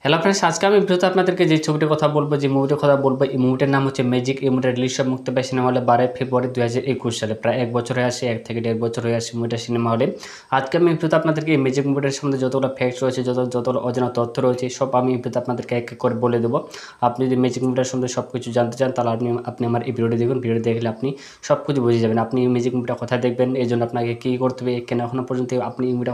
Hello friends, আজকে আমি ভিডিওতে আপনাদেরকে যে ছবিটির কথা বলবো, যে মুভিটার কথা বলবো, এই মুভিটার নাম হচ্ছে ম্যাজিক। এই মুভিটা রিলিজ সব মুক্তি পায় সিনেমা হলে 12 ফেব্রুয়ারি 2021 সালে। প্রায় 1 বছর হয়ে আসে, 1 থেকে 1.5 বছর হয়ে আসে মুভিটা সিনেমা হলে। আজকে আমি ভিডিওতে আপনাদেরকে এই ম্যাজিক মুভিটার সম্বন্ধে যতগুলো ফ্যাক্টস রয়েছে, যতগুলো অজানা তথ্য রয়েছে, সব আমি ভিডিওতে আপনাদেরকে এক এক করে বলে দেবো। আপনি যদি ম্যাজিক মুভিটার সম্বন্ধে সব কিছু জানতে চান, তাহলে আপনি আমার এই ভিডিওটি দেখুন। ভিডিও দেখলে আপনি সব কিছু বুঝে যাবেন। আপনি এই ম্যাজিক মুভিটা কোথায় দেখবেন, এই জন্য আপনাকে কী করতে হবে, কেন এখনও পর্যন্ত আপনি এই মুভিটা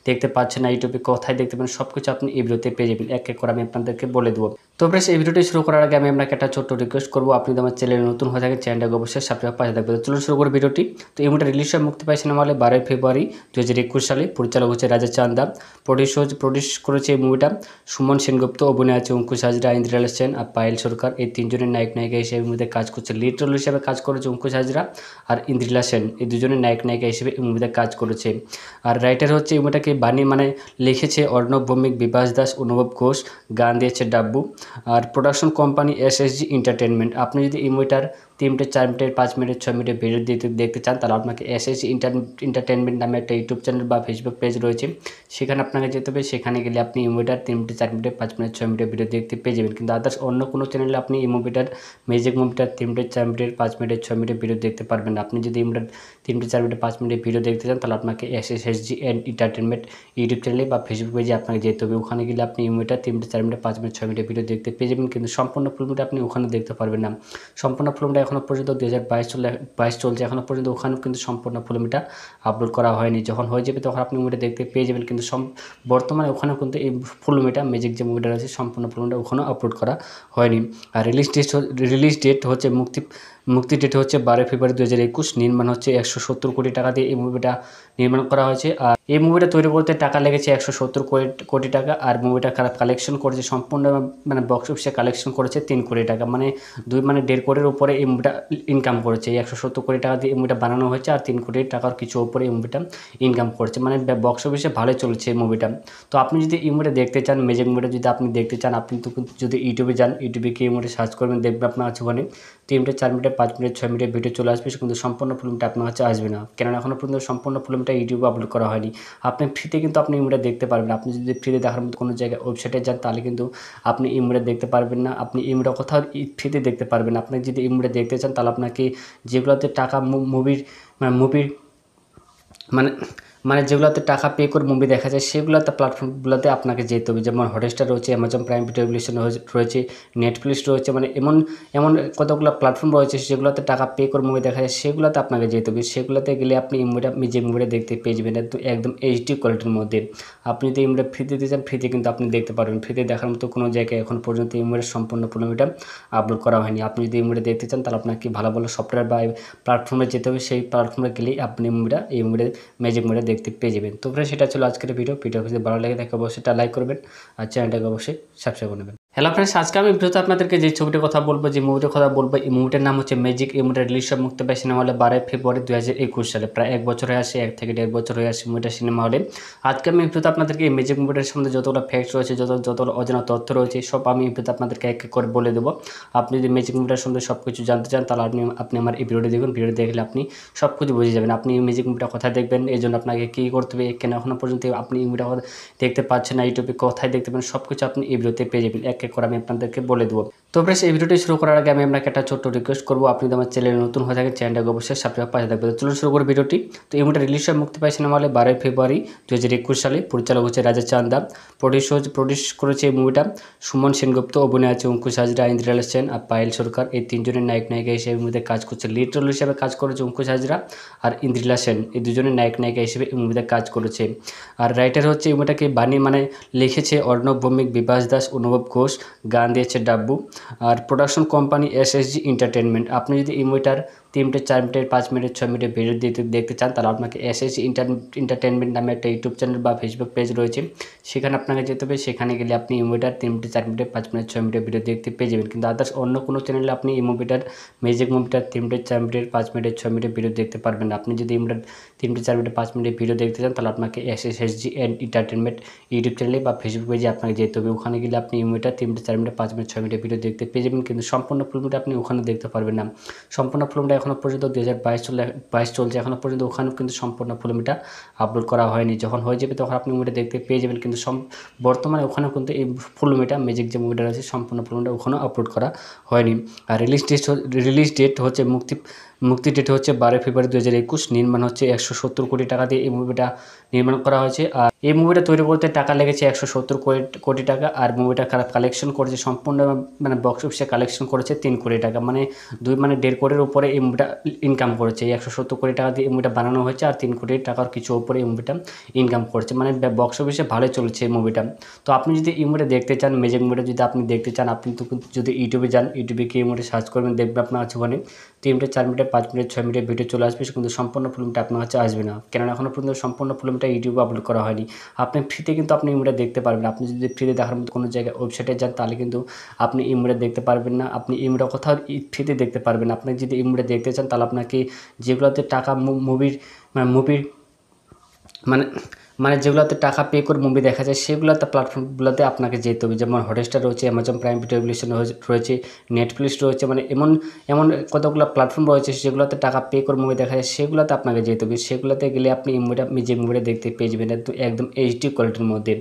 দেখতে পাচ্ছেন না, ইউটিউবে কোথায় দেখতে পাবেন, সব কিছু আপনি এই ভিডিওতে পেয়ে যাবেন। এক এক করে আমি আপনাদেরকে বলে দেবো। তো ফ্রেন্ডস, এই ভিডিওটি শুরু করার আগে আমি আপনাকে একটা ছোট্ট রিকোয়েস্ট করবো, আপনি যদি আমার চ্যানেলে নতুন হয়ে থাকেন, চ্যানেলটাকে অবশ্যই সাবস্ক্রাইব পাশে থাকবে। তো চলুন শুরু করি ভিডিওটি। তো এই মুভিটা রিলিজ হয় মুক্তি পায় সিনেমা হলে 12 ফেব্রুয়ারি 2021 সালে। পরিচালক হচ্ছে রাজা চান্দা। প্রডিউস করেছে এই মুভিটা সুমন সেনগুপ্ত। অভিনয় আছে অঙ্কুশ হাজরা, ইন্দ্রিলা সেন আর পায়েল সরকার। এই তিনজনের নায়িকা হিসেবে এই মুভিতে কাজ করছে। লিড রোল হিসেবে কাজ করেছে অঙ্কুশ হাজরা আর ইন্দ্রিলা সেন। এই দুজনের নায়িকা হিসেবে এই মুভিতে কাজ করেছে। আর রাইটার হচ্ছে এই মুভিটাকে লিখেছে অর্ণব ভৌমিক, বিভাস দাস, অনুভব ঘোষ। গান দিয়েছে ডাব্বু। আর প্রোডাকশন কোম্পানি এসএসজি এন্টারটেনমেন্ট। আপনি যদি এই মুভিটার 3 মিনিট, 4 মিনিট, 5 মিনিট, 6 মিনিটের ভিডিও দেখতে চান, তাহলে আপনাকে এসএসজি এন্টারটেনমেন্ট নামে একটা ইউটিউব চ্যানেল বা ফেসবুক পেজ রয়েছে, সেখানে আপনাকে যেতে হবে। সেখানে গেলে আপনি এই মুভিটার 3 মিনিট, 4 মিনিট, 5 মিনিট, 6 মিনিটের ভিডিও দেখতে পেয়ে যাবেন। কিন্তু আদার্স অন্য কোনো চ্যানেলে আপনি এই ম্যাজিক মুভিটার 3 মিনিট, 4 মিনিট, 5 মিনিট, 6 মিনিটের ভিডিও দেখতে পারবেন না। আপনি যদি এই মুভিটার 3 মিনিট, 4 মিনিট, 5 মিনিটের ভিডিও দেখতে চান, তাহলে আপনাকে এসএসজি এন্টারটেনমেন্ট ইউটিউব চ্যানেলে বা ফেসবুক পেজে আপনাকে যেতে হবে। ওখানে গেলে আপনি এই মুভিটা 3 মিনিট, 4 মিনিট, 5 মিনিট, 6 মিনিটের ভিডিও দেখতে পেয়ে যাবেন। কিন্তু সম্পূর্ণ ফিল্মটা আপনি ওখানে দেখতে পারবেন না। সম্পূর্ণ ফিল্মটা এখনও পর্যন্ত 2022 চলছে, এখনও পর্যন্ত ওখানেও কিন্তু সম্পূর্ণ ফিল্মটা আপলোড করা হয়নি। যখন হয়ে যাবে তখন আপনি মুভিটা দেখতে পেয়ে যাবেন। কিন্তু বর্তমানে ওখানেও কিন্তু এই ফিল্মটা ম্যাজিক যে মুভিটা রয়েছে, সম্পূর্ণ ফিল্মটা ওখানেও আপলোড করা হয়নি। আর রিলিজ ডেট হচ্ছে মুক্তি ডেট হচ্ছে 12 ফেব্রুয়ারি 2021। নির্মাণ হচ্ছে 170 কোটি টাকা দিয়ে এই মুভিটা নির্মাণ করা হয়েছে। আর এই মুভিটা তৈরি করতে টাকা লেগেছে 170 কোটি টাকা। আর মুভিটা কালেকশন করেছে সম্পূর্ণ, মানে বক্স অফিসে কালেকশন করেছে 3 কোটি টাকা। মানে 1.5 কোটির উপরে এই মুভিটা ইনকাম করেছে। এই 170 কোটি টাকা দিয়ে এই মুভিটা বানানো হয়েছে, আর 3 কোটি টাকার কিছু উপরে এই মুভিটা ইনকাম করেছে। মানে বক্স অফিসে ভালোই চলছে এই মুভিটা। তো আপনি যদি এই মুভিটা দেখতে চান, ম্যাজিক মুভিটা যদি আপনি দেখতে চান, আপনি তো যদি ইউটিউবে যান, ইউটিউবে গিয়ে এই মুভিটা সার্চ করবেন, দেখবেন আপনার কাছে ওখানে 3 মিনিট, 4 মিনিট, 5 মিনিট, 6 মিনিটের ভিডিও চলে আসবে। কিন্তু সম্পূর্ণ ফিল্মটা আপনার কাছে আসবে না, কেননা এখনও পর্যন্ত সম্পূর্ণ ফিল্মটা ইউটিউবে আপলোড করা হয়নি। আপনি ফ্রিতে কিন্তু আপনি এই মুভিটা দেখতে পারবেন। আপনি যদি ফ্রিতে দেখার মতো কোনো জায়গায় ওয়েবসাইটে যান, তাহলে কিন্তু আপনি এই মুভিটা দেখতে পারবেন না। আপনি এই মুভিটা কোথাও ফ্রিতে দেখতে পারবেন না। আপনি যদি এই মুভিটা দেখতে চান, তাহলে আপনাকে যেগুলোতে টাকা মুভির মানে মানে যেগুলোতে টাকা পে করে মুভি দেখা যায়, সেগুলোতে প্ল্যাটফর্মগুলোতে আপনাকে যেতে হবে। যেমন হটস্টার রয়েছে, অ্যামাজন প্রাইম ভিডিও রয়েছে, নেটফ্লিক্স রয়েছে। মানে এমন কতগুলো প্ল্যাটফর্ম রয়েছে যেগুলোতে টাকা পে করে মুভি দেখা যায়, সেগুলোতে আপনাকে যেতে হবে। সেগুলোতে গেলে আপনি যে মুভিটা দেখতে পেয়ে যাবেন একদম এইচডি কোয়ালিটির মধ্যে। আপনি যদি এই মুভিটা ফ্রিতে দিতে চান, ফ্রিতে কিন্তু আপনি দেখতে পারবেন। ফ্রিতে দেখার মতো কোনো জায়গায় এখন পর্যন্ত এই মুভির সম্পূর্ণ মুভিটা আপলোড করা হয়নি। আপনি যদি এই মুভিটা দেখতে চান, তাহলে আপনাকে ভালো ভালো সফটওয়্যার বা প্ল্যাটফর্মে যেতে হবে। সেই প্ল্যাটফর্মে গেলেই আপনি এই মুভিটা ম্যাজিক মুভিটা দেখতে পেয়ে যাবেন। তো ফ্রেন্ডস, সেটা ছিল আজকের ভিডিও যদি ভালো লাগে থাকে অবশ্যই এটা লাইক করবেন আর চ্যানেলটাকে অবশ্যই সাবস্ক্রাইব করে নেবেন। হ্যালো ফ্রেন্ডস, আজকে আমি ভিডিওতে আপনাদেরকে যে ছবিটির কথা বলবো, যে মুভিটার কথা বলবো, এই মুভিটার নাম হচ্ছে ম্যাজিক। এই মুভিটা রিলিজ হয় মুক্তি পায় সিনেমা হলে 12 ফেব্রুয়ারি 2021 সালে। প্রায় 1 বছর হয়ে আসে, 1 থেকে 1.5 বছর হয়ে আসে মুভিটা সিনেমা হলে। আজকে আমি ভিডিওতে আপনাদেরকে এই ম্যাজিক মুভিটার সম্বন্ধে যতগুলো ফ্যাক্টস রয়েছে, যতগুলো অজানা তথ্য রয়েছে, সব আমি ভিডিওতে আপনাদেরকে এক এক করে বলে দেবো। আপনি যদি ম্যাজিক মুভিটার সম্বন্ধে সব কিছু জানতে চান, তাহলে আপনি আমার এই ভিডিওটি দেখুন। ভিডিও দেখলে আপনি সব কিছু বুঝে যাবেন। আপনি এই ম্যাজিক মুভিটা কোথায় দেখবেন, এই জন্য আপনাকে কী করতে হবে, কেন এখনও পর্যন্ত আপনি এই মুভিটা দেখতে পাচ্ছেন না, ইউটিউবে কোথায় দেখতে পাবেন, সব কিছু আপনি এই ভিডিওতে পেয়ে যাবেন। এক এক করে আমি আপনাদেরকে বলে দেবো। তো ফ্রেন্ডস, এই ভিডিওটি শুরু করার আগে আমি আপনাকে একটা ছোট্ট রিকোয়েস্ট করবো, আপনি যদি আমার চ্যানেলে নতুন হয়ে থাকেন, চ্যানেলটাকে অবশ্যই সাবস্ক্রাইব পাশে থাকবে। তো চলুন শুরু করি ভিডিওটি। তো এই মুভিটা রিলিজ হয় মুক্তি পায় সিনেমা হলে 12 ফেব্রুয়ারি 2021 সালে। পরিচালক হচ্ছে রাজা চান্দা। প্রডিউস করেছে এই মুভিটা সুমন সেনগুপ্ত। অভিনয় আছে অঙ্কুশ হাজরা, ইন্দ্রিলা সেন আর পায়েল সরকার। এই তিনজনের নায়িকা হিসেবে এই মুভিতে কাজ করছে। লিড রোল হিসেবে কাজ করেছে অঙ্কুশ হাজরা আর ইন্দ্রিলা সেন। এই দুজনের নায়িকা হিসেবে এই মুভিতে কাজ করেছে। আর রাইটার হচ্ছে এই মুভিটাকে লিখেছে অর্ণব ভৌমিক, বিভাস দাস, অনুভব ঘোষ। গান দিয়েছে ডাব্বু। আর প্রোডাকশন কোম্পানি এসএসজি এন্টারটেনমেন্ট। আপনি যদি এই মুভিটার 3 মিনিট, 4 মিনিট, 5 মিনিট, 6 মিনিটের ভিডিও দেখতে চান, তাহলে আপনাকে এসএসজি এন্টারটেনমেন্ট নামে একটা ইউটিউব চ্যানেল বা ফেসবুক পেজ রয়েছে, সেখানে আপনাকে যেতে হবে। সেখানে গেলে আপনি এই মুভিটার 3 মিনিট, 4 মিনিট, 5 মিনিট, 6 মিনিটের ভিডিও দেখতে পেয়ে যাবেন। কিন্তু আদার্স অন্য কোনো চ্যানেলে আপনি এই ম্যাজিক মুভিটার 3 মিনিট, 4 মিনিট, 5 মিনিট, 6 মিনিটের ভিডিও দেখতে পারবেন না। আপনি যদি এই মুভিটার 3 মিনিট, 4 মিনিট, 5 মিনিটের ভিডিও দেখতে চান, তাহলে আপনাকে এসএসজি এন্টারটেনমেন্ট ইউটিউব চ্যানেলে বা ফেসবুক পেজে আপনাকে যেতে হবে। ওখানে গেলে আপনি এই মুভিটা 3 মিনিট, 4 মিনিট, 5 মিনিট, 6 মিনিটের ভিডিও দেখতে পেয়ে যাবেন। কিন্তু সম্পূর্ণ ফিল্মটা আপনি ওখানে দেখতে পারবেন না। সম্পূর্ণ ফিল্মটা এখনও পর্যন্ত 2022 চলছে, এখনও পর্যন্ত ওখানেও কিন্তু সম্পূর্ণ ফুল মুভিটা আপলোড করা হয়নি। যখন হয়ে যাবে তখন আপনি মুভিটা দেখতে পেয়ে যাবেন, কিন্তু বর্তমানে ওখানেও কিন্তু এই ফুল মুভিটা ম্যাজিক যে মুভিটা রয়েছে সম্পূর্ণ ফুল মুভিটা ওখানেও আপলোড করা হয়নি। আর রিলিজ ডেট হচ্ছে মুক্তি ডেট হচ্ছে 12 ফেব্রুয়ারি 2021। নির্মাণ হচ্ছে 170 কোটি টাকা দিয়ে এই মুভিটা নির্মাণ করা হয়েছে। আর এই মুভিটা তৈরি করতে টাকা লেগেছে 170 কোটি টাকা। আর মুভিটা কালেকশন করেছে সম্পূর্ণ মানে বক্স অফিসে কালেকশন করেছে 3 কোটি টাকা, মানে 1.5 কোটির উপরে এই মুভিটা ইনকাম করেছে। এই 170 কোটি টাকা দিয়ে এই মুভিটা বানানো হয়েছে, আর 3 কোটি টাকার কিছু উপরে এই মুভিটা ইনকাম করছে, মানে বক্স অফিসে ভালোই চলছে এই মুভিটা। তো আপনি যদি এই মুভিটা দেখতে চান, ম্যাজিক মুভিটা যদি আপনি দেখতে চান, আপনি তো যদি ইউটিউবে যান, ইউটিউবে গিয়ে এই মুভিটা সার্চ করবেন, দেখবেন আপনার আছে ওখানে 3 মিনিট 4 মিনিট 5 মিনিট 6 মিনিটের ভিডিও চলে আসবে, কিন্তু সম্পূর্ণ ফিল্মটা আপনার কাছে আসবে না, কেননা এখনও পর্যন্ত সম্পূর্ণ ফিল্মটা ইউটিউবে আপলোড করা হয়নি। আপনি ফ্রিতে কিন্তু আপনি এই মুভিটা দেখতে পারবেন। আপনি যদি ফ্রিতে দেখার মতো কোনো জায়গায় ওয়েবসাইটে যান, তাহলে কিন্তু আপনি এই মুভিটা দেখতে পারবেন না। আপনি এই মুভিটা কোথাও ফ্রিতে দেখতে পারবেন। আপনি যদি এই মুভিটা দেখতে চান, তাহলে আপনাকে যেগুলোতে টাকা মুভির মানে যেগুলোতে টাকা পে করে মুভি দেখা যায়, সেগুলোতে প্ল্যাটফর্মগুলোতে আপনাকে যেতে হবে। যেমন হটস্টার রয়েছে, অ্যামাজন প্রাইম ভিডিও রয়েছে, নেটফ্লিক্স রয়েছে, মানে এমন কতগুলো প্ল্যাটফর্ম রয়েছে যেগুলোতে টাকা পে করে মুভি দেখা যায়, সেগুলোতে আপনাকে যেতে হবে। সেগুলোতে গেলে আপনি যে মুভিটা দেখতে পেয়ে যাবেন একদম এইচডি কোয়ালিটির মধ্যে।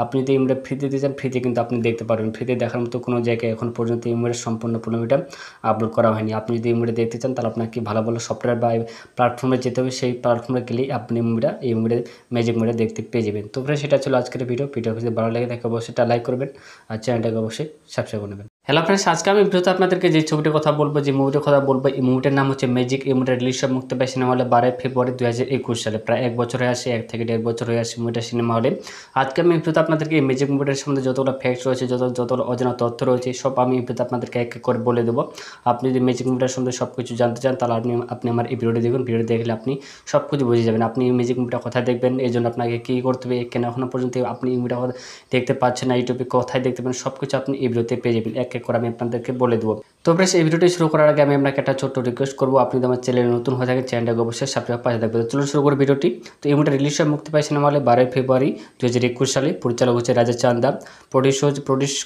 আপনি যদি এই মুভিটা ফ্রিতে দিতে চান, ফ্রিতে কিন্তু আপনি দেখতে পারবেন। ফ্রিতে দেখার মতো কোনো জায়গায় এখন পর্যন্ত এই মুভির সম্পূর্ণ মুভিটা আপলোড করা হয়নি। আপনি যদি এই মুভিটা দেখতে চান, তাহলে আপনাকে ভালো ভালো সফটওয়্যার বা প্ল্যাটফর্মে যেতে হবে। সেই প্ল্যাটফর্মে গেলেই আপনি এই মুভিটা ম্যাজিক মুভিটা দেখতে পেয়ে যাবেন। তো ফ্রেন্ডস, সেটা ছিল আজকের ভিডিও যদি ভালো লাগে থাকে অবশ্যই এটা লাইক করবেন, আর চ্যানেলটাকে অবশ্যই সাবস্ক্রাইব করে নেবেন। হ্যালো ফ্রেন্ডস, আজকে আমি ভিডিওতে আপনাদেরকে যে ছবিটির কথা বলবো, যে মুভিটার কথা বলবো, এই মুভিটার নাম হচ্ছে ম্যাজিক। এই মুভিটা রিলিজ মুক্তি পায় সিনেমা হলে 12 ফেব্রুয়ারি 2021 সালে। প্রায় 1 বছর হয়ে আসে, 1 থেকে 1.5 বছর হয়ে আসে মুভিটা সিনেমা হলে। আজকে আমি ভিডিওতে আপনাদেরকে এই ম্যাজিক মুভিটার সম্বন্ধে যতগুলো ফ্যাক্টস রয়েছে, যতগুলো অজানা তথ্য রয়েছে, সব আমি ভিডিওতে আপনাদেরকে এক এক করে বলে দেবো। আপনি যদি ম্যাজিক মুভিটার সম্বন্ধে সব কিছু জানতে চান, তাহলে আপনি আমার এই ভিডিওটি দেখুন। ভিডিও দেখলে আপনি সব কিছু বুঝে যাবেন। আপনি এই ম্যাজিক মুভিটা কোথায় দেখবেন, এই জন্য আপনাকে কী করতে হবে, কেন এখনও পর্যন্ত আপনি এই মুভিটা দেখতে পাচ্ছেন না, ইউটিউবে কোথায় দেখতে পাবেন, সব কিছু আপনি এই ভিডিওতে পেয়ে যাবেন। এক এক করে আমি আপনাদেরকে বলে দেবো। তো ফ্রেন্ডস, এই ভিডিওটি শুরু করার আগে আমি আপনাকে একটা ছোট্ট রিকোয়েস্ট করবো, আপনি যদি আমার চ্যানেলে নতুন হয়ে থাকেন, চ্যানেলটাকে অবশ্যই সাবস্ক্রাইব পাশে থাকবে। তো চলুন শুরু করে ভিডিওটি। তো এই মুভিটা রিলিজ মুক্তি পায় সিনেমা হলে 12 ফেব্রুয়ারি 2021 সালে। পরিচালক হচ্ছে রাজা চান্দা। প্রডিউস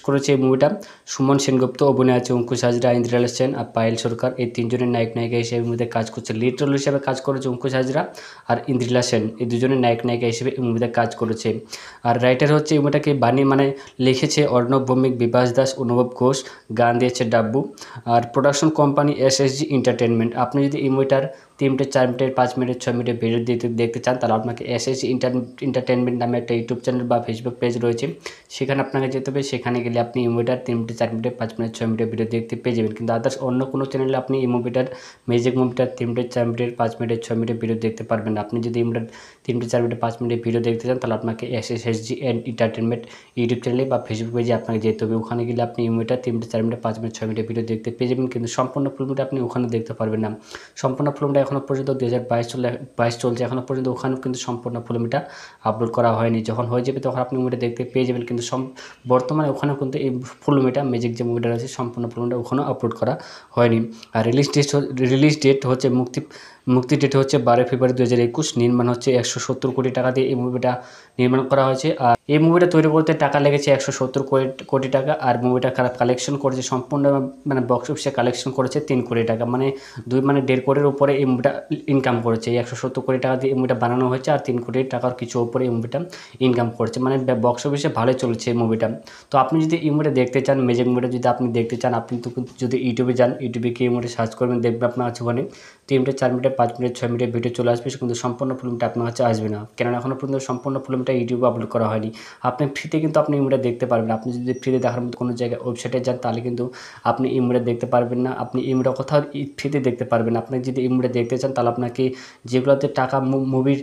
করেছে এই মুভিটা সুমন সেনগুপ্ত। অভিনয় আছে অঙ্কুশ হাজরা, ইন্দ্রিলা সেন আর পায়েল সরকার। এই তিনজনের নায়িকা হিসেবে মুভিতে কাজ করছে। লিড রোল হিসেবে কাজ করেছে অঙ্কুশ হাজরা আর ইন্দ্রিলা সেন। এই দুজনের নায়িকা হিসেবে এই মুভিতে কাজ করেছে। আর রাইটার হচ্ছে এই মুভিটাকে লিখেছে অর্ণব ভৌমিক, বিভাস দাস, অনুভব ঘোষ। গান দিয়েছে ডাব্বু। আর প্রোডাকশন কোম্পানি SSG এন্টারটেনমেন্ট। আপনি যদি এই মুভিটার 3 মিনিট 4 মিনিট 5 মিনিট 6 মিনিটের ভিডিও দেখতে চান, তাহলে আপনাকে SSG এন্টারটেনমেন্ট নামে একটা ইউটিউব চ্যানেল বা ফেসবুক পেজ রয়েছে, সেখানে আপনাকে যেতে হবে। সেখানে গেলে আপনি এই মুভিটার 3 মিনিট 4 মিনিট 5 মিনিট 6 মিনিটের ভিডিও দেখতে পেয়ে যাবেন। কিন্তু আদার্স অন্য কোনো চ্যানেলে আপনি এই ম্যাজিক মুভিটার 3 মিনিট 4 মিনিট 5 মিনিট 6 মিনিটের ভিডিও দেখতে পারবেন না। আপনি যদি এই মুভিটার 3 মিনিট 4 মিনিট 5 মিনিটের ভিডিও দেখতে চান, তাহলে আপনাকে SSG এন্টারটেনমেন্ট ইউটিউব চ্যানেলে বা ফেসবুক পেজে আপনাকে যেতে হবে। ওখানে গেলে আপনি এই মুভিটা 3 মিনিট 4 মিনিট 5 মিনিট 6 মিনিটের ভিডিও দেখতে পেয়ে যাবেন, কিন্তু সম্পূর্ণ ফিল্মটা আপনি ওখানে দেখতে পারবেন না। সম্পূর্ণ ফিল্মটা এখনও পর্যন্ত 2022 চলছে, এখনও পর্যন্ত ওখানেও কিন্তু সম্পূর্ণ ফিল্মটা আপলোড করা হয়নি। যখন হয়ে যাবে তখন আপনি মুভিটা দেখতে পেয়ে যাবেন, কিন্তু বর্তমানে ওখানেও কিন্তু এই ফিল্মটা ম্যাজিক যে মুভিটা রয়েছে সম্পূর্ণ ফিল্মটা ওখানেও আপলোড করা হয়নি। আর রিলিজ ডেট হচ্ছে মুক্তি ডেট হচ্ছে 12 ফেব্রুয়ারি 2021। নির্মাণ হচ্ছে 170 কোটি টাকা দিয়ে এই মুভিটা নির্মাণ করা হয়েছে। আর এই মুভিটা তৈরি করতে টাকা লেগেছে 170 কোটি টাকা। আর মুভিটা কালেকশন করেছে সম্পূর্ণ মানে বক্স অফিসে কালেকশন করেছে 3 কোটি টাকা, মানে 1.5 কোটির উপরে এই মুভিটা ইনকাম করেছে। এই 170 কোটি টাকা দিয়ে এই মুভিটা বানানো হয়েছে, আর 3 কোটি টাকার কিছু উপরে এই মুভিটা ইনকাম করছে, মানে বক্স অফিসে ভালোই চলছে এই মুভিটা। তো আপনি যদি এই মুভিটা দেখতে চান, ম্যাজিক মুভিটা যদি আপনি দেখতে চান, আপনি তো যদি ইউটিউবে যান, ইউটিউবে গিয়ে এই মুভিটা সার্চ করবেন, দেখবেন আপনার আছে ওখানে 3 মিনিট 4 মিনিট 5 মিনিট 6 মিনিটের ভিডিও চলে আসবে, কিন্তু সম্পূর্ণ ফিল্মটা আপনার কাছে আসবে না, কেননা এখনও পর্যন্ত সম্পূর্ণ ফিল্মটা ইউটিউবে আপলোড করা হয়নি। আপনি ফ্রিতে কিন্তু আপনি এই মুভিটা দেখতে পারবেন। আপনি যদি ফ্রিতে দেখার মতো কোনো জায়গায় ওয়েবসাইটে যান, তাহলে কিন্তু আপনি এই মুভিটা দেখতে পারবেন না। আপনি এই মুভিটা কোথাও ফ্রিতে দেখতে পারবেন। আপনি যদি এই মুভিটা দেখতে চান, তাহলে আপনাকে যেগুলোতে টাকা মুভির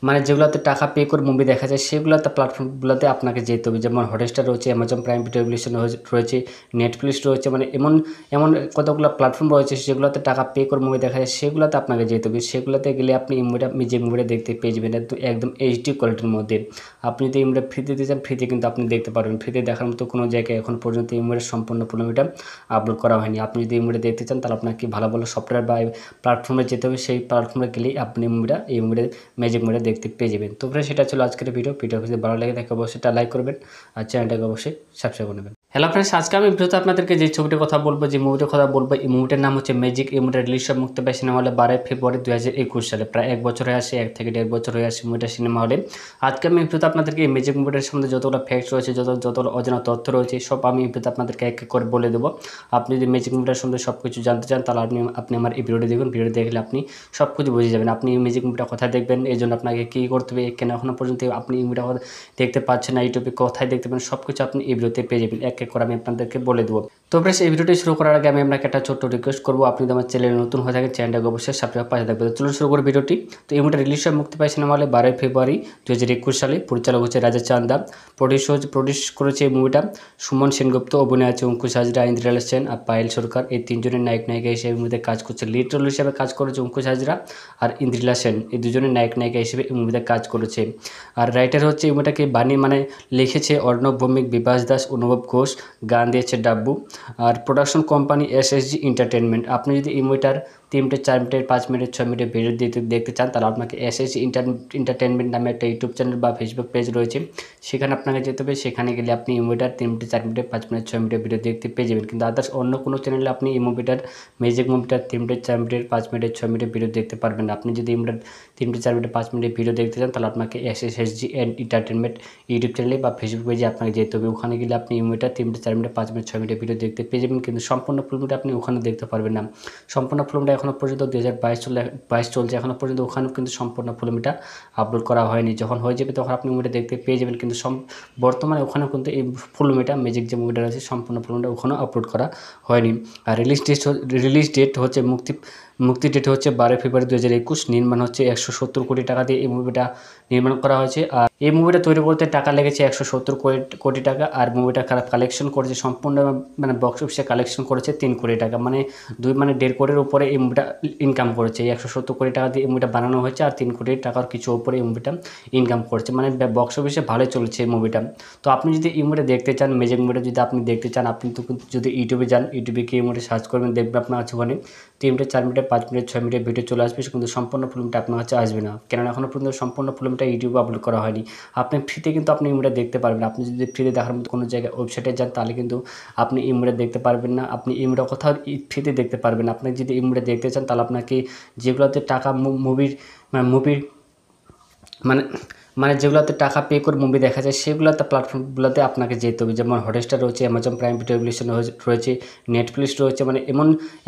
মানে যেগুলোতে টাকা পে করে মুভি দেখা যায়, সেগুলোতে প্ল্যাটফর্মগুলোতে আপনাকে যেতে হবে। যেমন হটস্টার রয়েছে, অ্যামাজন প্রাইম ভিডিও রয়েছে, নেটফ্লিক্স রয়েছে, মানে এমন কতগুলো প্ল্যাটফর্ম রয়েছে যেগুলোতে টাকা পে করে মুভি দেখা যায়, সেগুলোতে আপনাকে যেতে হবে। সেগুলোতে গেলে আপনি যে মুভিটা দেখতে পেয়ে যাবেন একদম HD কোয়ালিটির মধ্যে। আপনি যদি এই মুভিটা ফ্রিতে দিতে চান, ফ্রিতে কিন্তু আপনি দেখতে পারবেন। ফ্রিতে দেখার মতো কোনো জায়গায় এখন পর্যন্ত এই মুভির সম্পূর্ণ মুভিটা আপলোড করা হয়নি। আপনি যদি এই মুভিটা দেখতে চান, তাহলে আপনাকে ভালো ভালো সফটওয়্যার বা প্ল্যাটফর্মে যেতে হবে। সেই প্ল্যাটফর্মে গেলেই আপনি এই মুভিটা ম্যাজিক মুভিটা দেখতে পেয়ে যাবেন। তো সেটা ছিল আজকের ভিডিও যদি ভালো লাগে থাকে অবশ্যই লাইক করবেন, আর চ্যানেলটাকে অবশ্যই সাবস্ক্রাইব করে নেবেন। হ্যালো ফ্রেন্ডস, আজকে আমি ভিডিওতে আপনাদেরকে যে ছবিটির কথা বলবো, যে মুভিটির কথা বলবো, এই মুভিটার নাম হচ্ছে ম্যাজিক। এই মুভিটা রিলিজ হয় মুক্তি পায় সিনেমা হলে 12 ফেব্রুয়ারি 2021 সালে। প্রায় 1 বছর হয়ে আসে, 1 থেকে 1.5 বছর হয়ে আসে মুভিটা সিনেমা হলে। আজকে আমি ভিডিওতে আপনাদেরকে এই ম্যাজিক মুভিটার সম্বন্ধে যতগুলো ফ্যাক্টস রয়েছে, যতগুলো অজানা তথ্য রয়েছে, সব আমি এই ভিডিওতে আপনাদেরকে এক এক করে বলে দেবো। আপনি যদি ম্যাজিক মুভিটার সম্বন্ধে সব কিছু জানতে চান, তাহলে আপনি আমার এই ভিডিওটি দেখুন। ভিডিও দেখলে আপনি সব কিছু বুঝে যাবেন। আপনি এই ম্যাজিক মুভিটা কোথায় দেখবেন, এই জন্য আপনাকে কী করতে হবে, কেন এখনও পর্যন্ত আপনি এই মুভিটা দেখতে পাচ্ছেন না, ইউটিউবে কোথায় দেখতে পাবেন, সব কিছু আপনি এই ভিডিওতে পেয়ে যাবেন। এক এক করে আমি আপনাদেরকে বলে দেবো। তো ফ্রেন্ডস, এই ভিডিওটি শুরু করার আগে আমি আপনাকে একটা ছোট্ট রিকোয়েস্ট করবো, আপনি যদি আমার চ্যানেলে নতুন হয়ে থাকেন, চ্যানেলটাকে অবশ্যই সাবস্ক্রাইব পাশে থাকবে। তো চলুন শুরু করে ভিডিওটি। তো এই মুভিটা রিলিজ হয় মুক্তি পায় সিনেমা হলে 12 ফেব্রুয়ারি 2021 সালে। পরিচালক হচ্ছে রাজা চান্দা। প্রডিউস করেছে এই মুভিটা সুমন সেনগুপ্ত। অভিনয় আছে অঙ্কুশ হাজরা, ইন্দ্রিলা সেন আর পায়েল সরকার। এই তিনজনের নায়িকা হিসেবে এই মুভিতে কাজ করছে। লিড রোল হিসেবে কাজ করেছে অঙ্কুশ হাজরা আর ইন্দ্রিলা সেন। এই দুজনের নায়িকা হিসেবে এই মুভিতে কাজ করেছে। আর রাইটার হচ্ছে এই মুভিটাকে লিখেছে অর্ণব ভৌমিক, বিভাস দাস, অনুভব ঘোষ। গান দিয়েছে ডাব্বু। আর প্রোডাকশন কোম্পানি এসএসজি এন্টারটেনমেন্ট। আপনি যদি এই মুভিটার 3 মিনিট, 4 মিনিট, 5 মিনিট, 6 মিনিটের ভিডিও দেখতে চান, তাহলে আপনাকে এসএসজি এন্টারটেনমেন্ট নামে একটা ইউটিউব চ্যানেল বা ফেসবুক পেজ রয়েছে, সেখানে আপনাকে যেতে হবে। সেখানে গেলে আপনি এই মুভিটার 3 মিনিট, 4 মিনিট, 5 মিনিট, 6 মিনিটের ভিডিও দেখতে পেয়ে যাবেন। কিন্তু আদার্স অন্য কোনো চ্যানেলে আপনি এই মুভিটার ম্যাজিক মুভিটার 3 মিনিট, 4 মিনিট, 5 মিনিট, 6 মিনিটের ভিডিও দেখতে পারবেন না। আপনি যদি এই মুভিটার 3 মিনিট, 4 মিনিট, 5 মিনিটের ভিডিও দেখতে চান, তাহলে আপনাকে এসএসজি এন্টারটেনমেন্ট ইউটিউব চ্যানেলে বা ফেসবুক পেজে আপনাকে যেতে হবে। ওখানে গেলে আপনি এই মুভিটার 3 মিনিট, 4 মিনিট, 5 মিনিট, 6 মিনিটের ভিডিও দেখতে পেয়ে যাবেন। কিন্তু সম্পূর্ণ ফিল্মটা আপনি ওখানে দেখতে পারবেন না। সম্পূর্ণ ফিল্মটা এখনও পর্যন্ত 2022 চলছে, এখনও পর্যন্ত ওখানেও কিন্তু সম্পূর্ণ ফিল্মটা আপলোড করা হয়নি। যখন হয়ে যাবে তখন আপনি মুভিটা দেখতে পেয়ে যাবেন। কিন্তু বর্তমানে ওখানেও কিন্তু এই ফিল্মটা ম্যাজিক যে মুভিটা রয়েছে, সম্পূর্ণ ফিল্মটা ওখানেও আপলোড করা হয়নি। আর রিলিজ ডেট হচ্ছে মুক্তি ডেট হচ্ছে 12 ফেব্রুয়ারি 2021। নির্মাণ হচ্ছে 170 কোটি টাকা দিয়ে এই মুভিটা নির্মাণ করা হয়েছে। আর এই মুভিটা তৈরি করতে টাকা লেগেছে 170 কোটি টাকা। আর মুভিটা কালেকশন করেছে সম্পূর্ণ, বক্স অফিসে কালেকশন করেছে 3 কোটি টাকা। মানে 1.5 কোটির উপরে এই মুভিটা ইনকাম করেছে। এই 170 কোটি টাকা দিয়ে এই মুভিটা বানানো হয়েছে, আর 3 কোটি টাকার কিছু উপরে এই মুভিটা ইনকাম করছে। মানে বক্স অফিসে ভালোই চলছে এই মুভিটা। তো আপনি যদি এই মুভিটা দেখতে চান, ম্যাজিক মুভিটা যদি আপনি দেখতে চান, আপনি তো যদি ইউটিউবে যান, ইউটিউবে গিয়ে এই মুভিটা সার্চ করবেন, দেখবেন আপনার কাছে ওখানে 3 মিনিট, 4 মিনিট, 5 মিনিট, 6 মিনিটের ভিডিও চলে আসবে। কিন্তু সম্পূর্ণ ফিল্মটা আপনার কাছে আসবে না, কেননা এখনও পর্যন্ত সম্পূর্ণ ফিল্মটা ইউটিউবে আপলোড করা হয়নি। আপনি ফ্রিতে কিন্তু আপনি এই মুভিটা দেখতে পারবেন। আপনি যদি ফ্রিতে দেখার মতো কোনো জায়গায় ওয়েবসাইটে যান, তাহলে কিন্তু আপনি এই মুভিটা দেখতে পারবেন না। আপনি এই মুভিটা কোথাও ফ্রিতে দেখতে পারবেন না। আপনি যদি এই মুভিটা দেখতে চান, তাহলে আপনাকে যেগুলোতে টাকা মুভির মানে যেগুলোতে টাকা পে করে মুভি দেখা যায়, সেগুলোতে প্ল্যাটফর্মগুলোতে আপনাকে যেতে হবে। যেমন হটস্টার রয়েছে, অ্যামাজন প্রাইম ভিডিও রয়েছে, নেটফ্লিক্স রয়েছে। মানে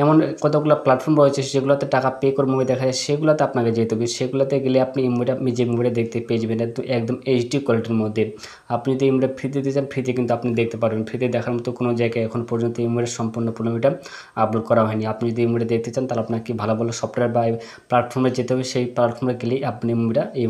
এমন কতগুলো প্ল্যাটফর্ম রয়েছে যেগুলোতে টাকা পে করে মুভি দেখা যায়, সেগুলোতে আপনাকে যেতে হবে। সেগুলোতে গেলে আপনি এই মুভিটা দেখতে পেয়ে যাবেন একদম এইচডি কোয়ালিটির মধ্যে। আপনি যদি এই মুভিটা ফ্রিতে দিতে চান, ফ্রিতে কিন্তু আপনি দেখতে পারবেন। ফ্রিতে দেখার মতো কোনো জায়গায় এখন পর্যন্ত এই মুভিটা সম্পূর্ণ ফিল্মটা আপলোড করা হয়নি। আপনি যদি এই মুভিটা দেখতে চান, তাহলে আপনাকে ভালো সফটওয়্যার বা প্ল্যাটফর্মে যেতে হবে। সেই প্ল্যাটফর্মে গেলেই আপনি এই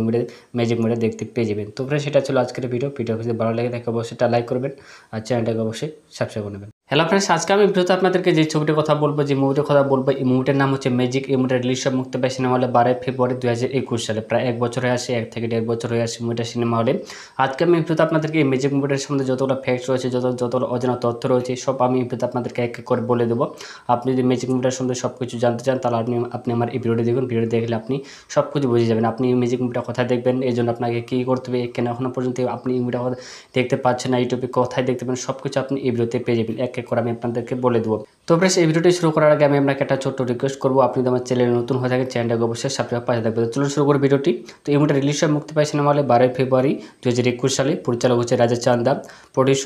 মুভিটা ম্যাজিক মুভিটা দেখতে পেয়ে যাবেন। তো ফ্রেন্ডস, সেটা ছিল আজকের ভিডিও যদি ভালো লাগে থাকে অবশ্যই এটা লাইক করবেন আর চ্যানেলটাকে অবশ্যই সাবস্ক্রাইব করে নেবেন। হ্যালো ফ্রেন্ডস, আজকে আমি ভিডিওতে আপনাদেরকে যে ছবিটির কথা বলবো, যে মুভিটির কথা বলবো, এই মুভিটার নাম হচ্ছে ম্যাজিক। এই মুভিটা রিলিজ হয় মুক্তি পায় সিনেমা হলে 12 ফেব্রুয়ারি 2021 সালে। প্রায় 1 বছর হয়ে আসে, 1 থেকে 1.5 বছর হয়ে আসে মুভিটা সিনেমা হলে। আজকে আমি ভিডিওতে আপনাদেরকে এই ম্যাজিক মুভিটার সম্বন্ধে যতগুলো ফ্যাক্টস রয়েছে, যতগুলো অজানা তথ্য রয়েছে, সব আমি এই ভিডিওতে আপনাদেরকে এক এক করে বলে দেবো। আপনি যদি ম্যাজিক মুভিটার সম্বন্ধে সব কিছু জানতে চান, তাহলে আপনি আমার এই ভিডিওটি দেখুন। ভিডিও দেখলে আপনি সব কিছু বুঝে যাবেন। আপনি এই ম্যাজিক মুভিটা কোথায় দেখবেন, এই জন্য আপনাকে কী করতে হবে, কেন এখনও পর্যন্ত আপনি এই মুভিটা দেখতে পাচ্ছেন না, ইউটিউবে কোথায় দেখতে পাবেন, সব কিছু আপনি এই ভিডিওতে পেয়ে যাবেন। এক এক করে আমি আপনাদেরকে বলে দেবো। তো ফ্রেন্ডস, এই ভিডিওটি শুরু করার আগে আমি আপনাকে একটা ছোট্ট রিকোয়েস্ট করবো, আপনি যদি আমার চ্যানেলে নতুন হয়ে থাকেন, চ্যানেলটাকে অবশ্যই সাবস্ক্রাইব পাশে থাকবে। তো চলুন শুরু করে ভিডিওটি। তো এই মুভিটা রিলিজ হয় মুক্তি পায় সিনেমা হলে 12 ফেব্রুয়ারি 2021 সালে। পরিচালক হচ্ছে রাজা চান্দা। প্রডিউস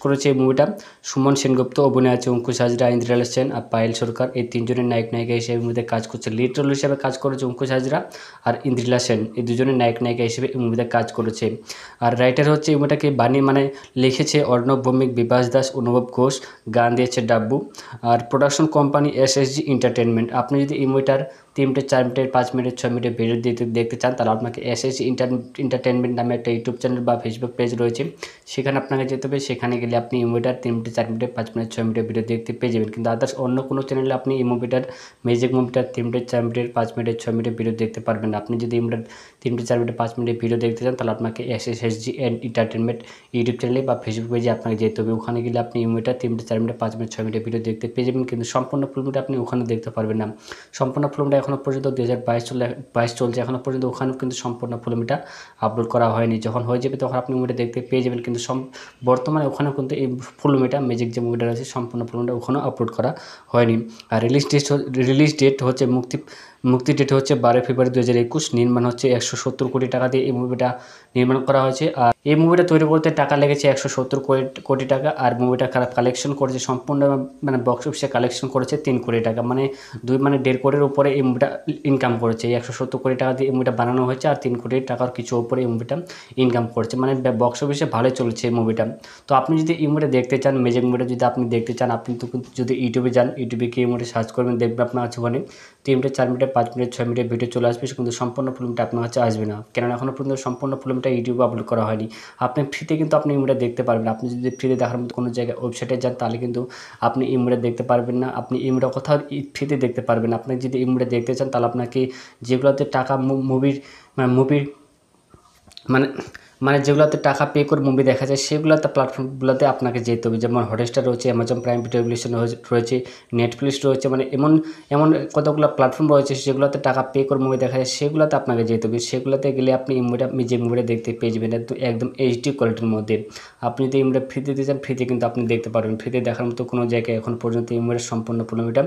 করেছে এই মুভিটা সুমন সেনগুপ্ত। অভিনয় আছে অঙ্কুশ হাজরা, ইন্দ্রিলা সেন আর পায়েল সরকার। এই তিনজনের নায়িকা হিসেবে মুভিতে কাজ করছে। লিড রোল হিসেবে কাজ করেছে অঙ্কুশ হাজরা আর ইন্দ্রিলা সেন। এই দুজনের নায়িকা হিসেবে এই মুভিতে কাজ করেছে। আর রাইটার হচ্ছে এই মুভিটাকে লিখেছে অর্ণব ভৌমিক, বিভাস দাস, অনুভব ঘোষ। গান দিয়েছে ডাব্বু। আর প্রোডাকশন কোম্পানি এসএসজি এন্টারটেনমেন্ট। আপনি যদি এই মুভিটার 3 মিনিট, 4 মিনিট, 5 মিনিট, 6 মিনিটের ভিডিও দেখতে চান, তাহলে আপনাকে এসএসজি এন্টারটেনমেন্ট নামে একটা ইউটিউব চ্যানেল বা ফেসবুক পেজ রয়েছে, সেখানে আপনাকে যেতে হবে। সেখানে গেলে আপনি এই মুভিটার 3 মিনিট, 4 মিনিট, 5 মিনিট, 6 মিনিটের ভিডিও দেখতে পেয়ে যাবেন। কিন্তু আদার্স অন্য কোনো চ্যানেলে আপনি এই ম্যাজিক মুভিটার 3 মিনিট, 4 মিনিট, 5 মিনিট, 6 মিনিটের ভিডিও দেখতে পারবেন না। আপনি যদি এই মুভিটার 3 মিনিট, 4 মিনিট, 5 মিনিটের ভিডিও দেখতে চান, তাহলে আপনাকে এসএসজি এন্টারটেনমেন্ট ইউটিউব চ্যানেলে বা ফেসবুক পেজে আপনাকে যেতে হবে। ওখানে গেলে আপনি এই মুভিটার 3 মিনিট, 4 মিনিট, 5 মিনিট, 6 মিনিটের ভিডিও দেখতে পেয়ে যাবেন। কিন্তু সম্পূর্ণ ফিল্মটা আপনি ওখানে দেখতে পারবেন না। সম্পূর্ণ ফিল্মটা এখনও পর্যন্ত 2022 চলছে, এখনও পর্যন্ত ওখানেও কিন্তু সম্পূর্ণ ফুল মুভিটা আপলোড করা হয়নি। যখন হয়ে যাবে তখন আপনি মুভিটা দেখতে পেয়ে যাবেন, কিন্তু বর্তমানে ওখানেও কিন্তু এই ফুল মুভিটা ম্যাজিক যে মুভিটা রয়েছে সম্পূর্ণ ফুল মুভিটা ওখানেও আপলোড করা হয়নি। আর রিলিজ ডেট হচ্ছে মুক্তি ডেট হচ্ছে 12 ফেব্রুয়ারি 2021। নির্মাণ হচ্ছে 170 কোটি টাকা দিয়ে এই মুভিটা নির্মাণ করা হয়েছে। আর এই মুভিটা তৈরি করতে টাকা লেগেছে 170 কোটি টাকা। আর মুভিটা কালেকশন করেছে সম্পূর্ণ মানে বক্স অফিসে কালেকশন করেছে 3 কোটি টাকা, মানে 1.5 কোটির উপরে এই মুভিটা ইনকাম করেছে। 170 কোটি টাকা দিয়ে এই মুভিটা বানানো হয়েছে আর 3 কোটি টাকার কিছু উপরে এই মুভিটা ইনকাম করেছে, মানে বক্স অফিসে ভালোই চলছে এই মুভিটা। তো আপনি যদি এই মুভিটা দেখতে চান, ম্যাজিক মুভিটা যদি আপনি দেখতে চান, আপনি তো যদি ইউটিউবে যান, ইউটিউবে গিয়ে এই মুভিটা সার্চ করবেন, দেখবেন আপনার কাছে ওখানে 3 মিনিট 4 মিনিট 5 মিনিট 6 মিনিটের ভিডিও চলে আসবে, কিন্তু সম্পূর্ণ ফিল্মটা আপনার কাছে আসবে না, কেননা এখনও পর্যন্ত সম্পূর্ণ ফিল্মটা ইউটিউবে আপলোড করা হয়নি। আপনি ফ্রিতে কিন্তু আপনি এই মুভিটা দেখতে পারবেন। আপনি যদি ফ্রিতে দেখার মতো কোনো জায়গায় ওয়েবসাইটে যান, তাহলে কিন্তু আপনি এই মুভিটা দেখতে পারবেন না। আপনি এই মুভিটা কোথাও ফ্রিতে দেখতে পারবেন। আপনি যদি এই মুভিটা দেখতে চান, তাহলে আপনাকে যেগুলোতে টাকা মুভির মানে মানে যেগুলোতে টাকা পে করে মুভি দেখা যায় সেগুলোতে প্ল্যাটফর্মগুলোতে আপনাকে যেতে হবে, যেমন হটস্টার রয়েছে, অ্যামাজন প্রাইম ভিডিও রয়েছে, নেটফ্লিক্স রয়েছে, মানে এমন কতগুলো প্ল্যাটফর্ম রয়েছে যেগুলোতে টাকা পে করে মুভি দেখা যায় সেগুলোতে আপনাকে যেতে হবে। সেগুলোতে গেলে আপনি যে মুভিটা দেখতে পেয়ে যাবেন একদম এইচডি কোয়ালিটির মধ্যে। আপনি যদি এই মুভিটা ফ্রিতে দিতে চান, ফ্রিতে কিন্তু আপনি দেখতে পারবেন। ফ্রিতে দেখার মতো কোনো জায়গায় এখন পর্যন্ত এই মুভির সম্পূর্ণ মুভিটা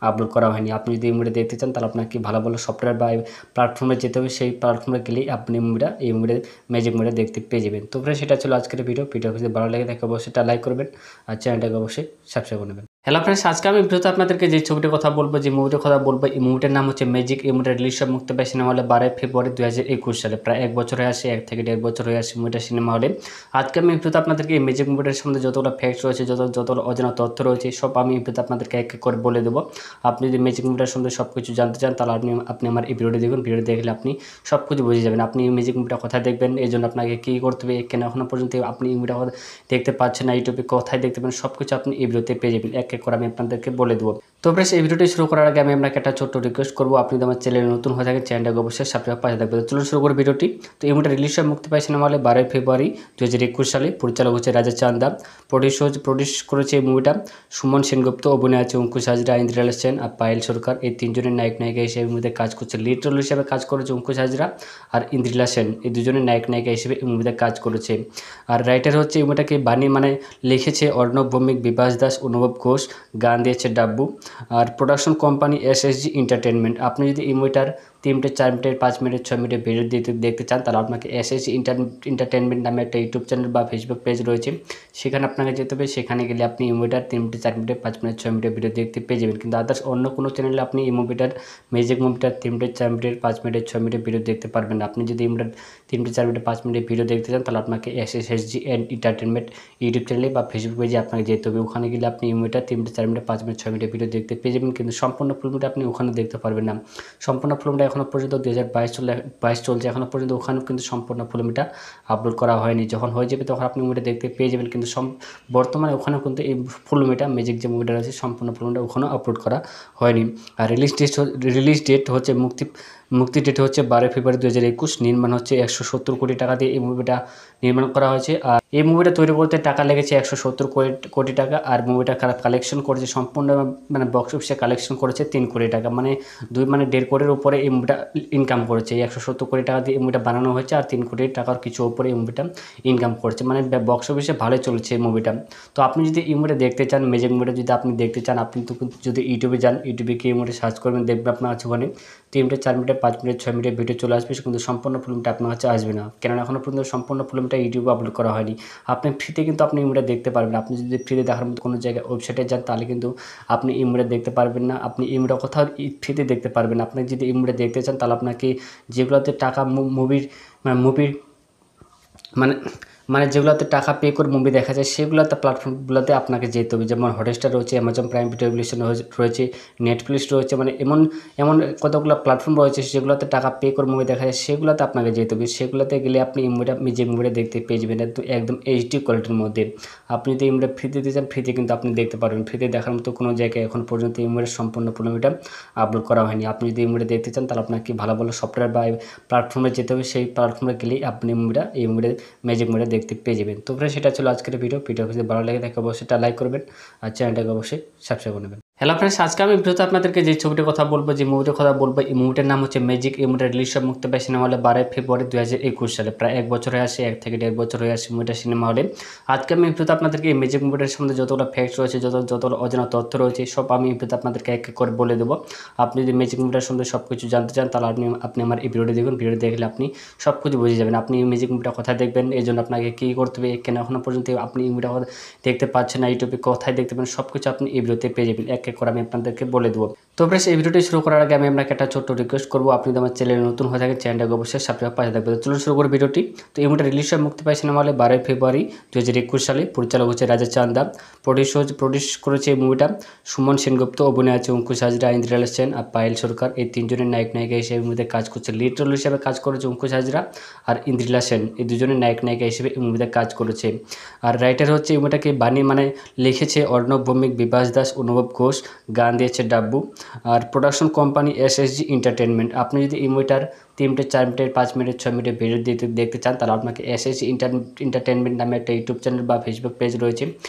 আপলোড করা হয়নি। আপনি যদি এই মুভিটা দেখতে চান, তাহলে আপনাকে ভালো ভালো সফটওয়্যার বা প্ল্যাটফর্মে যেতে হবে। সেই প্ল্যাটফর্মে গেলেই আপনি এই মুভিটা ম্যাজিক মুভিটা দেখতে পেয়ে যাবেন। তো ফ্রেন্ডস, সেটা ছিল আজকের ভিডিও যদি ভালো লাগে থাকে অবশ্যই একটা লাইক করবেন আর চ্যানেলটাকে অবশ্যই সাবস্ক্রাইব করে নেবেন। হ্যালো ফ্রেন্ডস, আজকে আমি ভিডিওতে আপনাদেরকে যে ছবিটির কথা বলবো, যে মুভিটার কথা বলবো, এই মুভিটার নাম হচ্ছে ম্যাজিক। এই মুভিটা রিলিজ মুক্তি পায় সিনেমা হলে 12 ফেব্রুয়ারি 2021 সালে। প্রায় 1 বছর হয়ে আসে, 1 থেকে 1.5 বছর হয়ে আসে মুভিটা সিনেমা হলে। আজকে আমি ভিডিওতে আপনাদেরকে এই ম্যাজিক মুভিটার সম্বন্ধে যতগুলো ফ্যাক্টস রয়েছে, যতগুলো অজানা তথ্য রয়েছে, সব আমি এই ভিডিওতে আপনাদেরকে এক এক করে বলে দেবো। আপনি যদি ম্যাজিক মুভিটার সম্বন্ধে সব কিছু জানতে চান, তাহলে আপনি আমার এই ভিডিওটি দেখুন। ভিডিও দেখলে আপনি সব কিছু বুঝে যাবেন। আপনি এই ম্যাজিক মুভিটা কোথায় দেখবেন, এই জন্য আপনাকে কী করতে হবে, কেন এখনও পর্যন্ত আপনি এই মুভিটা দেখতে পাচ্ছেন না, ইউটিউবে কোথায় দেখতে পাবেন, সব কিছু আপনি এই ভিডিওতে পেয়ে যাবেন। এক এক করে আমি আপনাদেরকে বলে দেবো। তো ফ্রেন্ডস, এই ভিডিওটি শুরু করার আগে আমি আপনাকে একটা ছোট্ট রিকোয়েস্ট করবো, আপনি যদি আমার চ্যানেলে নতুন হয়ে থাকেন, চ্যানেলটাকে অবশ্যই সাবস্ক্রাইব পাশে থাকবে। তো চলুন শুরু করে ভিডিওটি। তো এই মুভিটা রিলিজ মুক্তি পায় সিনেমা হলে 12 ফেব্রুয়ারি 2021 সালে। পরিচালক হচ্ছে রাজা চান্দা। প্রডিউস করেছে এই মুভিটা সুমন সেনগুপ্ত। অভিনয় আছে অঙ্কুশ হাজরা, ইন্দ্রিলা সেন আর পায়েল সরকার। এই তিনজনের নায়িকা হিসেবে এই মুভিতে কাজ করছে। লিড রোল হিসেবে কাজ করেছে অঙ্কুশ হাজরা আর ইন্দ্রিলা সেন। এই দুজনের নায়িকা হিসেবে এই মুভিতে কাজ করেছে। আর রাইটার হচ্ছে এই মুভিটাকে লিখেছে অর্ণব ভৌমিক, বিভাস দাস, অনুভব ঘোষ। গান দিয়েছে ডাব্বু। আর প্রোডাকশন কোম্পানি এসএসজি এন্টারটেনমেন্ট। আপনি যদি এই মুভিটার 3 মিনিট 4 মিনিট 5 মিনিট 6 মিনিটের ভিডিও দেখতে চান, তাহলে আপনাকে এসএসজি এন্টারটেনমেন্ট নামে একটা ইউটিউব চ্যানেল বা ফেসবুক পেজ রয়েছে, সেখানে আপনাকে যেতে হবে। সেখানে গেলে আপনি এই মুভিটার 3 মিনিট 4 মিনিট 5 মিনিট 6 মিনিটের ভিডিও দেখতে পেয়ে যাবেন। কিন্তু আদার্স অন্য কোনো চ্যানেলে আপনি এই ম্যাজিক মুভিটার 3 মিনিট 4 মিনিট 5 মিনিট 6 মিনিটের ভিডিও দেখতে পারবেন না। আপনি যদি এই মুভিটার 3 মিনিট 4 মিনিট 5 মিনিটের ভিডিও দেখতে চান, তাহলে আপনাকে এসএসজি এন্টারটেনমেন্ট ইউটিউব চ্যানেলে বা ফেসবুক পেজে আপনাকে যেতে হবে। ওখানে গেলে আপনি এই মুভিটা 3 মিনিট 4 মিনিট 5 মিনিট 6 মিনিটের ভিডিও দেখতে পেয়ে যাবেন, কিন্তু সম্পূর্ণ ফিল্মটা আপনি ওখানে দেখতে পারবেন না। সম্পূর্ণ ফিল্মটা এখনও পর্যন্ত 2022 চলছে, এখনও পর্যন্ত ওখানেও কিন্তু সম্পূর্ণ ফিল্মটা আপলোড করা হয়নি। যখন হয়ে যাবে তখন আপনি মুভিটা দেখতে পেয়ে যাবেন, কিন্তু বর্তমানে ওখানেও কিন্তু এই ফিল্মটা ম্যাজিক যে মুভিটা রয়েছে সম্পূর্ণ ফিল্মটা ওখানেও আপলোড করা হয়নি। আর রিলিজ ডেট হচ্ছে মুক্তি ডেট হচ্ছে 12 ফেব্রুয়ারি 2021। নির্মাণ হচ্ছে 170 কোটি টাকা দিয়ে এই মুভিটা নির্মাণ করা হয়েছে। আর এই মুভিটা তৈরি করতে টাকা লেগেছে 170 কোটি টাকা। আর মুভিটা কালেকশন করেছে সম্পূর্ণ মানে বক্স অফিসে কালেকশন করেছে 3 কোটি টাকা, মানে 1.5 কোটির উপরে এই মুভিটা ইনকাম করেছে। 170 কোটি টাকা দিয়ে এই মুভিটা বানানো হয়েছে আর 3 কোটি টাকার কিছু উপরে এই মুভিটা ইনকাম করেছে, মানে বক্স অফিসে ভালোই চলেছে এই মুভিটা। তো আপনি যদি এই মুভিটা দেখতে চান, ম্যাজিক মুভিটা যদি আপনি দেখতে চান, আপনি তো যদি ইউটিউবে যান, ইউটিউবে গিয়ে এই মুভিটা সার্চ করবেন, দেখবেন আপনার কাছে ওখানে 3 মিনিট 4 মিনিট 5 মিনিট 6 মিনিটের ভিডিও চলে আসবে, কিন্তু সম্পূর্ণ ফিল্মটা আপনার কাছে আসবে না, কেননা এখনও পর্যন্ত সম্পূর্ণ ফিল্মটা ইউটিউবে আপলোড করা হয়নি। আপনি ফ্রিতে কিন্তু আপনি এই মুভিটা দেখতে পারবেন। আপনি যদি ফ্রিতে দেখার মতো কোনো জায়গায় ওয়েবসাইটে যান, তাহলে কিন্তু আপনি এই মুভিটা দেখতে পারবেন না। আপনি এই মুভিটা কোথাও ফ্রিতে দেখতে পারবেন না। আপনি যদি এই মুভিটা দেখতে চান, তাহলে আপনাকে যেগুলোতে টাকা মুভির মানে যেগুলোতে টাকা পে করে মুভি দেখা যায় সেগুলোতে প্ল্যাটফর্মগুলোতে আপনাকে যেতে হবে, যেমন হটস্টার রয়েছে, অ্যামাজন প্রাইম ভিডিও রয়েছে, নেটফ্লিক্স রয়েছে, মানে এমন কতগুলো প্ল্যাটফর্ম রয়েছে যেগুলোতে টাকা পে করে মুভি দেখা যায় সেগুলোতে আপনাকে যেতে হবে। সেগুলোতে গেলে আপনি এই মুভিটা দেখতে পেয়ে যাবেন একদম এইচডি কোয়ালিটির মধ্যে। আপনি যদি এই মুভিটা ফ্রিতে দিতে চান, ফ্রিতে কিন্তু আপনি দেখতে পারবেন। ফ্রিতে দেখার মতো কোনো জায়গায় এখন পর্যন্ত এই মুভির সম্পূর্ণ মুভিটা আপলোড করা হয়নি। আপনি যদি এই মুভিটা দেখতে চান, তাহলে আপনাকে ভালো ভালো সফটওয়্যার বা প্ল্যাটফর্মে যেতে হবে। সেই প্ল্যাটফর্মে গেলেই আপনি এই মুভিটা ম্যাজিক মুভিটা দেখতে পেয়ে যাবেন। তো ফ্রেন্ডস, সেটা ছিল আজকের ভিডিও যদি ভালো লাগে থাকে অবশ্যই একটা লাইক করবেন আর চ্যানেলটাকে অবশ্যই সাবস্ক্রাইব করে নেবেন। হ্যালো ফ্রেন্ডস, আজকে আমি ভিডিওতে আপনাদেরকে যে ছবিটির কথা বলবো, যে মুভিটির কথা বলবো, এই মুভিটার নাম হচ্ছে ম্যাজিক। এই মুভিটা রিলিজ হয় মুক্তি পায় সিনেমা হলে 12 ফেব্রুয়ারি 2021 সালে। প্রায় 1 বছর হয়ে আসে, 1 থেকে 1.5 বছর হয়ে আসে মুভিটা সিনেমা হলে। আজকে আমি ভিডিওতে আপনাদেরকে এই ম্যাজিক মুভিটার সম্বন্ধে যতগুলো ফ্যাক্টস রয়েছে, যতগুলো অজানা তথ্য রয়েছে, সব আমি এই ভিডিওতে আপনাদেরকে এক এক করে বলে দেবো। আপনি যদি ম্যাজিক মুভিটার সম্বন্ধে সব কিছু জানতে চান, তাহলে আপনি আমার এই ভিডিওটি দেখুন। ভিডিও দেখলে আপনি সব কিছু বুঝে যাবেন। আপনি এই ম্যাজিক মুভিটা কোথায় দেখবেন, এই জন্য আপনাকে কী করতে হবে, কেন এখনও পর্যন্ত আপনি এই মুভিটা দেখতে পাচ্ছেন না, ইউটিউবে কোথায় দেখতে পাবেন, সব কিছু আপনি এই ভিডিওতে পেয়ে যাবেন। এক এক করে আমি আপনাদেরকে বলে দেবো। তো ফ্রেন্ডস, এই ভিডিওটি শুরু করার আগে আমি আপনাকে একটা ছোট্ট রিকোয়েস্ট করবো, আপনি যদি আমার চ্যানেলে নতুন হয়ে থাকেন, চ্যানেলটাকে অবশ্যই সাবস্ক্রাইব পাশে থাকবে। তো চলুন শুরু করে ভিডিওটি। তো এই মুভিটা রিলিজ হয় মুক্তি পায় সিনেমা হলে 12 ফেব্রুয়ারি 2021 সালে। পরিচালক হচ্ছে রাজা চান্দা। প্রডিউস করেছে এই মুভিটা সুমন সেনগুপ্ত। অভিনয় আছে অঙ্কুশ হাজরা, ইন্দ্রিলা সেন আর পায়েল সরকার। এই তিনজনের নায়িকা হিসেবে মুভিতে কাজ করছে। লিড রোল হিসেবে কাজ করেছে অঙ্কুশ হাজরা আর ইন্দ্রিলা সেন। এই দুজনের নায়িকা হিসেবে এই মুভিতে কাজ করেছে। আর রাইটার হচ্ছে এই মুভিটাকে লিখেছে অর্ণব ভৌমিক, বিভাস দাস, অনুভব ঘোষ। গান দিয়েছে ডাব্বু। আর প্রোডাকশন কোম্পানি এসএসজি এন্টারটেনমেন্ট। আপনি যদি এই মুভিটার 3 মিনিট, 4 মিনিট, 5 মিনিট, 6 মিনিটের ভিডিও দেখতে চান, তাহলে আপনাকে এসএসজি এন্টারটেনমেন্ট নামে একটা ইউটিউব চ্যানেল বা ফেসবুক পেজ রয়েছে,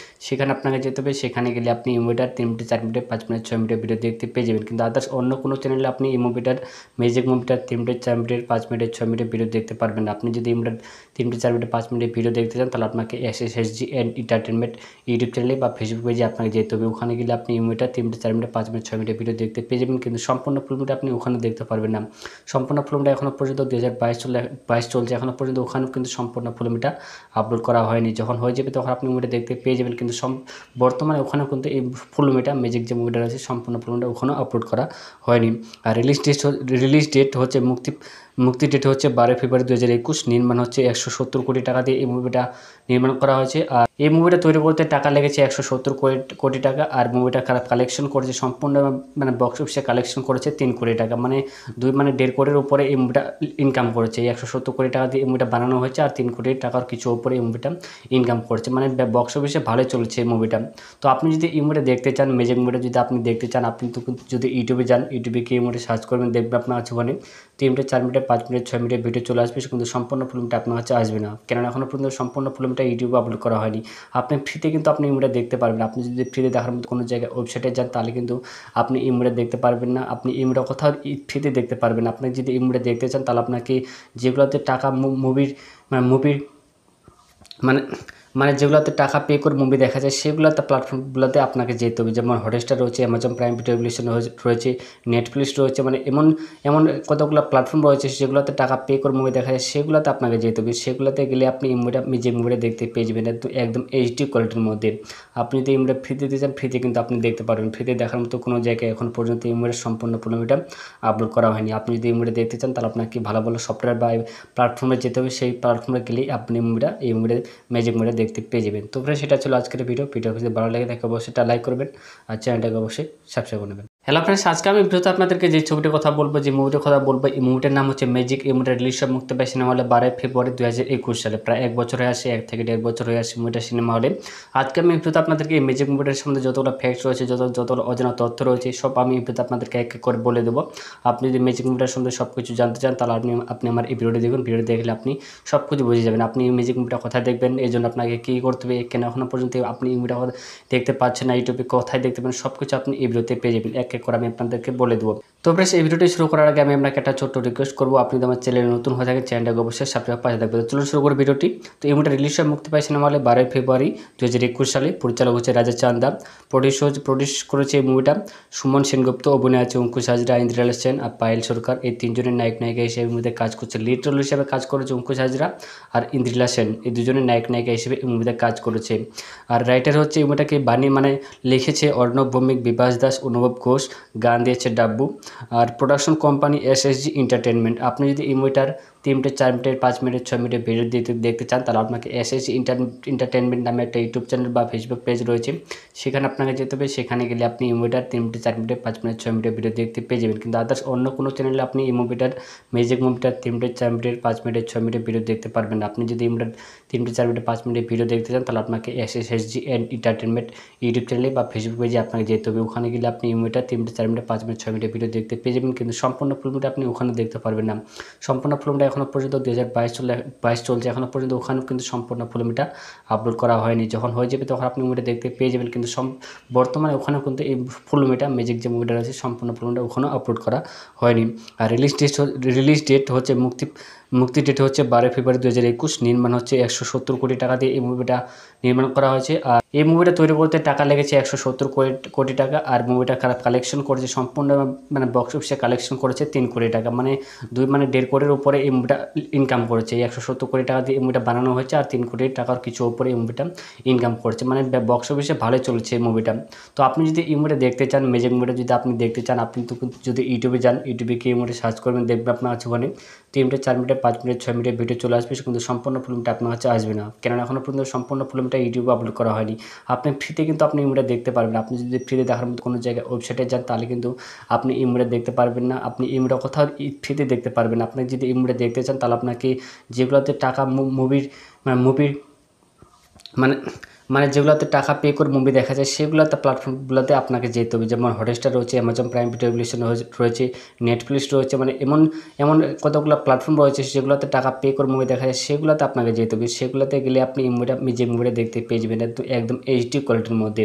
সেখানে আপনাকে যেতে হবে। সেখানে গেলে আপনি এই মুভিটার 3 মিনিট, 4 মিনিট, 5 মিনিট, 6 মিনিটের ভিডিও দেখতে পেয়ে যাবেন। কিন্তু আদার্স অন্য কোনো চ্যানেলে আপনি এই মুভিটার ম্যাজিক মুভিটার 3 মিনিট, 4 মিনিট, 5 মিনিট, 6 মিনিটের ভিডিও দেখতে পারবেন না। আপনি যদি এই মুভিটার 3 মিনিট, 4 মিনিট, 5 মিনিটের ভিডিও দেখতে চান, তাহলে আপনাকে এসএসজি এন্টারটেনমেন্ট ইউটিউব চ্যানেলে বা ফেসবুক পেজে আপনাকে যেতে হবে। ওখানে গেলে আপনি এই মুভিটা 3 মিনিট, 4 মিনিট, 5 মিনিট, 6 মিনিটের ভিডিও দেখতে পেয়ে যাবেন। কিন্তু সম্পূর্ণ ফিল্মটা আপনি ওখানে দেখতে পারবেন না। সম্পূর্ণ ফিল্মটা এখনও পর্যন্ত 2022 চলছে, এখনও পর্যন্ত ওখানেও কিন্তু সম্পূর্ণ ফিল্মটা আপলোড করা হয়নি। যখন হয়ে যাবে তখন আপনি মুভিটা দেখতে পেয়ে যাবেন। কিন্তু বর্তমানে ওখানেও কিন্তু এই ফিল্মটা ম্যাজিক যে মুভিটা রয়েছে, সম্পূর্ণ ফিল্মটা ওখানেও আপলোড করা হয়নি। আর রিলিজ ডেট হচ্ছে মুক্তি ডেট হচ্ছে 12 ফেব্রুয়ারি 2021। নির্মাণ হচ্ছে 170 কোটি টাকা দিয়ে এই মুভিটা নির্মাণ করা হয়েছে। আর এই মুভিটা তৈরি করতে টাকা লেগেছে 170 কোটি টাকা। আর মুভিটা কালেকশন করেছে সম্পূর্ণ, মানে বক্স অফিসে কালেকশন করেছে 3 কোটি টাকা, মানে 1.5 কোটির উপরে এই মুভিটা ইনকাম করেছে। 170 কোটি টাকা দিয়ে এই মুভিটা বানানো হয়েছে, আর 3 কোটি টাকার কিছু উপরে এই মুভিটা ইনকাম করছে, মানে বক্স অফিসে ভালোই চলছে এই মুভিটা। তো আপনি যদি এই মুভিটা দেখতে চান, ম্যাজিক মুভিটা যদি আপনি দেখতে চান, আপনি তো যদি ইউটিউবে যান, ইউটিউবে গিয়ে এই মুভিটা সার্চ করবেন, দেখবেন আপনার কাছে ওখানে 3 মিনিট, 4 মিনিট, 5 মিনিট, 6 মিনিটের ভিডিও চলে আসবে। কিন্তু সম্পূর্ণ ফিল্মটা আপনার কাছে আসবে না, কেননা এখনও পর্যন্ত সম্পূর্ণ ফিল্মটা ইউটিউবে আপলোড করা হয়নি। আপনি ফ্রিতে কিন্তু আপনি এই মুভিটা দেখতে পারবেন। আপনি যদি ফ্রিতে দেখার মতো কোনো জায়গায় ওয়েবসাইটে যান, তাহলে কিন্তু আপনি এই মুভিটা দেখতে পারবেন না। আপনি এই মুভিটা কোথাও ফ্রিতে দেখতে পারবেন। আপনি যদি এই মুভিটা দেখতে চান, তাহলে আপনাকে যেগুলোতে টাকা মুভির মানে মানে যেগুলোতে টাকা পে করে মুভি দেখা যায়, সেগুলোতে প্ল্যাটফর্মগুলোতে আপনাকে যেতে হবে। যেমন হটস্টার রয়েছে, অ্যামাজন প্রাইম ভিডিও রয়েছে, নেটফ্লিক্স রয়েছে, মানে এমন কতগুলো প্ল্যাটফর্ম রয়েছে যেগুলোতে টাকা পে করে মুভি দেখা যায়, সেগুলোতে আপনাকে যেতে হবে। সেগুলোতে গেলে আপনি যে মুভিটা দেখতে পেয়ে যাবেন একদম এইচডি কোয়ালিটির মধ্যে। আপনি যদি এই মুভিটা ফ্রিতে দিতে চান, ফ্রিতে কিন্তু আপনি দেখতে পারবেন। ফ্রিতে দেখার মতো কোনো জায়গায় এখন পর্যন্ত এই মুভির সম্পূর্ণ ফিল্মটা আপলোড করা হয়নি। আপনি যদি এই মুভিটা দেখতে চান, তাহলে আপনাকে ভালো ভালো সফটওয়্যার বা প্ল্যাটফর্মে যেতে হবে। সেই প্ল্যাটফর্মে গেলেই আপনি এই মুভিটা ম্যাজিক মুভিটা দেখতে পেয়ে যাবেন। তো ফ্রেন্ডস, সেটা ছিল আজকের ভিডিও। যদি ভালো লাগে থাকে অবশ্যই একটা লাইক করবেন, আর চ্যানেলটাকে অবশ্যই সাবস্ক্রাইব করে নেবেন। হ্যালো ফ্রেন্ডস, আজকে আমি ভিডিওতে আপনাদেরকে যে ছবিটির কথা বলবো, যে মুভিটার কথা বলবো, এই মুভিটার নাম হচ্ছে ম্যাজিক। এই মুভিটা রিলিজ হয় মুক্তি পায় সিনেমা হলে 12 ফেব্রুয়ারি 2021 সালে। প্রায় 1 বছর হয়ে আসে, 1 থেকে 1.5 বছর হয়ে আসে মুভিটা সিনেমা হলে। আজকে আমি ভিডিওতে আপনাদেরকে এই ম্যাজিক মুভিটার সম্বন্ধে যতগুলো ফ্যাক্টস রয়েছে, যতগুলো অজানা তথ্য রয়েছে, সব আমি এই ভিডিওতে আপনাদেরকে এক এক করে বলে দেবো। আপনি যদি ম্যাজিক মুভিটার সম্বন্ধে সব কিছু জানতে চান, তাহলে আপনি আমার এই ভিডিওটি দেখুন। ভিডিও দেখলে আপনি সব কিছু বুঝে যাবেন। আপনি এই ম্যাজিক মুভিটা কোথায় দেখবেন, এই জন্য আপনাকে কী করতে হবে, কেন এখনও পর্যন্ত আপনি এই মুভিটা দেখতে পাচ্ছেন না, ইউটিউবে কোথায় দেখতে পাবেন, সব কিছু আপনি এই ভিডিওতে পেয়ে যাবেন। এক এক করে আমি আপনাদেরকে বলে দেবো। তো ফ্রেন্ডস, এই ভিডিওটি শুরু করার আগে আমি আপনাকে একটা ছোট্ট রিকোয়েস্ট করবো, আপনি যদি আমার চ্যানেলে নতুন হয়ে থাকেন, চ্যানেলটাকে অবশ্যই সাবস্ক্রাইব পাশে থাকবে। তো চলুন শুরু করে ভিডিওটি। তো এই মুভিটা রিলিজ হয় মুক্তি পায় সিনেমা হলে 12 ফেব্রুয়ারি 2021 সালে। পরিচালক হচ্ছে রাজা চান্দা। প্রডিউস করেছে এই মুভিটা সুমন সেনগুপ্ত। অভিনয় আছে অঙ্কুশ হাজরা, ইন্দ্রিলা সেন আর পায়েল সরকার। এই তিনজনের নায়িকা হিসেবে মুভিতে কাজ করছে। লিড রোল হিসেবে কাজ করেছে অঙ্কুশ হাজরা আর ইন্দ্রিলা সেন। এই দুজনের নায়িকা হিসেবে এই মুভিতে কাজ করেছে। আর রাইটার হচ্ছে এই মুভিটাকে লিখেছে অর্ণব ভৌমিক, বিভাস দাস, অনুভব ঘোষ। গান দিয়েছে ডাব্বু। আর প্রোডাকশন কোম্পানি এসএসজি এন্টারটেনমেন্ট। আপনি যদি এই মুভিটার 3 মিনিট, 4 মিনিট, 5 মিনিট, 6 মিনিটের ভিডিও দেখতে চান, তাহলে আপনাকে এসএসজি এন্টারটেনমেন্ট নামে একটা ইউটিউব চ্যানেল বা ফেসবুক পেজ রয়েছে, সেখানে আপনাকে যেতে হবে। সেখানে গেলে আপনি এই মুভিটার 3 মিনিট, 4 মিনিট, 5 মিনিট, 6 মিনিটের ভিডিও দেখতে পেয়ে যাবেন। কিন্তু আদার্স অন্য কোনো চ্যানেলে আপনি এই ম্যাজিক মুভিটার 3 মিনিট, 4 মিনিট, 5 মিনিট, 6 মিনিটের ভিডিও দেখতে পারবেন না। আপনি যদি এই মুভিটার 3 মিনিট, 4 মিনিট, 5 মিনিটের ভিডিও দেখতে চান, তাহলে আপনাকে এসএসজি এন্টারটেনমেন্ট ইউটিউব চ্যানেলে বা ফেসবুক পেজে আপনাকে যেতে হবে। ওখানে গেলে আপনি এই মুভিটা 3 মিনিট, 4 মিনিট, 5 মিনিট, 6 মিনিটের ভিডিও দেখতে পেয়ে যাবেন। কিন্তু সম্পূর্ণ ফিল্মটা আপনি ওখানে দেখতে পারবেন না। সম্পূর্ণ ফিল্মটা এখনও পর্যন্ত 2022 চলছে, এখনও পর্যন্ত ওখানেও কিন্তু সম্পূর্ণ ফুল মুভিটা আপলোড করা হয়নি। যখন হয়ে যাবে তখন আপনি মুভিটা দেখতে পেয়ে যাবেন, কিন্তু বর্তমানে ওখানেও কিন্তু এই ফুল মুভিটা ম্যাজিক যে মুভিটা রয়েছে সম্পূর্ণ ফুল মুভিটা ওখানেও আপলোড করা হয়নি। আর রিলিজ ডেট হচ্ছে মুক্তি ডেট হচ্ছে 12 ফেব্রুয়ারি 2021। নির্মাণ হচ্ছে 170 কোটি টাকা দিয়ে এই মুভিটা নির্মাণ করা হয়েছে। আর এই মুভিটা তৈরি করতে টাকা লেগেছে 170 কোটি টাকা। আর মুভিটা কালেকশন করেছে সম্পূর্ণ মানে বক্স অফিসে কালেকশন করেছে 3 কোটি টাকা, মানে 1.5 কোটির উপরে এই মুভিটা ইনকাম করেছে। এই 170 কোটি টাকা দিয়ে এই মুভিটা বানানো হয়েছে, আর 3 কোটি টাকার কিছু উপরে এই মুভিটা ইনকাম করেছে, মানে বক্স অফিসে ভালোই চলছে এই মুভিটা। তো আপনি যদি এই মুভিটা দেখতে চান, ম্যাজিক মুভিটা যদি আপনি দেখতে চান, আপনি তো যদি ইউটিউবে যান, ইউটিউবে গিয়ে এই মুভিটা সার্চ করবেন, দেখবেন আপনার কাছে ওখানে 3 মিনিট 4 মিনিট 5 মিনিট 6 মিনিটের ভিডিও চলে আসবে, কিন্তু সম্পূর্ণ ফিল্মটা আপনার কাছে আসবে না, কেননা এখনও পর্যন্ত সম্পূর্ণ ফিল্মটা ইউটিউবে আপলোড করা হয়নি। আপনি ফ্রিতে কিন্তু আপনি এই মুভিটা দেখতে পারবেন। আপনি যদি ফ্রিতে দেখার মতো কোনো জায়গায় ওয়েবসাইটে যান, তাহলে কিন্তু আপনি এই মুভিটা দেখতে পারবেন না। আপনি এই মুভিটা কোথাও ফ্রিতে দেখতে পারবেন না। আপনি যদি এই মুভিটা দেখতে চান, তাহলে আপনাকে যেগুলোতে টাকা মুভির মানে যেগুলোতে টাকা পে করে মুভি দেখা যায়, সেগুলোতে প্ল্যাটফর্মগুলোতে আপনাকে যেতে হবে। যেমন হটস্টার রয়েছে, অ্যামাজন প্রাইম ভিডিও রয়েছে, নেটফ্লিক্স রয়েছে, মানে এমন কতগুলো প্ল্যাটফর্ম রয়েছে যেগুলোতে টাকা পে করে মুভি দেখা যায়, সেগুলোতে আপনাকে যেতে হবে। সেগুলোতে গেলে আপনি এই যে মুভিটা দেখতে পেয়ে যাবেন একদম এইচডি কোয়ালিটির মধ্যে।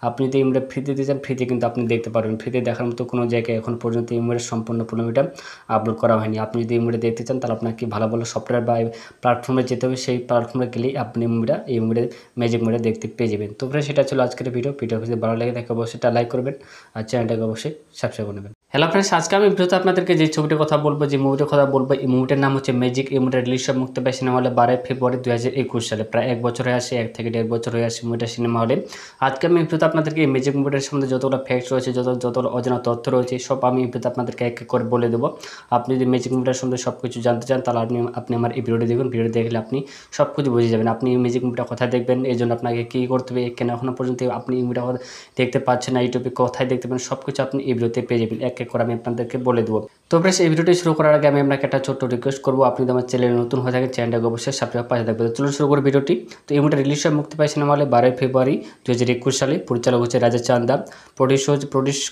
আপনি যদি এই মুভিটা ফ্রিতে দিতে চান, ফ্রিতে কিন্তু আপনি দেখতে পারবেন। ফ্রিতে দেখার মতো কোনো জায়গায় এখন পর্যন্ত এই মুভির সম্পূর্ণ মুভিটা আপলোড করা হয়নি। আপনি যদি এই মুভিটা দেখতে চান, তাহলে আপনাকে ভালো ভালো সফটওয়্যার বা প্ল্যাটফর্মে যেতে হবে। সেই প্ল্যাটফর্মে গেলেই আপনি এই মুভিটা ম্যাজিক মুভিটা দেখতে পেয়ে যাবেন। তো ফ্রেন্ডস, সেটা ছিল আজকের ভিডিও যদি ভালো লাগে থাকে অবশ্যই লাইক করবেন, আর চ্যানেলটাকে অবশ্যই সাবস্ক্রাইব করে নেবেন। হ্যালো ফ্রেন্ডস, আজকে আমি ভিডিওতে আপনাদেরকে যে ছবিটির কথা বলবো, যে মুভিটার কথা বলবো, এই মুভিটার নাম হচ্ছে ম্যাজিক। এই মুভিটা রিলিজ মুক্তি পায় সিনেমা হলে 12 ফেব্রুয়ারি 2021 সালে। প্রায় 1 বছর হয়ে আসে, 1 থেকে 1.5 বছর হয়ে আসে মুভিটা সিনেমা হলে। আজকে আমি ভিডিওতে আপনাদেরকে এই ম্যাজিক মুভিটার সম্বন্ধে যতগুলো ফ্যাক্টস রয়েছে, যতগুলো অজানা তথ্য রয়েছে, সব আমি ভিডিওতে আপনাদেরকে এক এক করে বলে দেবো। আপনি যদি ম্যাজিক মুভিটার সম্বন্ধে সব কিছু জানতে চান, তাহলে আপনি আমার এই ভিডিওটি দেখুন। ভিডিও দেখলে আপনি সব কিছু বুঝে যাবেন। আপনি এই ম্যাজিক মুভিটা কোথায় দেখবেন, এই জন্য আপনাকে কী করতে হবে, কেন এখনও পর্যন্ত আপনি এই মুভিটা দেখতে পাচ্ছেন না, ইউটিউবে কোথায় দেখতে পাবেন, সব কিছু আপনি এই ভিডিওতে পেয়ে যাবেন। এক এক করে আমি আপনাদেরকে বলে দেবো। তো ফ্রেন্ডস, এই ভিডিওটি শুরু করার আগে আমি আপনাকে একটা ছোট্ট রিকোয়েস্ট করবো, আপনি যদি আমার চ্যানেলে নতুন হয়ে থাকেন, চ্যানেলটাকে অবশ্যই সাবস্ক্রাইব পাশে থাকবে। তো চলুন শুরু করে ভিডিওটি। তো এই মুভিটা রিলিজ মুক্তি পায় সিনেমা হলে 12 ফেব্রুয়ারি 2021 সালে। পরিচালক হচ্ছে রাজা চান্দা। প্রডিউস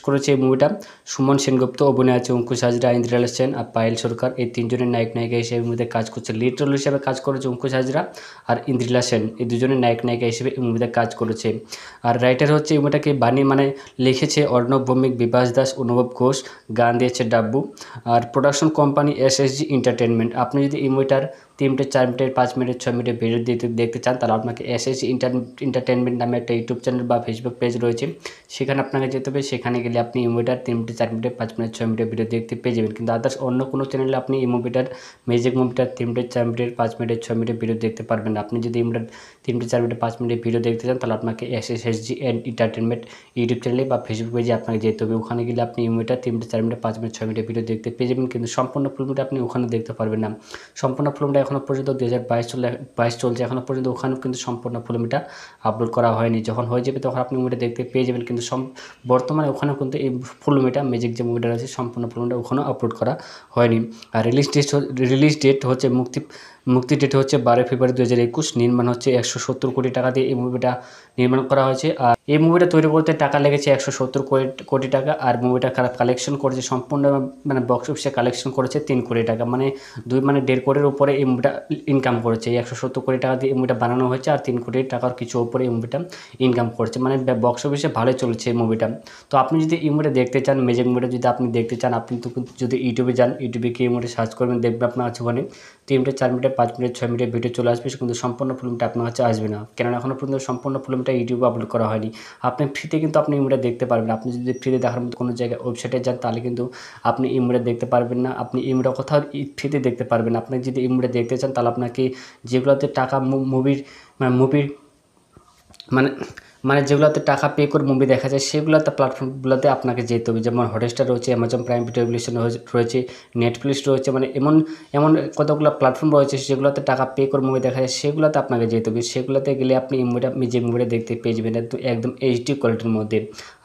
করেছে এই মুভিটা সুমন সেনগুপ্ত। অভিনয় আছে অঙ্কুশ হাজরা, ইন্দ্রিলা সেন আর পায়েল সরকার। এই তিনজনের নায়িকা হিসেবে এই মুভিতে কাজ করছে। লিড রোল হিসেবে কাজ করেছে অঙ্কুশ হাজরা আর ইন্দ্রিলা সেন। এই দুজনের নায়িকা হিসেবে এই মুভিতে কাজ করেছে। আর রাইটার হচ্ছে এই মুভিটাকে লিখেছে অর্ণব ভৌমিক, বিভাস দাস, অনুভব ঘোষ। গান দিয়েছে ডাব্বু। আর প্রোডাকশন কোম্পানি এসএসজি এন্টারটেনমেন্ট। আপনি যদি এই মুভিটার 3 মিনিট 4 মিনিট 5 মিনিট 6 মিনিটের ভিডিও দেখতে চান, তাহলে আপনাকে এসএসজি এন্টারটেনমেন্ট নামে একটা ইউটিউব চ্যানেল বা ফেসবুক পেজ রয়েছে, সেখানে আপনাকে যেতে হবে। সেখানে গেলে আপনি এই মুভিটার 3 মিনিট 4 মিনিট 5 মিনিট 6 মিনিটের ভিডিও দেখতে পেয়ে যাবেন। কিন্তু আদার্স অন্য কোনো চ্যানেলে আপনি এই ম্যাজিক মুভিটার 3 মিনিট 4 মিনিট 5 মিনিট 6 মিনিটের ভিডিও দেখতে পারবেন না। আপনি যদি এই মুভিটার 3 মিনিট 4 মিনিট 5 মিনিটের ভিডিও দেখতে চান, তাহলে আপনাকে এসএসজি এন্টারটেনমেন্ট ইউটিউব চ্যানেলে বা ফেসবুক পেজে আপনাকে যেতে হবে। ওখানে গেলে আপনি এই মুভিটা 3 মিনিট 4 মিনিট 5 মিনিট 6 মিনিটের ভিডিও দেখতে পেয়ে যাবেন, কিন্তু সম্পূর্ণ ফিল্মটা আপনি ওখানে দেখতে পারবেন না। সম্পূর্ণ ফিল্মটা এখনও পর্যন্ত 2022 চলছে, এখনও পর্যন্ত ওখানেও কিন্তু সম্পূর্ণ ফিল্মটা আপলোড করা হয়নি। যখন হয়ে যাবে তখন আপনি মুভিটা দেখতে পেয়ে যাবেন, কিন্তু বর্তমানে ওখানেও কিন্তু এই ফিল্মটা ম্যাজিক যে মুভিটা রয়েছে সম্পূর্ণ ফিল্মটা ওখানেও আপলোড করা হয়নি। আর রিলিজ ডেট হচ্ছে মুক্তি ডেট হচ্ছে 12 ফেব্রুয়ারি 2021। নির্মাণ হচ্ছে 170 কোটি টাকা দিয়ে এই মুভিটা নির্মাণ করা হয়েছে। আর এই মুভিটা তৈরি করতে টাকা লেগেছে 170 কোটি টাকা। আর মুভিটা কালেকশন করেছে সম্পূর্ণ মানে বক্স অফিসে কালেকশন করেছে 3 কোটি টাকা, মানে 1.5 কোটির উপরে এই মুভিটা ইনকাম করেছে। এই 170 কোটি টাকা দিয়ে এই মুভিটা বানানো হয়েছে, আর 3 কোটি টাকার কিছু উপরে এই মুভিটা ইনকাম করছে, মানে বক্স অফিসে ভালোই চলছে এই মুভিটা। তো আপনি যদি এই মুভিটা দেখতে চান, ম্যাজিক মুভিটা যদি আপনি দেখতে চান, আপনি তো যদি ইউটিউবে যান, ইউটিউবে গিয়ে এই মুভিটা সার্চ করবেন, দেখবেন আপনার কাছে ওখানে 3 মিনিট 4 মিনিট 5 মিনিট 6 মিনিটের ভিডিও চলে আসবে, কিন্তু সম্পূর্ণ ফিল্মটা আপনার কাছে আসবে না, কেননা এখনও পর্যন্ত সম্পূর্ণ ফিল্মটা ইউটিউবে আপলোড করা হয়নি। আপনি ফ্রিতে কিন্তু আপনি এই মুভিটা দেখতে পারবেন। আপনি যদি ফ্রিতে দেখার মতো কোনো জায়গায় ওয়েবসাইটে যান, তাহলে কিন্তু আপনি এই মুভিটা দেখতে পারবেন না। আপনি এই মুভিটা কোথাও ফ্রিতে দেখতে পারবেন। আপনি যদি এই মুভিটা দেখতে চান, তাহলে আপনাকে যেগুলোতে টাকা মুভির মানে যেগুলোতে টাকা পে করে মুভি দেখা যায়, সেগুলোতে প্ল্যাটফর্মগুলোতে আপনাকে যেতে হবে। যেমন হটস্টার রয়েছে, অ্যামাজন প্রাইম ভিডিও রয়েছে, নেটফ্লিক্স রয়েছে, মানে এমন কতগুলো প্ল্যাটফর্ম রয়েছে যেগুলোতে টাকা পে করে মুভি দেখা যায়, সেগুলোতে আপনাকে যেতে হবে। সেগুলোতে গেলে আপনি যে মুভিটা দেখতে পেয়ে যাবেন একদম এইচডি কোয়ালিটির মধ্যে।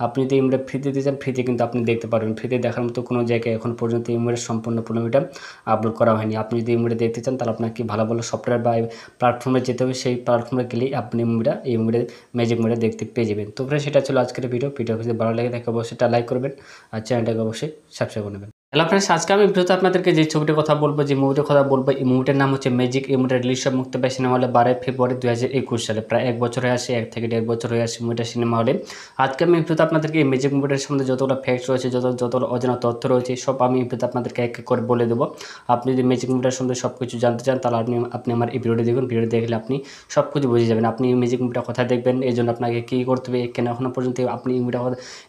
আপনি যদি এই মুভিটা ফ্রিতে দিতে চান, ফ্রিতে কিন্তু আপনি দেখতে পারবেন। ফ্রিতে দেখার মতো কোনো জায়গায় এখন পর্যন্ত এই মুভির সম্পূর্ণ মুভিটা আপলোড করা হয়নি। আপনি যদি এই মুভিটা দেখতে চান, তাহলে আপনাকে ভালো ভালো সফটওয়্যার বা প্ল্যাটফর্মে যেতে হবে। সেই প্ল্যাটফর্মে গেলেই আপনি এই মুভিটা ম্যাজিক মুভিটা দেখতে পেয়ে যাবেন। তো ফ্রেন্ডস, সেটা ছিল আজকের ভিডিও যদি ভালো লাগে থাকে অবশ্যই লাইক করবেন, আর চ্যানেলটাকে অবশ্যই সাবস্ক্রাইব করে নেবেন। হ্যালো ফ্রেন্ডস, আজকে আমি ভিডিওতে আপনাদেরকে যে ছবিটির কথা বলবো, যে মুভিটির কথা বলবো, এই মুভিটার নাম হচ্ছে ম্যাজিক। এই মুভিটা রিলিজ মুক্তি পায় সিনেমা হলে 12 ফেব্রুয়ারি 2021 সালে। প্রায় 1 বছর হয়ে আসে, 1 থেকে 1.5 বছর হয়ে আসে মুভিটা সিনেমা হলে। আজকে আমি ভিডিওতে আপনাদেরকে এই ম্যাজিক মুভিটার সম্বন্ধে যতগুলো ফ্যাক্টস রয়েছে, যতগুলো অজানা তথ্য রয়েছে, সব আমি ভিডিওতে আপনাদেরকে এক এক করে বলে দেবো। আপনি যদি ম্যাজিক মুভিটার সম্বন্ধে সব কিছু জানতে চান, তাহলে আপনি আমার এই ভিডিওটি দেখুন। ভিডিও দেখলে আপনি সব কিছু বুঝে যাবেন। আপনি এই ম্যাজিক মুভিটা কোথায় দেখবেন, এই জন্য আপনাকে কী করতে হবে, কেন এখনও পর্যন্ত আপনি এই মুভিটা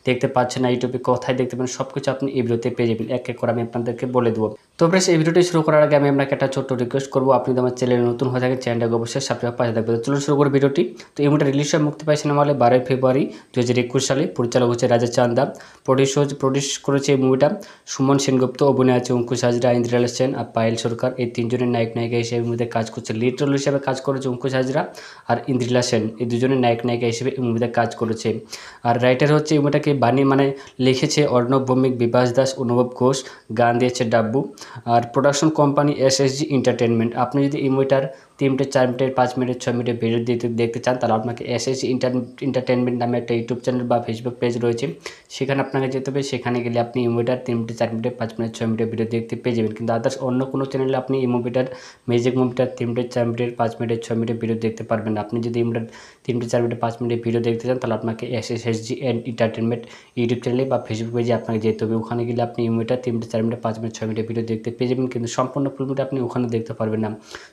দেখতে পাচ্ছেন না, ইউটিউবে কোথায় দেখতে পাবেন, সব কিছু আপনি এই ভিডিওতে পেয়ে যাবেন। এক এক করে আমি আপনাদেরকে বলে দেবো। তো ফ্রেন্ডস, এই ভিডিওটি শুরু করার আগে আমি আপনাকে একটা ছোট্ট রিকোয়েস্ট করবো, আপনি যদি আমার চ্যানেলে নতুন হয়ে থাকেন, চ্যানেলটাকে অবশ্যই সাবস্ক্রাইব পাশে থাকবে। তো চলুন শুরু করে ভিডিওটি। তো এই মুভিটা রিলিজ মুক্তি পায় সিনেমা হলে 12 ফেব্রুয়ারি 2021 সালে। পরিচালক হচ্ছে রাজা চান্দা। প্রডিউস করেছে এই মুভিটা সুমন সেনগুপ্ত। অভিনয় আছে অঙ্কুশ হাজরা, ইন্দ্রিলা সেন আর পায়েল সরকার। এই তিনজনের নায়িকা হিসেবে এই মুভিতে কাজ করছে। লিড রোল হিসেবে কাজ করেছে অঙ্কুশ হাজরা আর ইন্দ্রিলা সেন। এই দুজনের নায়িকা হিসেবে এই মুভিতে কাজ করেছে। আর রাইটার হচ্ছে এই মুভিটাকে লিখেছে অর্ণব ভৌমিক, বিভাস দাস, অনুভব ঘোষ। গান দিয়েছে ডাব্বু। আর প্রোডাকশন কোম্পানি SSG এন্টারটেনমেন্ট। আপনি যদি এই মুভিটার 3 মিনিট, 4 মিনিট, 5 মিনিট, 6 মিনিটের ভিডিও দেখতে চান, তাহলে আপনাকে SSG এন্টারটেনমেন্ট নামে একটা ইউটিউব চ্যানেল বা ফেসবুক পেজ রয়েছে, সেখানে আপনাকে যেতে হবে। সেখানে গেলে আপনি এই মুভিটার 3 মিনিট, 4 মিনিট, 5 মিনিট, 6 মিনিটের ভিডিও দেখতে পেয়ে যাবেন। কিন্তু আদার্স অন্য কোনো চ্যানেলে আপনি এই ম্যাজিক মুভিটার 3 মিনিট, 4 মিনিট, 5 মিনিট, 6 মিনিটের ভিডিও দেখতে পারবেন না। আপনি যদি এই মুভিটার 3 মিনিট, 4 মিনিট, 5 মিনিটের ভিডিও দেখতে চান, তাহলে আপনাকে SSG এন্টারটেনমেন্ট ইউটিউব চ্যানেলে বা ফেসবুক পেজে আপনাকে যেতে হবে। ওখানে গেলে আপনি এই মুভিটা 3 মিনিট, 4 মিনিট, 5 মিনিট, 6 মিনিটের ভিডিও দেখতে পেয়ে যাবেন। কিন্তু সম্পূর্ণ ফিল্মটা আপনি ওখানে দেখতে পারবেন না।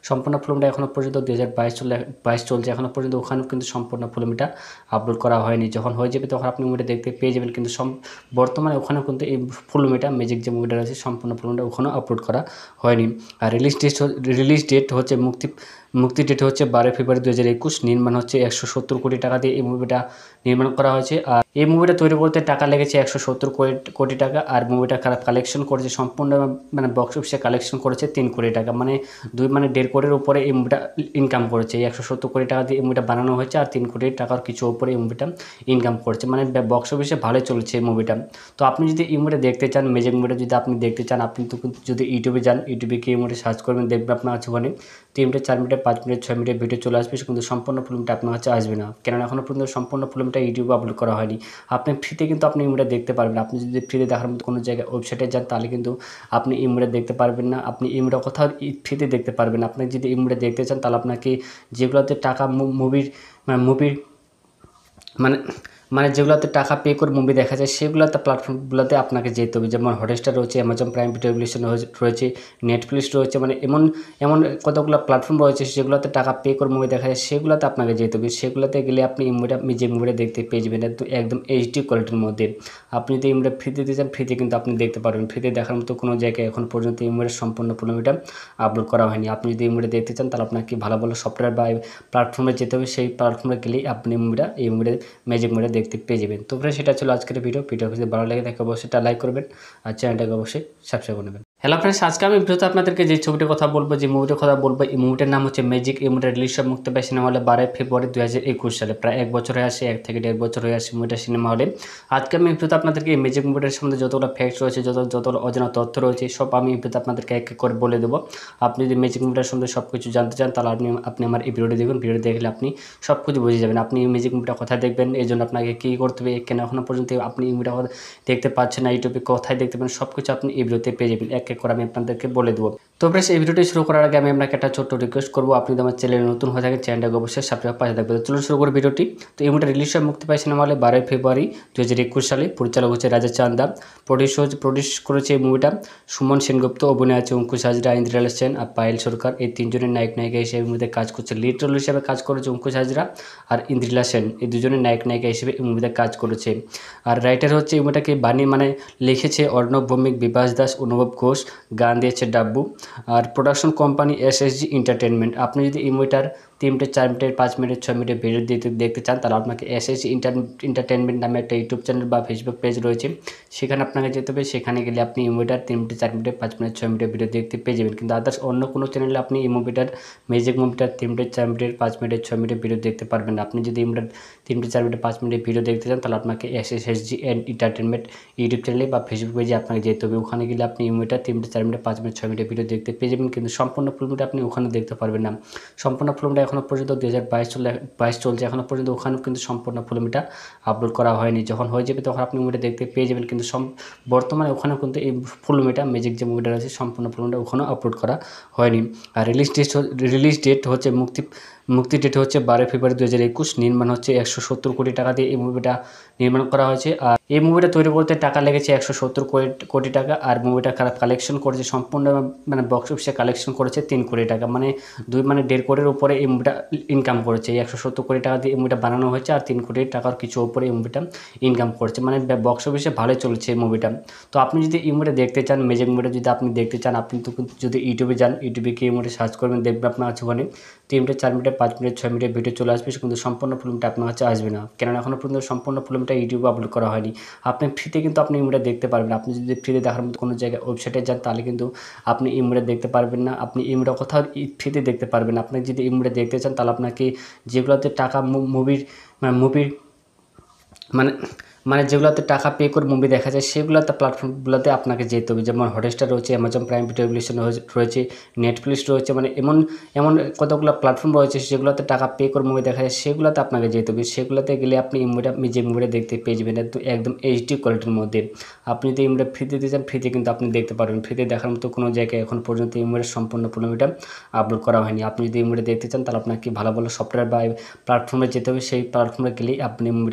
সম্পূর্ণ ফিল্মটা এখনও পর্যন্ত 2022 চলছে, এখনও পর্যন্ত ওখানেও কিন্তু সম্পূর্ণ ফিল্মটা আপলোড করা হয়নি। যখন হয়ে যাবে তখন আপনি মুভিটা দেখতে পেয়ে যাবেন। কিন্তু বর্তমানে ওখানেও কিন্তু এই ফিল্মটা ম্যাজিক যে মুভিটা রয়েছে, সম্পূর্ণ ফিল্মটা ওখানেও আপলোড করা হয়নি। আর রিলিজ ডেট হচ্ছে মুক্তি ডেট হচ্ছে 12 ফেব্রুয়ারি 2021। নির্মাণ হচ্ছে 170 কোটি টাকা দিয়ে এই মুভিটা নির্মাণ করা হয়েছে। আর এই মুভিটা তৈরি করতে টাকা লেগেছে 170 কোটি টাকা। আর মুভিটা কালেকশন করেছে সম্পূর্ণ, মানে বক্স অফিসে কালেকশন করেছে 3 কোটি টাকা, মানে 1.5 কোটির উপরে এই মুভিটা ইনকাম করেছে। এই 170 কোটি টাকা দিয়ে এই মুভিটা বানানো হয়েছে, আর 3 কোটি টাকার কিছু উপরে এই মুভিটা ইনকাম করেছে, মানে বক্স অফিসে ভালোই চলছে এই মুভিটা। তো আপনি যদি এই মুভিটা দেখতে চান, ম্যাজিক মুভিটা যদি আপনি দেখতে চান, আপনি তো যদি ইউটিউবে যান, ইউটিউবে গিয়ে এই মুভিটা সার্চ করবেন, দেখবেন আপনার কাছে ওখানে 3 মিনিট, 4 মিনিট, 5 মিনিট, 6 মিনিটের ভিডিও চলে আসবে। কিন্তু সম্পূর্ণ ফিল্মটা আপনার কাছে আসবে না, কেননা এখনও পর্যন্ত সম্পূর্ণ ফিল্মটা ইউটিউবে আপলোড করা হয়নি। আপনি ফ্রিতে কিন্তু আপনি এই মুভিটা দেখতে পারবেন। আপনি যদি ফ্রিতে দেখার মতো কোনো জায়গায় ওয়েবসাইটে যান, তাহলে কিন্তু আপনি এই মুভিটা দেখতে পারবেন না। আপনি এই মুভিটা কোথাও ফ্রিতে দেখতে পারবেন। আপনি যদি এই মুভিটা দেখতে চান, তাহলে আপনাকে যেগুলোতে টাকা মুভির মানে যেগুলোতে টাকা পে করে মুভি দেখা যায়, সেগুলোতে প্ল্যাটফর্মগুলোতে আপনাকে যেতে হবে। যেমন হটস্টার রয়েছে, অ্যামাজন প্রাইম ভিডিও রয়েছে, নেটফ্লিক্স রয়েছে, মানে এমন কতগুলো প্ল্যাটফর্ম রয়েছে যেগুলোতে টাকা পে করে মুভি দেখা যায়, সেগুলোতে আপনাকে যেতে হবে। সেগুলোতে গেলে আপনি যে মুভিটা দেখতে পেয়ে যাবেন একদম HD কোয়ালিটির মধ্যে। আপনি যদি এই মুভিটা ফ্রিতে দিতে চান, ফ্রিতে কিন্তু আপনি দেখতে পারবেন। ফ্রিতে দেখার মতো কোনো জায়গায় এখন পর্যন্ত এই মুভির সম্পূর্ণ ফিল্মটা আপলোড করা হয়নি। আপনি যদি এই মুভিটা দেখতে চান, তাহলে আপনাকে ভালো ভালো সফটওয়্যার বা প্ল্যাটফর্মে যেতে হবে। সেই প্ল্যাটফর্মে গেলেই আপনি এই মুভিটা ম্যাজিক মুভিটা দেখতে পেয়ে যাবেন। তো ফ্রেন্ডস, সেটা ছিল আজকের ভিডিও যদি ভালো লাগে থাকে অবশ্যই লাইক করবেন আর চ্যানেলটাকে অবশ্যই সাবস্ক্রাইব করে নেবেন। হ্যালো ফ্রেন্ডস, আজকে আমি ভিডিওতে আপনাদেরকে যে ছবিটির কথা বলবো, যে মুভিটার কথা বলবো, এই মুভিটার নাম হচ্ছে ম্যাজিক। এই মুভিটা রিলিজ মুক্তি পায় সিনেমা হলে 12 ফেব্রুয়ারি 2021 সালে। প্রায় 1 বছর হয়ে আসে, 1 থেকে 1.5 বছর হয়ে আসে মুভিটা সিনেমা হলে। আজকে আমি ভিডিওতে আপনাদেরকে এই ম্যাজিক মুভিটার সম্বন্ধে যতগুলো ফ্যাক্টস রয়েছে, যতগুলো অজানা তথ্য রয়েছে, সব আমি ভিডিওতে আপনাদেরকে এক এক করে বলে দেবো। আপনি যদি ম্যাজিক মুভিটার সম্বন্ধে সব কিছু জানতে চান, তাহলে আপনি আমার এই ভিডিওটি দেখুন। ভিডিও দেখলে আপনি সব কিছু বুঝে যাবেন। আপনি এই ম্যাজিক মুভিটা কোথায় দেখবেন, এই জন্য আপনাকে কী করতে হবে, কেন এখনও পর্যন্ত আপনি এই মুভিটা দেখতে পাচ্ছেন না, ইউটিউবে কোথায় দেখতে পাবেন, সব কিছু আপনি এই ভিডিওতে পেয়ে যাবেন। এক এক করে আমি আপনাদেরকে বলে দেবো। তো ফ্রেন্ডস, এই ভিডিওটি শুরু করার আগে আমি আপনাকে একটা ছোট্ট রিকোয়েস্ট করবো, আপনি যদি আমার চ্যানেলে নতুন হয়ে থাকেন, চ্যানেলটাকে অবশ্যই সাবস্ক্রাইব পাশে থাকবে। তো চলুন শুরু করে ভিডিওটি। তো এই মুভিটা রিলিজ মুক্তি পায় সিনেমা হলে 12 ফেব্রুয়ারি 2021 সালে। পরিচালক হচ্ছে রাজা চান্দা। প্রডিউস করেছে এই মুভিটা সুমন সেনগুপ্ত। অভিনয় আছে অঙ্কুশ হাজরা, ইন্দ্রিলা সেন আর পায়েল সরকার। এই তিনজনের নায়িকা হিসেবে এই মুভিতে কাজ করছে। লিড রোল হিসেবে কাজ করেছে অঙ্কুশ হাজরা আর ইন্দ্রিলা সেন। এই দুজনের নায়িকা হিসেবে এই মুভিতে কাজ করেছে। আর রাইটার হচ্ছে এই মুভিটাকে লিখেছে অর্ণব ভৌমিক, বিভাস দাস, অনুভব ঘোষ। গান দিয়েছে ডাব্বু। আর প্রোডাকশন কোম্পানি SSG এন্টারটেনমেন্ট। আপনি যদি এই মুভিটার 3 মিনিট, 4 মিনিট, 5 মিনিট, 6 মিনিটের ভিডিও দেখতে চান, তাহলে আপনাকে SSG এন্টারটেনমেন্ট নামে একটা ইউটিউব চ্যানেল বা ফেসবুক পেজ রয়েছে, সেখানে আপনাকে যেতে হবে। সেখানে গেলে আপনি এই মুভিটার 3 মিনিট, 4 মিনিট, 5 মিনিট, 6 মিনিটের ভিডিও দেখতে পেয়ে যাবেন। কিন্তু আদার্স অন্য কোনো চ্যানেলে আপনি এই ম্যাজিক মুভিটার 3 মিনিট, 4 মিনিট, 5 মিনিট, 6 মিনিটের ভিডিও দেখতে পারবেন না। আপনি যদি এই মুভিটার 3 মিনিট, 4 মিনিট, 5 মিনিটের ভিডিও দেখতে চান, তাহলে আপনাকে SSG এন্টারটেনমেন্ট ইউটিউব চ্যানেলে বা ফেসবুক পেজে আপনাকে যেতে হবে। ওখানে গেলে আপনি এই মুভিটা 3 মিনিট 4 মিনিট 5 মিনিট 6 মিনিটের ভিডিও দেখতে পেয়ে যাবেন, কিন্তু সম্পূর্ণ ফুল মুভিটা আপনি ওখানে দেখতে পারবেন না। সম্পূর্ণ ফুল মুভিটা এখনও পর্যন্ত 2022 চলছে, এখনও পর্যন্ত ওখানেও কিন্তু সম্পূর্ণ ফুল মুভিটা আপলোড করা হয়নি। যখন হয়ে যাবে তখন আপনি মুভিটা দেখতে পেয়ে যাবেন, কিন্তু বর্তমানে ওখানেও কিন্তু এই ফুল মুভিটা ম্যাজিক যে মুভিটা রয়েছে সম্পূর্ণ ফুল মুভিটা ওখানেও আপলোড করা হয়নি। আর রিলিজ ডেট হচ্ছে মুক্তি ডেট হচ্ছে 12 ফেব্রুয়ারি 2021। নির্মাণ হচ্ছে 170 কোটি টাকা দিয়ে এই মুভিটা নির্মাণ করা হয়েছে। আর এই মুভিটা তৈরি করতে টাকা লেগেছে 170 কোটি টাকা। আর মুভিটা কালেকশন করেছে সম্পূর্ণ মানে বক্স অফিসে কালেকশন করেছে 3 কোটি টাকা, মানে 1.5 কোটির উপরে এই মুভিটা ইনকাম করেছে। এই 170 কোটি টাকা দিয়ে এই মুভিটা বানানো হয়েছে, আর 3 কোটি টাকার কিছু উপরে এই মুভিটা ইনকাম করছে, মানে বক্স অফিসে ভালোই চলছে এই মুভিটা। তো আপনি যদি এই মুভিটা দেখতে চান, ম্যাজিক মুভিটা যদি আপনি দেখতে চান, আপনি তো যদি ইউটিউবে যান, ইউটিউবে গিয়ে এই মুভিটা সার্চ করবেন, দেখবেন আপনার আছে ওখানে 3 মিনিট 4 মিনিট 5 মিনিট 6 মিনিটের ভিডিও চলে আসবে, কিন্তু সম্পূর্ণ ফিল্মটা আপনার কাছে আসবে না, কেননা এখনও পর্যন্ত সম্পূর্ণ ফিল্মটা ইউটিউবে আপলোড করা হয়নি। আপনি ফ্রিতে কিন্তু আপনি এই মুভিটা দেখতে পারবেন। আপনি যদি ফ্রিতে দেখার মতো কোনো জায়গায় ওয়েবসাইটে যান, তাহলে কিন্তু আপনি এই মুভিটা দেখতে পারবেন না। আপনি এই মুভিটা কোথাও ফ্রিতে দেখতে পারবেন। আপনি যদি এই মুভিটা দেখতে চান, তাহলে আপনাকে যেগুলোতে টাকা মুভির মানে যেগুলোতে টাকা পে করে মুভি দেখা যায়, সেগুলোতে প্ল্যাটফর্মগুলোতে আপনাকে যেতে হবে। যেমন হটস্টার রয়েছে, অ্যামাজন প্রাইম ভিডিও রয়েছে, নেটফ্লিক্স রয়েছে, মানে এমন কতগুলো প্ল্যাটফর্ম রয়েছে যেগুলোতে টাকা পে করে মুভি দেখা যায়, সেগুলোতে আপনাকে যেতে হবে। সেগুলোতে গেলে আপনি যে মুভিটা দেখতে পেয়ে যাবেন একদম এইচডি কোয়ালিটির মধ্যে। আপনি যদি এই মুভিটা ফ্রিতে দিতে চান, ফ্রিতে কিন্তু আপনি দেখতে পারবেন। ফ্রিতে দেখার মতো কোনো জায়গায় এখন পর্যন্ত এই মুভির সম্পূর্ণ মুভিটা আপলোড করা হয়নি। আপনি যদি এই মুভিটা দেখতে চান, তাহলে আপনাকে ভালো ভালো সফটওয়্যার বা প্ল্যাটফর্মে যেতে হবে। সেই প্ল্যাটফর্মে গেলেই আপনি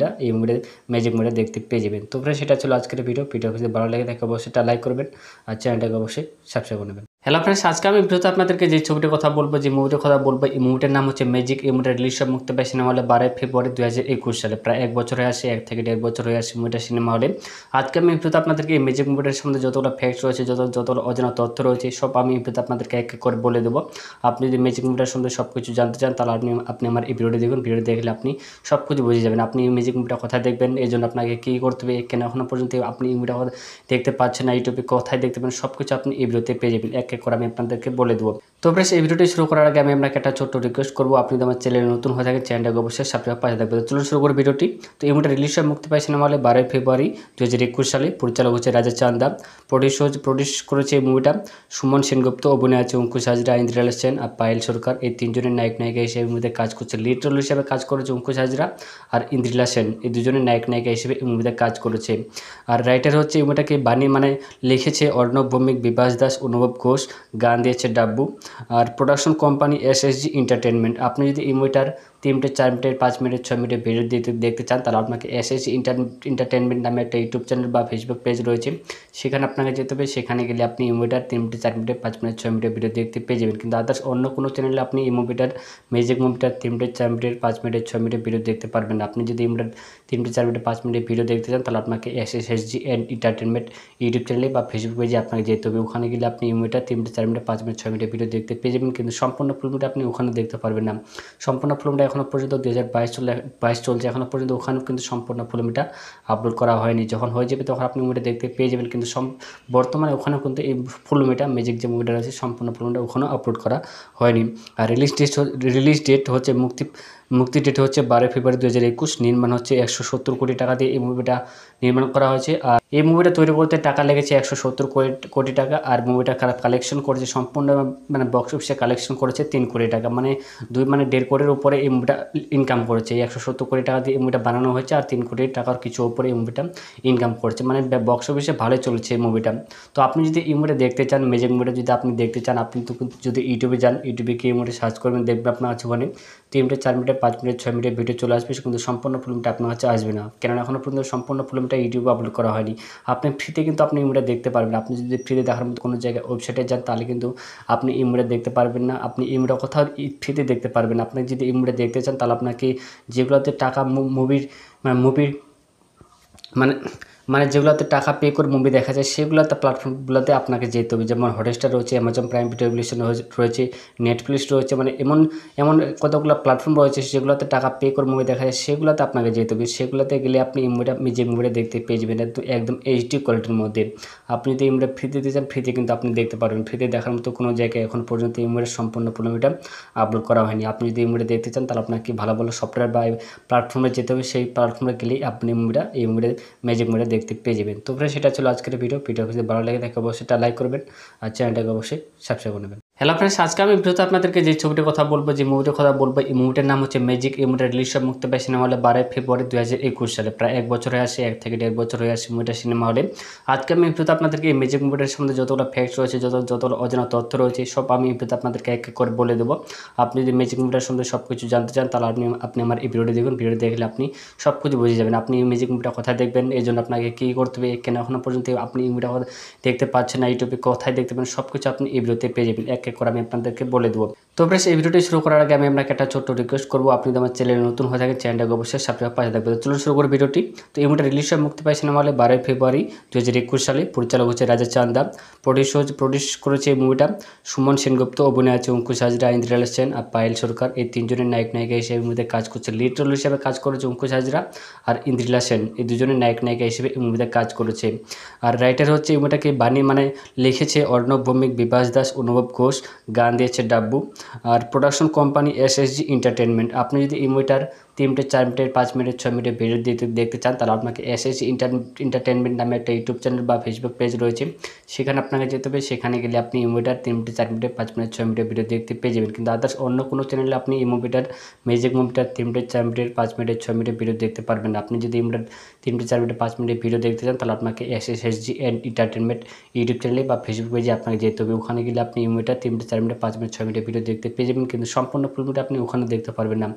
এই মুভিটা ম্যাজিক মুভিটা দেখতে পেয়ে যাবেন। তো ফ্রেন্ডস, সেটা ছিল আজকের ভিডিও যদি ভালো লাগে থাকে অবশ্যই একটা লাইক করবেন, আর চ্যানেলটাকে অবশ্যই সাবস্ক্রাইব করে নেবেন। হ্যালো ফ্রেন্ডস, আজকে আমি ভিডিওতে আপনাদেরকে যে ছবিটির কথা বলবো, যে মুভিটার কথা বলবো, এই মুভিটার নাম হচ্ছে ম্যাজিক। এই মুভিটা রিলিজ মুক্তি পায় সিনেমা হলে 12 ফেব্রুয়ারি 2021 সালে। প্রায় 1 বছর হয়ে আসে, 1 থেকে 1.5 বছর হয়ে আসে মুভিটা সিনেমা হলে। আজকে আমি ভিডিওতে আপনাদেরকে এই ম্যাজিক মুভিটার সম্বন্ধে যতগুলো ফ্যাক্টস রয়েছে, যতগুলো অজানা তথ্য রয়েছে, সব আমি এই ভিডিওতে আপনাদেরকে এক এক করে বলে দেবো। আপনি যদি ম্যাজিক মুভিটার সম্বন্ধে সব কিছু জানতে চান, তাহলে আপনি আমার এই ভিডিওটি দেখুন। ভিডিও দেখলে আপনি সব কিছু বুঝে যাবেন। আপনি এই ম্যাজিক মুভিটা কোথায় দেখবেন, এই জন্য আপনাকে কী করতে হবে, কেন এখনও পর্যন্ত আপনি এই মুভিটা দেখতে পাচ্ছেন না, ইউটিউবে কোথায় দেখতে পাবেন, সব কিছু আপনি এই ভিডিওতে পেয়ে যাবেন। এক এক করে আমি আপনাদেরকে বলে দেবো। তো ফ্রেন্ডস, এই ভিডিওটি শুরু করার আগে আমি আপনাকে একটা ছোট্ট রিকোয়েস্ট করবো, আপনি যদি আমার চ্যানেলে নতুন হয়ে থাকেন, চ্যানেলটাকে অবশ্যই সাবস্ক্রাইব পাশে থাকবে। তো চলুন শুরু করে ভিডিওটি। তো এই মুভিটা রিলিজ মুক্তি পায় সিনেমা হলে 12 ফেব্রুয়ারি 2021 সালে। পরিচালক হচ্ছে রাজা চান্দা। প্রডিউস করেছে এই মুভিটা সুমন সেনগুপ্ত। অভিনয় আছে অঙ্কুশ হাজরা, ইন্দ্রিলা সেন আর পায়েল সরকার। এই তিনজনের নায়িকা হিসেবে মুভিতে কাজ করছে। লিড রোল হিসেবে কাজ করেছে অঙ্কুশ হাজরা আর ইন্দ্রিলা সেন। এই দুজনের নায়িকা হিসেবে এই মুভিতে কাজ করেছে। আর রাইটার হচ্ছে এই মুভিটাকে লিখেছে অর্ণব ভৌমিক, বিভাস দাস, অনুভব ঘোষ। গান দিয়েছে ডাব্বু। আর প্রোডাকশন কোম্পানি SSG এন্টারটেনমেন্ট। আপনি যদি এই মুভিটার 3 মিনিট 4 মিনিট 5 মিনিট 6 মিনিটের ভিডিও দেখতে চান, তাহলে আপনাকে SSG এন্টারটেনমেন্ট নামে একটা ইউটিউব চ্যানেল বা ফেসবুক পেজ রয়েছে, সেখানে আপনাকে যেতে হবে। সেখানে গেলে আপনি এই মুভিটার 3 মিনিট 4 মিনিট 5 মিনিট 6 মিনিটের ভিডিও দেখতে পেয়ে যাবেন। কিন্তু আদার্স অন্য কোনো চ্যানেলে আপনি এই ম্যাজিক মুভিটার 3 মিনিট 4 মিনিট 5 মিনিট 6 মিনিটের ভিডিও দেখতে পারবেন না। আপনি যদি এই মুভিটার 3 মিনিট 4 মিনিট 5 মিনিটের ভিডিও দেখতে চান, তাহলে আপনাকে SSG এন্টারটেনমেন্ট ইউটিউব চ্যানেলে বা ফেসবুক পেজে আপনাকে যেতে হবে। ওখানে গেলে আপনি এই মুভিটা 3 মিনিট 4 মিনিট 5 মিনিট 6 মিনিটের ভিডিও দেখতে পেয়ে যাবেন, কিন্তু সম্পূর্ণ ফিল্মটা আপনি ওখানে দেখতে পারবেন না। সম্পূর্ণ ফিল্মটা এখনও পর্যন্ত 2022 চলছে, এখনও পর্যন্ত ওখানেও কিন্তু সম্পূর্ণ ফিল্মটা আপলোড করা হয়নি। যখন হয়ে যাবে তখন আপনি মুভিটা দেখতে পেয়ে যাবেন, কিন্তু বর্তমানে ওখানেও কিন্তু এই ফিল্মটা ম্যাজিক যে মুভিটা রয়েছে সম্পূর্ণ ফিল্মটা ওখানেও আপলোড করা হয়নি। আর রিলিজ ডেট হচ্ছে মুক্তি ডেট হচ্ছে 12 ফেব্রুয়ারি 2021। নির্মাণ হচ্ছে 170 কোটি টাকা দিয়ে এই মুভিটা নির্মাণ করা হয়েছে। আর এই মুভিটা তৈরি করতে টাকা লেগেছে 170 কোটি টাকা। আর মুভিটা কালেকশন করেছে সম্পূর্ণ মানে বক্স অফিসে কালেকশন করেছে 3 কোটি টাকা, মানে 1.5 কোটির উপরে এই মুভিটা ইনকাম করেছে। এই 170 কোটি টাকা দিয়ে এই মুভিটা বানানো হয়েছে, আর 3 কোটি টাকার কিছু উপরে এই মুভিটা ইনকাম করছে, মানে বক্স অফিসে ভালোই চলছে এই মুভিটা। তো আপনি যদি এই মুভিটা দেখতে চান, ম্যাজিক মুভিটা যদি আপনি দেখতে চান, আপনি তো যদি ইউটিউবে যান, ইউটিউবে গিয়ে এই মুভিটা সার্চ করবেন, দেখবেন আপনার আছে ওখানে 3 মিনিট 4 মিনিট 5 মিনিট 6 মিনিটের ভিডিও চলে আসবে, কিন্তু সম্পূর্ণ ফিল্মটা আপনার কাছে আসবে না, কেননা এখনও পর্যন্ত সম্পূর্ণ ফিল্মটা ইউটিউবে আপলোড করা হয়নি। আপনি ফ্রিতে কিন্তু আপনি এই মুভিটা দেখতে পারবেন। আপনি যদি ফ্রিতে দেখার মতো কোনো জায়গায় ওয়েবসাইটে যান, তাহলে কিন্তু আপনি এই মুভিটা দেখতে পারবেন না। আপনি এই মুভিটা কোথাও ফ্রিতে দেখতে পারবেন। আপনি যদি এই মুভিটা দেখতে চান, তাহলে আপনাকে যেগুলোতে টাকা মুভির মানে যেগুলোতে টাকা পে করে মুভি দেখা যায়, সেগুলোতে প্ল্যাটফর্মগুলোতে আপনাকে যেতে হবে। যেমন হটস্টার রয়েছে, অ্যামাজন প্রাইম ভিডিও রয়েছে, নেটফ্লিক্স রয়েছে, মানে এমন কতগুলো প্ল্যাটফর্ম রয়েছে যেগুলোতে টাকা পে করে মুভি দেখা যায়, সেগুলোতে আপনাকে যেতে হবে। সেগুলোতে গেলে আপনি যে মুভিটা দেখতে পেয়ে যাবেন একদম HD কোয়ালিটির মধ্যে। আপনি যদি এই মুভিটা ফ্রিতে দিতে চান, ফ্রিতে কিন্তু আপনি দেখতে পারবেন। ফ্রিতে দেখার মতো কোনো জায়গায় এখন পর্যন্ত এই মুভির সম্পূর্ণ মুভিটা আপলোড করা হয়নি। আপনি যদি এই মুভিটা দেখতে চান, তাহলে আপনাকে ভালো ভালো সফটওয়্যার বা প্ল্যাটফর্মে যেতে হবে। সেই প্ল্যাটফর্মে গেলেই আপনি এই মুভিটা ম্যাজিক মুভিটা দেখতে পেয়ে যাবেন। তো फ्रेंड्स সেটা ছিল আজকের ভিডিও যদি ভালো লাগে থাকে অবশ্যই একটা লাইক করবেন আর চ্যানেলটাকে অবশ্যই সাবস্ক্রাইব করে নেবেন। হ্যালো फ्रेंड्स আজকে আমি ভিডিওতে আপনাদেরকে যে ছবিটির কথা বলবো যে মুভিটার কথা বলবো এই মুভিটার নাম হচ্ছে ম্যাজিক। এই মুভিটা রিলিজ হয় মুক্তি পায় সিনেমা হলে 12 ফেব্রুয়ারি 2021 সালে। প্রায় 1 বছর হয়ে আসে, 1 থেকে 1.5 বছর হয়ে আসে মুভিটা সিনেমা হলে। আজকে আমি ভিডিওতে আপনাদেরকে এই ম্যাজিক মুভিটার সম্বন্ধে যতগুলো ফ্যাক্টস রয়েছে যতগুলো অজানা তথ্য রয়েছে সব আমি এই ভিডিওতে আপনাদেরকে এক এক করে বলে দেবো। আপনি যদি ম্যাজিক মুভিটার সম্বন্ধে সব কিছু জানতে চান তাহলে আপনি আমার এই ভিডিওটি দেখুন। ভিডিও দেখলে আপনি সব কিছু বুঝে যাবেন। আপনি এই ম্যাজিক মুভিটা কোথায় দেখবেন, এই জন্য আপনাকে কী করতে হবে, কেন এখনও পর্যন্ত আপনি এই মুভিটা দেখতে পাচ্ছেন না, ইউটিউবে কোথায় দেখতে পাবেন সব কিছু আপনি এই ভিডিওতে পেয়ে যাবেন। এক এক করে আমি আপনাদেরকে বলে দেবো। তো फ्रेंड्स এই ভিডিওটি শুরু করার আগে আমি আপনাকে একটা ছোট্ট রিকোয়েস্ট করবো, আপনি যদি আমার চ্যানেলে নতুন হয়ে থাকেন চ্যানেলটাকে অবশ্যই সাবস্ক্রাইব পাশে থাকবে। তো চলুন শুরু করে ভিডিওটি। তো এই মুভিটা রিলিজ হয় মুক্তি পায় সিনেমা হলে 12 ফেব্রুয়ারি 2021 সালে। পরিচালক হচ্ছে রাজা চান্দা। প্রডিউস করেছে এই মুভিটা সুমন সেনগুপ্ত। অভিনয় আছে অঙ্কুশ হাজরা, ইন্দ্রিলা সেন আর পায়েল সরকার। এই তিনজনের নায়িকা হিসেবে এই মুভিতে কাজ করছে। লিড রোল হিসেবে কাজ করেছে অঙ্কুশ হাজরা আর ইন্দ্রিলা সেন। এই দুজনের নায়িকা হিসেবে এই মুভিতে কাজ করেছে। আর রাইটার হচ্ছে এই মুভিটাকে লিখেছে অর্ণব ভৌমিক, বিভাস দাস, অনুভব ঘোষ। গান দিয়েছে ডাব্বু। আর প্রোডাকশন কোম্পানি এসএসজি এন্টারটেনমেন্ট। আপনি যদি এই মুভিটার 3 মিনিট 4 মিনিট 5 মিনিট 6 মিনিটের ভিডিও দেখতে চান তাহলে আপনাকে এসএসজি এন্টারটেনমেন্ট নামে একটা ইউটিউব চ্যানেল বা ফেসবুক পেজ রয়েছে, সেখানে আপনাকে যেতে হবে। সেখানে গেলে আপনি এই মুভিটার 3 মিনিট 4 মিনিট 5 মিনিট 6 মিনিটের ভিডিও দেখতে পেয়ে যাবেন। কিন্তু আদার্স অন্য কোনো চ্যানেলে আপনি এই মুভিটার ম্যাজিক মুভিটার 3 মিনিট 4 মিনিট 5 মিনিট 6 মিনিটের ভিডিও দেখতে পারবেন না। আপনি যদি এই মুভিটার 3 মিনিট 4 মিনিট 5 মিনিটের ভিডিও দেখতে চান তাহলে আপনাকে এসএসজি এন্টারটেনমেন্ট ইউটিউব চ্যানেলে বা ফেসবুক পেজে আপনাকে যেতে হবে। ওখানে গেলে আপনি এই মুভিটার 3 মিনিট 4 মিনিট 5 মিনিট 6 মিনিটের ভিডিও দেখতে পেয়ে যাবেন। কিন্তু সম্পূর্ণ ফিল্মটা আপনি ওখানে দেখতে পারবেন না।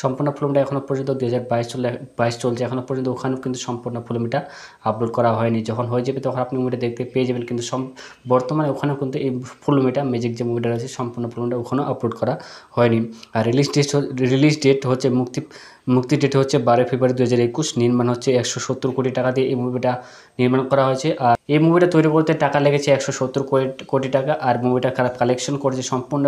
সম্পূর্ণ ফিল্মটা এখনও পর্যন্ত 2022 চলছে, এখনও পর্যন্ত ওখানেও কিন্তু সম্পূর্ণ ফিল্মটা আপলোড করা হয়নি। যখন হয়ে যাবে তখন আপনি মুভিটা দেখতে পেয়ে যাবেন। কিন্তু বর্তমানে ওখানেও কিন্তু এই ফিল্মটা ম্যাজিক যে মুভিটা রয়েছে সম্পূর্ণ ফিল্মটা ওখানেও আপলোড করা হয়নি। আর রিলিজ ডেট হচ্ছে মুক্তি ডেট হচ্ছে 12 ফেব্রুয়ারি 2021। নির্মাণ হচ্ছে 170 কোটি টাকা দিয়ে এই মুভিটা নির্মাণ করা হয়েছে। আর এই মুভিটা তৈরি করতে টাকা লেগেছে 170 কোটি টাকা। আর মুভিটা কালেকশন করেছে সম্পূর্ণ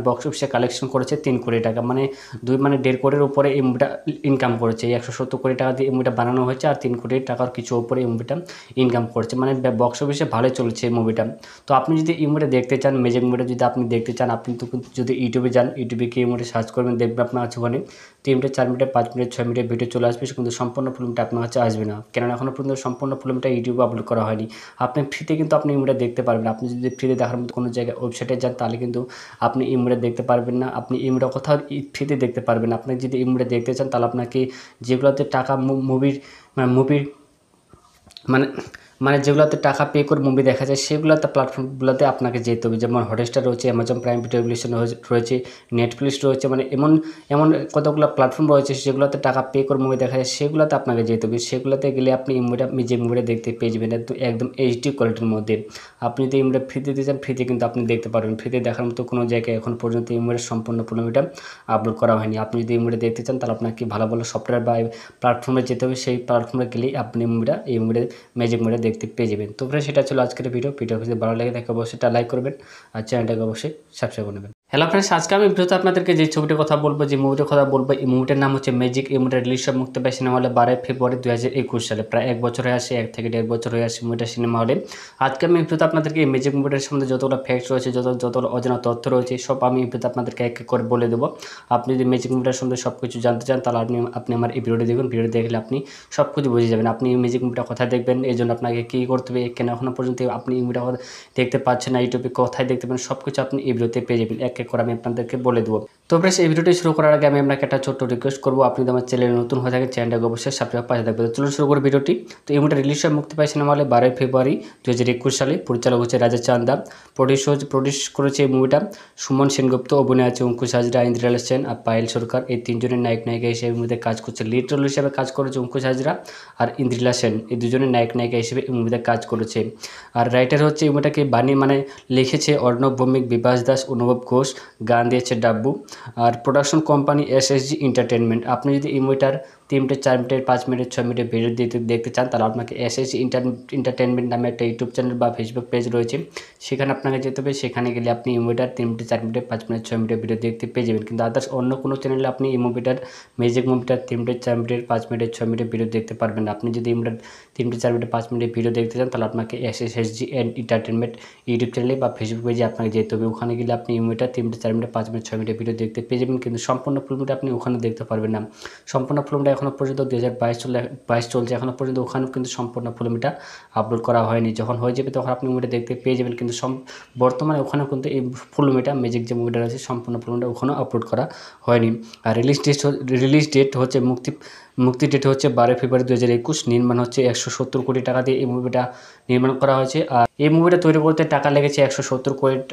বক্স অফিসে কালেকশন করেছে 3 কোটি টাকা, মানে 1.5 কোটির উপরে এই মুভিটা ইনকাম করেছে। এই 170 কোটি টাকা দিয়ে এই মুভিটা বানানো হয়েছে আর 3 কোটি টাকার কিছু উপরে এই মুভিটা ইনকাম করেছে, মানে বক্স অফিসে ভালোই চলেছে এই মুভিটা। তো আপনি যদি এই মুভিটা দেখতে চান, ম্যাজিক মুভিটা যদি আপনি দেখতে চান, আপনি তো যদি ইউটিউবে যান, ইউটিউবে গিয়ে এই মুভিটা সার্চ করবেন, দেখবেন আপনার কাছে ওখানে 3 মিনিট 4 মিনিট 5 মিনিট 6 মিনিটের ভিডিও চলে আসবে, কিন্তু সম্পূর্ণ ফিল্মটা আপনার কাছে আসবে না, কেননা এখনও পর্যন্ত সম্পূর্ণ ফিল্মটা ইউটিউবে আপলোড করা হয়নি। আপনি ফ্রিতে কিন্তু আপনি এই মুভিটা দেখতে পারবেন। আপনি যদি ফ্রিতে দেখার মতো কোনো জায়গায় ওয়েবসাইটে যান তাহলে কিন্তু আপনি এই মুভিটা দেখতে পারবেন না। আপনি এই মুভিটা কোথাও ফ্রিতে দেখতে পারবেন না। আপনি যদি এই মুভিটা দেখতে চান তাহলে আপনাকে যেগুলোতে টাকা মুভির মানে যেগুলোতে টাকা পে করে মুভি দেখা যায় সেগুলোতে প্ল্যাটফর্মগুলোতে আপনাকে যেতে হবে। যেমন হটস্টার রয়েছে, অ্যামাজন প্রাইম ভিডিও রয়েছে, নেটফ্লিক্স রয়েছে, মানে এমন কতগুলো প্ল্যাটফর্ম রয়েছে যেগুলোতে টাকা পে করে মুভি দেখা যায় সেগুলোতে আপনাকে যেতে হবে। সেগুলোতে গেলে আপনি এই মুভিটা দেখতে পেয়ে যাবেন একদম এইচডি কোয়ালিটির মধ্যে। আপনি যদি এই মুভিটা ফ্রিতে দিতে চান ফ্রিতে কিন্তু আপনি দেখতে পারবেন। ফ্রিতে দেখার মতো কোনো জায়গায় এখন পর্যন্ত এই মুভির সম্পূর্ণ ফিল্মটা আপলোড করা হয়নি। আপনি যদি এই মুভিটা দেখতে চান তাহলে আপনাকে ভালো সফটওয়্যার বা প্ল্যাটফর্মে যেতে হবে। সেই প্ল্যাটফর্মে গেলেই আপনি এই মুভিটা ম্যাজিক মুভিটা দেখতে পেয়ে যাবেন। তো फ्रेंड्स সেটা ছিল আজকের ভিডিও যদি ভালো লাগে থাকে অবশ্যই একটা লাইক করবেন আর চ্যানেলটাকে অবশ্যই সাবস্ক্রাইব করে নেবেন। হ্যালো फ्रेंड्स আজকে আমি ভিডিওতে আপনাদেরকে যে ছবিটির কথা বলবো যে মুভিটার কথা বলবো এই মুভিটার নাম হচ্ছে ম্যাজিক। এই মুভিটা রিলিজ হয় মুক্তি পায় সিনেমা হলে 12 ফেব্রুয়ারি 2021 সালে। প্রায় 1 বছর হয়ে আসে, 1 থেকে 1.5 বছর হয়ে আসে মুভিটা সিনেমা হলে। আজকে আমি ভিডিওতে আপনাদেরকে এই ম্যাজিক মুভিটার সম্বন্ধে যতগুলো ফ্যাক্টস রয়েছে যতগুলো অজানা তথ্য রয়েছে সব আমি ভিডিওতে আপনাদেরকে এক এক করে বলে দেবো। আপনি যদি ম্যাজিক মুভিটার সম্বন্ধে সব কিছু জানতে চান তাহলে আপনি আমার এই ভিডিওটি দেখুন। ভিডিও দেখলে আপনি সব কিছু বুঝে যাবেন। আপনি এই ম্যাজিক মুভিটা কোথায় দেখবেন, এই জন্য আপনাকে কী করতে হবে, কেন এখনও পর্যন্ত আপনি এই মুভিটা দেখতে পাচ্ছেন না, ইউটিউবে কোথায় দেখতে পাবেন সব কিছু আপনি এই ভিডিওতে পেয়ে যাবেন। এক এক করে আমি আপনাদেরকে বলে দেবো। তো फ्रेंड्स এই ভিডিওটি শুরু করার আগে আমি আপনাকে একটা ছোট্ট রিকোয়েস্ট করবো, আপনি যদি আমার চ্যানেলে নতুন হয়ে থাকেন চ্যানেলটাকে অবশ্যই সাবস্ক্রাইব পাশে থাকবে। তো চলুন শুরু করে ভিডিওটি। তো এই মুভিটা রিলিজ হয় মুক্তি পায় সিনেমা হলে 12 ফেব্রুয়ারি 2021 সালে। পরিচালক হচ্ছে রাজা চান্দা। প্রডিউস করেছে এই মুভিটা সুমন সেনগুপ্ত। অভিনয় আছে অঙ্কুশ হাজরা, ইন্দ্রিলা সেন আর পায়েল সরকার। এই তিনজনের নায়িকা হিসেবে মুভিতে কাজ করছে। লিড রোল হিসেবে কাজ করেছে অঙ্কুশ হাজরা আর ইন্দ্রিলা সেন। এই দুজনের নায়িকা হিসেবে এই মুভিতে কাজ করেছে। আর রাইটার হচ্ছে এই মুভিটাকে লিখেছে অর্ণব ভৌমিক, বিভাস দাস, অনুভব ঘোষ। গান দিয়েছে ডাব্বু। আর প্রোডাকশন কোম্পানি এসএসজি এন্টারটেনমেন্ট। আপনি যদি এই মুভিটার 3 মিনিট 4 মিনিট 5 মিনিট 6 মিনিটের ভিডিও দেখতে চান তাহলে আপনাকে এসএসজি এন্টারটেনমেন্ট নামে একটা ইউটিউব চ্যানেল বা ফেসবুক পেজ রয়েছে, সেখানে আপনাকে যেতে হবে। সেখানে গেলে আপনি এই মুভিটার 3 মিনিট 4 মিনিট 5 মিনিট 6 মিনিটের ভিডিও দেখতে পেয়ে যাবেন। কিন্তু আদার্স অন্য কোনো চ্যানেলে আপনি এই ম্যাজিক মুভিটার 3 মিনিট 4 মিনিট 5 মিনিট 6 মিনিটের ভিডিও দেখতে পারবেন না। আপনি যদি এই মুভিটার 3 মিনিট 4 মিনিট 5 মিনিটের ভিডিও দেখতে চান তাহলে আপনাকে এসএসজি এন্টারটেনমেন্ট ইউটিউব চ্যানেলে বা ফেসবুক পেজে আপনাকে যেতে হবে। ওখানে গেলে আপনি এই মুভিটা 3 মিনিট 4 মিনিট 5 মিনিট 6 মিনিটের ভিডিও দেখতে পেয়ে যাবেন, কিন্তু সম্পূর্ণ ফুল মুভিটা আপনি ওখানে দেখতে পারবেন না। সম্পূর্ণ ফুল মুভিটা এখনও পর্যন্ত 2022 চলছে, এখনও পর্যন্ত ওখানেও কিন্তু সম্পূর্ণ ফুল মুভিটা আপলোড করা হয়নি। যখন হয়ে যাবে তখন আপনি মুভিটা দেখতে পেয়ে যাবেন, কিন্তু বর্তমানে ওখানেও কিন্তু এই ফুল মুভিটা ম্যাজিক যে মুভিটা রয়েছে সম্পূর্ণ ফুল মুভিটা ওখানেও আপলোড করা হয়নি। আর রিলিজ ডেট হচ্ছে মুক্তি ডেট হচ্ছে 12 ফেব্রুয়ারি 2021। নির্মাণ হচ্ছে 170 কোটি টাকা দিয়ে এই মুভিটা নির্মাণ করা হয়েছে। আর এই মুভিটা তৈরি করতে টাকা লেগেছে 170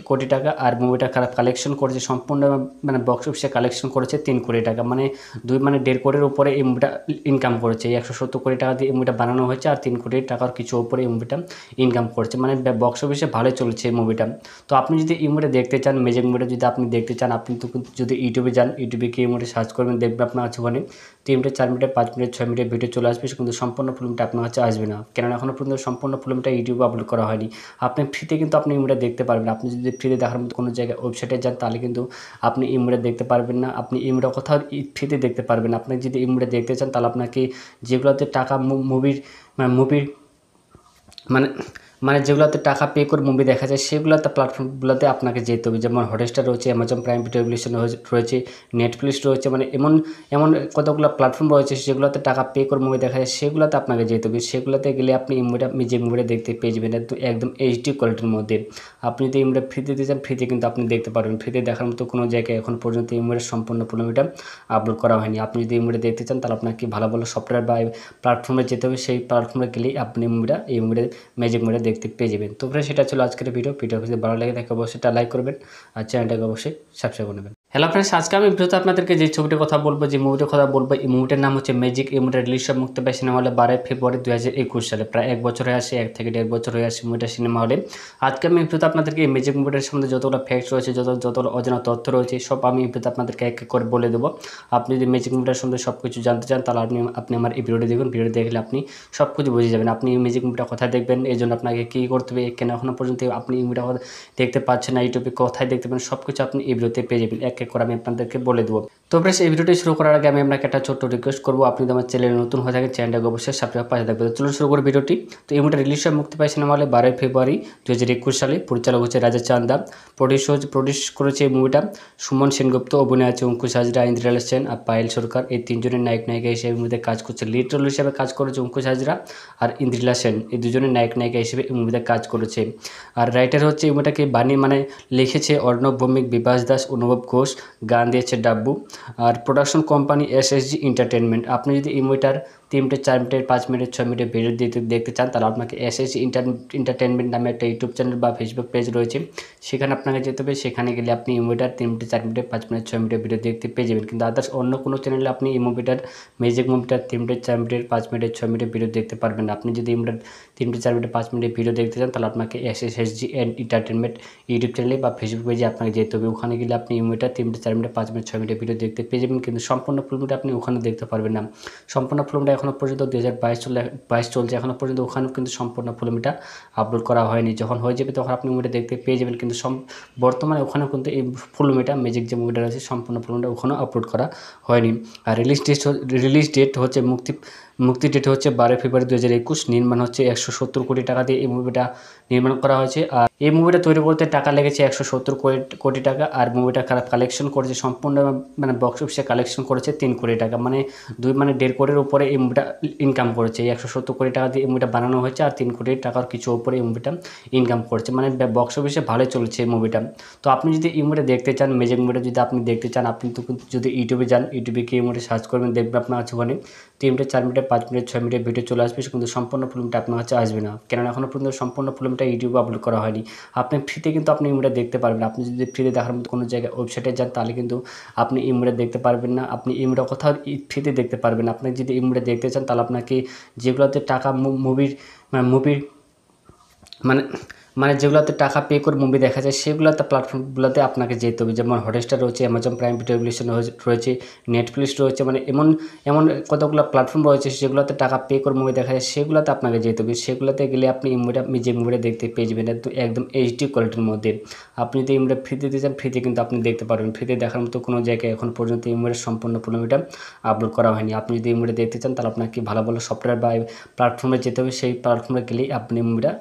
কোটি টাকা। আর মুভিটা কালেকশন করেছে সম্পূর্ণ মানে বক্স অফিসে কালেকশন করেছে 3 কোটি টাকা, মানে 1.5 কোটির উপরে এই মুভিটা ইনকাম করেছে। 170 কোটি টাকা দিয়ে এই মুভিটা বানানো হয়েছে, আর 3 কোটি টাকার কিছু উপরে এই মুভিটা ইনকাম করছে, মানে বক্স অফিসে ভালোই চলছে এই মুভিটা। তো আপনি যদি এই মুভিটা দেখতে চান, ম্যাজিক মুভিটা যদি আপনি দেখতে চান, আপনি তো যদি ইউটিউবে যান, ইউটিউবে গিয়ে এই মুভিটা সার্চ করবেন, দেখবেন আপনার কাছে ওখানে 3 মিনিট 4 মিনিট 5 মিনিট 6 মিনিটের ভিডিও চলে আসবে, কিন্তু সম্পূর্ণ ফিল্মটা আপনার কাছে আসবে না, কেননা এখনও পর্যন্ত সম্পূর্ণ ফিল্মটা ইউটিউবে আপলোড করা হয়নি। আপনি ফ্রিতে কিন্তু আপনি এই মুভিটা দেখতে পারবেন। আপনি যদি ফ্রিতে দেখার মতো কোনো জায়গায় ওয়েবসাইটে যান, তাহলে কিন্তু আপনি এই মুভিটা দেখতে পারবেন না। আপনি এই মুভিটা কোথাও ফ্রিতে দেখতে পারবেন। আপনি যদি এই মুভিটা দেখতে চান, তাহলে আপনাকে যেগুলোতে টাকা মুভির মানে যেগুলোতে টাকা পে করে মুভি দেখা যায়, সেগুলোতে প্ল্যাটফর্মগুলোতে আপনাকে যেতে হবে। যেমন হটস্টার রয়েছে, অ্যামাজন প্রাইম ভিডিও রয়েছে, নেটফ্লিক্স রয়েছে, মানে এমন কতগুলো প্ল্যাটফর্ম রয়েছে যেগুলোতে টাকা পে করে মুভি দেখা যায়, সেগুলোতে আপনাকে যেতে হবে। সেগুলোতে গেলে আপনি যে মুভিটা দেখতে পেয়ে যাবেন একদম এইচডি কোয়ালিটির মধ্যে। আপনি যদি এই মুভিটা ফ্রিতে দিতে চান, ফ্রিতে কিন্তু আপনি দেখতে পারবেন। ফ্রিতে দেখার মতো কোনো জায়গায় এখন পর্যন্ত এই মুভির সম্পূর্ণ মুভিটা আপলোড করা হয়নি। আপনি যদি এই মুভিটা দেখতে চান, তাহলে আপনাকে ভালো ভালো সফটওয়্যার বা প্ল্যাটফর্মে যেতে হবে। সেই প্ল্যাটফর্মে গেলেই আপনি এই মুভিটা ম্যাজিক মুভিটা দেখতে পেয়ে যাবেন। তো ফ্রেন্ডস, সেটা ছিল আজকের ভিডিও যদি ভালো লাগে থাকে অবশ্যই এটা লাইক করবেন, আর চ্যানেলটাকে অবশ্যই সাবস্ক্রাইব করে নেবেন। হ্যালো ফ্রেন্ডস, আজকে আমি ভিডিওতে আপনাদেরকে যে ছবিটির কথা বলবো, যে মুভিটার কথা বলবো, এই মুভিটার নাম হচ্ছে ম্যাজিক। এই মুভিটা রিলিজ মুক্তি পায় সিনেমা হলে 12 ফেব্রুয়ারি 2021 সালে। প্রায় 1 বছর হয়ে আসে, 1 থেকে 1.5 বছর হয়ে আসে মুভিটা সিনেমা হলে। আজকে আমি ভিডিওতে আপনাদেরকে এই ম্যাজিক মুভিটার সম্বন্ধে যতগুলো ফ্যাক্টস রয়েছে, যতগুলো অজানা তথ্য রয়েছে, সব আমি এই ভিডিওতে আপনাদেরকে এক এক করে বলে দেবো। আপনি যদি ম্যাজিক মুভিটার সম্বন্ধে সব কিছু জানতে চান, তাহলে আপনি আমার এই ভিডিওটি দেখুন। ভিডিও দেখলে আপনি সব কিছু বুঝে যাবেন। আপনি এই ম্যাজিক মুভিটা কোথায় দেখবেন, এই জন্য আপনাকে কী করতে হবে, কেন এখনও পর্যন্ত আপনি এই মুভিটা দেখতে পাচ্ছেন না, ইউটিউবে কোথায় দেখতে পাবেন, সব কিছু আপনি এই ভিডিওতে পেয়ে যাবেন। এক এক করে আমি আপনাদেরকে বলে দেবো। তো ফ্রেন্ডস, এই ভিডিওটি শুরু করার আগে আমি আপনাকে একটা ছোট্ট রিকোয়েস্ট করবো, আপনি যদি আমার চ্যানেলে নতুন হয়ে থাকেন, চ্যানেলটাকে অবশ্যই সাবস্ক্রাইব পাশে থাকবে। তো চলুন শুরু করে ভিডিওটি। তো এই মুভিটা রিলিজ মুক্তি পায় সিনেমা হলে 12 ফেব্রুয়ারি 2021 সালে। পরিচালক হচ্ছে রাজা চান্দা। প্রডিউস করেছে এই মুভিটা সুমন সেনগুপ্ত। অভিনয় আছে অঙ্কুশ হাজরা, ইন্দ্রিলা সেন আর পায়েল সরকার। এই তিনজনের নায়িকা হিসেবে এই মুভিতে কাজ করছে। লিড রোল হিসেবে কাজ করেছে অঙ্কুশ হাজরা আর ইন্দ্রিলা সেন। এই দুজনের নায়িকা হিসেবে এই মুভিতে কাজ করেছে। আর রাইটার হচ্ছে এই মুভিটাকে লিখেছে অর্ণব ভৌমিক, বিভাস দাস, অনুভব ঘোষ। গান দিয়েছে ডাব্বু। আর প্রোডাকশন কোম্পানি এসএসজি এন্টারটেনমেন্ট। আপনি যদি এই মুভিটার 3 মিনিট 4 মিনিট 5 মিনিট 6 মিনিটের ভিডিও দেখতে চান, তাহলে আপনাকে এসএসজি এন্টারটেনমেন্ট নামে একটা ইউটিউব চ্যানেল বা ফেসবুক পেজ রয়েছে, সেখানে আপনাকে যেতে হবে। সেখানে গেলে আপনি এই মুভিটার 3 মিনিট 4 মিনিট 5 মিনিট 6 মিনিটের ভিডিও দেখতে পেয়ে যাবেন। কিন্তু আদার্স অন্য কোনো চ্যানেলে আপনি এই ম্যাজিক মুভিটার 3 মিনিট 4 মিনিট 5 মিনিট 6 মিনিটের ভিডিও দেখতে পারবেন না। আপনি যদি এই মুভিটার 3 মিনিট 4 মিনিট 5 মিনিটের ভিডিও দেখতে চান, তাহলে আপনাকে এসএসজি এন্টারটেনমেন্ট ইউটিউব চ্যানেলে বা ফেসবুক পেজে আপনাকে যেতে হবে। ওখানে গেলে আপনি এই মুভিটা 3 মিনিট 4 মিনিট 5 মিনিট 6 মিনিটের ভিডিও দেখতে পেয়ে যাবেন, কিন্তু সম্পূর্ণ ফিল্মটা আপনি ওখানে দেখতে পারবেন না। সম্পূর্ণ ফিল্মটা এখনও পর্যন্ত 2022 চলছে, এখনও পর্যন্ত ওখানেও কিন্তু সম্পূর্ণ ফিল্মটা আপলোড করা হয়নি। যখন হয়ে যাবে তখন আপনি মুভিটা দেখতে পেয়ে যাবেন, কিন্তু বর্তমানে ওখানেও কিন্তু এই ফিল্মটা ম্যাজিক যে মুভিটা রয়েছে সম্পূর্ণ ফিল্মটা ওখানেও আপলোড করা হয়নি। আর রিলিজ ডেট হচ্ছে মুক্তি ডেট হচ্ছে 12 ফেব্রুয়ারি 2021। নির্মাণ হচ্ছে 170 কোটি টাকা দিয়ে এই মুভিটা নির্মাণ করা হয়েছে। আর এই মুভিটা তৈরি করতে টাকা লেগেছে 170 কোটি টাকা। আর মুভিটা কালেকশন করেছে সম্পূর্ণ মানে বক্স অফিসে কালেকশন করেছে 3 কোটি টাকা, মানে 1.5 কোটির উপরে এই মুভিটা ইনকাম করেছে। 170 কোটি টাকা দিয়ে এই মুভিটা বানানো হয়েছে, আর 3 কোটি টাকার কিছু উপরে এই মুভিটা ইনকাম করছে, মানে বক্স অফিসে ভালোই চলছে এই মুভিটা। তো আপনি যদি এই মুভিটা দেখতে চান, ম্যাজিক মুভিটা যদি আপনি দেখতে চান, আপনি তো যদি ইউটিউবে যান, ইউটিউবে গিয়ে এই মুভিটা সার্চ করবেন, দেখবেন আপনার কাছে ওখানে 3 মিনিট 4 মিনিট 5 মিনিট 6 মিনিটের ভিডিও চলে আসবে, কিন্তু সম্পূর্ণ ফিল্মটা আপনার কাছে আসবে না, কেননা এখনও পর্যন্ত সম্পূর্ণ ফিল্মটা ইউটিউবে আপলোড করা হয়নি। আপনি ফ্রিতে কিন্তু আপনি এই মুভিটা দেখতে পারবেন। আপনি যদি ফ্রিতে দেখার মতো কোনো জায়গায় ওয়েবসাইটে যান, তাহলে কিন্তু আপনি এই মুভিটা দেখতে পারবেন না। আপনি এই মুভিটা কোথাও ফ্রিতে দেখতে পারবেন। আপনি যদি এই মুভিটা দেখতে চান, তাহলে আপনাকে যেগুলোতে টাকা মুভির মানে যেগুলোতে টাকা পে করে মুভি দেখা যায়, সেগুলোতে প্ল্যাটফর্মগুলোতে আপনাকে যেতে হবে। যেমন হটস্টার রয়েছে, অ্যামাজন প্রাইম ভিডিও রয়েছে, নেটফ্লিক্স রয়েছে, মানে এমন কতগুলো প্ল্যাটফর্ম রয়েছে যেগুলোতে টাকা পে করে মুভি দেখা যায়, সেগুলোতে আপনাকে যেতে হবে। সেগুলোতে গেলে আপনি এই মুভিটা দেখতে পেয়ে যাবেন একদম এইচডি কোয়ালিটির মধ্যে। আপনি যদি এই মুভিটা ফ্রিতে দিতে চান, ফ্রিতে কিন্তু আপনি দেখতে পারবেন। ফ্রিতে দেখার মতো কোনো জায়গায় এখন পর্যন্ত এই মুভির সম্পূর্ণ মুভিটা আপলোড করা হয়নি। আপনি যদি এই মুভিটা দেখতে চান, তাহলে আপনাকে ভালো ভালো সফটওয়্যার বা প্ল্যাটফর্মে যেতে হবে। সেই প্ল্যাটফর্মে গেলেই আপনি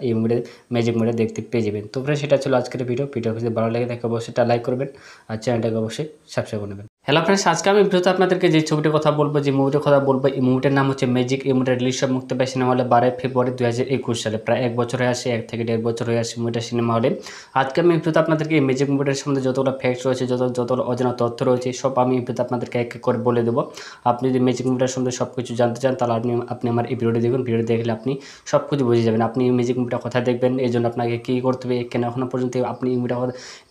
এই মুভিটা ম্যাজিক মুভিটা দেখতে পেয়ে যাবেন। তো फ्रेंड्स সেটা ছিল আজকের ভিডিও যদি ভালো লাগে থাকে অবশ্যই একটা লাইক করবেন আর চ্যানেলটাকে অবশ্যই সাবস্ক্রাইব করে নেবেন। হ্যালো फ्रेंड्स, আজকে আমি ভিডিওতে আপনাদেরকে যে ছবিটির কথা বলবো, যে মুভিটির কথা বলবো, এই মুভিটার নাম হচ্ছে ম্যাজিক। এই মুভিটা রিলিজ সব মুক্তি পায় সিনেমা হলে 12 ফেব্রুয়ারি 2021 সালে। প্রায় 1 বছর হয়ে আসে, 1 থেকে 1.5 বছর হয়ে আসে মুভিটা সিনেমা হলে। আজকে আমি ভিডিওতে আপনাদেরকে এই ম্যাজিক মুভিটার সম্বন্ধে যতগুলো ফ্যাক্টস রয়েছে, যতগুলো অজানা তথ্য রয়েছে, সব আমি এই ভিডিওতে আপনাদেরকে এক এক করে বলে দেবো। আপনি যদি ম্যাজিক মুভিটার সম্বন্ধে সব কিছু জানতে চান তাহলে আপনি আমার এই ভিডিওটি দেখুন। ভিডিও দেখলে আপনি সব কিছু বুঝে যাবেন। আপনি এই ম্যাজিক মুভিটা কোথায় দেখবেন, এই জন্য আপনাকে কী করতে হবে, কেন এখনও পর্যন্ত আপনি এই মুভিটা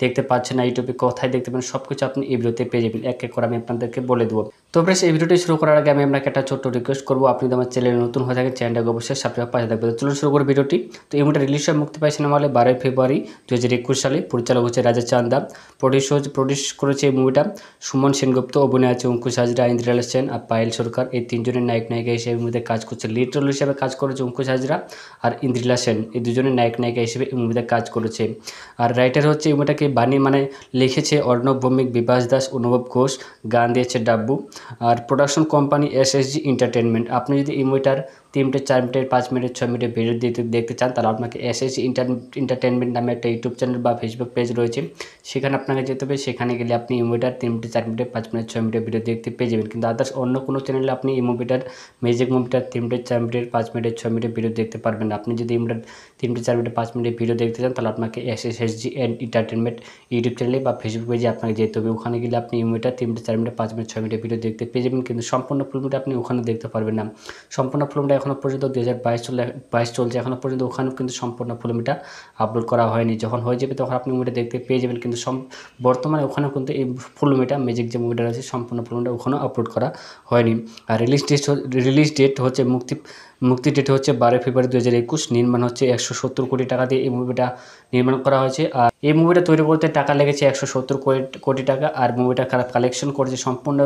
দেখতে পাচ্ছেন না, ইউটিউবে কোথায় দেখতে পাবেন, সব কিছু আপনি এই ভিডিওতে পেয়ে যাবেন। এক এক করে আমি আপনাদেরকে বলে দেবো। তো फ्रेंड्स এই ভিডিওটি শুরু করার আগে আমি আপনাকে একটা ছোট্ট রিকোয়েস্ট করবো, আপনি যদি আমার চ্যানেলে নতুন হয়ে থাকেন চ্যানেলটাকে অবশ্যই সাবস্ক্রাইব পাশে থাকবে। তো চলুন শুরু করে ভিডিওটি। তো এই মুভিটা রিলিজ হয় মুক্তি পায় সিনেমা হলে 12 ফেব্রুয়ারি 2021 সালে। পরিচালক হচ্ছে রাজা চান্দা। প্রডিউস করেছে এই মুভিটা সুমন সেনগুপ্ত। অভিনয় আছে অঙ্কুশ হাজরা, ইন্দ্রিলা সেন আর পায়েল সরকার। এই তিনজনের নায়িকা হিসেবে মুভিতে কাজ করছে। লিড রোল হিসেবে কাজ করেছে অঙ্কুশ হাজরা আর ইন্দ্রিলা সেন। এই দুজনের নায়িকা হিসেবে এই মুভিতে কাজ করেছে। আর রাইটার হচ্ছে এই মুভিটাকে লিখেছে অর্ণব ভৌমিক, বিভাস দাস, অনুভব ঘোষ। গান দিয়েছে ডাব্বু। আর প্রোডাকশন কোম্পানি এসএসজি এন্টারটেনমেন্ট। আপনি যদি এই মুভিটার 3 মিনিট, 4 মিনিট, 5 মিনিট, 6 মিনিটের ভিডিও দেখতে চান তাহলে আপনাকে এসএসজি এন্টারটেনমেন্ট নামে একটা ইউটিউব চ্যানেল বা ফেসবুক পেজ রয়েছে, সেখানে আপনাকে যেতে হবে। সেখানে গেলে আপনি এই মুভিটার 3 মিনিট, 4 মিনিট, 5 মিনিট, 6 মিনিটের ভিডিও দেখতে পেয়ে যাবেন। কিন্তু আদার্স অন্য কোনো চ্যানেলে আপনি এই মুভিটার ম্যাজিক মুভিটার 3 মিনিট, 4 মিনিট, 5 মিনিট, 6 মিনিটের ভিডিও দেখতে পারবেন না। আপনি যদি এই মুভিটার 3 মিনিট, 4 মিনিট, 5 মিনিটের ভিডিও দেখতে চান তাহলে আপনাকে এসএসজি এন্টারটেনমেন্ট ইউটিউব চ্যানেলে বা ফেসবুক পেজে আপনাকে যেতে হবে। ওখানে গেলে আপনি এই মুভিটা 3 মিনিট, 4 মিনিট, 5 মিনিট, 6 মিনিটের ভিডিও দেখতে পেয়ে যাবেন। কিন্তু সম্পূর্ণ ফিল্মটা আপনি ওখানে দেখতে পারবেন না। সম্পূর্ণ ফিল্মটা এখনও পর্যন্ত 2022 চলছে, এখনও পর্যন্ত ওখানেও কিন্তু সম্পূর্ণ ফিল্মটা আপলোড করা হয়নি। যখন হয়ে যাবে তখন আপনি মুভিটা দেখতে পেয়ে যাবেন। কিন্তু বর্তমানে ওখানেও কিন্তু এই ফিল্মটা ম্যাজিক যে মুভিটা রয়েছে সম্পূর্ণ ফিল্মটা ওখানেও আপলোড করা হয়নি। আর রিলিজ ডেট হচ্ছে মুক্তি ডেট হচ্ছে 12 ফেব্রুয়ারি 2021। নির্মাণ হচ্ছে 170 কোটি টাকা দিয়ে এই মুভিটা নির্মাণ করা হয়েছে। আর এই মুভিটা তৈরি করতে টাকা লেগেছে 170 কোটি টাকা। আর মুভিটা কালেকশন করেছে সম্পূর্ণ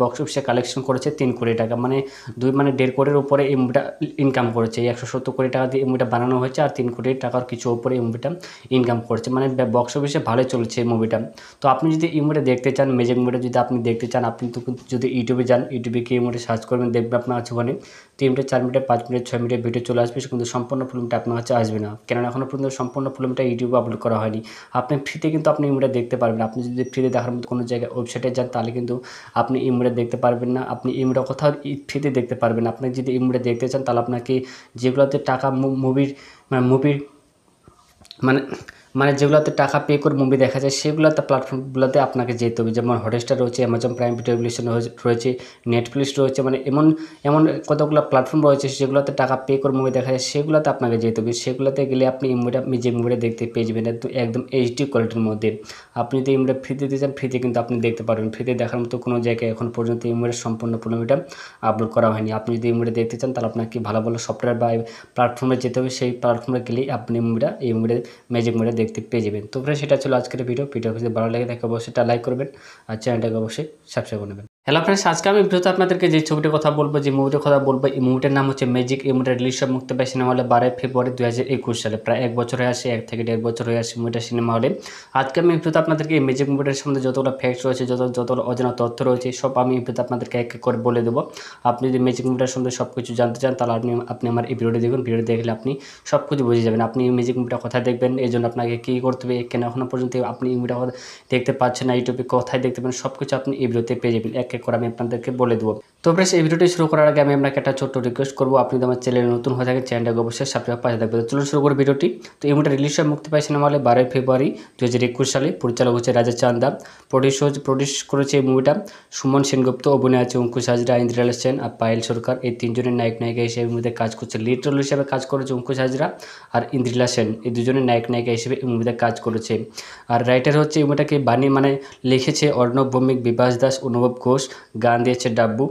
বক্স অফিসে কালেকশন করেছে 3 কোটি টাকা, মানে 1.5 কোটির উপরে এই মুভিটা ইনকাম করেছে। 170 কোটি টাকা দিয়ে এই মুভিটা বানানো হয়েছে আর 3 কোটি টাকার কিছু উপরে এই মুভিটা ইনকাম করছে, মানে বক্স অফিসে ভালোই চলছে এই মুভিটা। তো আপনি যদি এই মুভিটা দেখতে চান, ম্যাজিক মুভিটা যদি আপনি দেখতে চান, আপনি তো যদি ইউটিউবে যান, ইউটিউবে গিয়ে এই মুভিটা সার্চ করবেন, দেখবেন আপনার কাছে ওখানে 3 মিনিট, 4 মিনিট, 5 মিনিট, 6 মিনিটের ভিডিও চলে আসবে, কিন্তু সম্পূর্ণ ফিল্মটা আপনার কাছে আসবে না, কেননা এখনও পর্যন্ত সম্পূর্ণ ফিল্মটা ইউটিউবে আপলোড করা হয়নি। আপনি ফ্রিতে কিন্তু আপনি এই মুভিটা দেখতে পারবেন। আপনি যদি ফ্রিতে দেখার মতো কোনো জায়গায় ওয়েবসাইটে যান তাহলে কিন্তু আপনি এই মুভিটা দেখতে পারবেন না। আপনি এই মুভিটা কোথাও ফ্রিতে দেখতে পারবেন। আপনি যদি এই মুভিটা দেখতে চান তাহলে আপনাকে যেগুলোতে টাকা মুভির মানে যেগুলোতে টাকা পে করে মুভি দেখা যায় সেগুলোতে প্ল্যাটফর্মগুলোতে আপনাকে যেতে হবে। যেমন হটস্টার রয়েছে, অ্যামাজন প্রাইম ভিডিও রয়েছে, নেটফ্লিক্স রয়েছে, মানে এমন কতগুলো প্ল্যাটফর্ম রয়েছে যেগুলোতে টাকা পে করে মুভি দেখা যায়, সেগুলোতে আপনাকে যেতে হবে। সেগুলোতে গেলে আপনি যে মুভিটা দেখতে পেয়ে যাবেন একদম এইচডি কোয়ালিটির মধ্যে। আপনি যদি এই মুভিটা ফ্রিতে দিতে চান, ফ্রিতে কিন্তু আপনি দেখতে পারবেন। ফ্রিতে দেখার মতো কোনো জায়গায় এখন পর্যন্ত এই মুভির সম্পূর্ণ ফিল্মটা আপলোড করা হয়নি। আপনি যদি এই মুভিটা দেখতে চান তাহলে আপনাকে ভালো ভালো সফটওয়্যার বা প্ল্যাটফর্মে যেতে হবে। সেই প্ল্যাটফর্মে গেলেই আপনি এই মুভিটা ম্যাজিক মুভিটা দেখতে পেয়ে যাবেন। তো फ्रेंड्स সেটা ছিল আজকের ভিডিও যদি ভালো লাগে থাকে অবশ্যই একটা লাইক করবেন আর চ্যানেলটাকে অবশ্যই সাবস্ক্রাইব করে নেবেন। হ্যালো फ्रेंड्स, আজকে আমি ভিডিওতে আপনাদেরকে যে ছবিটির কথা বলবো, যে মুভিটার কথা বলবো, এই মুভিটার নাম হচ্ছে ম্যাজিক। এই মুভিটা রিলিজ হয় মুক্তি পায় সিনেমা হলে 12 ফেব্রুয়ারি 2021 সালে। প্রায় 1 বছর হয়ে আসে, 1 থেকে 1.5 বছর হয়ে আসে মুভিটা সিনেমা হলে। আজকে আমি ভিডিওতে আপনাদেরকে এই ম্যাজিক মুভিটার সম্বন্ধে যতগুলো ফ্যাক্টস রয়েছে, যতগুলো অজানা তথ্য রয়েছে, সব আমি ভিডিওতে আপনাদেরকে এক এক করে বলে দেবো। আপনি যদি ম্যাজিক মুভিটার সম্বন্ধে সব কিছু জানতে চান তাহলে আপনি আমার এই ভিডিওটি দেখুন। ভিডিও দেখলে আপনি সব কিছু বুঝে যাবেন। আপনি এই ম্যাজিক মুভিটা কোথায় দেখবেন, এই জন্য আপনাকে কী করতে হবে, কেন এখনও পর্যন্ত আপনি এই মুভিটা দেখতে পাচ্ছেন না, ইউটিউবে কোথায় দেখতে পাবেন, সব কিছু আপনি এই ভিডিওতে পেয়ে যাবেন। এক এক করে আমি আপনাদেরকে বলে দেবো। তো फ्रेंड्स এই ভিডিওটি শুরু করার আগে আমি আপনাকে একটা ছোট্ট রিকোয়েস্ট করবো, আপনি যদি আমার চ্যানেলে নতুন হয়ে থাকেন চ্যানেলটাকে অবশ্যই সাবস্ক্রাইব পাশে থাকবে। তো চলুন শুরু করে ভিডিওটি। তো এই মুভিটা রিলিজ হয় মুক্তি পায় সিনেমা হলে 12 ফেব্রুয়ারি 2021 সালে। পরিচালক হচ্ছে রাজা চান্দা। প্রডিউস করেছে এই মুভিটা সুমন সেনগুপ্ত। অভিনয় আছে অঙ্কুশ হাজরা, ইন্দ্রিলা সেন আর পায়েল সরকার। এই তিনজনের নায়িকা হিসেবে মুভিতে কাজ করছে। লিড রোল হিসেবে কাজ করেছে অঙ্কুশ হাজরা আর ইন্দ্রিলা সেন। এই দুজনের নায়িকা হিসেবে এই মুভিতে কাজ করেছে। আর রাইটার হচ্ছে এই মুভিটাকে লিখেছে অর্ণব ভৌমিক, বিভাস দাস, অনুভব ঘোষ। গান দিয়েছে ডাব্বু।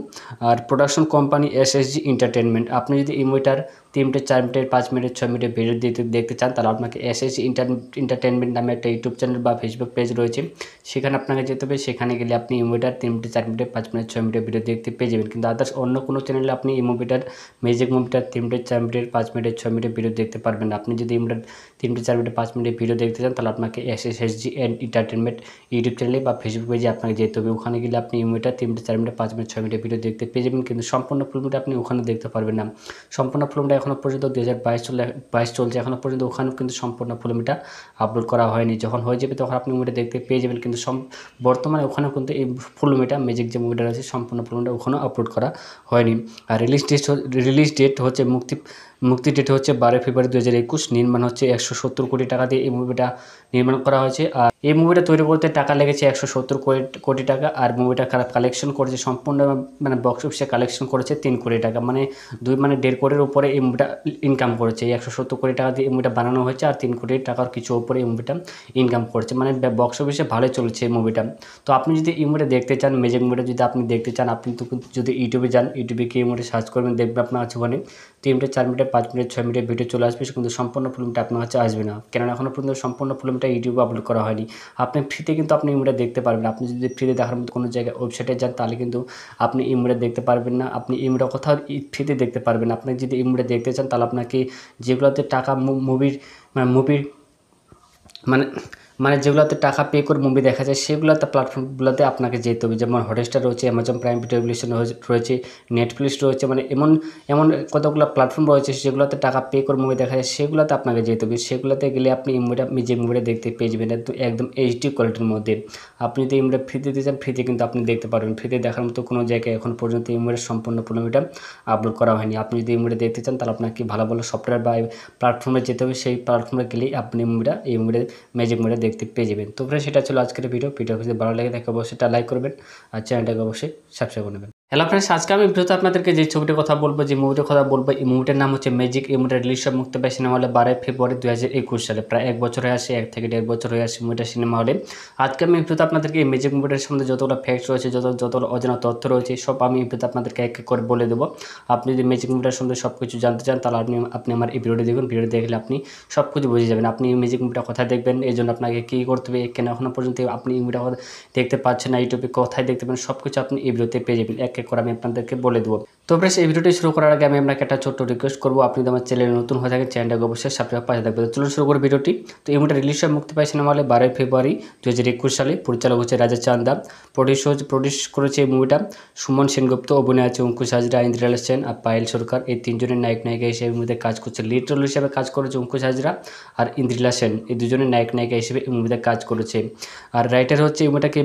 আর প্রোডাকশন কোম্পানি এসএসজি এন্টারটেনমেন্ট। আপনি যদি এই মুভিটার 3 মিনিট, 4 মিনিট, 5 মিনিট, 6 মিনিটের ভিডিও দেখতে চান তাহলে আপনাকে এসএসজি এন্টারটেনমেন্ট নামে একটা ইউটিউব চ্যানেল বা ফেসবুক পেজ রয়েছে, সেখানে আপনাকে যেতে হবে। সেখানে গেলে আপনি এই মুভিটার 3 মিনিট, 4 মিনিট, 5 মিনিট, 6 মিনিটের ভিডিও দেখতে পেয়ে যাবেন। কিন্তু আদার্স অন্য কোনো চ্যানেলে আপনি এই ম্যাজিক মুভিটার 3 মিনিট, 4 মিনিট, 5 মিনিট, 6 মিনিটের ভিডিও দেখতে পারবেন না। আপনি যদি এই মুভিটার 3 মিনিট, 4 মিনিট, 5 মিনিটের ভিডিও দেখতে চান তাহলে আপনাকে এসএসজি এন্টারটেনমেন্ট ইউটিউব চ্যানেলে বা ফেসবুক পেজে আপনাকে যেতে হবে। ওখানে গেলে আপনি এই মুভিটা 3 মিনিট, 4 মিনিট, 5 মিনিট, 6 মিনিটের ভিডিও দেখতে পেয়ে যাবেন। কিন্তু সম্পূর্ণ ফিল্মটা আপনি ওখানে দেখতে পারবেন না। সম্পূর্ণ ফিল্মটা এখনও পর্যন্ত 2022 চলছে, এখনও পর্যন্ত ওখানেও কিন্তু সম্পূর্ণ ফুল মুভিটা আপলোড করা হয়নি। যখন হয়ে যাবে তখন আপনি মুভিটা দেখতে পেয়ে যাবেন, কিন্তু বর্তমানে ওখানেও কিন্তু এই ফুল মুভিটা ম্যাজিক যে মুভিটা রয়েছে সম্পূর্ণ ফুল মুভিটা ওখানেও আপলোড করা হয়নি। আর রিলিজ ডেট হচ্ছে মুক্তি ডেট হচ্ছে 12 ফেব্রুয়ারি 2021। নির্মাণ হচ্ছে 170 কোটি টাকা দিয়ে এই মুভিটা নির্মাণ করা হয়েছে। আর এই মুভিটা তৈরি করতে টাকা লেগেছে 170 কোটি টাকা। আর মুভিটা কালেকশন করেছে সম্পূর্ণ মানে বক্স অফিসে কালেকশন করেছে 3 কোটি টাকা, মানে 1.5 কোটির উপরে এই মুভিটা ইনকাম করেছে। এই 170 কোটি টাকা দিয়ে এই মুভিটা বানানো হয়েছে, আর 3 কোটি টাকার কিছু উপরে এই মুভিটা ইনকাম করেছে, মানে বক্স অফিসে ভালোই চলছে এই মুভিটা। তো আপনি যদি এই মুভিটা দেখতে চান, ম্যাজিক মুভিটা যদি আপনি দেখতে চান, আপনি তো যদি ইউটিউবে যান, ইউটিউবে গিয়ে এই মুভিটা সার্চ করবেন, দেখবেন আপনার আছে ওখানে 3 মিনিট 4 মিনিট 5 মিনিট 6 মিনিটের ভিডিও চলে আসবে, কিন্তু সম্পূর্ণ ফিল্মটা আপনার কাছে আসবে না, কেননা এখনও পর্যন্ত সম্পূর্ণ ফিল্মটা ইউটিউবে আপলোড করা হয়নি। আপনি ফ্রিতে কিন্তু আপনি এই মুভিটা দেখতে পারবেন। আপনি যদি ফ্রিতে দেখার মতো কোনো জায়গায় ওয়েবসাইটে যান, তাহলে কিন্তু আপনি এই মুভিটা দেখতে পারবেন না। আপনি এই মুভিটা কোথাও ফ্রিতে দেখতে পারবেন না। আপনি যদি এই মুভিটা দেখতে চান, তাহলে আপনাকে যেগুলোতে টাকা মুভির মানে মানে যেগুলোতে টাকা পে করে মুভি দেখা যায় সেগুলোতে প্ল্যাটফর্মগুলোতে আপনাকে যেতে হবে, যেমন হটস্টার রয়েছে, অ্যামাজন প্রাইম ভিডিও রয়েছে, নেটফ্লিক্স রয়েছে, মানে এমন কতগুলো প্ল্যাটফর্ম রয়েছে যেগুলোতে টাকা পে করে মুভি দেখা যায়, সেগুলোতে আপনাকে যেতে হবে। সেগুলোতে গেলে আপনি এই যে মুভিটা দেখতে পেয়ে যাবেন একদম এইচডি কোয়ালিটির মধ্যে। আপনি যদি এই মুভিটা ফ্রিতে দিতে চান, ফ্রিতে কিন্তু আপনি দেখতে পারবেন। ফ্রিতে দেখার মতো কোনো জায়গায় এখন পর্যন্ত এই মুভির সম্পূর্ণ মুভিটা আপলোড করা হয়নি। আপনি যদি এই মুভিটা দেখতে চান, তাহলে আপনাকে ভালো ভালো সফটওয়্যার বা প্ল্যাটফর্মে যেতে হবে। সেই প্ল্যাটফর্মে গেলেই আপনি এই মুভিটা ম্যাজিক মুভিটা দেখতে পেয়ে যাবেন। তো ফ্রেন্ডস, সেটা ছিল আজকের ভিডিও যদি ভালো লাগে থাকে অবশ্যই লাইক করবেন, আর চ্যানেলটাকে অবশ্যই সাবস্ক্রাইব করে নেবেন। হ্যালো ফ্রেন্ডস, আজকে আমি ভিডিওতে আপনাদেরকে যে ছবিটির কথা বলবো, যে মুভিটার কথা বলবো, এই মুভিটার নাম হচ্ছে ম্যাজিক। এই মুভিটা রিলিজ মুক্তি পায় সিনেমা হলে 12 ফেব্রুয়ারি 2021 সালে। প্রায় 1 বছর হয়ে আসে, 1 থেকে 1.5 বছর হয়ে আসে মুভিটা সিনেমা হলে। আজকে আমি ভিডিওতে আপনাদেরকে এই ম্যাজিক মুভিটার সম্বন্ধে যতগুলো ফ্যাক্টস রয়েছে, যতগুলো অজানা তথ্য রয়েছে, সব আমি এই ভিডিওতে আপনাদেরকে এক এক করে বলে দেবো। আপনি যদি ম্যাজিক মুভিটার সম্বন্ধে সব কিছু জানতে চান, তাহলে আপনি আমার এই ভিডিওটি দেখুন। ভিডিও দেখলে আপনি সব কিছু বুঝে যাবেন। আপনি এই ম্যাজিক মুভিটা কোথায় দেখবেন, এই জন্য আপনাকে কী করতে হবে, কেন এখনও পর্যন্ত আপনি এই মুভিটা দেখতে পাচ্ছেন না, ইউটিউবে কোথায় দেখতে পাবেন, সব কিছু আপনি এই ভিডিওতে পেয়ে যাবেন। এক এক করে আমি আপনাদেরকে বলে দেবো। তো ফ্রেন্ডস, এই ভিডিওটি শুরু করার আগে আমি আপনাকে একটা ছোট্ট রিকোয়েস্ট করবো, আপনি যদি আমার চ্যানেলে নতুন হয়ে থাকেন, চ্যানেলটাকে অবশ্যই সাবস্ক্রাইব পাশে থাকবে। তো চলুন শুরু করে ভিডিওটি। তো এই মুভিটা রিলিজ মুক্তি পায় সিনেমা হলে 12 ফেব্রুয়ারি 2021 সালে। পরিচালক হচ্ছে রাজা চান্দা। প্রডিউস করেছে এই মুভিটা সুমন সেনগুপ্ত। অভিনয় আছে অঙ্কুশ হাজরা, ইন্দ্রিলা সেন আর পায়েল সরকার। এই তিনজনের নায়িকা হিসেবে এই মুভিতে কাজ করছে। লিড রোল হিসেবে কাজ করেছে অঙ্কুশ হাজরা আর ইন্দ্রিলা সেন। এই দুজনের নায়িকা হিসেবে এই মুভিতে কাজ করেছে। আর রাইটার হচ্ছে এই মুভিটাকে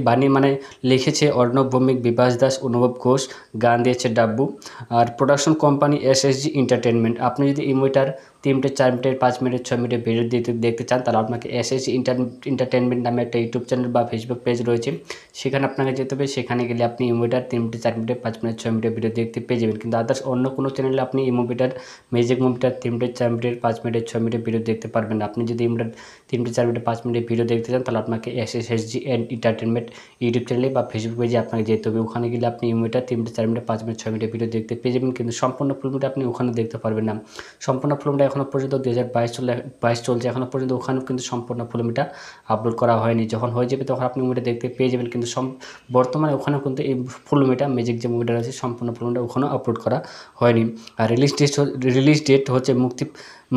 লিখেছে অর্ণব ভৌমিক, বিভাস দাস, অনুভব ঘোষ। গান দিয়েছে ডাব্বু। আর প্রোডাকশন কোম্পানি এসএসজি এন্টারটেনমেন্ট। আপনি যদি এই মুভিটার 3 মিনিট 4 মিনিট 5 মিনিট 6 মিনিটের ভিডিও দেখতে চান, তাহলে আপনাকে এসএসজি এন্টারটেনমেন্ট নামে একটা ইউটিউব চ্যানেল বা ফেসবুক পেজ রয়েছে, সেখানে আপনাকে যেতে হবে। সেখানে গেলে আপনি এই মুভিটার 3 মিনিট 4 মিনিট 5 মিনিট 6 মিনিটের ভিডিও দেখতে পেয়ে যাবেন। কিন্তু আদার্স অন্য কোনো চ্যানেলে আপনি এই ম্যাজিক মুভিটার 3 মিনিট 4 মিনিট 5 মিনিট 6 মিনিটের ভিডিও দেখতে পারবেন না। আপনি যদি এই মুভিটার 3 মিনিট 4 মিনিট 5 মিনিটের ভিডিও দেখতে চান, তাহলে আপনাকে এসএসজি এন্টারটেনমেন্ট ইউটিউব চ্যানেলে বা ফেসবুক পেজে আপনাকে যেতে হবে। ওখানে গেলে আপনি এই মুভিটা 3 মিনিট 4 মিনিট 5 মিনিট 6 মিনিটের ভিডিও দেখতে পেয়ে যাবেন, কিন্তু সম্পূর্ণ ফিল্মটা আপনি ওখানে দেখতে পারবেন না। সম্পূর্ণ ফিল্মটা এখনও পর্যন্ত 2022 চলছে, এখনও পর্যন্ত ওখানেও কিন্তু সম্পূর্ণ ফিল্মটা আপলোড করা হয়নি। যখন হয়ে যাবে তখন আপনি মুভিটা দেখতে পেয়ে যাবেন, কিন্তু বর্তমানে ওখানেও কিন্তু এই ফিল্মটা ম্যাজিক যে মুভিটা রয়েছে সম্পূর্ণ ফিল্মটা ওখানেও আপলোড করা হয়নি। আর রিলিজ ডেট হচ্ছে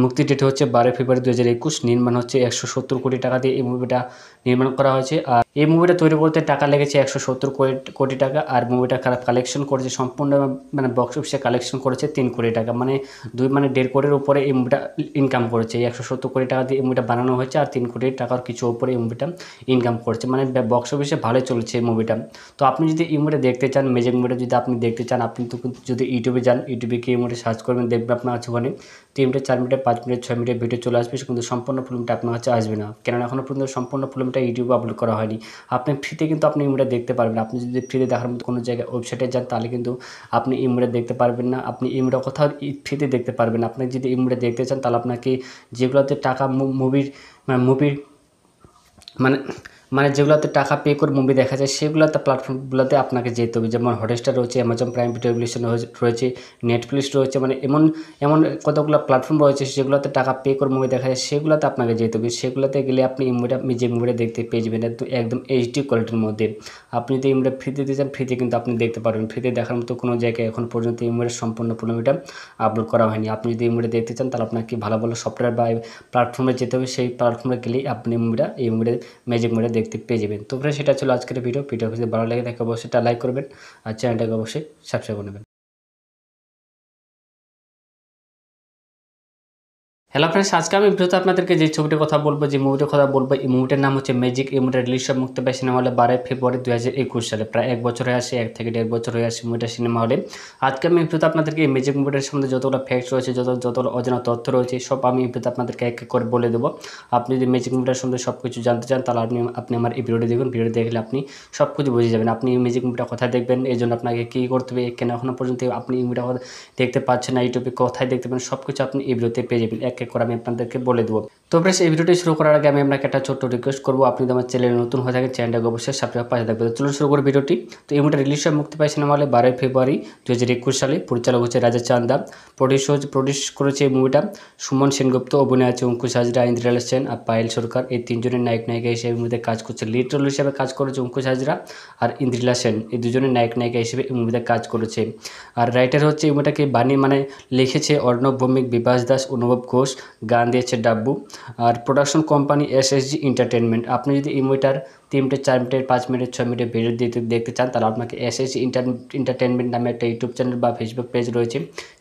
মুক্তি ডেট হচ্ছে 12 ফেব্রুয়ারি 2021। নির্মাণ হচ্ছে 170 কোটি টাকা দিয়ে এই মুভিটা নির্মাণ করা হয়েছে। আর এই মুভিটা তৈরি করতে টাকা লেগেছে 170 কোটি টাকা। আর মুভিটা কালেকশন করেছে সম্পূর্ণ মানে বক্স অফিসে কালেকশন করেছে 3 কোটি টাকা, মানে 1.5 কোটির উপরে এই মুভিটা ইনকাম করেছে। এই 170 কোটি টাকা দিয়ে এই মুভিটা বানানো হয়েছে, আর 3 কোটি টাকার কিছু উপরে এই মুভিটা ইনকাম করছে, মানে বক্স অফিসে ভালোই চলছে এই মুভিটা। তো আপনি যদি এই মুভিটা দেখতে চান, ম্যাজিক মুভিটা যদি আপনি দেখতে চান, আপনি তো যদি ইউটিউবে যান, ইউটিউবে গিয়ে এই মুভিটা সার্চ করবেন, দেখবেন আপনার আছে ওখানে 3 মিনিট 4 মিনিট 5 মিনিট 6 মিনিটের ভিডিও চলে আসবে, কিন্তু সম্পূর্ণ ফিল্মটা আপনার কাছে আসবে না, কেননা এখনও পর্যন্ত সম্পূর্ণ ফিল্মটা ইউটিউবে আপলোড করা হয়নি। আপনি ফ্রিতে কিন্তু আপনি এই মুভিটা দেখতে পারবেন। আপনি যদি ফ্রিতে দেখার মতো কোনো জায়গায় ওয়েবসাইটে যান, তাহলে কিন্তু আপনি এই মুভিটা দেখতে পারবেন না। আপনি এই মুভিটা কোথাও ফ্রিতে দেখতে পারবেন। আপনি যদি এই মুভিটা দেখতে চান, তাহলে আপনাকে যেগুলোতে টাকা মুভির মানে যেগুলোতে টাকা পে করে মুভি দেখা যায়, সেগুলোতে প্ল্যাটফর্মগুলোতে আপনাকে যেতে হবে, যেমন হটস্টার রয়েছে, অ্যামাজন প্রাইম ভিডিও রয়েছে, নেটফ্লিক্স রয়েছে, মানে এমন কতগুলো প্ল্যাটফর্ম রয়েছে যেগুলোতে টাকা পে করে মুভি দেখা যায়, সেগুলোতে আপনাকে যেতে হবে। সেগুলোতে গেলে আপনি যে মুভিটা দেখতে পেয়ে যাবেন একদম এইচডি কোয়ালিটির মধ্যে। আপনি যদি এই মুভিটা ফ্রিতে দিতে চান, ফ্রিতে কিন্তু আপনি দেখতে পারবেন। ফ্রিতে দেখার মতো কোনো জায়গায় এখন পর্যন্ত এই মুভির সম্পূর্ণ মুভিটা আপলোড করা হয়নি। আপনি যদি এই মুভিটা দেখতে চান, তাহলে আপনাকে ভালো ভালো সফটওয়্যার বা প্ল্যাটফর্মে যেতে হবে। সেই প্ল্যাটফর্মে গেলেই আপনি এই মুভিটা ম্যাজিক মুভিটা দেখতে পেয়ে যাবেন। তো ফ্রেন্ডস, সেটা ছিল আজকের ভিডিও যদি ভালো লাগে থাকে অবশ্যই লাইক করবেন, আর চ্যানেলটাকে অবশ্যই সাবস্ক্রাইব করে নেবেন। হ্যালো ফ্রেন্ডস, আজকে আমি ভিডিওতে আপনাদেরকে যে ছবিটির কথা বলবো, যে মুভিটির কথা বলবো, এই মুভিটার নাম হচ্ছে ম্যাজিক। এই মুভিটা রিলিজ মুক্তি পায় সিনেমা হলে 12 ফেব্রুয়ারি 2021 সালে। প্রায় 1 বছর হয়ে আসে, 1 থেকে 1.5 বছর হয়ে আসে মুভিটা সিনেমা হলে। আজকে আমি ভিডিওতে আপনাদেরকে এই ম্যাজিক মুভিটার সম্বন্ধে যতগুলো ফ্যাক্টস রয়েছে, যতগুলো অজানা তথ্য রয়েছে, সব আমি ভিডিওতে আপনাদেরকে এক এক করে বলে দেবো। আপনি যদি ম্যাজিক মুভিটার সম্বন্ধে সব কিছু জানতে চান, তাহলে আপনি আমার এই ভিডিওটি দেখুন। ভিডিও দেখলে আপনি সব কিছু বুঝে যাবেন। আপনি এই ম্যাজিক মুভিটা কোথায় দেখবেন, এই জন্য আপনাকে কী করতে হবে, কেন এখনও পর্যন্ত আপনি এই মুভিটা দেখতে পাচ্ছেন না, ইউটিউবে কোথায় দেখতে পাবেন, সব কিছু আপনি এই ভিডিওতে পেয়ে যাবেন। এক এক করে আমি আপনাদেরকে বলে দেবো। তো ফ্রেন্ডস, এই ভিডিওটি শুরু করার আগে আমি আপনাকে একটা ছোট্ট রিকোয়েস্ট করবো, আপনি যদি আমার চ্যানেলে নতুন হয়ে থাকেন, চ্যানেলটাকে অবশ্যই সাবস্ক্রাইব পাশে থাকবে। তো চলুন শুরু করে ভিডিওটি। তো এই মুভিটা রিলিজ মুক্তি পায় সিনেমা হলে 12 ফেব্রুয়ারি 2021 সালে। পরিচালক হচ্ছে রাজা চান্দা। প্রডিউস করেছে এই মুভিটা সুমন সেনগুপ্ত। অভিনয় আছে অঙ্কুশ হাজরা, ইন্দ্রিলা সেন আর পায়েল সরকার। এই তিনজনের নায়িকা হিসেবে এই মুভিতে কাজ করছে। লিড রোল হিসেবে কাজ করেছে অঙ্কুশ হাজরা আর ইন্দ্রিলা সেন। এই দুজনের নায়িকা হিসেবে এই মুভিতে কাজ করেছে। আর রাইটার হচ্ছে এই মুভিটাকে লিখেছে অর্ণব ভৌমিক, বিভাস দাস, অনুভব ঘোষ। গান দিয়েছে ডাব্বু। আর প্রোডাকশন কোম্পানি SSG এন্টারটেনমেন্ট। আপনি যদি এই মুভিটার 3 মিনিট, 4 মিনিট, 5 মিনিট, 6 মিনিটের ভিডিও দেখতে চান, তাহলে আপনাকে SSG এন্টারটেনমেন্ট নামে একটা ইউটিউব চ্যানেল বা ফেসবুক পেজ রয়েছে,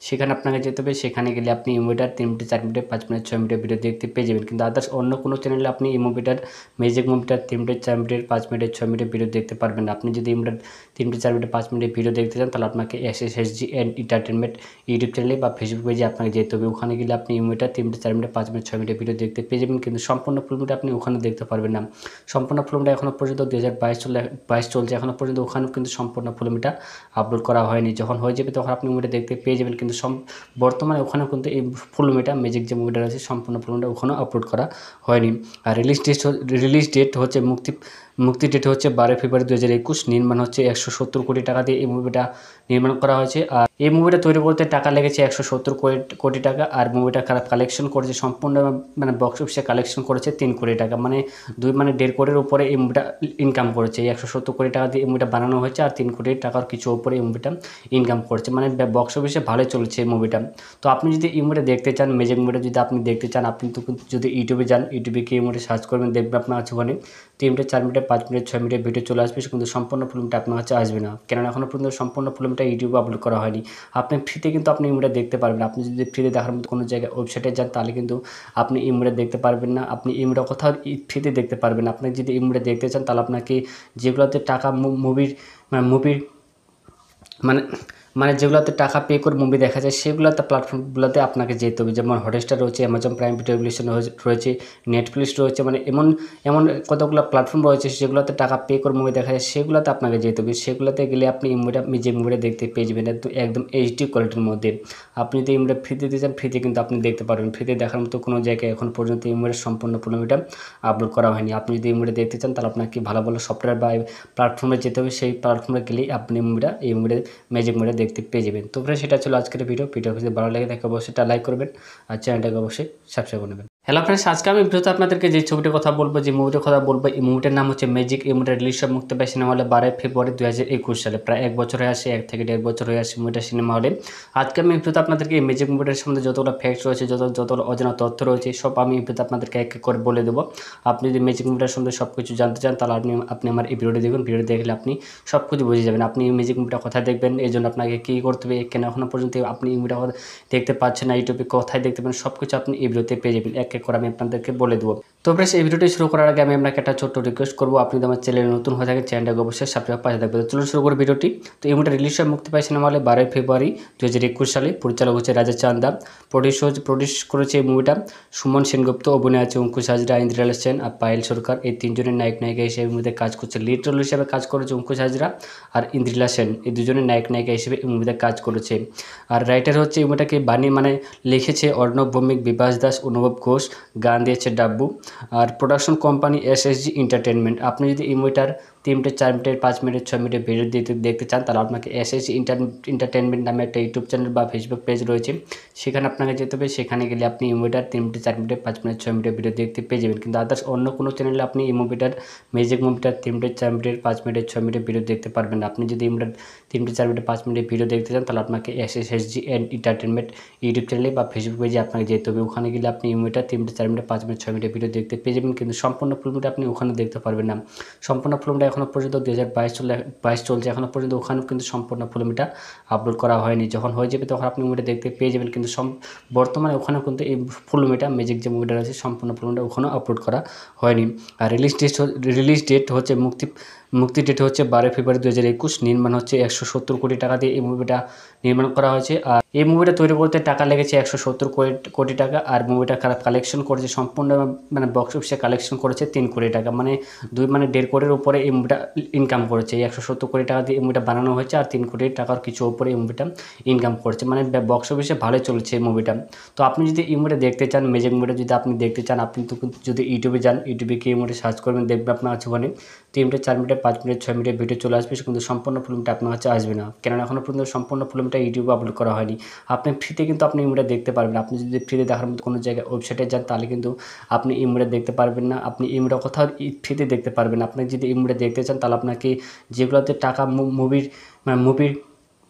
সেখানে আপনাকে যেতে হবে। সেখানে গেলে আপনি এই মুভিটার 3 মিনিট, 4 মিনিট, 5 মিনিট, 6 মিনিটের ভিডিও দেখতে পেয়ে যাবেন। কিন্তু আদার্স অন্য কোনো চ্যানেলে আপনি এই ম্যাজিক মুভিটার 3 মিনিট, 4 মিনিট, 5 মিনিট, 6 মিনিটের ভিডিও দেখতে পারবেন না। আপনি যদি এই মুভিটার 3 মিনিট, 4 মিনিট, 5 মিনিটের ভিডিও দেখতে চান, তাহলে আপনাকে SSG এন্টারটেনমেন্ট ইউটিউব চ্যানেলে বা ফেসবুক পেজে আপনাকে যেতে হবে। ওখানে গেলে আপনি এই মুভিটা 3 মিনিট, 4 মিনিট, 5 মিনিট, 6 মিনিটের ভিডিও দেখতে পেয়ে যাবেন। কিন্তু সম্পূর্ণ ফিল্মটা আপনি ওখানে দেখতে পারবেন না। সম্পূর্ণ ফিল্মটা এখনও পর্যন্ত 2022 চলছে, এখনও পর্যন্ত ওখানেও কিন্তু সম্পূর্ণ ফিল্মটা আপলোড করা হয়নি। যখন হয়ে যাবে তখন আপনি মুভিটা দেখতে পেয়ে যাবেন। কিন্তু বর্তমানে ওখানেও কিন্তু এই ফিল্মটা ম্যাজিক যে মুভিটা রয়েছে, সম্পূর্ণ ফিল্মটা ওখানেও আপলোড করা হয়নি। আর রিলিজ ডেট হচ্ছে মুক্তি ডেট হচ্ছে 12 ফেব্রুয়ারি 2021। নির্মাণ হচ্ছে 170 কোটি টাকা দিয়ে এই মুভিটা নির্মাণ করা হয়েছে। আর এই মুভিটা তৈরি করতে টাকা লেগেছে 170 কোটি টাকা। আর মুভিটা কালেকশন করেছে সম্পূর্ণ, মানে বক্স অফিসে কালেকশন করেছে 3 কোটি টাকা, মানে 1.5 কোটির উপরে এই মুভিটা ইনকাম করেছে। এই 170 কোটি টাকা দিয়ে এই মুভিটা বানানো হয়েছে, আর 3 কোটি টাকার কিছু উপরে এই মুভিটা ইনকাম করেছে, মানে বক্স অফিসে ভালোই চলছে এই মুভিটা। তো আপনি যদি এই মুভিটা দেখতে চান, ম্যাজিক মুভিটা যদি আপনি দেখতে চান, আপনি তো যদি ইউটিউবে যান, ইউটিউবে গিয়ে এই মুভিটা সার্চ করবেন, দেখবেন আপনার কাছে ওখানে 3 মিনিট, 4 মিনিট, 5 মিনিট, 6 মিনিটের ভিডিও চলে আসবে। কিন্তু সম্পূর্ণ ফিল্মটা আপনার কাছে আসবে না, কেননা এখনও পর্যন্ত সম্পূর্ণ ফিল্মটা ইউটিউবে আপলোড করা হয়নি। আপনি ফ্রিতে কিন্তু আপনি এই মুভিটা দেখতে পারবেন। আপনি যদি ফ্রিতে দেখার মতো কোনো জায়গায় ওয়েবসাইটে যান, তাহলে কিন্তু আপনি এই মুভিটা দেখতে পারবেন না। আপনি এই মুভিটা কোথাও ফ্রিতে দেখতে পারবেন না। আপনি যদি এই মুভিটা দেখতে চান, তাহলে আপনাকে যেগুলোতে টাকা মুভির মানে মানে যেগুলোতে টাকা পে করে মুভি দেখা যায়, সেগুলোতে প্ল্যাটফর্মগুলোতে আপনাকে যেতে হবে। যেমন হটস্টার রয়েছে, অ্যামাজন প্রাইম ভিডিও রয়েছে, নেটফ্লিক্স রয়েছে, মানে এমন কতগুলো প্ল্যাটফর্ম রয়েছে যেগুলোতে টাকা পে করে মুভি দেখা যায়, সেগুলোতে আপনাকে যেতে হবে। সেগুলোতে গেলে আপনি এই মুভিটা দেখতে পেয়ে যাবেন একদম HD কোয়ালিটির মধ্যে। আপনি যদি এই মুভিটা ফ্রিতে দিতে চান, ফ্রিতে কিন্তু আপনি দেখতে পারবেন। ফ্রিতে দেখার মতো কোনো জায়গায় এখন পর্যন্ত এই মুভির সম্পূর্ণ ফিল্মটা আপলোড করা হয়নি। আপনি যদি এই মুভিটা দেখতে চান, তাহলে আপনাকে ভালো ভালো সফটওয়্যার বা প্ল্যাটফর্মে যেতে হবে। সেই প্ল্যাটফর্মে গেলেই আপনি এই মুভিটা ম্যাজিক মুভিটা দেখতে পেয়ে যাবেন। তো ফ্রেন্ডস, সেটা ছিল আজকের ভিডিও যদি ভালো লাগে থাকে অবশ্যই এটা লাইক করবেন আর চ্যানেলটাকে অবশ্যই সাবস্ক্রাইব করে নেবেন। হ্যালো ফ্রেন্ডস, আজকে আমি ভিডিওতে আপনাদেরকে যে ছবিটির কথা বলবো, যে মুভিটার কথা বলবো, এই মুভিটার নাম হচ্ছে ম্যাজিক। এই মুভিটা রিলিজ মুক্তি পায় সিনেমা হলে 12 ফেব্রুয়ারি 2021 সালে। প্রায় 1 বছর হয়ে আসে, 1 থেকে 1.5 বছর হয়ে আসে মুভিটা সিনেমা হলে। আজকে আমি ভিডিওতে আপনাদেরকে এই ম্যাজিক মুভিটার সম্বন্ধে যতগুলো ফ্যাক্টস রয়েছে, যতগুলো অজানা তথ্য রয়েছে, সব আমি ভিডিওতে আপনাদেরকে এক এক করে বলে দেবো। আপনি যদি ম্যাজিক মুভিটার সম্বন্ধে সব কিছু জানতে চান, তাহলে আপনি আমার এই ভিডিওটি দেখুন। ভিডিও দেখলে আপনি সব কিছু বুঝে যাবেন। আপনি এই ম্যাজিক মুভিটা কোথায় দেখবেন, এই জন্য আপনাকে কী করতে হবে, কেন এখনও পর্যন্ত আপনি এই মুভিটা দেখতে পাচ্ছেন না, ইউটিউবে কোথায় দেখতে পাবেন, সব কিছু আপনি এই ভিডিওতে পেয়ে যাবেন। এক এক করে আমি আপনাদেরকে বলে দেবো। তো ফ্রেন্ডস, এই ভিডিওটি শুরু করার আগে আমি আপনাকে একটা ছোট্ট রিকোয়েস্ট করবো, আপনি যদি আমার চ্যানেলে নতুন হয়ে থাকেন, চ্যানেলটাকে অবশ্যই সাবস্ক্রাইব পাশে থাকবে। তো চলুন শুরু করে ভিডিওটি। তো এই মুভিটা রিলিজ মুক্তি পায় সিনেমা হলে 12 ফেব্রুয়ারি 2021 সালে। পরিচালক হচ্ছে রাজা চান্দা। প্রডিউস করেছে এই মুভিটা সুমন সেনগুপ্ত। অভিনয় আছে অঙ্কুশ হাজরা, ইন্দ্রিলা সেন আর পায়েল সরকার। এই তিনজনের নায়িকা হিসেবে এই মুভিতে কাজ করছে। লিড রোল হিসেবে কাজ করেছে অঙ্কুশ হাজরা আর ইন্দ্রিলা সেন। এই দুজনের নায়িকা হিসেবে এই মুভিতে কাজ করেছে। আর রাইটার হচ্ছে এই মুভিটাকে লিখেছে অর্ণব ভৌমিক, বিভাস দাস, অনুভব ঘোষ। গান দিয়েছে ডাব্বু। আর প্রোডাকশন কোম্পানি SSG এন্টারটেনমেন্ট। আপনি যদি এই মুভিটার 3 মিনিট, 4 মিনিট, 5 মিনিট, 6 মিনিটের ভিডিও দেখতে চান, তাহলে আপনাকে SSG এন্টারটেনমেন্ট নামে একটা ইউটিউব চ্যানেল বা ফেসবুক পেজ রয়েছে, সেখানে আপনাকে যেতে হবে। সেখানে গেলে আপনি এই মুভিটার 3 মিনিট, 4 মিনিট, 5 মিনিট, 6 মিনিটের ভিডিও দেখতে পেয়ে যাবেন। কিন্তু আদার্স অন্য কোনো চ্যানেলে আপনি এই ম্যাজিক মুভিটার 3 মিনিট, 4 মিনিট, 5 মিনিট, 6 মিনিটের ভিডিও দেখতে পারবেন না। আপনি যদি এই মুভিটার 3 মিনিট, 4 মিনিট, 5 মিনিটের ভিডিও দেখতে চান, তাহলে আপনাকে SSG এন্টারটেনমেন্ট ইউটিউব চ্যানেলে বা ফেসবুক পেজে আপনাকে যেতে হবে। ওখানে গেলে আপনি এই মুভিটার 3 মিনিট, 4 মিনিট, 5 মিনিট, 6 মিনিটের ভিডিও দেখতে পেয়ে যাবেন। কিন্তু সম্পূর্ণ ফিল্মটা আপনি ওখানে দেখতে পারবেন না। সম্পূর্ণ ফিল্মটা এখনও পর্যন্ত 2022 চলছে, এখনও পর্যন্ত ওখানেও কিন্তু সম্পূর্ণ ফুল মুভিটা আপলোড করা হয়নি। যখন হয়ে যাবে তখন আপনি মুভিটা দেখতে পেয়ে যাবেন, কিন্তু বর্তমানে ওখানেও কিন্তু এই ফুল মুভিটা ম্যাজিক যে মুভিটা রয়েছে সম্পূর্ণ ফুল মুভিটা ওখানেও আপলোড করা হয়নি। আর রিলিজ ডেট হচ্ছে মুক্তি ডেট হচ্ছে 12 ফেব্রুয়ারি 2021। নির্মাণ হচ্ছে 170 কোটি টাকা দিয়ে এই মুভিটা নির্মাণ করা হয়েছে। আর এই মুভিটা তৈরি করতে টাকা লেগেছে 170 কোটি টাকা। আর মুভিটা কালেকশন করেছে সম্পূর্ণ মানে বক্স অফিসে কালেকশন করেছে 3 কোটি টাকা, মানে 1.5 কোটির উপরে এই মুভিটা ইনকাম করেছে। এই 170 কোটি টাকা দিয়ে এই মুভিটা বানানো হয়েছে, আর 3 কোটি টাকার কিছু উপরে এই মুভিটা ইনকাম করছে, মানে বক্স অফিসে ভালোই চলছে এই মুভিটা। তো আপনি যদি এই মুভিটা দেখতে চান, ম্যাজিক মুভিটা যদি আপনি দেখতে চান, আপনি তো যদি ইউটিউবে যান, ইউটিউবে গিয়ে এই মুভিটা সার্চ করবেন, দেখবেন আপনার আছে ওখানে 3 মিনিট 4 মিনিট 5 মিনিট 6 মিনিটের ভিডিও চলে আসবে, কিন্তু সম্পূর্ণ ফিল্মটা আপনার কাছে আসবে না, কেননা এখনও পর্যন্ত সম্পূর্ণ ফিল্মটা ইউটিউবে আপলোড করা হয়নি। আপনি ফ্রিতে কিন্তু আপনি এই মুভিটা দেখতে পারবেন। আপনি যদি ফ্রিতে দেখার মতো কোনো জায়গায় ওয়েবসাইটে যান, তাহলে কিন্তু আপনি এই মুভিটা দেখতে পারবেন না। আপনি এই মুভিটা কোথাও ফ্রিতে দেখতে পারবেন। আপনি যদি এই মুভিটা দেখতে চান, তাহলে আপনাকে যেগুলোতে টাকা মুভির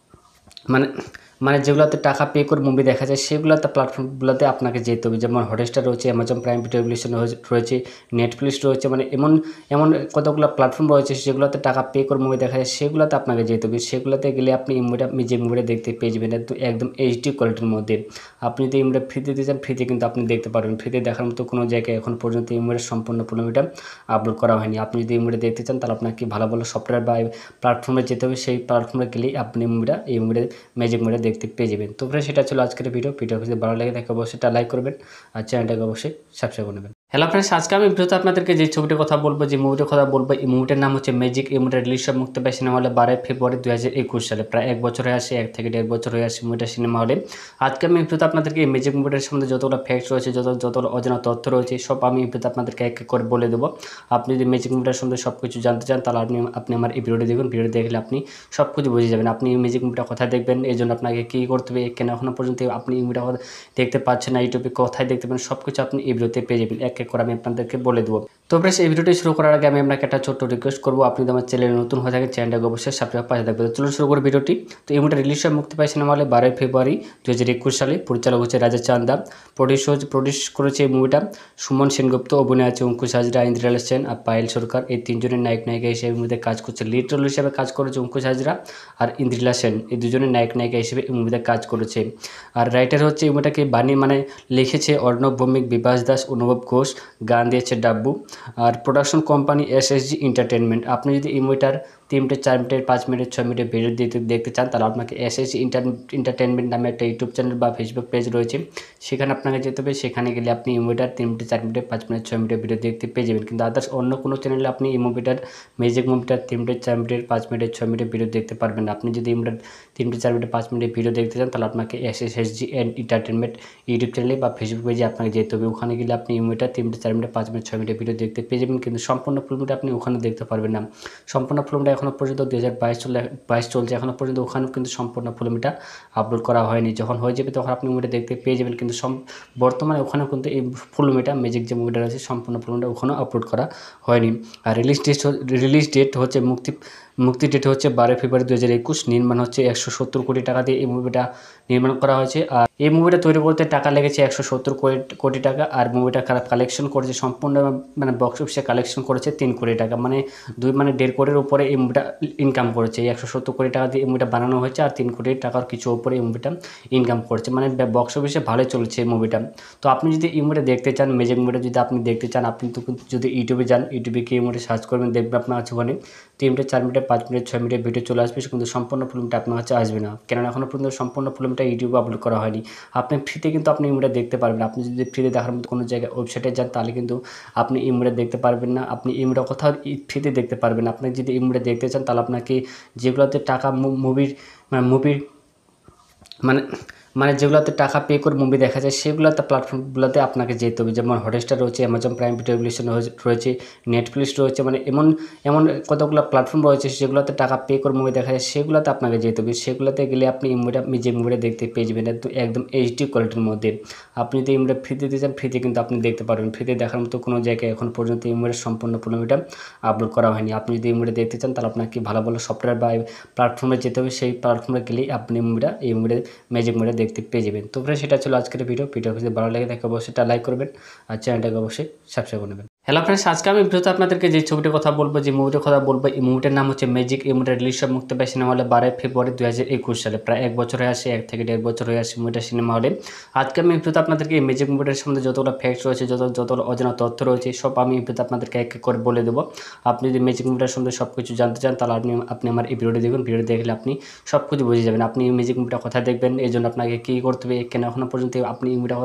মানে যেগুলোতে টাকা পে করে মুভি দেখা যায়, সেগুলোতে প্ল্যাটফর্মগুলোতে আপনাকে যেতে হবে। যেমন হটস্টার রয়েছে, অ্যামাজন প্রাইম ভিডিও রয়েছে, নেটফ্লিক্স রয়েছে, মানে এমন কতগুলো প্ল্যাটফর্ম রয়েছে যেগুলোতে টাকা পে করে মুভি দেখা যায়, সেগুলোতে আপনাকে যেতে হবে। সেগুলোতে গেলে আপনি যে মুভিটা দেখতে পেয়ে যাবেন একদম এইচডি কোয়ালিটির মধ্যে। আপনি যদি এই মুভিটা ফ্রিতে দিতে চান, ফ্রিতে কিন্তু আপনি দেখতে পারবেন। ফ্রিতে দেখার মতো কোনো জায়গায় এখন পর্যন্ত এই মুভির সম্পূর্ণ মুভিটা আপলোড করা হয়নি। আপনি যদি এই মুভিটা দেখতে চান, তাহলে আপনাকে ভালো ভালো সফটওয়্যার বা প্ল্যাটফর্মে যেতে হবে। সেই প্ল্যাটফর্মে গেলেই আপনি এই মুভিটা ম্যাজিক মুভিটা দেখতে পেয়ে যাবেন। তো ফ্রেন্ডস, সেটা ছিল আজকের ভিডিও যদি ভালো লাগে থাকে অবশ্যই এটা লাইক করবেন, আর চ্যানেলটাকে অবশ্যই সাবস্ক্রাইব করে নেবেন। হ্যালো ফ্রেন্ডস, আজকে আমি ভিডিওতে আপনাদেরকে যে ছবিটির কথা বলবো, যে মুভিটার কথা বলবো, এই মুভিটার নাম হচ্ছে ম্যাজিক। এই মুভিটা রিলিজ মুক্তি পায় সিনেমা হলে 12 ফেব্রুয়ারি 2021 সালে। প্রায় 1 বছর হয়ে আসে, 1 থেকে 1.5 বছর হয়ে আসে মুভিটা সিনেমা হলে। আজকে আমি ভিডিওতে আপনাদেরকে এই ম্যাজিক মুভিটার সম্বন্ধে যতগুলো ফ্যাক্টস রয়েছে, যতগুলো অজানা তথ্য রয়েছে, সব আমি ভিডিওতে আপনাদেরকে এক এক করে বলে দেবো। আপনি যদি ম্যাজিক মুভিটার সম্বন্ধে সব কিছু জানতে চান, তাহলে আপনি আমার এই ভিডিওটি দেখুন। ভিডিও দেখলে আপনি সব কিছু বুঝে যাবেন। আপনি এই ম্যাজিক মুভিটা কোথায় দেখবেন, এই জন্য আপনাকে কী করতে হবে, কেন এখনও পর্যন্ত আপনি এই মুভিটা দেখতে পাচ্ছেন না, ইউটিউবে কোথায় দেখতে পাবেন, সব কিছু আপনি এই ভিডিওতে পেয়ে যাবেন। এক এক করে আমি আপনাদেরকে বলে দেবো। তো ফ্রেন্ডস, এই ভিডিওটি শুরু করার আগে আমি আপনাকে একটা ছোট্ট রিকোয়েস্ট করবো, আপনি যদি আমার চ্যানেলে নতুন হয়ে থাকেন, চ্যানেলটাকে অবশ্যই সাবস্ক্রাইব পাশে থাকবে। তো চলুন শুরু করে ভিডিওটি। তো এই মুভিটা রিলিজ মুক্তি পায় সিনেমা হলে 12 ফেব্রুয়ারি 2021 সালে। পরিচালক হচ্ছে রাজা চান্দা। প্রডিউস করেছে এই মুভিটা সুমন সেনগুপ্ত। অভিনয় আছে অঙ্কুশ হাজরা, ইন্দ্রিলা সেন আর পায়েল সরকার। এই তিনজনের নায়িকা হিসেবে মুভিতে কাজ করছে। লিড রোল হিসেবে কাজ করেছে অঙ্কুশ হাজরা আর ইন্দ্রিলা সেন। এই দুজনের নায়িকা হিসেবে এই মুভিতে কাজ করেছে। আর রাইটার হচ্ছে এই মুভিটাকে লিখেছে অর্ণব ভৌমিক, বিভাস দাস, অনুভব ঘোষ। গান দিয়েছে ডাব্বু। আর প্রোডাকশন কোম্পানি SSG এন্টারটেনমেন্ট। আপনি যদি এই মুভিটার 3 মিনিট 4 মিনিট 5 মিনিট 6 মিনিটের ভিডিও দেখতে চান, তাহলে আপনাকে SSG এন্টারটেনমেন্ট নামে একটা ইউটিউব চ্যানেল বা ফেসবুক পেজ রয়েছে, সেখানে আপনাকে যেতে হবে। সেখানে গেলে আপনি এই মুভিটার 3 মিনিট 4 মিনিট 5 মিনিট 6 মিনিটের ভিডিও দেখতে পেয়ে যাবেন। কিন্তু আদার্স অন্য কোনো চ্যানেলে আপনি এই ম্যাজিক মুভিটার 3 মিনিট 4 মিনিট 5 মিনিট 6 মিনিটের ভিডিও দেখতে পারবেন না। আপনি যদি এই মুভিটার 3 মিনিট 4 মিনিট 5 মিনিটের ভিডিও দেখতে চান, তাহলে আপনাকে SSG এন্টারটেনমেন্ট ইউটিউব চ্যানেলে বা ফেসবুক পেজে আপনাকে যেতে হবে। ওখানে গেলে আপনি এই মুভিটা 3 মিনিট 4 মিনিট 5 মিনিট 6 মিনিটের ভিডিও দেখতে পেয়ে যাবেন, কিন্তু সম্পূর্ণ ফিল্মটা আপনি ওখানে দেখতে পারবেন না। সম্পূর্ণ ফিল্মটা এখনও পর্যন্ত 2022 চলছে, এখনও পর্যন্ত ওখানেও কিন্তু সম্পূর্ণ ফিল্মটা আপলোড করা হয়নি। যখন হয়ে যাবে তখন আপনি মুভিটা দেখতে পেয়ে যাবেন, কিন্তু বর্তমানে ওখানেও কিন্তু এই ফিল্মটা ম্যাজিক যে মুভিটা রয়েছে সম্পূর্ণ ফিল্মটা ওখানেও আপলোড করা হয়নি। আর রিলিজ ডেট হচ্ছে মুক্তি ডেট হচ্ছে 12 ফেব্রুয়ারি 2021। নির্মাণ হচ্ছে 170 কোটি টাকা দিয়ে এই মুভিটা নির্মাণ করা হয়েছে। আর এই মুভিটা তৈরি করতে টাকা লেগেছে 170 কোটি টাকা। আর মুভিটা কালেকশন করেছে সম্পূর্ণ মানে বক্স অফিসে কালেকশন করেছে 3 কোটি টাকা, মানে 1.5 কোটির উপরে এই মুভিটা ইনকাম করেছে। এই 170 কোটি টাকা দিয়ে এই মুভিটা বানানো হয়েছে, আর 3 কোটি টাকার কিছু উপরে এই মুভিটা ইনকাম করছে, মানে বক্স অফিসে ভালোই চলছে এই মুভিটা। তো আপনি যদি এই মুভিটা দেখতে চান, ম্যাজিক মুভিটা যদি আপনি দেখতে চান, আপনি তো যদি ইউটিউবে যান, ইউটিউবে গিয়ে এই মুভিটা সার্চ করবেন, দেখবেন আপনার আছে ওখানে 3 মিনিট 4 মিনিট 5 মিনিট 6 মিনিটের ভিডিও চলে আসবে, কিন্তু সম্পূর্ণ ফিল্মটা আপনার কাছে আসবে না, কেননা এখনও পর্যন্ত সম্পূর্ণ ফিল্মটা ইউটিউবে আপলোড করা হয়নি। আপনি ফ্রিতে কিন্তু আপনি এই মুভিটা দেখতে পারবেন। আপনি যদি ফ্রিতে দেখার মতো কোনো জায়গায় ওয়েবসাইটে যান, তাহলে কিন্তু আপনি এই মুভিটা দেখতে পারবেন না। আপনি এই মুভিটা কোথাও ফ্রিতে দেখতে পারবেন। আপনি যদি এই মুভিটা দেখতে চান, তাহলে আপনাকে যেগুলোতে টাকা মুভির মানে যেগুলোতে টাকা পে করে মুভি দেখা যায়, সেগুলোতে প্ল্যাটফর্মগুলোতে আপনাকে যেতে হবে। যেমন হটস্টার রয়েছে, অ্যামাজন প্রাইম ভিডিও রয়েছে, নেটফ্লিক্স রয়েছে, মানে এমন কতগুলো প্ল্যাটফর্ম রয়েছে যেগুলোতে টাকা পে করে মুভি দেখা যায়, সেগুলোতে আপনাকে যেতে হবে। সেগুলোতে গেলে আপনি যে মুভিটা দেখতে পেয়ে যাবেন একদম HD কোয়ালিটির মধ্যে। আপনি যদি এই মুভিটা ফ্রিতে দিতে চান, ফ্রিতে কিন্তু আপনি দেখতে পারবেন। ফ্রিতে দেখার মতো কোনো জায়গায় এখন পর্যন্ত এই মুভির সম্পূর্ণ মুভিটা আপলোড করা হয়নি। আপনি যদি এই মুভিটা দেখতে চান, তাহলে আপনাকে ভালো ভালো সফটওয়্যার বা প্ল্যাটফর্মে যেতে হবে। সেই প্ল্যাটফর্মে গেলেই আপনি এই মুভিটা ম্যাজিক মুভিটা দেখতে পেয়ে যাবেন। তো সেটা ছিল আজকের ভিডিও যদি ভালো লাগে থাকে অবশ্যই লাইক করবেন, আর চ্যানেলটাকে অবশ্যই সাবস্ক্রাইব করে নেবেন। হ্যালো ফ্রেন্ডস, আজকে আমি ভিডিওতে আপনাদেরকে যে ছবিটির কথা বলবো, যে মুভিটির কথা বলবো, এই মুভিটার নাম হচ্ছে ম্যাজিক। এই মুভিটা রিলিজ হয় মুক্তি পায় সিনেমা হলে 12 ফেব্রুয়ারি 2021 সালে। প্রায় 1 বছর হয়ে আসে, 1 থেকে 1.5 বছর হয়ে আসে মুভিটা সিনেমা হলে। আজকে আমি ভিডিওতে আপনাদেরকে এই ম্যাজিক মুভিটার সম্বন্ধে যতগুলো ফ্যাক্টস রয়েছে, যতগুলো অজানা তথ্য রয়েছে, সব আমি এই ভিডিওতে আপনাদেরকে এক এক করে বলে দেবো। আপনি যদি ম্যাজিক মুভিটার সম্বন্ধে সব কিছু জানতে চান, তাহলে আপনি আমার এই ভিডিওটি দেখুন। ভিডিও দেখলে আপনি সব কিছু বুঝে যাবেন। আপনি এই ম্যাজিক মুভিটা কোথায় দেখবেন, এই জন্য আপনাকে কী করতে হবে, কেন এখনও পর্যন্ত আপনি এই মুভিটা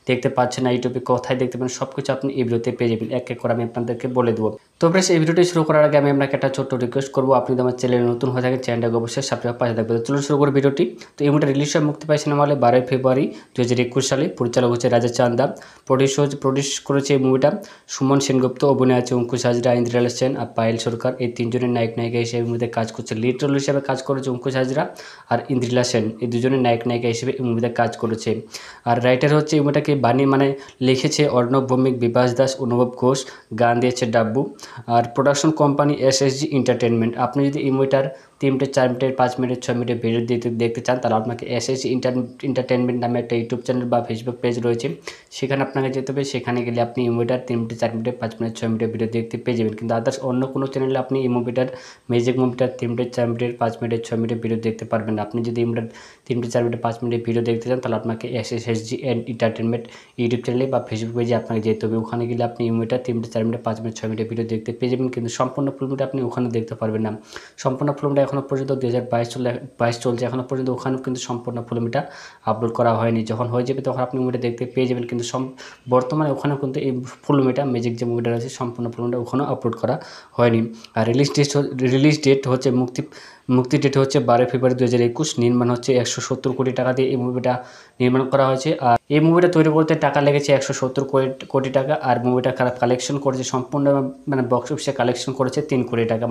দেখতে পাচ্ছেন না, ইউটিউবে কোথায় দেখতে পাবেন, সব কিছু আপনি এই ভিডিওতে পেয়ে যাবেন। এক এক করে আমি আপনাদেরকে বলে দেবো। তো ফ্রেন্ডস, এই ভিডিওটি শুরু করার আগে আমি আপনাকে একটা ছোট্ট রিকোয়েস্ট করবো, আপনি যদি আমার চ্যানেলে নতুন হয়ে থাকেন, চ্যানেলটাকে অবশ্যই সাবস্ক্রাইব পাশে থাকবে। তো চলুন শুরু করে ভিডিওটি। তো এই মুভিটা রিলিজ হয় মুক্তি পায় সিনেমা হলে 12 ফেব্রুয়ারি 2021 সালে। পরিচালক হচ্ছে রাজা চান্দা। প্রডিউস করেছে এই মুভিটা সুমন সেনগুপ্ত। অভিনয় আছে অঙ্কুশ হাজরা, ইন্দ্রিলা সেন আর পায়েল সরকার। এই তিনজনের নায়িকা হিসেবে এই মুভিতে কাজ করছে। লিড রোল হিসেবে কাজ করেছে অঙ্কুশ হাজরা আর ইন্দ্রিলা সেন। এই দুজনের নায়িকা হিসেবে এই মুভিতে কাজ করেছে। আর রাইটার হচ্ছে এই মুভিটাকে লিখেছে অর্ণব ভৌমিক, বিভাস দাস, অনুভব ঘোষ। গান দিয়েছে ডাব্বু। আর প্রোডাকশন কোম্পানি এসএসজি এন্টারটেনমেন্ট। আপনি যদি এই মুভিটার 3 মিনিট, 4 মিনিট, 5 মিনিট, 6 মিনিটের ভিডিও দেখতে চান, তাহলে আপনাকে এসএসজি এন্টারটেনমেন্ট নামে একটা ইউটিউব চ্যানেল বা ফেসবুক পেজ রয়েছে, সেখানে আপনাকে যেতে হবে। সেখানে গেলে আপনি এই মুভিটার 3 মিনিট, 4 মিনিট, 5 মিনিট, 6 মিনিটের ভিডিও দেখতে পেয়ে যাবেন। কিন্তু আদার্স অন্য কোনো চ্যানেলে আপনি এই মুভিটার ম্যাজিক মুভিটার 3 মিনিট, 4 মিনিট, 5 মিনিট, 6 মিনিটের ভিডিও দেখতে পারবেন না। আপনি যদি এই মুভিটার 3 মিনিট, 4 মিনিট, 5 মিনিটের ভিডিও দেখতে চান, তাহলে আপনাকে এসএসজি এন্টারটেনমেন্ট ইউটিউব চ্যানেলে বা ফেসবুক পেজে আপনাকে যেতে হবে। ওখানে গেলে আপনি এই মুভিটা 3 মিনিট, 4 মিনিট, 5 মিনিট, 6 মিনিটের ভিডিও দেখতে পেয়ে যাবেন। কিন্তু সম্পূর্ণ ফিল্মটা আপনি ওখানে দেখতে পারবেন না। সম্পূর্ণ ফিল্মটা এখনও পর্যন্ত 2022 চলছে, এখনও পর্যন্ত ওখানেও কিন্তু সম্পূর্ণ ফিল্মটা আপলোড করা হয়নি। যখন হয়ে যাবে তখন আপনি মুভিটা দেখতে পেয়ে যাবেন। কিন্তু বর্তমানে ওখানেও কিন্তু এই ফিল্মটা ম্যাজিক যে মুভিটা রয়েছে, সম্পূর্ণ ফিল্মটা ওখানেও আপলোড করা হয়নি। আর রিলিজ ডেট হচ্ছে মুক্তি ডেট হচ্ছে 12 ফেব্রুয়ারি 2021। নির্মাণ হচ্ছে 170 কোটি টাকা দিয়ে এই মুভিটা নির্মাণ করা হয়েছে। আর এই মুভিটা তৈরি করতে টাকা লেগেছে 170 কোটি টাকা। আর মুভিটা কালেকশন করেছে সম্পূর্ণ, বক্স অফিসে কালেকশন করেছে 3 কোটি টাকা।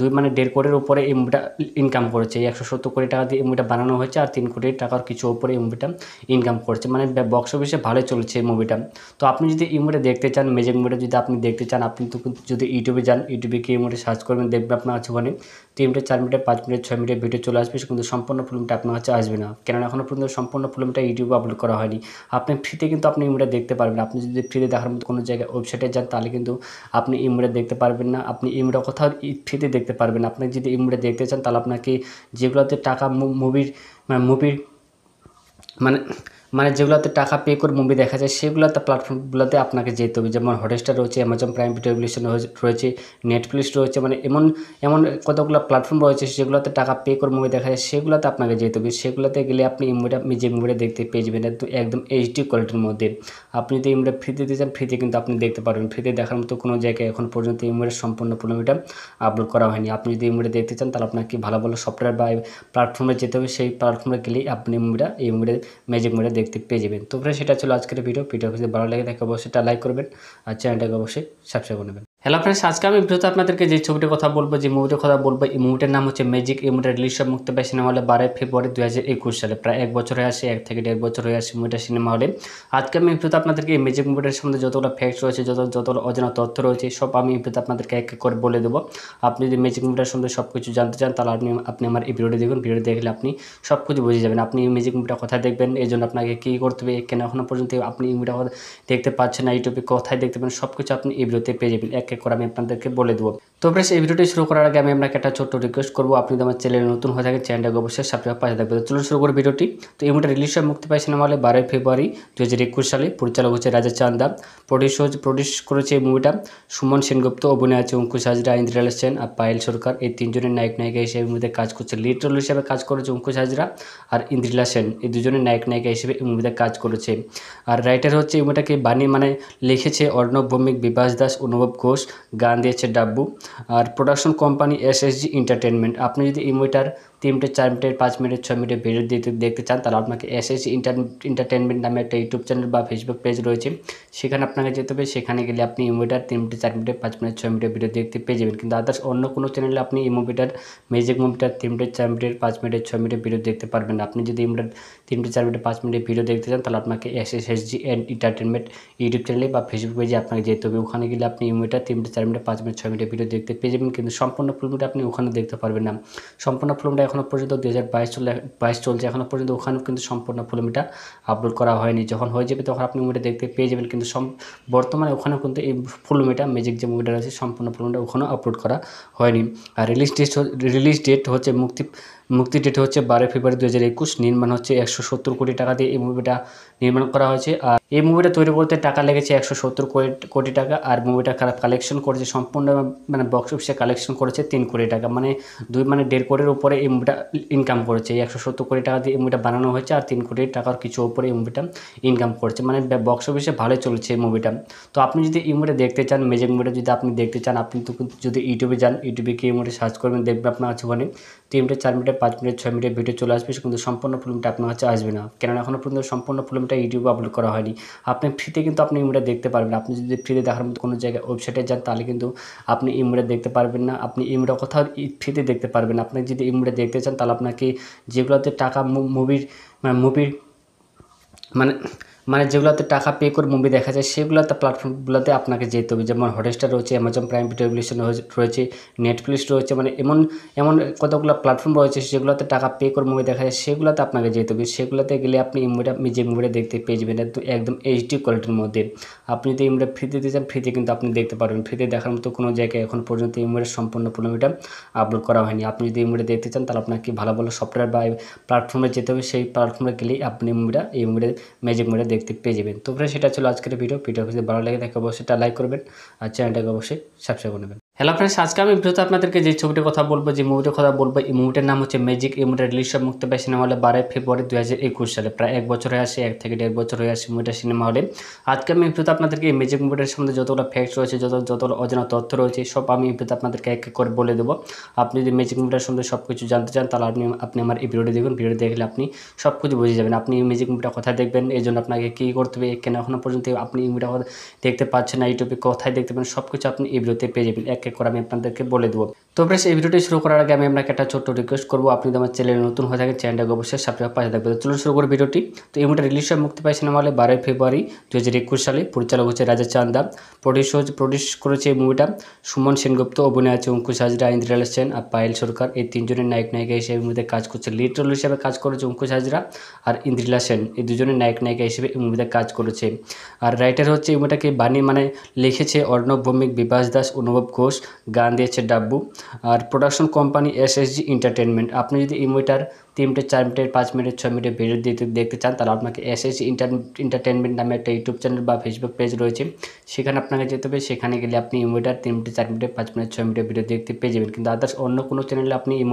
1.5 কোটির উপরে এই মুভিটা ইনকাম করেছে। এই 170 কোটি টাকা দিয়ে এই মুভিটা বানানো হয়েছে, আর 3 কোটি টাকার কিছু উপরে এই মুভিটা ইনকাম করেছে। বক্স অফিসে ভালোই চলেছে এই মুভিটা। তো আপনি যদি এই মুভিটা দেখতে চান, ম্যাজিক মুভিটা যদি আপনি দেখতে চান, আপনি তো যদি ইউটিউবে যান, ইউটিউবে গিয়ে এই মুভিটা সার্চ করবেন, দেখবেন আপনার কাছে ওখানে 3 মিনিট, 4 মিনিট, 5 মিনিট, 6 মিনিটের ভিডিও চলে আসবে। কিন্তু সম্পূর্ণ ফিল্মটা আপনার কাছে আসবে না, কেননা এখনও পর্যন্ত সম্পূর্ণ ফিল্মটা ইউটিউবে আপলোড করা হয়নি। আপনি ফ্রিতে কিন্তু আপনি এই মুভিটা দেখতে পারবেন। আপনি যদি ফ্রিতে দেখার মতো কোনো জায়গায় ওয়েবসাইটে যান, তাহলে কিন্তু আপনি এই মুভিটা দেখতে পারবেন না। আপনি এই মুভিটা কোথাও ফ্রিতে দেখতে পারবেন না। আপনি যদি এই মুভিটা দেখতে চান, তাহলে আপনাকে যেগুলোতে টাকা মুভির যেগুলোতে টাকা পে করে মুভি দেখা যায়, সেগুলোতে প্ল্যাটফর্মগুলোতে আপনাকে যেতে হবে। যেমন হটস্টার রয়েছে, অ্যামাজন প্রাইম ভিডিও রয়েছে, নেটফ্লিক্স রয়েছে, এমন কতগুলো প্ল্যাটফর্ম রয়েছে যেগুলোতে টাকা পে করে মুভি দেখা যায়, সেগুলোতে আপনাকে যেতে হবে। সেগুলোতে গেলে আপনি এই মুভিটা দেখতে পেয়ে যাবেন একদম এইচডি কোয়ালিটির মধ্যে। আপনি যদি এই মুভিটা ফ্রিতে দিতে চান, ফ্রিতে কিন্তু আপনি দেখতে পারবেন। ফ্রিতে দেখার মতো কোনো জায়গায় এখন পর্যন্ত এই মুভিটা সম্পূর্ণ ফিল্মটা আপলোড করা হয়নি। আপনি যদি এই মুভিটা দেখতে চান, তাহলে আপনাকে ভালো সফটওয়্যার বা প্ল্যাটফর্মে যেতে হবে। সেই প্ল্যাটফর্মে গেলেই আপনি এই মুভিটা ম্যাজিক মুভিটা দেখতে পেয়ে যাবেন। তো ফ্রেন্ডস, সেটা ছিল আজকের ভিডিও যদি ভালো লাগে থাকে অবশ্যই এটা লাইক করবেন আর চ্যানেলটাকে অবশ্যই সাবস্ক্রাইব করে নেবেন। হ্যালো ফ্রেন্ডস, আজকে আমি ভিডিওতে আপনাদেরকে যে ছবিটির কথা বলবো, যে মুভিটির কথা বলবো, এই মুভিটার নাম হচ্ছে ম্যাজিক। এই মুভিটা রিলিজ হয় মুক্তি পায় সিনেমা হলে 12 ফেব্রুয়ারি 2021 সালে। প্রায় 1 বছর হয়ে আসে, 1 থেকে 1.5 বছর হয়ে আসে মুভিটা সিনেমা হলে। আজকে আমি ভিডিওতে আপনাদেরকে এই ম্যাজিক মুভিটার সম্বন্ধে যতগুলো ফ্যাক্টস রয়েছে, যতগুলো অজানা তথ্য রয়েছে, সব আমি এই ভিডিওতে আপনাদেরকে এক এক করে বলে দেবো। আপনি যদি ম্যাজিক মুভিটার সম্বন্ধে সব কিছু জানতে চান, তাহলে আপনি আমার এই ভিডিওটি দেখুন। ভিডিও দেখলে আপনি সব কিছু বুঝে যাবেন। আপনি এই ম্যাজিক মুভিটা কোথায় দেখবেন, এই জন্য আপনাকে কী করতে হবে, কেন এখনও পর্যন্ত আপনি এই মুভিটা দেখতে পাচ্ছেন না, ইউটিউবে কোথায় দেখতে পাবেন, সব কিছু আপনি এই ভিডিওতে পেয়ে যাবেন। এক এক করে আমি আপনাদেরকে বলে দেবো। তো ফ্রেন্ডস, এই ভিডিওটি শুরু করার আগে আমি আপনাকে একটা ছোট্ট রিকোয়েস্ট করবো, আপনি যদি আমার চ্যানেলে নতুন হয়ে থাকেন, চ্যানেলটাকে অবশ্যই সাবস্ক্রাইব পাশে থাকবে। তো চলুন শুরু করে ভিডিওটি। তো এই মুভিটা রিলিজ হয় মুক্তি পায় সিনেমা হলে 12 ফেব্রুয়ারি 2021 সালে। পরিচালক হচ্ছে রাজা চান্দা। প্রডিউস করেছে এই মুভিটা সুমন সেনগুপ্ত। অভিনয় আছে অঙ্কুশ হাজরা, ইন্দ্রিলা সেন আর পায়েল সরকার। এই তিনজনের নায়িকা হিসেবে এই মুভিতে কাজ করছে। লিড রোল হিসেবে কাজ করেছে অঙ্কুশ হাজরা আর ইন্দ্রিলা সেন। এই দুজনের নায়িকা হিসেবে এই মুভিতে কাজ করেছে। আর রাইটার হচ্ছে এই মুভিটাকে লিখেছে অর্ণব ভৌমিক, বিভাস দাস, অনুভব ঘোষ। গান দিয়েছে ডাব্বু। আর প্রোডাকশন কোম্পানি এসএসজি এন্টারটেনমেন্ট। আপনি যদি এই মুভিটার 3 মিনিট, 4 মিনিট, 5 মিনিট, 6 মিনিটের ভিডিও দেখতে চান, তাহলে আপনাকে এসএসজি এন্টারটেনমেন্ট নামে একটা ইউটিউব চ্যানেল বা ফেসবুক পেজ রয়েছে, সেখানে আপনাকে যেতে হবে। সেখানে গেলে আপনি এই মুভিটার 3 মিনিট, 4 মিনিট, 5 মিনিট, 6 মিনিটের ভিডিও দেখতে পেয়ে যাবেন। কিন্তু আদার্স অন্য কোনো চ্যানেলে আপনি এই ম্যাজিক মুভিটার 3 মিনিট, 4 মিনিট, 5 মিনিট, 6 মিনিটের ভিডিও দেখতে পারবেন না। আপনি যদি এই মুভিটার 3 মিনিট, 4 মিনিট, 5 মিনিটের ভিডিও দেখতে চান, তাহলে আপনাকে এসএসজি এন্টারটেনমেন্ট ইউটিউব চ্যানেলে বা ফেসবুক পেজে আপনাকে যেতে হবে। ওখানে গেলে আপনি এই মুভিটা 3 মিনিট 4 মিনিট 5 মিনিট 6 মিনিটের ভিডিও দেখতে পেয়ে যাবেন, কিন্তু সম্পূর্ণ ফুল মুভিটা আপনি ওখানে দেখতে পারবেন না। সম্পূর্ণ ফুল মুভিটা এখনও পর্যন্ত 2022 চলছে, এখনও পর্যন্ত ওখানেও কিন্তু সম্পূর্ণ ফুল মুভিটা আপলোড করা হয়নি। যখন হয়ে যাবে তখন আপনি মুভিটা দেখতে পেয়ে যাবেন, কিন্তু বর্তমানে ওখানেও কিন্তু এই ফুল মুভিটা ম্যাজিক যে মুভিটা রয়েছে সম্পূর্ণ ফুল মুভিটা ওখানেও আপলোড করা হয়নি। আর রিলিজ ডেট হচ্ছে মুক্তি ডেট হচ্ছে 12 ফেব্রুয়ারি 2021। নির্মাণ হচ্ছে 170 কোটি টাকা দিয়ে এই মুভিটা নির্মাণ করা হয়েছে। আর এই মুভিটা তৈরি করতে টাকা লেগেছে 170 কোটি টাকা। আর মুভিটা কালেকশন করেছে সম্পূর্ণ মানে বক্স অফিসে কালেকশন করেছে 3 কোটি টাকা, মানে 1.5 কোটির উপরে এই মুভিটা ইনকাম করেছে। 170 কোটি টাকা দিয়ে এই মুভিটা বানানো হয়েছে, আর 3 কোটি টাকার কিছু উপরে এই মুভিটা ইনকাম করেছে, মানে বক্স অফিসে ভালোই চলছে এই মুভিটা। তো আপনি যদি এই মুভিটা দেখতে চান, ম্যাজিক মুভিটা যদি আপনি দেখতে চান, আপনি তো যদি ইউটিউবে যান, ইউটিউবে গিয়ে এই মুভিটা সার্চ করবেন, দেখবেন আপনার কাছে ওখানে 3 মিনিট 4 মিনিট 5 মিনিট 6 মিনিটের ভিডিও চলে আসবে, কিন্তু সম্পূর্ণ ফিল্মটা আপনার কাছে আসবে না, কেননা এখনও পর্যন্ত সম্পূর্ণ ফিল্মটা ইউটিউবে আপলোড করা হয়নি। আপনি ফ্রিতে কিন্তু আপনি এই মুভিটা দেখতে পারবেন। আপনি যদি ফ্রিতে দেখার মতো কোনো জায়গায় ওয়েবসাইটে যান, তাহলে কিন্তু আপনি এই মুভিটা দেখতে পারবেন না। আপনি এই মুভিটা কোথাও ফ্রিতে দেখতে পারবেন। আপনি যদি এই মুভিটা দেখতে চান, তাহলে আপনাকে যেগুলোতে টাকা মুভির মানে মানে যেগুলোতে টাকা পে করে মুভি দেখা যায়, সেগুলোতে প্ল্যাটফর্মগুলোতে আপনাকে যেতে হবে। যেমন হটস্টার রয়েছে, অ্যামাজন প্রাইম ভিডিও রয়েছে, নেটফ্লিক্স রয়েছে, মানে এমন কতগুলো প্ল্যাটফর্ম রয়েছে যেগুলোতে টাকা পে করে মুভি দেখা যায়, সেগুলোতে আপনাকে যেতে হবে। সেগুলোতে গেলে আপনি যে মুভিটা দেখতে পেয়ে যাবেন একদম এইচডি কোয়ালিটির মধ্যে। আপনি যদি এই মুভিটা ফ্রিতে দিতে চান, ফ্রিতে কিন্তু আপনি দেখতে পারবেন। ফ্রিতে দেখার মতো কোনো জায়গায় এখন পর্যন্ত এই মুভির সম্পূর্ণ মুভিটা আপলোড করা হয়নি। আপনি যদি এই মুভিটা দেখতে চান, তাহলে আপনাকে ভালো ভালো সফটওয়্যার বা প্ল্যাটফর্মে যেতে হবে। সেই প্ল্যাটফর্মে গেলেই আপনি এই মুভিটা ম্যাজিক মুভিটা দেখতে পেয়ে যাবেন। তো ফ্রেন্ডস, সেটা ছিল আজকের ভিডিও যদি ভালো লাগে থাকে অবশ্যই একটা লাইক করবেন, আর চ্যানেলটাকে অবশ্যই সাবস্ক্রাইব করে নেবেন। হ্যালো ফ্রেন্ডস, আজকে আমি ভিডিওতে আপনাদেরকে যে ছবিটির কথা বলবো, যে মুভিটার কথা বলবো, এই মুভিটার নাম হচ্ছে ম্যাজিক। এই মুভিটা রিলিজ মুক্তি পায় সিনেমা হলে 12 ফেব্রুয়ারি 2021 সালে। প্রায় 1 বছর হয়ে আসে, 1 থেকে 1.5 বছর হয়ে আসে মুভিটা সিনেমা হলে। আজকে আমি ভিডিওতে আপনাদেরকে এই ম্যাজিক মুভিটার সম্বন্ধে যতগুলো ফ্যাক্টস রয়েছে, যতগুলো অজানা তথ্য রয়েছে, সব আমি এই ভিডিওতে আপনাদেরকে এক এক করে বলে দেবো। আপনি যদি ম্যাজিক মুভিটার সম্বন্ধে সব কিছু জানতে চান, তাহলে আপনি আমার এই ভিডিওটি দেখুন। ভিডিও দেখলে আপনি সব কিছু বুঝে যাবেন। আপনি এই ম্যাজিক মুভিটা কোথায় দেখবেন, এই জন্য আপনাকে কী করতে হবে, কেন এখনও পর্যন্ত আপনি এই মুভিটা দেখতে পাচ্ছেন না, ইউটিউবে কোথায় দেখতে পাবেন, সব কিছু আপনি এই ভিডিওতে পেয়ে যাবেন। এক এক করে আমি আপনাদেরকে বলে দেবো। তো ফ্রেন্ডস, এই ভিডিওটি শুরু করার আগে আমি আপনাকে একটা ছোট্ট রিকোয়েস্ট করবো, আপনি যদি আমার চ্যানেলে নতুন হয়ে থাকেন, চ্যানেলটাকে অবশ্যই সাবস্ক্রাইব পাশে থাকবে। তো চলুন শুরু করে ভিডিওটি। তো এই মুভিটা রিলিজ মুক্তি পায় সিনেমা হলে 12 ফেব্রুয়ারি 2021 সালে। পরিচালক হচ্ছে রাজা চান্দা। প্রডিউস করেছে এই মুভিটা সুমন সেনগুপ্ত। অভিনয় আছে অঙ্কুশ হাজরা, ইন্দ্রিলা সেন আর পায়েল সরকার। এই তিনজনের নায়িকা হিসেবে এই মুভিতে কাজ করছে। লিড রোল হিসেবে কাজ করেছে অঙ্কুশ হাজরা আর ইন্দ্রিলা সেন। এই দুজনের নায়িকা হিসেবে এই মুভিতে কাজ করেছে। আর রাইটার হচ্ছে এই মুভিটাকে লিখেছে অর্ণব ভৌমিক, বিভাস দাস, অনুভব ঘোষ। গান দিয়েছে ডাব্বু। আর প্রোডাকশন কোম্পানি এসএসজি এন্টারটেনমেন্ট। আপনি যদি এই মুভিটার 3 মিনিট 4 মিনিট 5 মিনিট 6 মিনিটের ভিডিও দেখতে চান, তাহলে আপনাকে এসএসজি এন্টারটেনমেন্ট নামে একটা ইউটিউব চ্যানেল বা ফেসবুক পেজ রয়েছে, সেখানে আপনাকে যেতে হবে। সেখানে গেলে আপনি এই মুভিটার 3 মিনিট 4 মিনিট 5 মিনিট 6 মিনিটের ভিডিও দেখতে পেয়ে যাবেন। কিন্তু আদার্স অন্য কোনো চ্যানেলে আপনি এই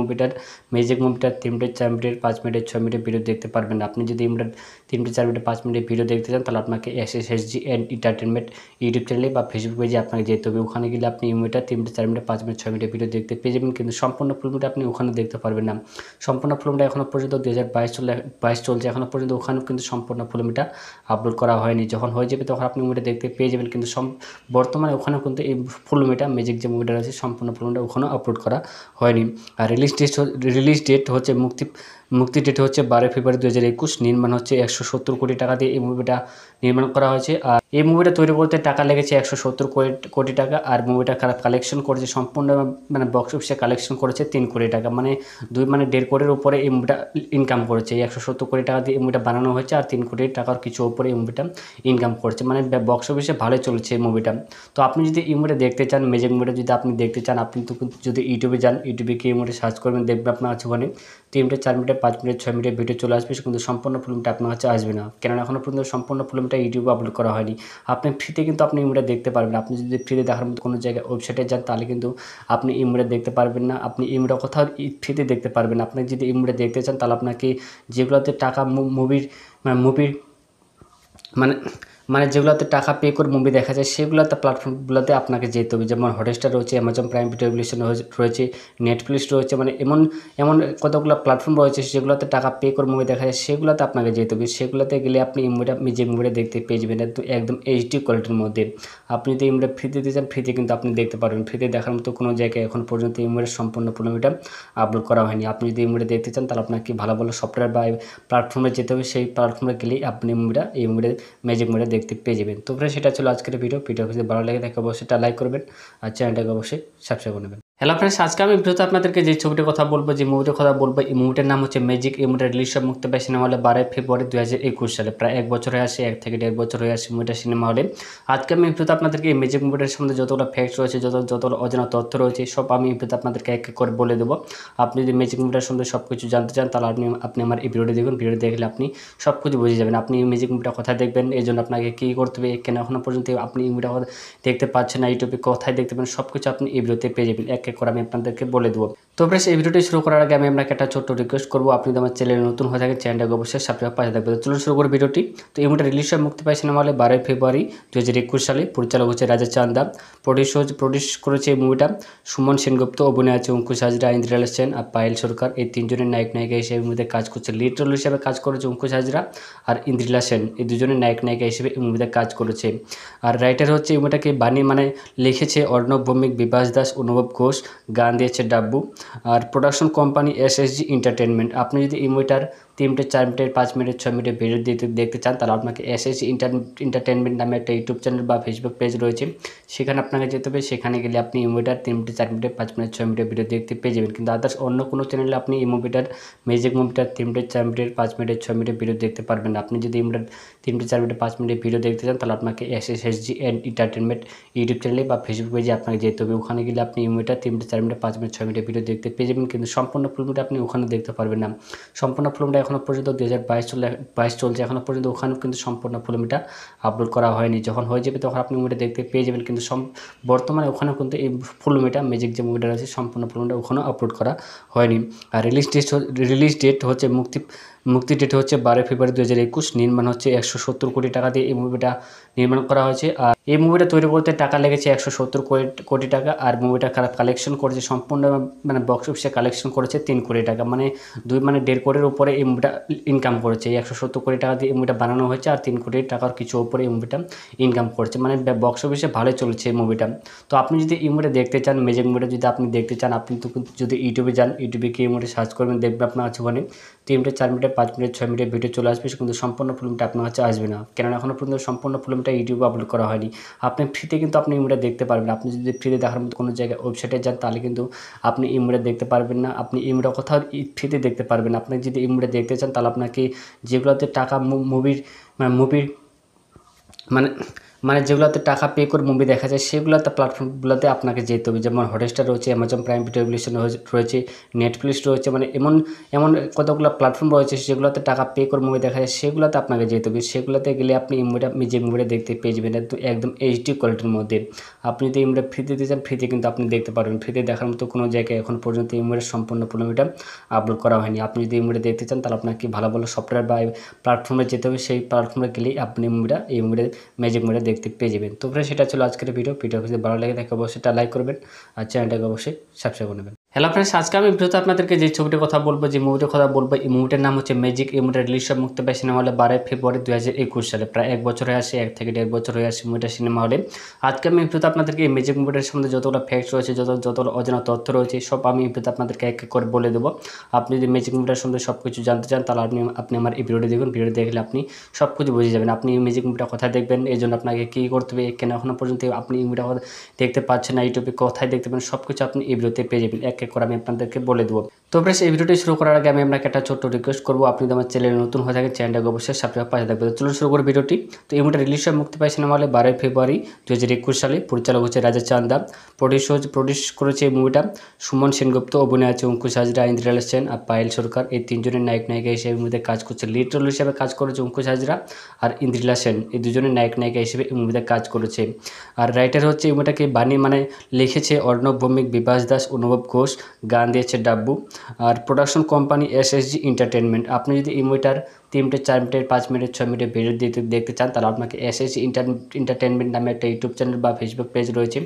ম্যাজিক মুভিটার 3 মিনিট 4 মিনিট 5 মিনিট 6 মিনিটের ভিডিও দেখতে পারবেন না। আপনি যদি এই মুভিটার 3 মিনিট 4 মিনিট 5 মিনিটের ভিডিও দেখতে চান, তাহলে আপনাকে এসএসজি এন্টারটেনমেন্ট ইউটিউব চ্যানেলে বা ফেসবুক পেজে আপনাকে যেতে হবে। ওখানে গেলে আপনি এই মুভিটা 3 মিনিট 4 মিনিট 5 মিনিট 6 মিনিটের ভিডিও দেখতে পেয়ে যাবেন, কিন্তু সম্পূর্ণ ফিল্মটা আপনি ওখানে দেখতে পারবেন না। সম্পূর্ণ ফিল্মটা এখনও পর্যন্ত 2022 চলছে, এখনও পর্যন্ত ওখানেও কিন্তু সম্পূর্ণ ফিল্মটা আপলোড করা হয়নি। যখন হয়ে যাবে তখন আপনি মুভিটা দেখতে পেয়ে যাবেন, কিন্তু বর্তমানে ওখানেও কিন্তু এই ফিল্মটা ম্যাজিক যে মুভিটা রয়েছে সম্পূর্ণ ফিল্মটা ওখানেও আপলোড করা হয়নি। আর রিলিজ ডেট হচ্ছে মুক্তি ডেট হচ্ছে 12 ফেব্রুয়ারি 2021। নির্মাণ হচ্ছে 170 কোটি টাকা দিয়ে এই মুভিটা নির্মাণ করা হয়েছে। আর এই মুভিটা তৈরি করতে টাকা লেগেছে 170 কোটি টাকা। আর মুভিটা কালেকশন করেছে সম্পূর্ণ মানে বক্স অফিসে কালেকশন করেছে 3 কোটি টাকা, মানে 1.5 কোটির উপরে এই মুভিটা ইনকাম করেছে। 170 কোটি টাকা দিয়ে এই মুভিটা বানানো হয়েছে, আর 3 কোটি টাকার কিছু উপরে এই মুভিটা ইনকাম করেছে, মানে বক্স অফিসে ভালোই চলেছে এই মুভিটা। তো আপনি যদি এই মুভিটা দেখতে চান, ম্যাজিক মুভিটা যদি আপনি দেখতে চান, আপনি তো যদি ইউটিউবে যান, ইউটিউবে গিয়ে এই মুভিটা সার্চ করবেন, দেখবেন আপনার কাছে ওখানে 3 মিনিট 4 মিনিট 5 মিনিট 6 মিনিটের ভিডিও চলে আসবে, কিন্তু সম্পূর্ণ ফিল্মটা আপনার কাছে আসবে না, কেননা এখনও পর্যন্ত সম্পূর্ণ ফিল্মটা ইউটিউবে আপলোড করা হয়নি। আপনি ফ্রিতে কিন্তু আপনি এই মুভিটা দেখতে পারবেন। আপনি যদি ফ্রিতে দেখার মতো কোনো জায়গায় ওয়েবসাইটে যান, তাহলে কিন্তু আপনি এই মুভিটা দেখতে পারবেন না। আপনি এই মুভিটা কোথাও ফ্রিতে দেখতে পারবেন না। আপনি যদি এই মুভিটা দেখতে চান, তাহলে আপনাকে যেগুলোতে টাকা মুভির মানে যেগুলোতে টাকা পে করে মুভি দেখা যায়, সেগুলোতে প্ল্যাটফর্মগুলোতে আপনাকে যেতে হবে। যেমন হটস্টার রয়েছে, অ্যামাজন প্রাইম ভিডিও রয়েছে, নেটফ্লিক্স রয়েছে, মানে এমন কতগুলো প্ল্যাটফর্ম রয়েছে যেগুলোতে টাকা পে করে মুভি দেখা যায়, সেগুলোতে আপনাকে যেতে হবে। সেগুলোতে গেলে আপনি এই মুভিটা দেখতে পেয়ে যাবেন একদম এইচডি কোয়ালিটির মধ্যে। আপনি যদি এই মুভিটা ফ্রিতে দিতে চান, ফ্রিতে কিন্তু আপনি দেখতে পারবেন। ফ্রিতে দেখার মতো কোনো জায়গায় এখন পর্যন্ত এই মুভির সম্পূর্ণ মুভিটা আপলোড করা হয়নি। আপনি যদি এই মুভিটা দেখতে চান, তাহলে আপনাকে ভালো ভালো সফটওয়্যার বা প্ল্যাটফর্মে যেতে হবে। সেই প্ল্যাটফর্মে গেলেই আপনি এই মুভিটা ম্যাজিক মুভিটা দেখতে পেয়ে যাবেন। তো फ्रेंड्स সেটা ছিল আজকের ভিডিও যদি ভালো লাগে থাকে অবশ্যই একটা লাইক করবেন আর চ্যানেলটাকে অবশ্যই সাবস্ক্রাইব করে নেবেন। হ্যালো फ्रेंड्स, আজকে আমি ভিডিওতে আপনাদেরকে যে ছবিটির কথা বলবো, যে মুভিটির কথা বলবো, এই মুভিটার নাম হচ্ছে ম্যাজিক। এই মুভিটা রিলিজ মুক্তি পায় সিনেমা হলে 12 ফেব্রুয়ারি 2021 সালে। প্রায় 1 বছর হয়ে আসে, 1 থেকে 1.5 বছর হয়ে আসে মুভিটা সিনেমা হলে। আজকে আমি ভিডিওতে আপনাদেরকে এই ম্যাজিক মুভিটার সম্বন্ধে যতগুলো ফ্যাক্টস রয়েছে, যতগুলো অজানা তথ্য রয়েছে, সব আমি এই ভিডিওতে আপনাদেরকে এক এক করে বলে দেবো। আপনি যদি ম্যাজিক মুভিটার সম্বন্ধে সব কিছু জানতে চান তাহলে আপনি আমার এই ভিডিওটি দেখুন। ভিডিও দেখলে আপনি সব কিছু বুঝে যাবেন। আপনি এই ম্যাজিক মুভিটা কোথায় দেখবেন, এই জন্য আপনাকে কী করতে হবে, কেন এখনও পর্যন্ত আপনি এই মুভিটা দেখতে পাচ্ছেন না, ইউটিউবে কোথায় দেখতে পাবেন, সব কিছু আপনি এই ভিডিওতে পেয়ে যাবেন। এক এক করে আমি আপনাদেরকে বলে দেবো। তো फ्रेंड्स এই ভিডিওটি শুরু করার আগে আমি আপনাকে একটা ছোট্ট রিকোয়েস্ট করবো, আপনি যদি আমার চ্যানেলে নতুন হয়ে থাকেন চ্যানেলটাকে অবশ্যই সাবস্ক্রাইব পাশে থাকবে। তো চলুন শুরু করে ভিডিওটি। তো এই মুভিটা রিলিজ মুক্তি পায় সিনেমা হলে 12 ফেব্রুয়ারি 2021 সালে। পরিচালক হচ্ছে রাজা চান্দা। প্রডিউস করেছে এই মুভিটা সুমন সেনগুপ্ত। অভিনয় আছে অঙ্কুশ হাজরা, ইন্দ্রিলা সেন আর পায়েল সরকার। এই তিনজনের নায়ক নায়িকা হিসেবে মুভিতে কাজ করছে। লিড রোল হিসেবে কাজ করেছে অঙ্কুশ হাজরা আর ইন্দ্রিলা সেন। এই দুজনের নায়ক নায়িকা হিসেবে এই মুভিতে কাজ করেছে। আর রাইটার হচ্ছে এই মুভিটাকে লিখেছে অর্ণব ভৌমিক, বিভাস দাস, অনুভব ঘোষ। গান দিয়েছে ডাব্বু। আর প্রোডাকশন কোম্পানি SSG এন্টারটেনমেন্ট। আপনি যদি এই মুভিটার 3 মিনিট 4 মিনিট 5 মিনিট 6 মিনিটের ভিডিও দেখতে চান তাহলে আপনাকে SSG এন্টারটেনমেন্ট নামে একটা ইউটিউব চ্যানেল বা ফেসবুক পেজ রয়েছে, সেখানে আপনাকে যেতে হবে। সেখানে গেলে আপনি এই মুভিটার 3 মিনিট 4 মিনিট 5 মিনিট 6 মিনিটের ভিডিও দেখতে পেয়ে যাবেন। কিন্তু আদার্স অন্য কোনো চ্যানেলে আপনি এই মুভিটার ম্যাজিক মুভিটার 3 মিনিট 4 মিনিট 5 মিনিট 6 মিনিটের ভিডিও দেখতে পারবেন না। আপনি যদি এই মুভিটার 3 মিনিট 4 মিনিট 5 মিনিটের ভিডিও দেখতে চান তাহলে আপনাকে SSG এন্টারটেনমেন্ট ইউটিউব চ্যানেলে বা ফেসবুক পেজে আপনাকে যেতে হবে। ওখানে গেলে আপনি এই মুভিটার 3 মিনিট 4 মিনিট 5 মিনিট 6 মিনিটের ভিডিও দেখতে পেয়ে যাবেন। কিন্তু সম্পূর্ণ ফিল্মটা আপনি ওখানে দেখতে পারবেন না। সম্পূর্ণ ফিল্মটা এখনও পর্যন্ত 2022 চলছে, এখনও পর্যন্ত ওখানেও কিন্তু সম্পূর্ণ ফিল্মটা আপলোড করা হয়নি। যখন হয়ে যাবে তখন আপনি মুভিটা দেখতে পেয়ে যাবেন। কিন্তু বর্তমানে ওখানেও কিন্তু এই ফিল্মটা ম্যাজিক যে মুভিটা রয়েছে সম্পূর্ণ ফিল্মটা ওখানেও আপলোড করা হয়নি। আর রিলিজ ডেট হচ্ছে মুক্তি ডেট হচ্ছে 12 ফেব্রুয়ারি 2021। নির্মাণ হচ্ছে 170 কোটি টাকা দিয়ে এই মুভিটা নির্মাণ করা হয়েছে। আর এই মুভিটা তৈরি করতে টাকা লেগেছে 170 কোটি টাকা। আর মুভিটা কালেকশন করেছে সম্পূর্ণ বক্স অফিসে কালেকশন করেছে 3 কোটি টাকা, মানে 1.5 কোটির উপরে এই মুভিটা ইনকাম করেছে। 170 কোটি টাকা দিয়ে এই মুভিটা বানানো হয়েছে আর 3 কোটি টাকার কিছু উপরে এই মুভিটা ইনকাম করছে, মানে বক্স অফিসে ভালোই চলছে এই মুভিটা। তো আপনি যদি এই মুভিটা দেখতে চান, ম্যাজিক মুভিটা যদি আপনি দেখতে চান, আপনি তো যদি ইউটিউবে যান, ইউটিউবে গিয়ে এই মুভিটা সার্চ করবেন, দেখবেন আপনার কাছে ওখানে 3 মিনিট 4 মিনিট 5 মিনিট 6 মিনিটের ভিডিও চলে আসবে, কিন্তু সম্পূর্ণ ফিল্মটা আপনার কাছে আসবে না, কেননা এখনও পর্যন্ত সম্পূর্ণ ফিল্মটা ইউটিউবে আপলোড করা হয়নি। আপনি ফ্রিতে কিন্তু আপনি এই মুভিটা দেখতে পারবেন। আপনি যদি ফ্রিতে দেখার মতো কোনো জায়গায় ওয়েবসাইটে যান তাহলে কিন্তু আপনি এই মুভিটা দেখতে পারবেন না। আপনি এই মুভিটা কোথাও ফ্রিতে দেখতে পারবেন। আপনি যদি এই মুভিটা দেখতে চান তাহলে আপনাকে যেগুলোতে টাকা মুভির মানে যেগুলোতে টাকা পে করে মুভি দেখা যায় সেগুলোতে প্ল্যাটফর্মগুলোতে আপনাকে যেতে হবে। যেমন হটস্টার রয়েছে, অ্যামাজন প্রাইম ভিডিও রয়েছে, নেটফ্লিক্স রয়েছে, মানে এমন কতগুলো প্ল্যাটফর্ম রয়েছে যেগুলোতে টাকা পে করে মুভি দেখা যায়, সেগুলোতে আপনাকে যেতে হবে। সেগুলোতে গেলে আপনি যে মুভিটা দেখতে পেয়ে যাবেন একদম HD কোয়ালিটির মধ্যে। আপনি যদি এই মুভিটা ফ্রিতে দিতে চান, ফ্রিতে কিন্তু আপনি দেখতে পারবেন। ফ্রিতে দেখার মতো কোনো জায়গায় এখন পর্যন্ত এই মুভির সম্পূর্ণ ফিল্মটা আপলোড করা হয়নি। আপনি যদি এই মুভিটা দেখতে চান তাহলে আপনাকে ভালো ভালো সফটওয়্যার বা প্ল্যাটফর্মে যেতে হবে। সেই প্ল্যাটফর্মে গেলেই আপনি এই মুভিটা ম্যাজিক মুভিটা দেখতে পেয়ে যাবেন। তো फ्रेंड्स সেটা ছিল আজকের ভিডিও যদি ভালো লাগে থাকে অবশ্যই একটা লাইক করবেন আর চ্যানেলটাকে অবশ্যই সাবস্ক্রাইব করে নেবেন। হ্যালো फ्रेंड्स, আজকে আমি ভিডিওতে আপনাদেরকে যে ছবিটির কথা বলবো, যে মুভিটার কথা বলবো, এই মুভিটার নাম হচ্ছে ম্যাজিক। এই মুভিটা রিলিজ মুক্তি পায় সিনেমা হলে 12 ফেব্রুয়ারি 2021 সালে। প্রায় 1 বছর হয়ে আসে, 1 থেকে 1.5 বছর হয়ে আসে মুভিটা সিনেমা হলে। আজকে আমি ভিডিওতে আপনাদেরকে এই ম্যাজিক মুভিটার সম্বন্ধে যতগুলো ফ্যাক্টস রয়েছে, যতগুলো অজানা তথ্য রয়েছে, সব আমি এই ভিডিওতে আপনাদেরকে এক এক করে বলে দেবো। আপনি যদি ম্যাজিক মুভিটার সম্বন্ধে সব কিছু জানতে চান তাহলে আপনি আমার এই ভিডিওটি দেখুন। ভিডিও দেখলে আপনি সব কিছু বুঝে যাবেন। আপনি এই ম্যাজিক মুভিটা কোথায় দেখবেন, এই জন্য আপনাকে কী করতে হবে, কেন এখনও পর্যন্ত আপনি এই মুভিটা দেখতে পাচ্ছেন না, ইউটিউবে কোথায় দেখতে পাবেন, সব কিছু আপনি এই ভিডিওতে পেয়ে যাবেন। এক এক করে আমি আপনাদেরকে বলে দেবো। তো फ्रेंड्स এই ভিডিওটি শুরু করার আগে আমি আপনাকে একটা ছোট্ট রিকোয়েস্ট করবো, আপনি যদি আমার চ্যানেলে নতুন হয়ে থাকেন চ্যানেলটাকে অবশ্যই সাবস্ক্রাইব পাশে থাকবে। তো চলুন শুরু করে ভিডিওটি। তো এই মুভিটা রিলিজ মুক্তি পায় সিনেমা হলে 12 ফেব্রুয়ারি 2021 সালে। পরিচালক হচ্ছে রাজা চান্দা। প্রডিউস করেছে এই মুভিটা সুমন সেনগুপ্ত। অভিনয় আছে অঙ্কুশ হাজরা, ইন্দ্রিলা সেন আর পায়েল সরকার। এই তিনজনের নায়ক নায়িকা হিসেবে মুভিতে কাজ করছে। লিড রোল হিসেবে কাজ করেছে অঙ্কুশ হাজরা আর ইন্দ্রিলা সেন। এই দুজনের নায়ক নায়িকা হিসেবে এই মুভিতে কাজ করেছে। আর রাইটার হচ্ছে এই মুভিটাকে লিখেছে অর্ণব ভৌমিক, বিভাস দাস, অনুভব ঘোষ। গান দিয়েছে ডাব্বু। আর প্রোডাকশন কোম্পানি SSG এন্টারটেনমেন্ট। আপনি যদি এই মুভিটার 3 মিনিট 4 মিনিট 5 মিনিট 6 মিনিটের ভিডিও দেখতে চান তাহলে আপনাকে SSG এন্টারটেনমেন্ট নামে একটা ইউটিউব চ্যানেল বা ফেসবুক পেজ রয়েছে,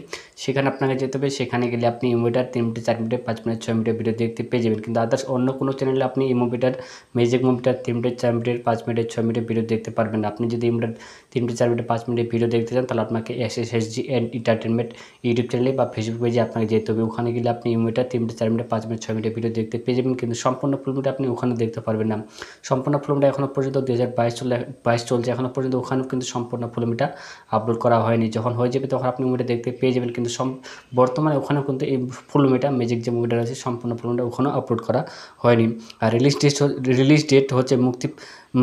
সেখানে আপনাকে যেতে হবে। সেখানে গেলে আপনি এই মুভিটার 3 মিনিট 4 মিনিট 5 মিনিট 6 মিনিটের ভিডিও দেখতে পেয়ে যাবেন। কিন্তু আদার্স অন্য কোনো চ্যানেলে আপনি এই ম্যাজিক মুভিটার 3 মিনিট 4 মিনিট 5 মিনিট 6 মিনিটের ভিডিও দেখতে পারবেন না। আপনি যদি এই মুভিটার 3 মিনিট 4 মিনিট 5 মিনিটের ভিডিও দেখতে চান তাহলে আপনাকে SSG এন্টারটেনমেন্ট ইউটিউব চ্যানেলে বা ফেসবুক পেজে আপনাকে যেতে হবে। ওখানে গেলে আপনি এই মুভিটা মিনিট 4 মিনিট 5 মিনিট 6 মিনিটের ভিডিও দেখতে পেয়ে যাবেন, কিন্তু সম্পূর্ণ ফুল মুভিটা আপনি ওখানে দেখতে পারবেন না। সম্পূর্ণ ফুল মুভিটা এখনও পর্যন্ত 2022 চলছে, এখনও পর্যন্ত ওখানেও কিন্তু সম্পূর্ণ ফুল মুভিটা আপলোড করা হয়নি। যখন হয়ে যাবে তখন আপনি মুভিটা দেখতে পেয়ে যাবেন, কিন্তু বর্তমানে ওখানেও কিন্তু এই ফুল মুভিটা ম্যাজিক যে মুভিটা রয়েছে সম্পূর্ণ ফুল মুভিটা ওখানেও আপলোড করা হয়নি। আর রিলিজ ডেট হচ্ছে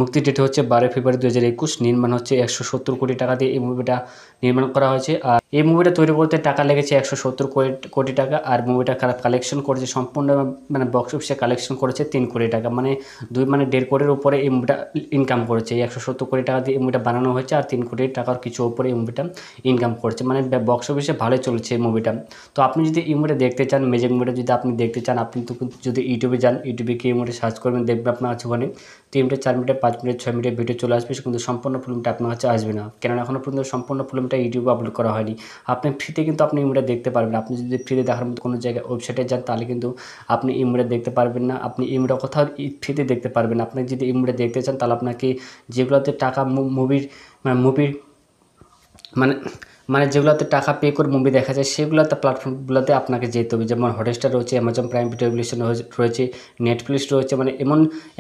মুক্তি ডেট হচ্ছে 12 ফেব্রুয়ারি 2021। নির্মাণ হচ্ছে 170 কোটি টাকা দিয়ে এই মুভিটা নির্মাণ করা হয়েছে। আর এই মুভিটা তৈরি করতে টাকা লেগেছে 170 কোটি টাকা। আর মুভিটা কালেকশন করেছে সম্পূর্ণ মানে বক্স অফিসে কালেকশন করেছে 3 কোটি টাকা, মানে 1.5 কোটির উপরে এই মুভিটা ইনকাম করেছে। এই 170 কোটি টাকা দিয়ে এই মুভিটা বানানো হয়েছে, আর 3 কোটি টাকার কিছু উপরে এই মুভিটা ইনকাম করেছে, মানে বক্স অফিসে ভালোই চলছে এই মুভিটা। তো আপনি যদি এই মুভিটা দেখতে চান, ম্যাজিক মুভিটা যদি আপনি দেখতে চান, আপনি তো যদি ইউটিউবে যান, ইউটিউবে গিয়ে এই মুভিটা সার্চ করবেন, দেখবেন আপনার কাছে ওখানে 3 মিনিট 4 মিনিট 5 মিনিট 6 মিনিটের ভিডিও চলে আসবে, কিন্তু সম্পূর্ণ ফিল্মটা আপনার কাছে আসবে না, কেননা এখনও পর্যন্ত সম্পূর্ণ ফিল্মটা ইউটিউবে আপলোড করা হয়নি। আপনি ফ্রিতে কিন্তু আপনি এই মুভিটা দেখতে পারবেন। আপনি যদি ফ্রিতে দেখার মতো কোনো জায়গায় ওয়েবসাইটে যান, তাহলে কিন্তু আপনি এই মুভিটা দেখতে পারবেন না। আপনি এই মুভিটা কোথাও ফ্রিতে দেখতে পারবেন না। আপনি যদি এই মুভিটা দেখতে চান, তাহলে আপনাকে যেগুলোতে টাকা মুভির মানে যেগুলোতে টাকা পে করে মুভি দেখা যায়, সেগুলোতে প্ল্যাটফর্মগুলোতে আপনাকে যেতে হবে। যেমন হটস্টার রয়েছে, অ্যামাজন প্রাইম ভিডিও রয়েছে, নেটফ্লিক্স রয়েছে, মানে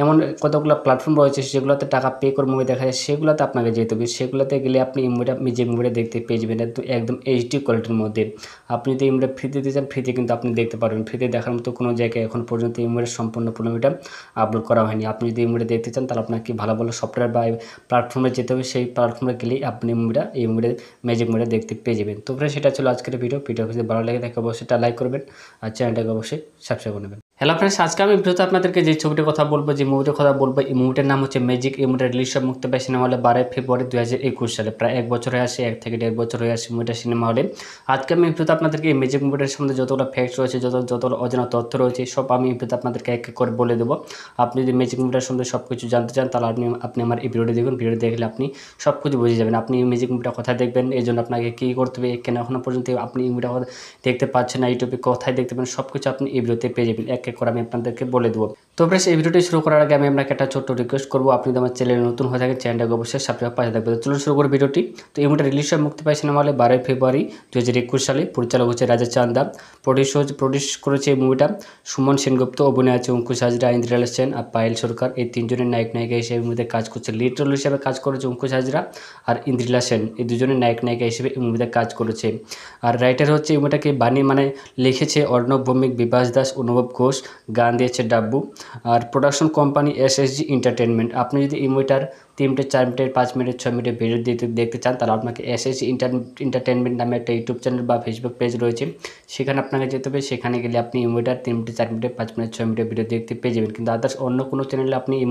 এমন কতগুলো প্ল্যাটফর্ম রয়েছে যেগুলোতে টাকা পে করে মুভি দেখা যায়, সেগুলোতে আপনাকে যেতে হবে। সেগুলোতে গেলে আপনি এই যে মুভিটা দেখতে পেয়ে যাবেন একদম এইচডি কোয়ালিটির মধ্যে। আপনি যদি এই মুভিটা ফ্রিতে দিতে চান, ফ্রিতে কিন্তু আপনি দেখতে পারবেন। ফ্রিতে দেখার মতো কোনো জায়গায় এখন পর্যন্ত এই মুভির সম্পূর্ণ মুভিটা আপলোড করা হয়নি। আপনি যদি এই মুভিটা দেখতে চান, তাহলে আপনাকে ভালো ভালো সফটওয়্যার বা প্ল্যাটফর্মে যেতে হবে। সেই প্ল্যাটফর্মে গেলেই আপনি এই মুভিটা ম্যাজিক মুভিটা দেখতে পেয়ে যাবেন। তো ফ্রেন্ডস, সেটা ছিল আজকের ভিডিও যদি ভালো লাগে থাকে অবশ্যই লাইক করবেন, আর চ্যানেলটাকে অবশ্যই সাবস্ক্রাইব করে নেবেন। হ্যালো ফ্রেন্ডস, আজকে আমি ভিডিওতে আপনাদেরকে যে ছবিটির কথা বলবো, যে মুভিটার কথা বলবো, এই মুভিটার নাম হচ্ছে ম্যাজিক। এই মুভিটা রিলিজ মুক্তি পায় সিনেমা হলে 12 ফেব্রুয়ারি 2021 সালে। প্রায় 1 বছর হয়ে আসে, 1 থেকে 1.5 বছর হয়ে আসে মুভিটা সিনেমা হলে। আজকে আমি ভিডিওতে আপনাদেরকে এই ম্যাজিক মুভিটার সম্বন্ধে যতগুলো ফ্যাক্টস রয়েছে, যতগুলো অজানা তথ্য রয়েছে, সব আমি ভিডিওতে আপনাদেরকে এক এক করে বলে দেবো। আপনি যদি ম্যাজিক মুভিটার সম্বন্ধে সব কিছু জানতে চান, তাহলে আপনি আমার এই ভিডিওটি দেখুন। ভিডিও দেখলে আপনি সব কিছু বুঝে যাবেন। আপনি এই ম্যাজিক মুভিটা কোথায় দেখবেন, এই জন্য আপনাকে কী করতে হবে, কেন এখনও পর্যন্ত আপনি এই মুভিটা দেখতে পাচ্ছেন না, ইউটিউবে কোথায় দেখতে পাবেন, সব কিছু আপনি এই ভিডিওতে পেয়ে যাবেন। এক এক করে আমি আপনাদেরকে বলে দেবো। তো ফ্রেন্ডস, এই ভিডিওটি শুরু করার আগে আমি আপনাকে একটা ছোট্ট রিকোয়েস্ট করবো, আপনি যদি আমার চ্যানেলে নতুন হয়ে থাকেন, চ্যানেলটাকে অবশ্যই সাবস্ক্রাইব পাশে থাকবে। তো চলুন শুরু করে ভিডিওটি। তো এই মুভিটা রিলিজ মুক্তি পায় সিনেমা হলে 12 ফেব্রুয়ারি 2021 সালে। পরিচালক হচ্ছে রাজা চান্দা। প্রডিউস করেছে এই মুভিটা সুমন সেনগুপ্ত। অভিনয় আছে অঙ্কুশ হাজরা, ইন্দ্রিলা সেন আর পায়েল সরকার। এই তিনজনের নায়িকা হিসেবে এই মুভিতে কাজ করছে। লিড রোল হিসেবে কাজ করেছে অঙ্কুশ হাজরা আর ইন্দ্রিলা সেন। এই দুজনের নায়িকা হিসেবে এই মুভিতে কাজ করেছে। আর রাইটার হচ্ছে এই মুভিটাকে লিখেছে অর্ণব ভৌমিক, বিভাস দাস, অনুভব ঘোষ। গান দিয়েছে ডাব্বু। আর প্রোডাকশন কোম্পানি এসএসজি এন্টারটেনমেন্ট। আপনি যদি এই মুভিটার 3 মিনিট 4 মিনিট 5 মিনিট 6 মিনিটের ভিডিও দেখতে চান, তাহলে আপনাকে এসএসজি এন্টারটেনমেন্ট নামে একটা ইউটিউব চ্যানেল বা ফেসবুক পেজ রয়েছে, সেখানে আপনাকে যেতে হবে। সেখানে গেলে আপনি এই মুভিটার 3 মিনিট 4 মিনিট 5 মিনিট 6 মিনিটের ভিডিও দেখতে পেয়ে যাবেন। কিন্তু আদার্স অন্য কোনো চ্যানেলে আপনি এই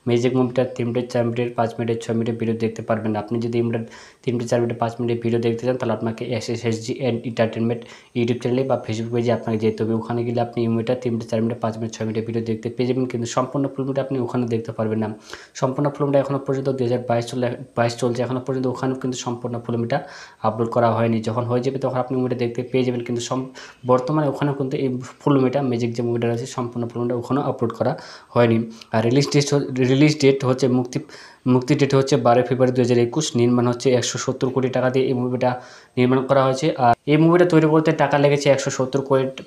ম্যাজিক মুভিটার 3 মিনিট 4 মিনিট 5 মিনিট 6 মিনিটের ভিডিও দেখতে পারবেন না। আপনি যদি এই মুভিটার 3 মিনিট 4 মিনিট 5 মিনিটের ভিডিও দেখতে চান, তাহলে আপনাকে এসএসজি এন্টারটেনমেন্ট ইউটিউব চ্যানেলে বা ফেসবুক পেজে আপনাকে যেতে হবে। ওখানে গেলে আপনি এই মুভিটা 3 মিনিট 4 মিনিট 5 মিনিট 6 মিনিটের ভিডিও দেখতে পেয়ে যাবেন, কিন্তু সম্পূর্ণ ফিল্মটা আপনি ওখানে দেখতে পারবেন না। সম্পূর্ণ ফিল্মটা এখনও পর্যন্ত 2022 চলছে, এখনও পর্যন্ত ওখানেও কিন্তু সম্পূর্ণ ফিল্মটা আপলোড করা হয়নি। যখন হয়ে যাবে তখন আপনি মুভিটা দেখতে পেয়ে যাবেন, কিন্তু বর্তমানে ওখানেও কিন্তু এই ফিল্মটা ম্যাজিক যে মুভিটা রয়েছে সম্পূর্ণ ফিল্মটা ওখানেও আপলোড করা হয়নি। আর রিলিজ ডেট হচ্ছে মুক্তি ডেট হচ্ছে 12 ফেব্রুয়ারি 2021। নির্মাণ হচ্ছে 170 কোটি টাকা দিয়ে এই মুভিটা নির্মাণ করা হয়েছে। আর এই মুভিটা তৈরি করতে টাকা লেগেছে 170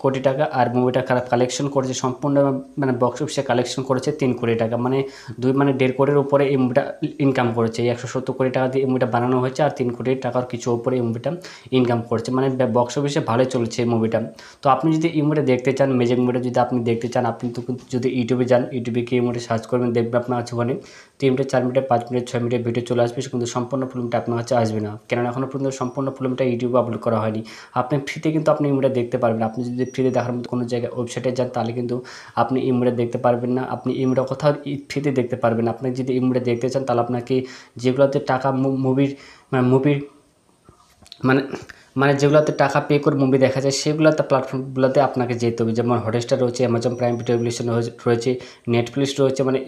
কোটি টাকা। আর মুভিটা কালেকশন করেছে সম্পূর্ণ মানে বক্স অফিসে কালেকশন করেছে 3 কোটি টাকা, মানে 1.5 কোটির উপরে এই মুভিটা ইনকাম করেছে। এই 170 কোটি টাকা দিয়ে এই মুভিটা বানানো হয়েছে, আর 3 কোটি টাকার কিছু উপরে এই মুভিটা ইনকাম করছে, মানে বক্স অফিসে ভালোই চলছে এই মুভিটা। তো আপনি যদি এই মুভিটা দেখতে চান, ম্যাজিক মুভিটা যদি আপনি দেখতে চান, আপনি তো যদি ইউটিউবে যান, ইউটিউবে গিয়ে এই মুভিটা সার্চ করবেন, দেখবেন আপনার কাছে ওখানে 3 মিনিট 4 মিনিট 5 মিনিট 6 মিনিটের ভিডিও চলে আসবে, কিন্তু সম্পূর্ণ ফিল্মটা আপনার কাছে আসবে না, কেননা এখনও পর্যন্ত সম্পূর্ণ ফিল্মটা ইউটিউবে আপলোড করা হয়নি। আপনি ফ্রিতে কিন্তু আপনি এই মুভিটা দেখতে পারবেন। আপনি যদি ফ্রিতে দেখার মতো কোনো জায়গায় ওয়েবসাইটে যান, তাহলে কিন্তু আপনি এই মুভিটা দেখতে পারবেন না। আপনি এই মুভিটা কোথাও ফ্রিতে দেখতে পারবেন। আপনি যদি এই মুভিটা দেখতে চান, তাহলে আপনাকে যেগুলোতে টাকা মুভির মানে যেগুলোতে টাকা পে করে মুভি দেখা যায়, সেগুলোতে প্ল্যাটফর্মগুলোতে আপনাকে যেতে হবে। যেমন হটস্টার রয়েছে, অ্যামাজন প্রাইম ভিডিও রয়েছে, নেটফ্লিক্স রয়েছে, মানে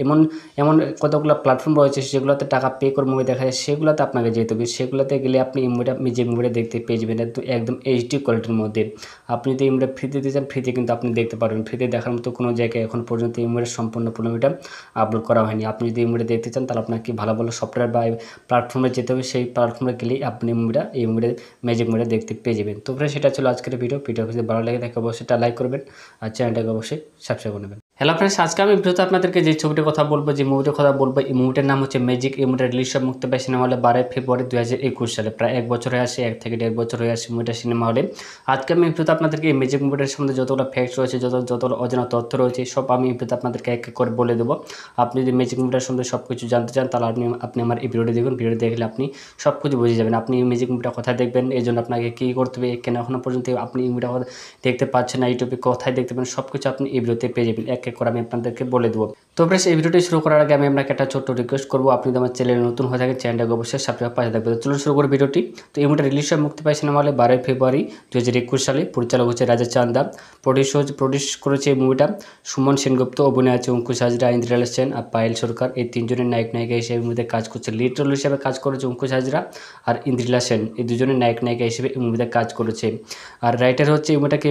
এমন কতগুলো প্ল্যাটফর্ম রয়েছে যেগুলোতে টাকা পে করে মুভি দেখা যায়, সেগুলোতে আপনাকে যেতে হবে। সেগুলোতে গেলে আপনি যে মুভিটা দেখতে পেয়ে যাবেন একদম এইচডি কোয়ালিটির মধ্যে। আপনি যদি এই মুভিটা ফ্রিতে দিতে চান, ফ্রিতে কিন্তু আপনি দেখতে পারবেন। ফ্রিতে দেখার মতো কোনো জায়গায় এখন পর্যন্ত এই মুভির সম্পূর্ণ মুভিটা আপলোড করা হয়নি। আপনি যদি এই মুভিটা দেখতে চান, তাহলে আপনাকে ভালো ভালো সফটওয়্যার বা প্ল্যাটফর্মে যেতে হবে। সেই প্ল্যাটফর্মে গেলেই আপনি এই মুভিটা ম্যাজিক মুভিটা দেখতে পেয়ে যাবেন। তো फ्रेंड्स সেটা ছিল আজকের ভিডিও যদি ভালো লাগে থাকে অবশ্যই একটা লাইক করবেন আর চ্যানেলটাকে অবশ্যই সাবস্ক্রাইব করে নেবেন। হ্যালো फ्रेंड्स আজকে আমি ভিডিওতে আপনাদেরকে যে ছবিটির কথা বলবো, যে মুভিটির কথা বলবো, এই মুভিটার নাম হচ্ছে ম্যাজিক। এই মুভিটা রিলিজ হয় মুক্তি পায় সিনেমা হলে 12 ফেব্রুয়ারি 2021 সালে। প্রায় 1 বছর হয়ে আসে, 1 থেকে 1.5 বছর হয়ে আসে মুভিটা সিনেমা হলে। আজকে আমি ভিডিওতে আপনাদেরকে এই ম্যাজিক মুভিটার সম্বন্ধে যতগুলো ফ্যাক্টস রয়েছে, যতগুলো অজানা তথ্য রয়েছে, সব আমি ভিডিওতে আপনাদেরকে এক এক করে বলে দেবো। আপনি যদি ম্যাজিক মুভিটার সম্বন্ধে সব কিছু জানতে চান তাহলে আপনি আমার এই ভিডিওটি দেখুন। ভিডিও দেখলে আপনি সব কিছু বুঝে যাবেন। আপনি এই ম্যাজিক মুভিটা কোথায় দেখবেন, এই জন্য আপনাকে কী করতে হবে, কেন এখনও পর্যন্ত আপনি এই মুভিটা দেখতে পাচ্ছেন না, ইউটিউবে কোথায় দেখতে পাবেন, সব কিছু আপনি এই ভিডিওতে পেয়ে যাবেন। এক এক করে আমি আপনাদেরকে বলে দেবো। তো फ्रेंड्स এই ভিডিওটি শুরু করার আগে আমি আপনাকে একটা ছোট্ট রিকোয়েস্ট করবো, আপনি যদি আমার চ্যানেলে নতুন হয়ে থাকেন চ্যানেলটাকে অবশ্যই সাবস্ক্রাইব পাশে থাকবে। তো চলুন শুরু করি ভিডিওটি। তো এই মুভিটা রিলিজ হয় মুক্তি পায় সিনেমা হলে 12 ফেব্রুয়ারি 2021 সালে। পরিচালক হচ্ছে রাজা চান্দা। প্রডিউস করেছে এই মুভিটা সুমন সেনগুপ্ত। অভিনয় আছে অঙ্কুশ হাজরা, ইন্দ্রিলা সেন আর পায়েল সরকার। এই তিনজনের নায়িকা হিসেবে এই মুভিতে কাজ করছে। লিড রোল হিসেবে কাজ করেছে অঙ্কুশ হাজরা আর ইন্দ্রিলা সেন। এই দুজনের নায়িকা হিসেবে এই মুভিতে কাজ করেছে। আর রাইটার হচ্ছে এই মুভিটাকে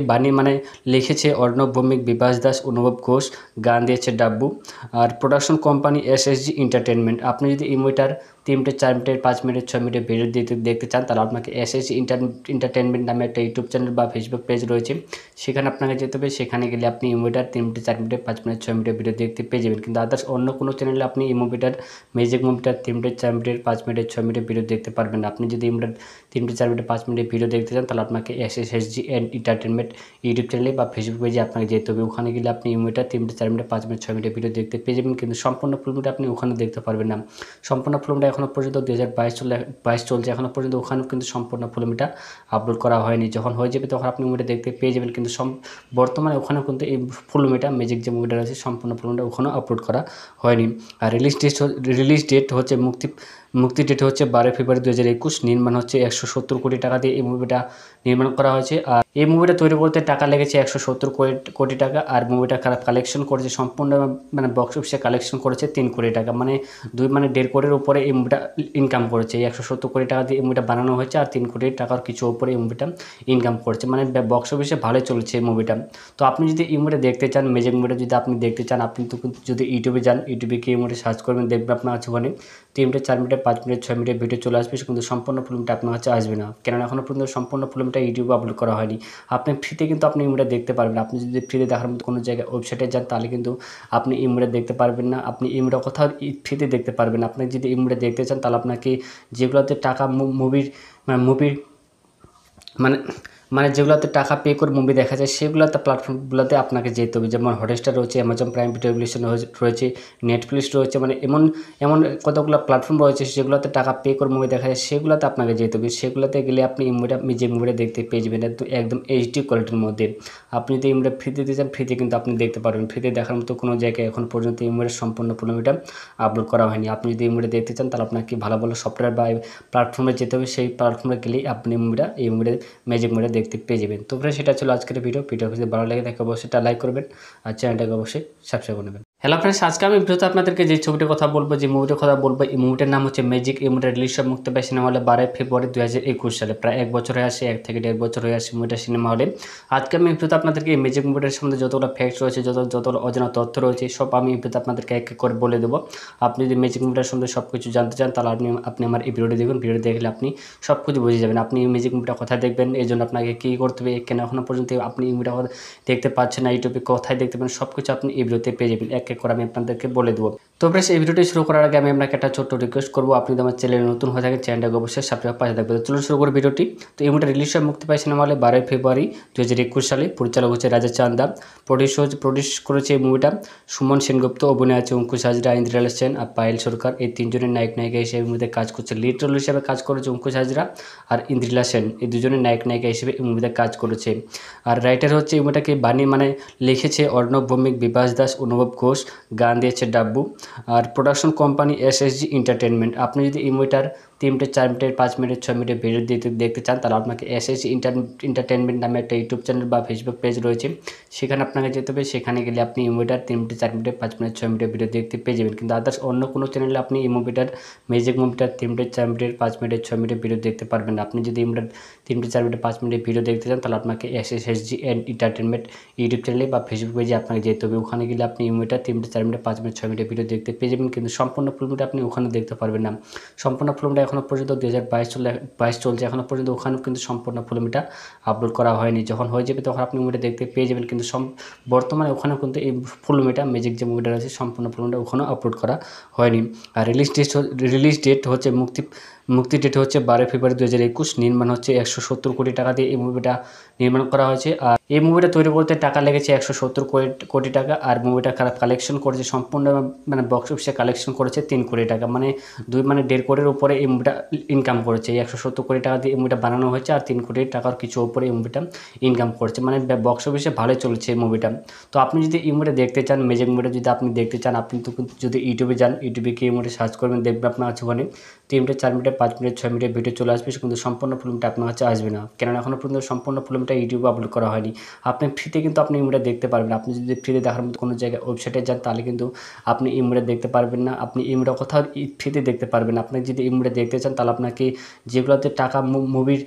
লিখেছে অর্ণব ভৌমিক, বিভাস দাস, অনুভব ঘোষ। গান দিয়েছে ডাব্বু। আর প্রোডাকশন কোম্পানি SSG এন্টারটেনমেন্ট। আপনি যদি এই মুভিটার 3 মিনিট, 4 মিনিট, 5 মিনিট, 6 মিনিটের ভিডিও দেখতে চান তাহলে আপনাকে SSG এন্টারটেনমেন্ট নামে একটা ইউটিউব চ্যানেল বা ফেসবুক পেজ রয়েছে, সেখানে আপনাকে যেতে হবে। সেখানে গেলে আপনি এই মুভিটার 3 মিনিট, 4 মিনিট, 5 মিনিট, 6 মিনিটের ভিডিও দেখতে পেয়ে যাবেন। কিন্তু আদার্স অন্য কোনো চ্যানেলে আপনি এই ম্যাজিক মুভিটার 3 মিনিট, 4 মিনিট, 5 মিনিট, 6 মিনিটের ভিডিও দেখতে পারবেন না। আপনি যদি এই মুভিটার 3 মিনিট, 4 মিনিট, 5 মিনিটের ভিডিও দেখতে চান তাহলে আপনাকে SSG এন্টারটেনমেন্ট ইউটিউব চ্যানেলে বা ফেসবুক পেজে আপনাকে যেতে হবে। ওখানে গেলে আপনি এই মুভিটা 3 মিনিট, 4 মিনিট, 5 মিনিট, 6 মিনিটের ভিডিও দেখতে পেয়ে যাবেন। কিন্তু সম্পূর্ণ ফিল্মটা আপনি ওখানে দেখতে পারবেন না। সম্পূর্ণ ফিল্মটা এখনও পর্যন্ত 2022 চলছে, এখনও পর্যন্ত ওখানেও কিন্তু সম্পূর্ণ ফিল্মটা আপলোড করা হয়নি। যখন হয়ে যাবে তখন আপনি মুভিটা দেখতে পেয়ে যাবেন। কিন্তু বর্তমানে ওখানেও কিন্তু এই ফিল্মটা ম্যাজিক যে মুভিটা রয়েছে সম্পূর্ণ ফিল্মটা ওখানেও আপলোড করা হয়নি। আর রিলিজ ডেট হচ্ছে মুক্তি ডেট হচ্ছে 12 ফেব্রুয়ারি 2021। নির্মাণ হচ্ছে 170 কোটি টাকা দিয়ে এই মুভিটা নির্মাণ করা হয়েছে। আর এই মুভিটা তৈরি করতে টাকা লেগেছে 170 কোটি টাকা। আর মুভিটা কালেকশন করেছে সম্পূর্ণ বক্স অফিসে কালেকশন করেছে 3 কোটি টাকা, মানে 1.5 কোটির উপরে এই মুভিটা ইনকাম করেছে। এই 170 কোটি টাকা দিয়ে এই মুভিটা বানানো হয়েছে আর 3 কোটি টাকার কিছু উপরে এই মুভিটা ইনকাম করেছে, মানে বক্স অফিসে ভালোই চলছে এই মুভিটা। তো আপনি যদি এই মুভিটা দেখতে চান, ম্যাজিক মুভিটা যদি আপনি দেখতে চান, আপনি তো যদি ইউটিউবে যান, ইউটিউবে গিয়ে এই মুভিটা সার্চ করবেন, দেখবেন আপনার কাছে ওখানে 3 মিনিট, 4 মিনিট, 5 মিনিট, 6 মিনিটের ভিডিও চলে আসবে, কিন্তু সম্পূর্ণ ফিল্মটা আপনার কাছে আসবে না, কেননা এখনও পর্যন্ত সম্পূর্ণ ফিল্মটা ইউটিউবে আপলোড করা হয়নি। আপনি ফ্রিতে কিন্তু আপনি এই মুভিটা দেখতে পারবেন। আপনি যদি ফ্রিতে দেখার মতো কোনো জায়গায় ওয়েবসাইটে যান তাহলে কিন্তু আপনি এই মুভিটা দেখতে পারবেন না। আপনি এই মুভিটা কোথাও ফ্রিতে দেখতে পারবেন। আপনি যদি এই মুভিটা দেখতে চান তাহলে আপনাকে যেগুলোতে টাকা মুভির মানে যেগুলোতে টাকা পে করে মুভি দেখা যায় সেগুলোতে প্ল্যাটফর্মগুলোতে আপনাকে যেতে হবে। যেমন হটস্টার রয়েছে, অ্যামাজন প্রাইম ভিডিও রয়েছে, নেটফ্লিক্স রয়েছে, মানে এমন কতগুলো প্ল্যাটফর্ম রয়েছে যেগুলোতে টাকা পে করে মুভি দেখা যায়, সেগুলোতে আপনাকে যেতে হবে। সেগুলোতে গেলে আপনি যে মুভিটা দেখতে পেয়ে যাবেন একদম HD কোয়ালিটির মধ্যে। আপনি যদি এই মুভিটা ফ্রিতে দিতে চান, ফ্রিতে কিন্তু আপনি দেখতে পারবেন। ফ্রিতে দেখার মতো কোনো জায়গায় এখন পর্যন্ত এই মুভির সম্পূর্ণ ফিল্মটা আপলোড করা হয়নি। আপনি যদি এই মুভিটা দেখতে চান তাহলে আপনাকে ভালো ভালো সফটওয়্যার বা প্ল্যাটফর্মে যেতে হবে। সেই প্ল্যাটফর্মে গেলেই আপনি এই মুভিটা ম্যাজিক মুভিটা দেখতে পেয়ে যাবেন। তো फ्रेंड्स সেটা ছিল আজকের ভিডিও যদি ভালো লাগে থাকে অবশ্যই একটা লাইক করবেন আর চ্যানেলটাকে অবশ্যই সাবস্ক্রাইব করে নেবেন। হ্যালো फ्रेंड्स আজকে আমি ভিডিওতে আপনাদেরকে যে ছবিটির কথা বলবো, যে মুভিটার কথা বলবো, এই মুভিটার নাম হচ্ছে ম্যাজিক। এই মুভিটা রিলিজ হয় মুক্তি পায় সিনেমা হলে 12 ফেব্রুয়ারি 2021 সালে। প্রায় 1 বছর হয়ে আসে, 1 থেকে 1.5 বছর হয়ে আসে মুভিটা সিনেমা হলে। আজকে আমি ভিডিওতে আপনাদেরকে এই ম্যাজিক মুভিটার সম্বন্ধে যতগুলো ফ্যাক্টস রয়েছে, যতগুলো অজানা তথ্য রয়েছে, সব আমি ভিডিওতে আপনাদেরকে এক এক করে বলে দেবো। আপনি যদি ম্যাজিক মুভিটার সম্বন্ধে সব কিছু জানতে চান তাহলে আপনি আমার এই ভিডিওটি দেখুন। ভিডিও দেখলে আপনি সব কিছু বুঝে যাবেন। আপনি এই ম্যাজিক মুভিটা কোথায় দেখবেন, এই জন্য আপনাকে কী করতে হবে, কেন এখনও পর্যন্ত আপনি এই মুভিটা দেখতে পাচ্ছেন না, ইউটিউবে কোথায় দেখতে পাবেন, সব কিছু আপনি এই ভিডিওতে পেয়ে যাবেন। এক এক করে আমি আপনাদেরকে বলে দেবো। তো फ्रेंड्स এই ভিডিওটি শুরু করার আগে আমি আপনাকে একটা ছোট্ট রিকোয়েস্ট করবো, আপনি যদি আমার চ্যানেলে নতুন হয়ে থাকেন চ্যানেলটাকে অবশ্যই সাবস্ক্রাইব পাশে থাকবে। তো চলুন শুরু করি ভিডিওটি। তো এই মুভিটা রিলিজ হয় মুক্তি পায় সিনেমা হলে 12 ফেব্রুয়ারি 2021 সালে। পরিচালক হচ্ছে রাজা চান্দা। প্রডিউস করেছে এই মুভিটা সুমন সেনগুপ্ত। অভিনয় আছে অঙ্কুশ হাজরা, ইন্দ্রিলা সেন আর পায়েল সরকার। এই তিনজনের নায়িকা হিসেবে এই মুভিতে কাজ করছে। লিড রোল হিসেবে কাজ করেছে অঙ্কুশ হাজরা আর ইন্দ্রিলা সেন। এই দুজনের নায়িকা হিসেবে এই মুভিতে কাজ করেছে। আর রাইটার হচ্ছে এই মুভিটাকে লিখেছে অর্ণব ভৌমিক, বিভাস দাস, অনুভব ঘোষ। গান দিয়েছে ডাব্বু। আর প্রোডাকশন কোম্পানি SSG এন্টারটেনমেন্ট। আপনি যদি এই মুভিটার 3 মিনিট, 4 মিনিট, 5 মিনিট, 6 মিনিটের ভিডিও দেখতে চান তাহলে আপনাকে SSG এন্টারটেনমেন্ট নামে একটা ইউটিউব চ্যানেল বা ফেসবুক পেজ রয়েছে, সেখানে আপনাকে যেতে হবে। সেখানে গেলে আপনি এই মুভিটার 3 মিনিট, 4 মিনিট, 5 মিনিট, 6 মিনিটের ভিডিও দেখতে পেয়ে যাবেন। কিন্তু আদার্স অন্য কোনো চ্যানেলে আপনি এই ম্যাজিক মুভিটার 3 মিনিট, 4 মিনিট, 5 মিনিট, 6 মিনিটের ভিডিও দেখতে পারবেন না। আপনি যদি এই মুভিটার 3 মিনিট, 4 মিনিট, 5 মিনিটের ভিডিও দেখতে চান তাহলে আপনাকে SSG এন্টারটেনমেন্ট ইউটিউব চ্যানেলে বা ফেসবুক পেজে আপনাকে যেতে হবে। ওখানে গেলে আপনি এই মুভিটার 3 মিনিট, 4 মিনিট, 5 মিনিট, 6 মিনিটের ভিডিও দেখতে পেয়ে যাবেন। কিন্তু সম্পূর্ণ ফিল্মটা আপনি ওখানে দেখতে পারবেন না। সম্পূর্ণ ফিল্মটা এখনও পর্যন্ত 2022 চলছে, এখনও পর্যন্ত ওখানেও কিন্তু সম্পূর্ণ ফুল মুভিটা আপলোড করা হয়নি। যখন হয়ে যাবে তখন আপনি মুভিটা দেখতে পেয়ে যাবেন, কিন্তু বর্তমানে ওখানেও কিন্তু এই ফুল মুভিটা ম্যাজিক যে মুভিটা রয়েছে সম্পূর্ণ ফুল মুভিটা ওখানেও আপলোড করা হয়নি। আর রিলিজ ডেট হচ্ছে মুক্তি ডেট হচ্ছে 12 ফেব্রুয়ারি 2021। নির্মাণ হচ্ছে 170 কোটি টাকা দিয়ে এই মুভিটা নির্মাণ করা হয়েছে। আর এই মুভিটা তৈরি করতে টাকা লেগেছে 170 কোটি টাকা। আর মুভিটা কালেকশন করেছে সম্পূর্ণ মানে বক্স অফিসে কালেকশন করেছে 3 কোটি টাকা, মানে 1.5 কোটির উপরে এই মুভিটা ইনকাম করেছে। এই 170 কোটি টাকা দিয়ে এই মুভিটা বানানো হয়েছে, আর 3 কোটি টাকার কিছু উপরে এই মুভিটা ইনকাম করছে, মানে বক্স অফিসে ভালোই চলছে এই মুভিটা। তো আপনি যদি এই মুভিটা দেখতে চান, ম্যাজিক মুভিটা যদি আপনি দেখতে চান, আপনি তো যদি ইউটিউবে যান, ইউটিউবে গিয়ে এই মুভিটা সার্চ করবেন, দেখবেন আপনার আছে ওখানে 3 মিনিট 4 মিনিট 5 মিনিট 6 মিনিটের ভিডিও চলে আসবে, কিন্তু সম্পূর্ণ ফিল্মটা আপনার কাছে আসবে না, কেননা এখনও পর্যন্ত সম্পূর্ণ ফিল্মটা ইউটিউবে আপলোড করা হয়নি। আপনি ফ্রিতে কিন্তু আপনি এই মুভিটা দেখতে পারবেন। আপনি যদি ফ্রিতে দেখার মতো কোনো জায়গায় ওয়েবসাইটে যান, তাহলে কিন্তু আপনি এই মুভিটা দেখতে পারবেন না। আপনি এই মুভিটা কোথাও ফ্রিতে দেখতে পারবেন। আপনি যদি এই মুভিটা দেখতে চান, তাহলে আপনাকে যেগুলোতে টাকা মুভির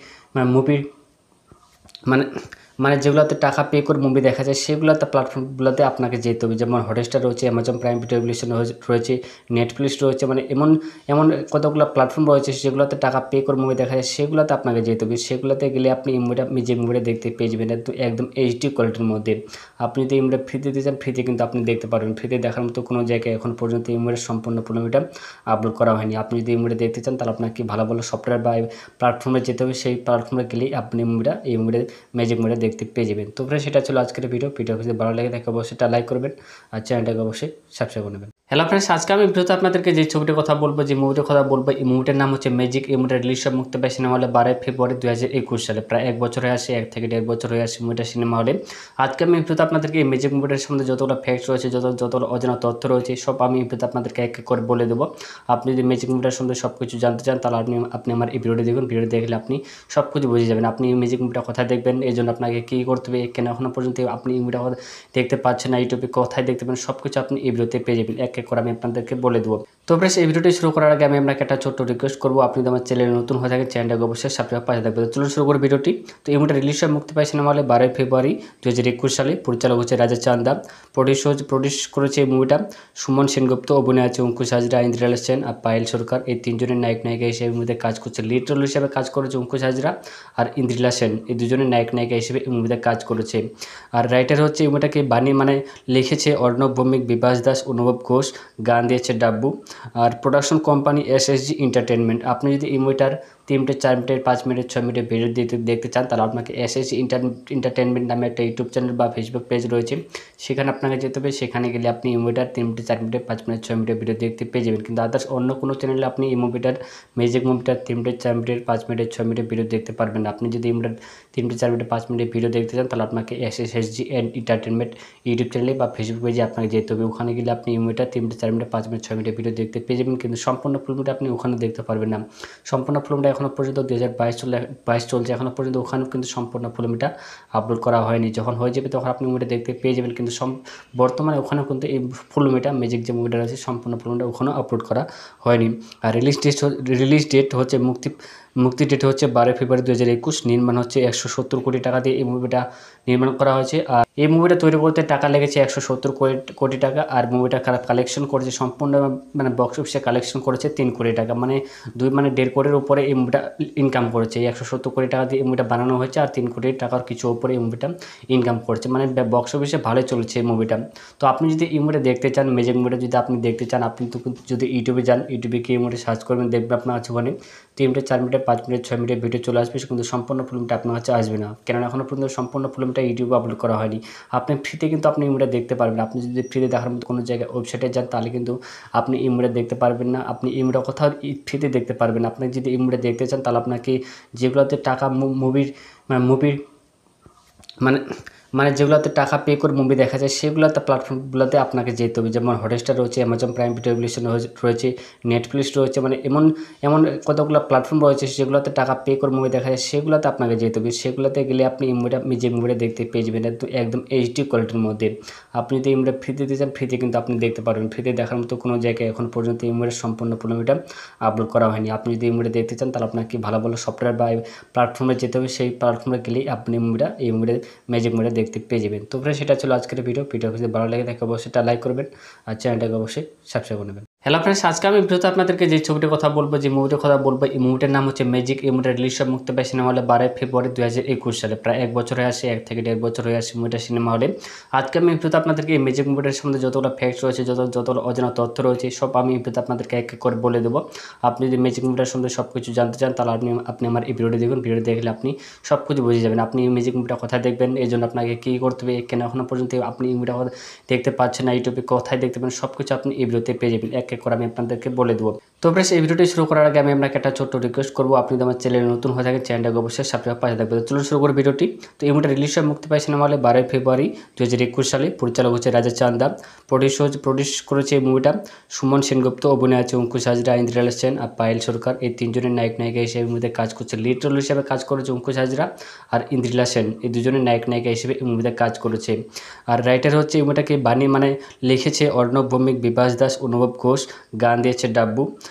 মানে যেগুলোতে টাকা পে করে মুভি দেখা যায়, সেগুলোতে প্ল্যাটফর্মগুলোতে আপনাকে যেতে হবে। যেমন হটস্টার রয়েছে, অ্যামাজন প্রাইম ভিডিও রয়েছে, নেটফ্লিক্স রয়েছে, মানে এমন কতগুলো প্ল্যাটফর্ম রয়েছে যেগুলোতে টাকা পে করে মুভি দেখা যায়, সেগুলোতে আপনাকে যেতে হবে। সেগুলোতে গেলে আপনি যে মুভিটা দেখতে পেয়ে যাবেন একদম এইচডি কোয়ালিটির মধ্যে। আপনি যদি এই মুভিটা ফ্রিতে দিতে চান, ফ্রিতে কিন্তু আপনি দেখতে পারবেন। ফ্রিতে দেখার মতো কোনো জায়গায় এখন পর্যন্ত এই মুভির সম্পূর্ণ মুভিটা আপলোড করা হয়নি। আপনি যদি এই মুভিটা দেখতে চান, তাহলে আপনাকে ভালো ভালো সফটওয়্যার বা প্ল্যাটফর্মে যেতে হবে। সেই প্ল্যাটফর্মে গেলেই আপনি এই মুভিটা ম্যাজিক মুভিটা দেখতে পেয়ে যাবেন। তো ফ্রেন্ডস, সেটা ছিল আজকের ভিডিও যদি ভালো লাগে থাকে অবশ্যই একটা লাইক করবেন, আর চ্যানেলটাকে অবশ্যই সাবস্ক্রাইব করে নেবেন। হ্যালো ফ্রেন্ডস, আজকে আমি ভিডিওতে আপনাদেরকে যে ছবিটির কথা বলবো, যে মুভিটার কথা বলবো, এই মুভিটার নাম হচ্ছে ম্যাজিক। এই মুভিটা রিলিজ মুক্তি পায় সিনেমা হলে 12 ফেব্রুয়ারি 2021 সালে। প্রায় 1 বছর হয়ে আসে, 1 থেকে 1.5 বছর হয়ে আসে মুভিটা সিনেমা হলে। আজকে আমি ভিডিওতে আপনাদেরকে এই ম্যাজিক মুভিটার সম্বন্ধে যতগুলো ফ্যাক্টস রয়েছে, যতগুলো অজানা তথ্য রয়েছে, সব আমি এই ভিডিওতে আপনাদেরকে এক এক করে বলে দেবো। আপনি যদি ম্যাজিক মুভিটার সম্বন্ধে সব কিছু জানতে চান, তাহলে আপনি আমার এই ভিডিওটি দেখুন। ভিডিও দেখলে আপনি সব কিছু বুঝে যাবেন। আপনি এই ম্যাজিক মুভিটা কোথায় দেখবেন, এই জন্য আপনাকে কী করতে হবে, কেন এখনও পর্যন্ত আপনি এই মুভিটা দেখতে পাচ্ছেন না, ইউটিউবে কোথায় দেখতে পাবেন, সব কিছু আপনি এই ভিডিওতে পেয়ে যাবেন। এক এক করে আমি আপনাদেরকে বলে দেবো। তো ফ্রেন্ডস, এই ভিডিওটি শুরু করার আগে আমি আপনাকে একটা ছোট্ট রিকোয়েস্ট করবো, আপনি যদি আমার চ্যানেলে নতুন হয়ে থাকেন, চ্যানেলটাকে অবশ্যই সাবস্ক্রাইব পাশে থাকবে। তো চলুন শুরু করে ভিডিওটি। তো এই মুভিটা রিলিজ মুক্তি পায় সিনেমা হলে 12 ফেব্রুয়ারি 2021 সালে। পরিচালক হচ্ছে রাজা চান্দা। প্রডিউস করেছে এই মুভিটা সুমন সেনগুপ্ত। অভিনয় আছে অঙ্কুশ হাজরা, ইন্দ্রিলা সেন আর পায়েল সরকার। এই তিনজনের নায়িকা হিসেবে মুভিতে কাজ করছে। লিড রোল হিসেবে কাজ করেছে অঙ্কুশ হাজরা আর ইন্দ্রিলা সেন। এই দুজনের নায়িকা হিসেবে এই মুভিতে কাজ করেছে। আর রাইটার হচ্ছে এই মুভিটাকে লিখেছে অর্ণব ভৌমিক, বিভাস দাস, অনুভব ঘোষ। গান দিয়েছে ডাব্বু। আর প্রোডাকশন কোম্পানি SSG এন্টারটেনমেন্ট। আপনি যদি এই মুভিটার 3 মিনিট 4 মিনিট 5 মিনিট 6 মিনিটের ভিডিও দেখতে চান, তাহলে আপনাকে SSG এন্টারটেনমেন্ট নামে একটা ইউটিউব চ্যানেল বা ফেসবুক পেজ রয়েছে, সেখানে আপনাকে যেতে হবে। সেখানে গেলে আপনি এই মুভিটার 3 মিনিট 4 মিনিট 5 মিনিট 6 মিনিটের ভিডিও দেখতে পেয়ে যাবেন। কিন্তু আদার্স অন্য কোনো চ্যানেলে আপনি এই ম্যাজিক মুভিটার 3 মিনিট 4 মিনিট 5 মিনিট 6 মিনিটের ভিডিও দেখতে পারবেন না। আপনি যদি এই মুভিটার 3 মিনিট 4 মিনিট 5 মিনিটের ভিডিও দেখতে চান, তাহলে আপনাকে SSG এন্টারটেনমেন্ট ইউটিউব চ্যানেলে বা ফেসবুক পেজে আপনাকে যেতে হবে। ওখানে গেলে আপনি এই মুভিটা 3 মিনিট 4 মিনিট 5 মিনিট 6 মিনিটের ভিডিও দেখতে পেয়ে যাবেন, কিন্তু সম্পূর্ণ ফিল্মটা আপনি ওখানে দেখতে পারবেন না। সম্পূর্ণ ফিল্মটা এখনও পর্যন্ত 2022 চলছে, এখনও পর্যন্ত ওখানেও কিন্তু সম্পূর্ণ ফিল্মটা আপলোড করা হয়নি। যখন হয়ে যাবে তখন আপনি মুভিটা দেখতে পেয়ে যাবেন, কিন্তু বর্তমানে ওখানেও কিন্তু এই ফিল্মটা ম্যাজিক যে মুভিটা রয়েছে সম্পূর্ণ ফিল্মটা ওখানেও আপলোড করা হয়নি। আর রিলিজ ডেট হচ্ছে মুক্তি ডেট হচ্ছে 12 ফেব্রুয়ারি 2021। নির্মাণ হচ্ছে 170 কোটি টাকা দিয়ে এই মুভিটা নির্মাণ করা হয়েছে। আর এই মুভিটা তৈরি করতে টাকা লেগেছে 170 কোটি টাকা। আর মুভিটা কালেকশন করেছে সম্পূর্ণ মানে বক্স অফিসে কালেকশন করেছে 3 কোটি টাকা, মানে 1.5 কোটির উপরে এই মুভিটা ইনকাম করেছে। এই 170 কোটি টাকা দিয়ে এই মুভিটা বানানো হয়েছে, আর 3 কোটি টাকার কিছু উপরে এই মুভিটা ইনকাম করছে, মানে বক্স অফিসে ভালোই চলছে এই মুভিটা। তো আপনি যদি এই মুভিটা দেখতে চান, ম্যাজিক মুভিটা যদি আপনি দেখতে চান, আপনি তো যদি ইউটিউবে যান, ইউটিউবে গিয়ে এই মুভিটা সার্চ করবেন, দেখবেন আপনার আছে ওখানে 3 মিনিট 4 মিনিট 5 মিনিট 6 মিনিটের ভিডিও চলে আসবে, কিন্তু সম্পূর্ণ ফিল্মটা আপনার কাছে আসবে না, কেননা এখনও পর্যন্ত সম্পূর্ণ ফিল্মটা ইউটিউবে আপলোড করা হয়নি। আপনি ফ্রিতে কিন্তু আপনি এই মুভিটা দেখতে পারবেন। আপনি যদি ফ্রিতে দেখার মতো কোনো জায়গায় ওয়েবসাইটে যান, তাহলে কিন্তু আপনি এই মুভিটা দেখতে পারবেন না। আপনি এই মুভিটা কোথাও ফ্রিতে দেখতে পারবেন। আপনি যদি এই মুভিটা দেখতে চান, তাহলে আপনাকে যেগুলোতে টাকা মুভির মানে যেগুলোতে টাকা পে করে মুভি দেখা যায়, সেগুলোতে প্ল্যাটফর্মগুলোতে আপনাকে যেতে হবে। যেমন হটস্টার রয়েছে, অ্যামাজন প্রাইম ভিডিও রয়েছে, নেটফ্লিক্স রয়েছে, মানে এমন কতগুলো প্ল্যাটফর্ম রয়েছে যেগুলোতে টাকা পে করে মুভি দেখা যায়, সেগুলোতে আপনাকে যেতে হবে। সেগুলোতে গেলে আপনি যে মুভিটা দেখতে পেয়ে যাবেন একদম HD কোয়ালিটির মধ্যে। আপনি যদি এই মুভিটা ফ্রিতে দিতে চান, ফ্রিতে কিন্তু আপনি দেখতে পারবেন। ফ্রিতে দেখার মতো কোনো জায়গায় এখন পর্যন্ত এই মুভির সম্পূর্ণ মুভিটা আপলোড করা হয়নি। আপনি যদি এই মুভিটা দেখতে চান, তাহলে আপনাকে ভালো ভালো সফটওয়্যার বা প্ল্যাটফর্মে যেতে হবে। সেই প্ল্যাটফর্মে গেলেই আপনি এই মুভিটা ম্যাজিক মুভিটা দেখতে পেয়ে যাবেন। তো সেটা ছিল আজকের ভিডিও যদি ভালো লাগে থাকে অবশ্যই একটা লাইক করবেন, আর চ্যানেলটাকে অবশ্যই সাবস্ক্রাইব করে নেবেন। হ্যালো ফ্রেন্ডস, আজকে আমি ভিডিওতে আপনাদেরকে যে ছবিটির কথা বলবো, যে মুভিটির কথা বলবো, এই মুভিটার নাম হচ্ছে ম্যাজিক। এই মুভিটা রিলিজ হয় মুক্তি পায় সিনেমা হলে 12 ফেব্রুয়ারি 2021 সালে। প্রায় 1 বছর হয়ে আসে, 1 থেকে 1.5 বছর হয়ে আসে মুভিটা সিনেমা হলে। আজকে আমি ভিডিওতে আপনাদেরকে এই ম্যাজিক মুভিটার সম্বন্ধে যতগুলো ফ্যাক্টস রয়েছে, যতগুলো অজানা তথ্য রয়েছে, সব আমি এই ভিডিওতে আপনাদেরকে এক এক করে বলে দেবো। আপনি যদি ম্যাজিক মুভিটার সম্বন্ধে সব কিছু জানতে চান, তাহলে আপনি আমার এই ভিডিওটি দেখুন। ভিডিও দেখলে আপনি সব কিছু বুঝে যাবেন। আপনি এই ম্যাজিক মুভিটা কোথায় দেখবেন, এই জন্য আপনাকে কী করতে হবে, কেন এখনও পর্যন্ত আপনি এই মুভিটা দেখতে পাচ্ছেন না, ইউটিউবে কোথায় দেখতে পাবেন, সব কিছু আপনি এই ভিডিওতে পেয়ে যাবেন। এক এক করে আমি আপনাদেরকে বলে দেবো। তো ফ্রেন্ডস, এই ভিডিওটি শুরু করার আগে আমি আপনাকে একটা ছোট্ট রিকোয়েস্ট করবো, আপনি যদি আমার চ্যানেলে নতুন হয়ে থাকেন, চ্যানেলটাকে অবশ্যই সাবস্ক্রাইব পাশে থাকবে। তো চলুন শুরু করে ভিডিওটি। তো এই মুভিটা রিলিজ হয় মুক্তি পায় সিনেমা হলে 12 ফেব্রুয়ারি 2021 সালে। পরিচালক হচ্ছে রাজা চান্দা। প্রডিউস করেছে এই মুভিটা সুমন সেনগুপ্ত। অভিনয় আছে অঙ্কুশ হাজরা, ইন্দ্রিলা সেন আর পায়েল সরকার। এই তিনজনের নায়িকা হিসেবে এই মুভিতে কাজ করছে। লিড রোল হিসেবে কাজ করেছে অঙ্কুশ হাজরা আর ইন্দ্রিলা সেন। এই দুজনের নায়িকা হিসেবে এই মুভিতে কাজ করেছে। আর রাইটার হচ্ছে এই মুভিটাকে লিখেছে অর্ণব ভৌমিক, বিভাস দাস, অনুভব ঘোষ। গান দিয়েছে ডাব্বু।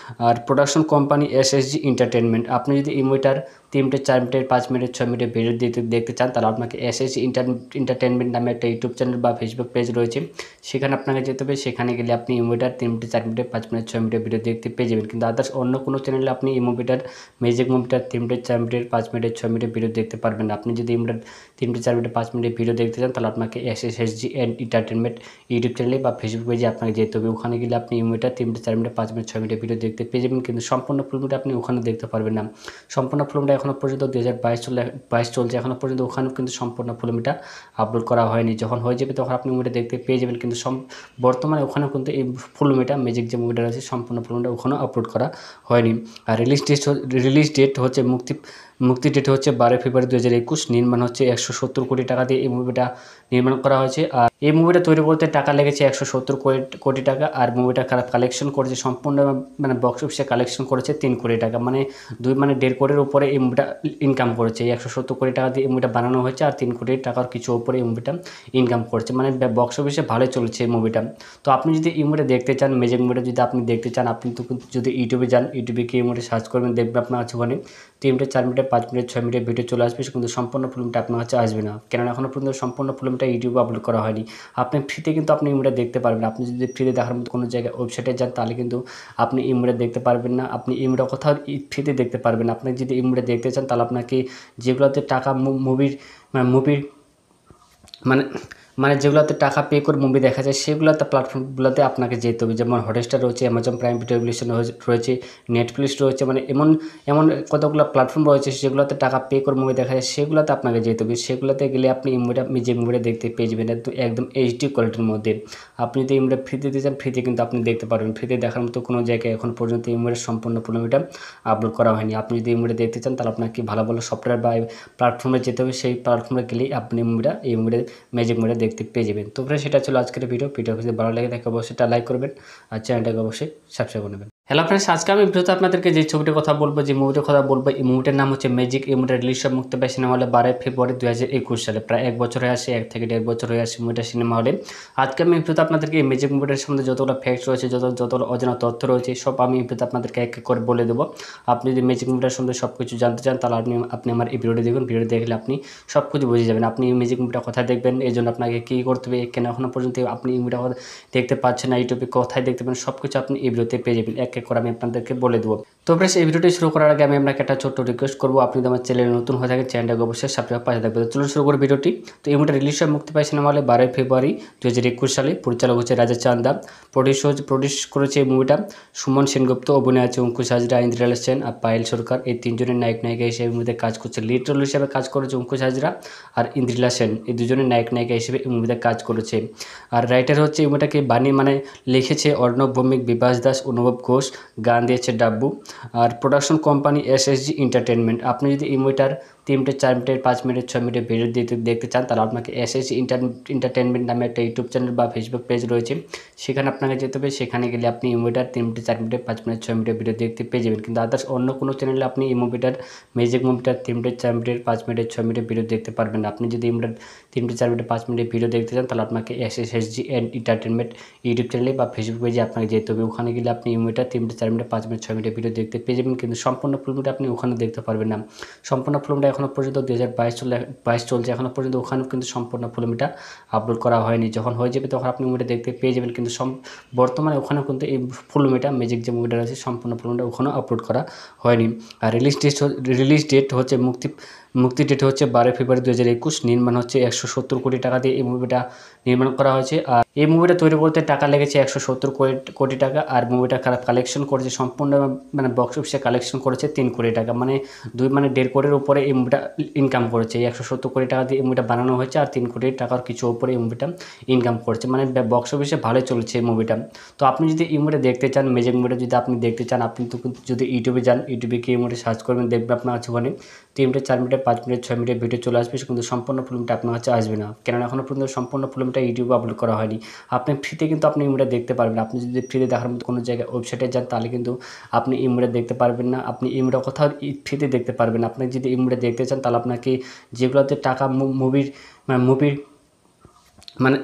আর প্রোডাকশন কোম্পানি এসএসজি এন্টারটেনমেন্ট। আপনি যদি এই মুভিটার 3 মিনিট, 4 মিনিট, 5 মিনিট, 6 মিনিটের ভিডিও দেখতে চান, তাহলে আপনাকে এসএসজি এন্টারটেনমেন্ট নামে একটা ইউটিউব চ্যানেল বা ফেসবুক পেজ রয়েছে, সেখানে আপনাকে যেতে হবে। সেখানে গেলে আপনি এই মুভিটার 3 মিনিট, 4 মিনিট, 5 মিনিট, 6 মিনিটের ভিডিও দেখতে পেয়ে যাবেন। কিন্তু আদার্স অন্য কোনো চ্যানেলে আপনি এই মুভিটার ম্যাজিক মুভিটার 3 মিনিট, 4 মিনিট, 5 মিনিট, 6 মিনিটের ভিডিও দেখতে পারবেন না। আপনি যদি এই মুভিটার 3 মিনিট, 4 মিনিট, 5 মিনিটের ভিডিও দেখতে চান, তাহলে আপনাকে এসএসজি এন্টারটেনমেন্ট ইউটিউব চ্যানেলে বা ফেসবুক পেজে আপনাকে যেতে হবে। ওখানে গেলে আপনি এই মুভিটা 3 মিনিট, 4 মিনিট, 5 মিনিট, 6 মিনিটের ভিডিও দেখতে পেয়ে যাবেন। কিন্তু সম্পূর্ণ ফিল্মটা আপনি ওখানে দেখতে পারবেন না। সম্পূর্ণ ফিল্মটা এখনও পর্যন্ত 2022 চলছে, এখনও পর্যন্ত ওখানেও কিন্তু সম্পূর্ণ ফিল্মটা আপলোড করা হয়নি। যখন হয়ে যাবে তখন আপনি মুভিটা দেখতে পেয়ে যাবেন। কিন্তু বর্তমানে ওখানেও কিন্তু এই ফিল্মটা ম্যাজিক যে মুভিটা রয়েছে, সম্পূর্ণ ফিল্মটা ওখানেও আপলোড করা হয়নি। আর রিলিজ ডেট হচ্ছে মুক্তি ডেট হচ্ছে 12 ফেব্রুয়ারি 2021। নির্মাণ হচ্ছে 170 কোটি টাকা দিয়ে এই মুভিটা নির্মাণ করা হয়েছে। আর এই মুভিটা তৈরি করতে টাকা লেগেছে 170 কোটি টাকা। আর মুভিটা কালেকশন করেছে সম্পূর্ণ, বক্স অফিসে কালেকশন করেছে 3 কোটি টাকা। 1.5 কোটির উপরে এই মুভিটা ইনকাম করেছে। এই 170 কোটি টাকা দিয়ে এই মুভিটা বানানো হয়েছে, আর 3 কোটি টাকার কিছু উপরে এই মুভিটা ইনকাম করেছে। বক্স অফিসে ভালোই চলেছে এই মুভিটা। তো আপনি যদি এই মুভিটা দেখতে চান, ম্যাজিক মুভিটা যদি আপনি দেখতে চান, আপনি তো যদি ইউটিউবে যান, ইউটিউবে গিয়ে এই মুভিটা সার্চ করবেন, দেখবেন আপনার কাছে ওখানে 3 মিনিট, 4 মিনিট, 5 মিনিট, 6 মিনিটের ভিডিও চলে আসবে। কিন্তু সম্পূর্ণ ফিল্মটা আপনার কাছে আসবে না, কেননা এখনও পর্যন্ত সম্পূর্ণ ফিল্মটা ইউটিউবে আপলোড করা হয়নি। আপনি ফ্রিতে কিন্তু আপনি এই মুভিটা দেখতে পারবেন। আপনি যদি ফ্রিতে দেখার মতো কোনো জায়গায় ওয়েবসাইটে যান, তাহলে কিন্তু আপনি এই মুভিটা দেখতে পারবেন না। আপনি এই মুভিটা কোথাও ফ্রিতে দেখতে পারবেন না। আপনি যদি এই মুভিটা দেখতে চান, তাহলে আপনাকে যেগুলোতে টাকা মুভির যেগুলোতে টাকা পে করে মুভি দেখা যায়, সেগুলোতে প্ল্যাটফর্মগুলোতে আপনাকে যেতে হবে। যেমন হটস্টার রয়েছে, অ্যামাজন প্রাইম ভিডিও রয়েছে, নেটফ্লিক্স রয়েছে, এমন কতগুলো প্ল্যাটফর্ম রয়েছে যেগুলোতে টাকা পে করে মুভি দেখা যায়, সেগুলোতে আপনাকে যেতে হবে। সেগুলোতে গেলে আপনি এই মুভিটা দেখতে পেয়ে যাবেন একদম এইচডি কোয়ালিটির মধ্যে। আপনি যদি এই মুভিটা ফ্রিতে দিতে চান, ফ্রিতে কিন্তু আপনি দেখতে পারবেন। ফ্রিতে দেখার মতো কোনো জায়গায় এখন পর্যন্ত এই মুভির সম্পূর্ণ ফিল্মটা আপলোড করা হয়নি। আপনি যদি এই মুভিটা দেখতে চান, তাহলে আপনাকে ভালো সফটওয়্যার বা প্ল্যাটফর্মে যেতে হবে। সেই প্ল্যাটফর্মে গেলেই আপনি এই মুভিটা ম্যাজিক মুভিটা দেখতে পেয়ে যাবেন। তো ফ্রেন্ডস, সেটা ছিল আজকের ভিডিও। যদি ভালো লাগে থাকে অবশ্যই লাইক করবেন আর চ্যানেলটাকে অবশ্যই সাবস্ক্রাইব করে নেবেন। হ্যালো ফ্রেন্ডস, আজকে আমি ভিডিওতে আপনাদেরকে যে ছবিটির কথা বলবো, যে মুভিটির কথা বলবো, এই মুভিটার নাম হচ্ছে ম্যাজিক। এই মুভিটা রিলিজ হয় মুক্তি পায় সিনেমা হলে 12 ফেব্রুয়ারি 2021 সালে। প্রায় 1 বছর হয়ে আসে, 1 থেকে 1.5 বছর হয়ে আসে মুভিটা সিনেমা হলে। আজকে আমি ভিডিওতে আপনাদেরকে এই ম্যাজিক মুভিটার সম্বন্ধে যতগুলো ফ্যাক্টস রয়েছে, যতগুলো অজানা তথ্য রয়েছে, সব আমি এই ভিডিওতে আপনাদেরকে এক এক করে বলে দেবো। আপনি যদি ম্যাজিক মুভিটার সম্বন্ধে সব কিছু জানতে চান, তাহলে আপনি আমার এই ভিডিওটি দেখুন। ভিডিও দেখলে আপনি সব কিছু বুঝে যাবেন। আপনি এই ম্যাজিক মুভিটা কোথায় দেখবেন, এই জন্য আপনাকে কী করতে হবে, কেন এখনও পর্যন্ত আপনি এই মুভিটা দেখতে পাচ্ছেন না, ইউটিউবে কোথায় দেখতে পাবেন, সব কিছু আপনি এই ভিডিওতে পেয়ে যাবেন। এক এক করে আমি আপনাদেরকে বলে দেবো। তো ফ্রেন্ডস, এই ভিডিওটি শুরু করার আগে আমি আপনাকে একটা ছোট্ট রিকোয়েস্ট করবো, আপনি যদি আমার চ্যানেলে নতুন হয়ে থাকেন, চ্যানেলটাকে অবশ্যই সাবস্ক্রাইব পাশে থাকবে। তো চলুন শুরু করে ভিডিওটি। তো এই মুভিটা রিলিজ হয় মুক্তি পায় সিনেমা হলে 12 ফেব্রুয়ারি 2021 সালে। পরিচালক হচ্ছে রাজা চান্দা। প্রডিউস করেছে এই মুভিটা সুমন সেনগুপ্ত। অভিনয় আছে অঙ্কুশ হাজরা, ইন্দ্রিলা সেন আর পায়েল সরকার। এই তিনজনের নায়িকা হিসেবে মুভিতে কাজ করছে। লিড রোল হিসেবে কাজ করেছে অঙ্কুশ হাজরা আর ইন্দ্রিলা সেন। এই দুজনের নায়িকা হিসেবে এই মুভিতে কাজ করেছে। আর রাইটার হচ্ছে এই মুভিটাকে লিখেছে অর্ণব ভৌমিক, বিভাস দাস, অনুভব ঘোষ। গান দিয়েছে ডাব্বু। আর প্রোডাকশন কোম্পানি এসএসজি এন্টারটেনমেন্ট। আপনি যদি এই মুভিটার 3 মিনিট, 4 মিনিট, 5 মিনিট, 6 মিনিটের ভিডিও দেখতে চান, তাহলে আপনাকে এসএসজি এন্টারটেনমেন্ট নামে একটা ইউটিউব চ্যানেল বা ফেসবুক পেজ রয়েছে, সেখানে আপনাকে যেতে হবে। সেখানে গেলে আপনি এই মুভিটার 3 মিনিট, 4 মিনিট, 5 মিনিট, 6 মিনিটের ভিডিও দেখতে পেয়ে যাবেন। কিন্তু আদার্স অন্য কোনো চ্যানেলে আপনি এই ম্যাজিক মুভিটার 3 মিনিট, 4 মিনিট, 5 মিনিট, 6 মিনিটের ভিডিও দেখতে পারবেন না। আপনি যদি এই মুভিটার 3 মিনিট, 4 মিনিট, 5 মিনিটের ভিডিও দেখতে চান, তাহলে আপনাকে এসএসজি এন্টারটেনমেন্ট ইউটিউব চ্যানেলে বা ফেসবুক পেজে আপনাকে যেতে হবে। ওখানে গেলে আপনি এই মুভিটার 3 মিনিট, 4 মিনিট, 5 মিনিট, 6 মিনিটের ভিডিও দেখতে পেয়ে যাবেন। কিন্তু সম্পূর্ণ ফিল্মটা আপনি ওখানে দেখতে পারবেন না। সম্পূর্ণ ফিল্মটা এখনও পর্যন্ত 2022 চলছে, এখনও পর্যন্ত ওখানেও কিন্তু সম্পূর্ণ ফুল মুভিটা আপলোড করা হয়নি। যখন হয়ে যাবে তখন আপনি মুভিটা দেখতে পেয়ে যাবেন, কিন্তু বর্তমানে ওখানেও কিন্তু এই ফুল মুভিটা ম্যাজিক যে মুভিটা রয়েছে সম্পূর্ণ ফুল মুভিটা ওখানেও আপলোড করা হয়নি। আর রিলিজ ডেট হচ্ছে মুক্তি ডেট হচ্ছে 12 ফেব্রুয়ারি 2021। নির্মাণ হচ্ছে 170 কোটি টাকা দিয়ে এই মুভিটা নির্মাণ করা হয়েছে। আর এই মুভিটা তৈরি করতে টাকা লেগেছে 170 কোটি টাকা। আর মুভিটা কালেকশন করেছে সম্পূর্ণ মানে বক্স অফিসে কালেকশন করেছে 3 কোটি টাকা, মানে 1.5 কোটির উপরে এই মুভিটা ইনকাম করেছে। 170 কোটি টাকা দিয়ে এই মুভিটা বানানো হয়েছে আর 3 কোটি টাকার কিছু উপরে এই মুভিটা ইনকাম করেছে, মানে বক্স অফিসে ভালোই চলছে এই মুভিটা। তো আপনি যদি এই মুভিটা দেখতে চান, ম্যাজিক মুভিটা যদি আপনি দেখতে চান, আপনি তো যদি ইউটিউবে যান, ইউটিউবে গিয়ে এই মুভিটা সার্চ করবেন, দেখবেন আপনার কাছে ওখানে 3 মিনিট 4 মিনিট 5 মিনিট 6 মিনিটের ভিডিও চলে আসবে, কিন্তু সম্পূর্ণ ফিল্মটা আপনার কাছে আসবে না, কেননা এখনও পর্যন্ত সম্পূর্ণ ফিল্মটা ইউটিউবে আপলোড করা হয়নি। আপনি ফ্রিতে কিন্তু আপনি এই মুভিটা দেখতে পারবেন। আপনি যদি ফ্রিতে দেখার মতো কোনো জায়গায় ওয়েবসাইটে যান, তাহলে কিন্তু আপনি এই মুভিটা দেখতে পারবেন না। আপনি এই মুভিটা কোথাও ফ্রিতে দেখতে পারবেন। আপনি যদি এই মুভিটা দেখতে চান, তাহলে আপনাকে যেগুলোতে টাকা মুভির মানে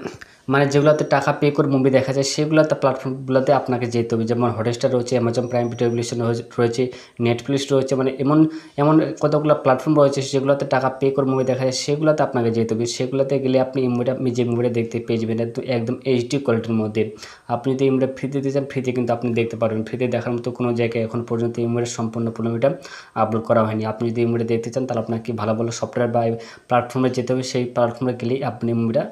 মানে যেগুলোতে টাকা পে করে মুভি দেখা যায় সেগুলোতে প্ল্যাটফর্মগুলোতে আপনাকে যেতে হবে, যেমন হটস্টার রয়েছে, অ্যামাজন প্রাইম ভিডিও রয়েছে, নেটফ্লিক্স রয়েছে, মানে এমন কতগুলো প্ল্যাটফর্ম রয়েছে যেগুলোতে টাকা পে করে মুভি দেখা যায় সেগুলোতে আপনাকে যেতে হবে। সেগুলোতে গেলে আপনি যে মুভিটা দেখতে পেয়ে যাবেন একদম এইচডি কোয়ালিটির মধ্যে। আপনি যদি এই মুভিটা ফ্রিতে দিতে চান, ফ্রিতে কিন্তু আপনি দেখতে পারবেন। ফ্রিতে দেখার মতো কোনো জায়গায় এখন পর্যন্ত এই মুভির সম্পূর্ণ মুভিটা আপলোড করা হয়নি। আপনি যদি এই মুভিটা দেখতে চান, তাহলে আপনাকে ভালো ভালো সফটওয়্যার বা প্ল্যাটফর্মে যেতে হবে। সেই প্ল্যাটফর্মে গেলেই আপনি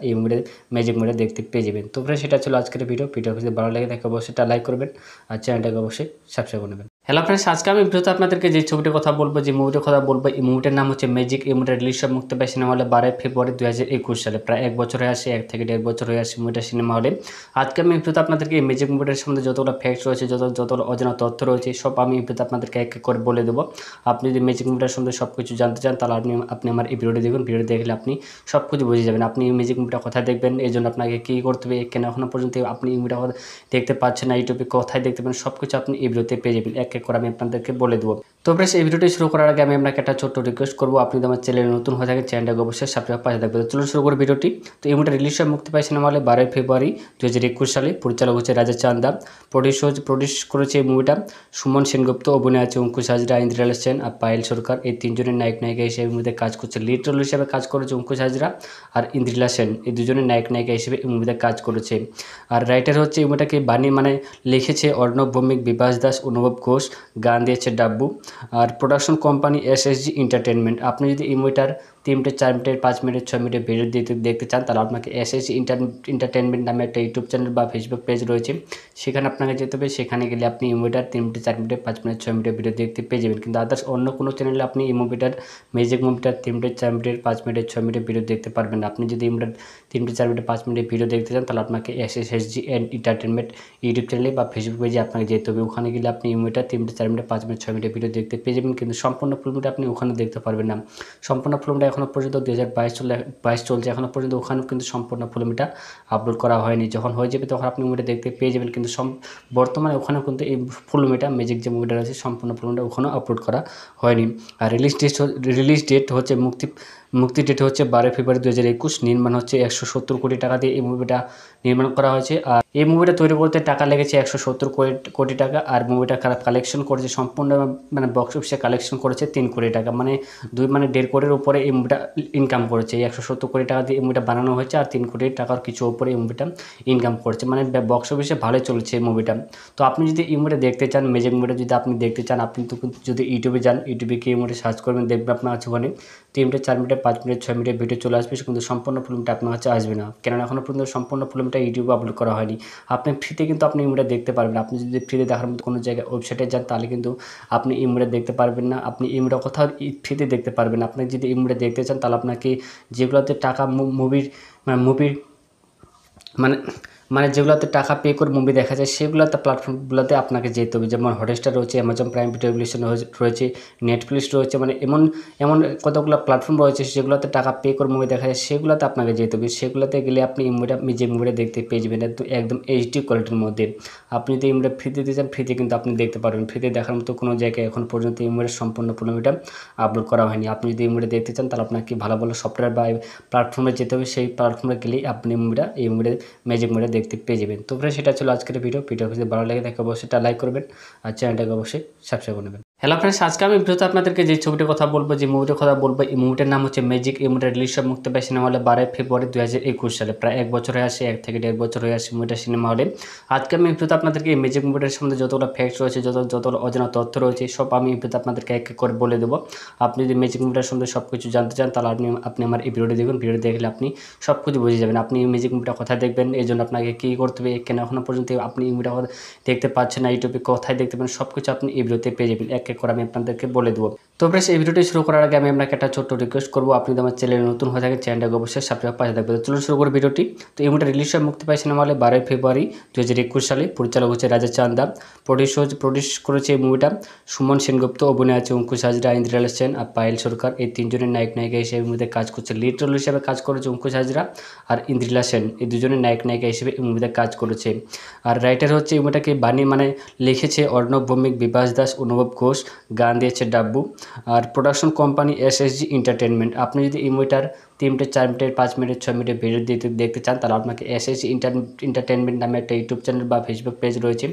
এই মুভিটা ম্যাজিক মুভিটা দেখতে পেয়ে যাবেন। তো ফ্রেন্ডস, সেটা ছিল আজকের ভিডিও যদি ভালো লাগে থাকে অবশ্যই একটা লাইক করবেন আর চ্যানেলটাকে অবশ্যই সাবস্ক্রাইব করে নেবেন। হ্যালো ফ্রেন্ডস, আজকে আমি ভিডিওতে আপনাদেরকে যে ছবিটির কথা বলবো, যে মুভিটার কথা বলবো, এই মুভিটার নাম হচ্ছে ম্যাজিক। এই মুভিটা রিলিজ মুক্তি পায় সিনেমা হলে 12 ফেব্রুয়ারি 2021 সালে। প্রায় 1 বছর হয়ে আসে, 1 থেকে 1.5 বছর হয়ে আসে মুভিটা সিনেমা হলে। আজকে আমি ভিডিওতে আপনাদেরকে এই ম্যাজিক মুভিটার সম্বন্ধে যতগুলো ফ্যাক্টস রয়েছে, যতগুলো অজানা তথ্য রয়েছে, সব আমি এই ভিডিওতে আপনাদেরকে এক এক করে বলে দেবো। আপনি যদি ম্যাজিক মুভিটার সম্বন্ধে সব কিছু জানতে চান, তাহলে আপনি আমার এই ভিডিওটি দেখুন। ভিডিও দেখলে আপনি সব কিছু বুঝে যাবেন। আপনি এই ম্যাজিক মুভিটা কোথায় দেখবেন, এই জন্য আপনাকে কী করতে হবে, কেন এখনও পর্যন্ত আপনি এই মুভিটা দেখতে পাচ্ছেন না, ইউটিউবে কোথায় দেখতে পাবেন, সব কিছু আপনি এই ভিডিওতে পেয়ে যাবেন। এক এক করে আমি আপনাদেরকে বলে দেবো। তো ফ্রেন্ডস, এই ভিডিওটি শুরু করার আগে আমি আপনাকে একটা ছোট্ট রিকোয়েস্ট করবো, আপনি যদি আমার চ্যানেলে নতুন হয়ে থাকেন, চ্যানেলটাকে অবশ্যই সাবস্ক্রাইব পাশে থাকবে। তো চলুন শুরু করে ভিডিওটি। তো এই মুভিটা রিলিজ মুক্তি পায় সিনেমা হলে 12 ফেব্রুয়ারি 2021 সালে। পরিচালক হচ্ছে রাজা চান্দা। প্রডিউস করেছে এই মুভিটা সুমন সেনগুপ্ত। অভিনয় আছে অঙ্কুশ হাজরা, ইন্দ্রিলা সেন আর পায়েল সরকার। এই তিনজনের নায়িকা হিসেবে এই মুভিতে কাজ করছে। লিড রোল হিসেবে কাজ করেছে অঙ্কুশ হাজরা আর ইন্দ্রিলা সেন। এই দুজনের নায়িকা হিসেবে এই মুভিতে কাজ করেছে। আর রাইটার হচ্ছে এই মুভিটাকে লিখেছে অর্ণব ভৌমিক, বিভাস দাস, অনুভব ঘোষ। গান দিয়েছে ডাব্বু। আর প্রোডাকশন কোম্পানি এসএসজি এন্টারটেনমেন্ট। আপনি যদি এই মুভিটার 3 মিনিট 4 মিনিট 5 মিনিট 6 মিনিটের ভিডিও দেখতে চান, তাহলে আপনাকে এসএসজি এন্টারটেনমেন্ট নামে একটা ইউটিউব চ্যানেল বা ফেসবুক পেজ রয়েছে, সেখানে আপনাকে যেতে হবে। সেখানে গেলে আপনি এই মুভিটার 3 মিনিট 4 মিনিট 5 মিনিট 6 মিনিটের ভিডিও দেখতে পেয়ে যাবেন। কিন্তু আদার্স অন্য কোনো চ্যানেলে আপনি এই ম্যাজিক মুভিটার 3 মিনিট 4 মিনিট 5 মিনিট 6 মিনিটের ভিডিও দেখতে পারবেন না। আপনি যদি এই মুভিটার 3 মিনিট 4 মিনিট 5 মিনিটের ভিডিও দেখতে চান, তাহলে আপনাকে এসএসজি এন্টারটেনমেন্ট ইউটিউব চ্যানেলে বা ফেসবুক পেজে আপনাকে যেতে হবে। ওখানে গেলে আপনি এই মুভিটা 3 মিনিট 4 মিনিট 5 মিনিট 6 মিনিটের ভিডিও দেখতে পেয়ে যাবেন, কিন্তু সম্পূর্ণ ফিল্মটা আপনি ওখানে দেখতে পারবেন না। সম্পূর্ণ ফিল্মটা এখনও পর্যন্ত 2022 চলছে, এখনও পর্যন্ত ওখানেও কিন্তু সম্পূর্ণ ফিল্মটা আপলোড করা হয়নি। যখন হয়ে যাবে তখন আপনি মুভিটা দেখতে পেয়ে যাবেন, কিন্তু বর্তমানে ওখানেও কিন্তু এই ফিল্মটা ম্যাজিক যে মুভিটা রয়েছে সম্পূর্ণ ফিল্মটা ওখানেও আপলোড করা হয়নি। আর রিলিজ ডেট হচ্ছে মুক্তি ডেট হচ্ছে 12 ফেব্রুয়ারি 2021। নির্মাণ হচ্ছে 170 কোটি টাকা দিয়ে এই মুভিটা নির্মাণ করা হয়েছে। আর এই মুভিটা তৈরি করতে টাকা লেগেছে 170 কোটি টাকা। আর মুভিটা কালেকশন করেছে সম্পূর্ণ মানে বক্স অফিসে কালেকশন করেছে 3 কোটি টাকা, মানে 1.5 কোটির উপরে এই মুভিটা ইনকাম করেছে। 170 কোটি টাকা দিয়ে এই মুভিটা বানানো হয়েছে আর 3 কোটি টাকার কিছু উপরে এই মুভিটা ইনকাম করেছে, মানে বক্স অফিসে ভালোই চলেছে এই মুভিটা। তো আপনি যদি এই মুভিটা দেখতে চান, ম্যাজিক মুভিটা যদি আপনি দেখতে চান, আপনি তো যদি ইউটিউবে যান, ইউটিউবে গিয়ে এই মুভিটা সার্চ করবেন, দেখবেন আপনার কাছে ওখানে 3 মিনিট 4 মিনিট 5 মিনিট 6 মিনিটের ভিডিও চলে আসবে, কিন্তু সম্পূর্ণ ফিল্মটা আপনার কাছে আসবে না, কেননা এখনও পর্যন্ত সম্পূর্ণ ফিল্মটা ইউটিউবে আপলোড করা হয়নি। আপনি ফ্রিতে কিন্তু আপনি এই মুভিটা দেখতে পারবেন। আপনি যদি ফ্রিতে দেখার মতো কোনো জায়গায় ওয়েবসাইটে যান, তাহলে কিন্তু আপনি এই মুভিটা দেখতে পারবেন না। আপনি এই মুভিটা কোথাও ফ্রিতে দেখতে পারবেন। আপনি যদি এই মুভিটা দেখতে চান, তাহলে আপনাকে যেগুলোতে টাকা মুভির মানে যেগুলোতে টাকা পে করে মুভি দেখা যায় সেগুলোতে প্ল্যাটফর্মগুলোতে আপনাকে যেতে হবে, যেমন হটস্টার রয়েছে, অ্যামাজন প্রাইম ভিডিও রয়েছে, নেটফ্লিক্স রয়েছে, মানে এমন কতগুলো প্ল্যাটফর্ম রয়েছে যেগুলোতে টাকা পে করে মুভি দেখা যায় সেগুলোতে আপনাকে যেতে হবে। সেগুলোতে গেলে আপনি এই মুভিটা দেখতে পেয়ে যাবেন একদম এইচডি কোয়ালিটির মধ্যে। আপনি যদি এই মুভিটা ফ্রিতে দিতে চান, ফ্রিতে কিন্তু আপনি দেখতে পারবেন। ফ্রিতে দেখার মতো কোনো জায়গায় এখন পর্যন্ত এই মুভির সম্পূর্ণ মুভিটা আপলোড করা হয়নি। আপনি যদি এই মুভিটা দেখতে চান, তাহলে আপনাকে ভালো ভালো সফটওয়্যার বা প্ল্যাটফর্মে যেতে হবে। সেই প্ল্যাটফর্মে গেলেই আপনি এই মুভিটা ম্যাজিক মুভিটা দেখতে পেয়ে যাবেন। তো ফ্রেন্ডস, সেটা ছিল আজকের ভিডিও যদি ভালো লাগে থাকে অবশ্যই একটা লাইক করবেন আর চ্যানেলটাকে অবশ্যই সাবস্ক্রাইব করে নেবেন। হ্যালো ফ্রেন্ডস, আজকে আমি ভিডিওতে আপনাদেরকে যে ছবিটির কথা বলবো, যে মুভিটির কথা বলবো, এই মুভিটার নাম হচ্ছে ম্যাজিক। এই মুভিটা রিলিজ হয় মুক্তি পায় সিনেমা হলে 12 ফেব্রুয়ারি 2021 সালে। প্রায় 1 বছর হয়ে আসে, 1 থেকে 1.5 বছর হয়ে আসে মুভিটা সিনেমা হলে। আজকে আমি ভিডিওতে আপনাদেরকে এই ম্যাজিক মুভিটার সম্বন্ধে যতগুলো ফ্যাক্টস রয়েছে, যতগুলো অজানা তথ্য রয়েছে, সব আমি এই ভিডিওতে আপনাদেরকে এক এক করে বলে দেবো। আপনি যদি ম্যাজিক মুভিটার সম্বন্ধে সব কিছু জানতে চান, তাহলে আপনি আমার এই ভিডিওটি দেখুন। ভিডিও দেখলে আপনি সব কিছু বুঝে যাবেন। আপনি এই ম্যাজিক মুভিটা কোথায় দেখবেন, এই জন্য আপনাকে কী করতে হবে, কেন এখনও পর্যন্ত আপনি এই মুভিটা দেখতে পাচ্ছেন না, ইউটিউবে কোথায় দেখতে পাবেন, সব কিছু আপনি এই ভিডিওতে পেয়ে যাবেন। এক এক করে আমি আপনাদেরকে বলে দেবো। তো ফ্রেন্ডস, এই ভিডিওটি শুরু করার আগে আমি আপনাকে একটা ছোট্ট রিকোয়েস্ট করবো, আপনি যদি আমার চ্যানেলে নতুন হয়ে থাকেন, চ্যানেলটাকে অবশ্যই সাবস্ক্রাইব পাশে থাকবে। তো চলুন শুরু করে ভিডিওটি। তো এই মুভিটা রিলিজ হয় মুক্তি পায় সিনেমা হলে 12 ফেব্রুয়ারি 2021 সালে। পরিচালক হচ্ছে রাজা চান্দা। প্রডিউস করেছে এই মুভিটা সুমন সেনগুপ্ত। অভিনয় আছে অঙ্কুশ হাজরা, ইন্দ্রিলা সেন আর পায়েল সরকার। এই তিনজনের নায়িকা হিসেবে মুভিতে কাজ করছে। লিড রোল হিসেবে কাজ করেছে অঙ্কুশ হাজরা আর ইন্দ্রিলা সেন। এই দুজনের নায়িকা হিসেবে এই মুভিতে কাজ করেছে। আর রাইটার হচ্ছে এই মুভিটাকে লিখেছে অর্ণব ভৌমিক, বিভাস দাস, অনুভব ঘোষ। গান দিয়েছে ডাব্বু। আর প্রোডাকশন কোম্পানি এসএসজি এন্টারটেনমেন্ট। আপনি যদি এই মুভিটার 3 মিনিট, 4 মিনিট, 5 মিনিট, 6 মিনিটের ভিডিও দেখতে চান, তাহলে আপনাকে এসএসজি এন্টারটেনমেন্ট নামে একটা ইউটিউব চ্যানেল বা ফেসবুক পেজ রয়েছে,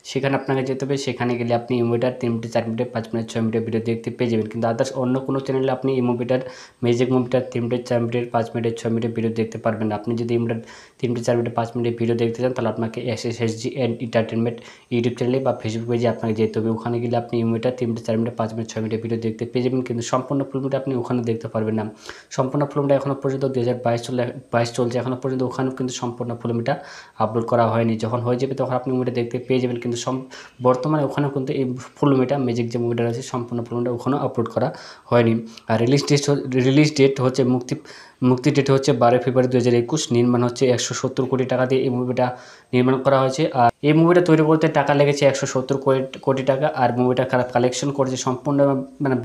সেখানে আপনাকে যেতে হবে। সেখানে গেলে আপনি এই মুভিটার 3 মিনিট, 4 মিনিট, 5 মিনিট, 6 মিনিটের ভিডিও দেখতে পেয়ে যাবেন। কিন্তু আদার্স অন্য কোনো চ্যানেলে আপনি এই মুভিটার ম্যাজিক মুভিটার 3 মিনিট, 4 মিনিট, 5 মিনিট, 6 মিনিটের ভিডিও দেখতে পারবেন না। আপনি যদি এই মুভিটার 3 মিনিট, 4 মিনিট, 5 মিনিটের ভিডিও দেখতে চান, তাহলে আপনাকে এসএসজি এন্টারটেনমেন্ট ইউটিউব চ্যানেলে বা ফেসবুক পেজে আপনাকে যেতে হবে। ওখানে গেলে আপনি এই মুভিটা 3 মিনিট, 4 মিনিট, 5 মিনিট, 6 মিনিটের ভিডিও দেখতে পেয়ে যাবেন। কিন্তু সম্পূর্ণ ফিল্মটা আপনি ওখানে দেখতে পারবেন না। সম্পূর্ণ ফিল্মটা এখনও পর্যন্ত 2022 চলছে, এখনও পর্যন্ত ওখানেও কিন্তু সম্পূর্ণ ফিল্মটা আপলোড করা হয়নি। যখন হয়ে যাবে তখন আপনি মুভিটা দেখতে পেয়ে যাবেন। কিন্তু বর্তমানে ওখানেও কিন্তু এই ফিল্মটা ম্যাজিক যে মুভিটা রয়েছে, সম্পূর্ণ ফিল্মটা ওখানেও আপলোড করা হয়নি। আর রিলিজ ডেট হচ্ছে মুক্তি ডেট হচ্ছে 12 ফেব্রুয়ারি 2021। নির্মাণ হচ্ছে 170 কোটি টাকা দিয়ে এই মুভিটা নির্মাণ করা হয়েছে। আর এই মুভিটা তৈরি করতে টাকা লেগেছে 170 কোটি টাকা। আর মুভিটা কালেকশন করেছে সম্পূর্ণ,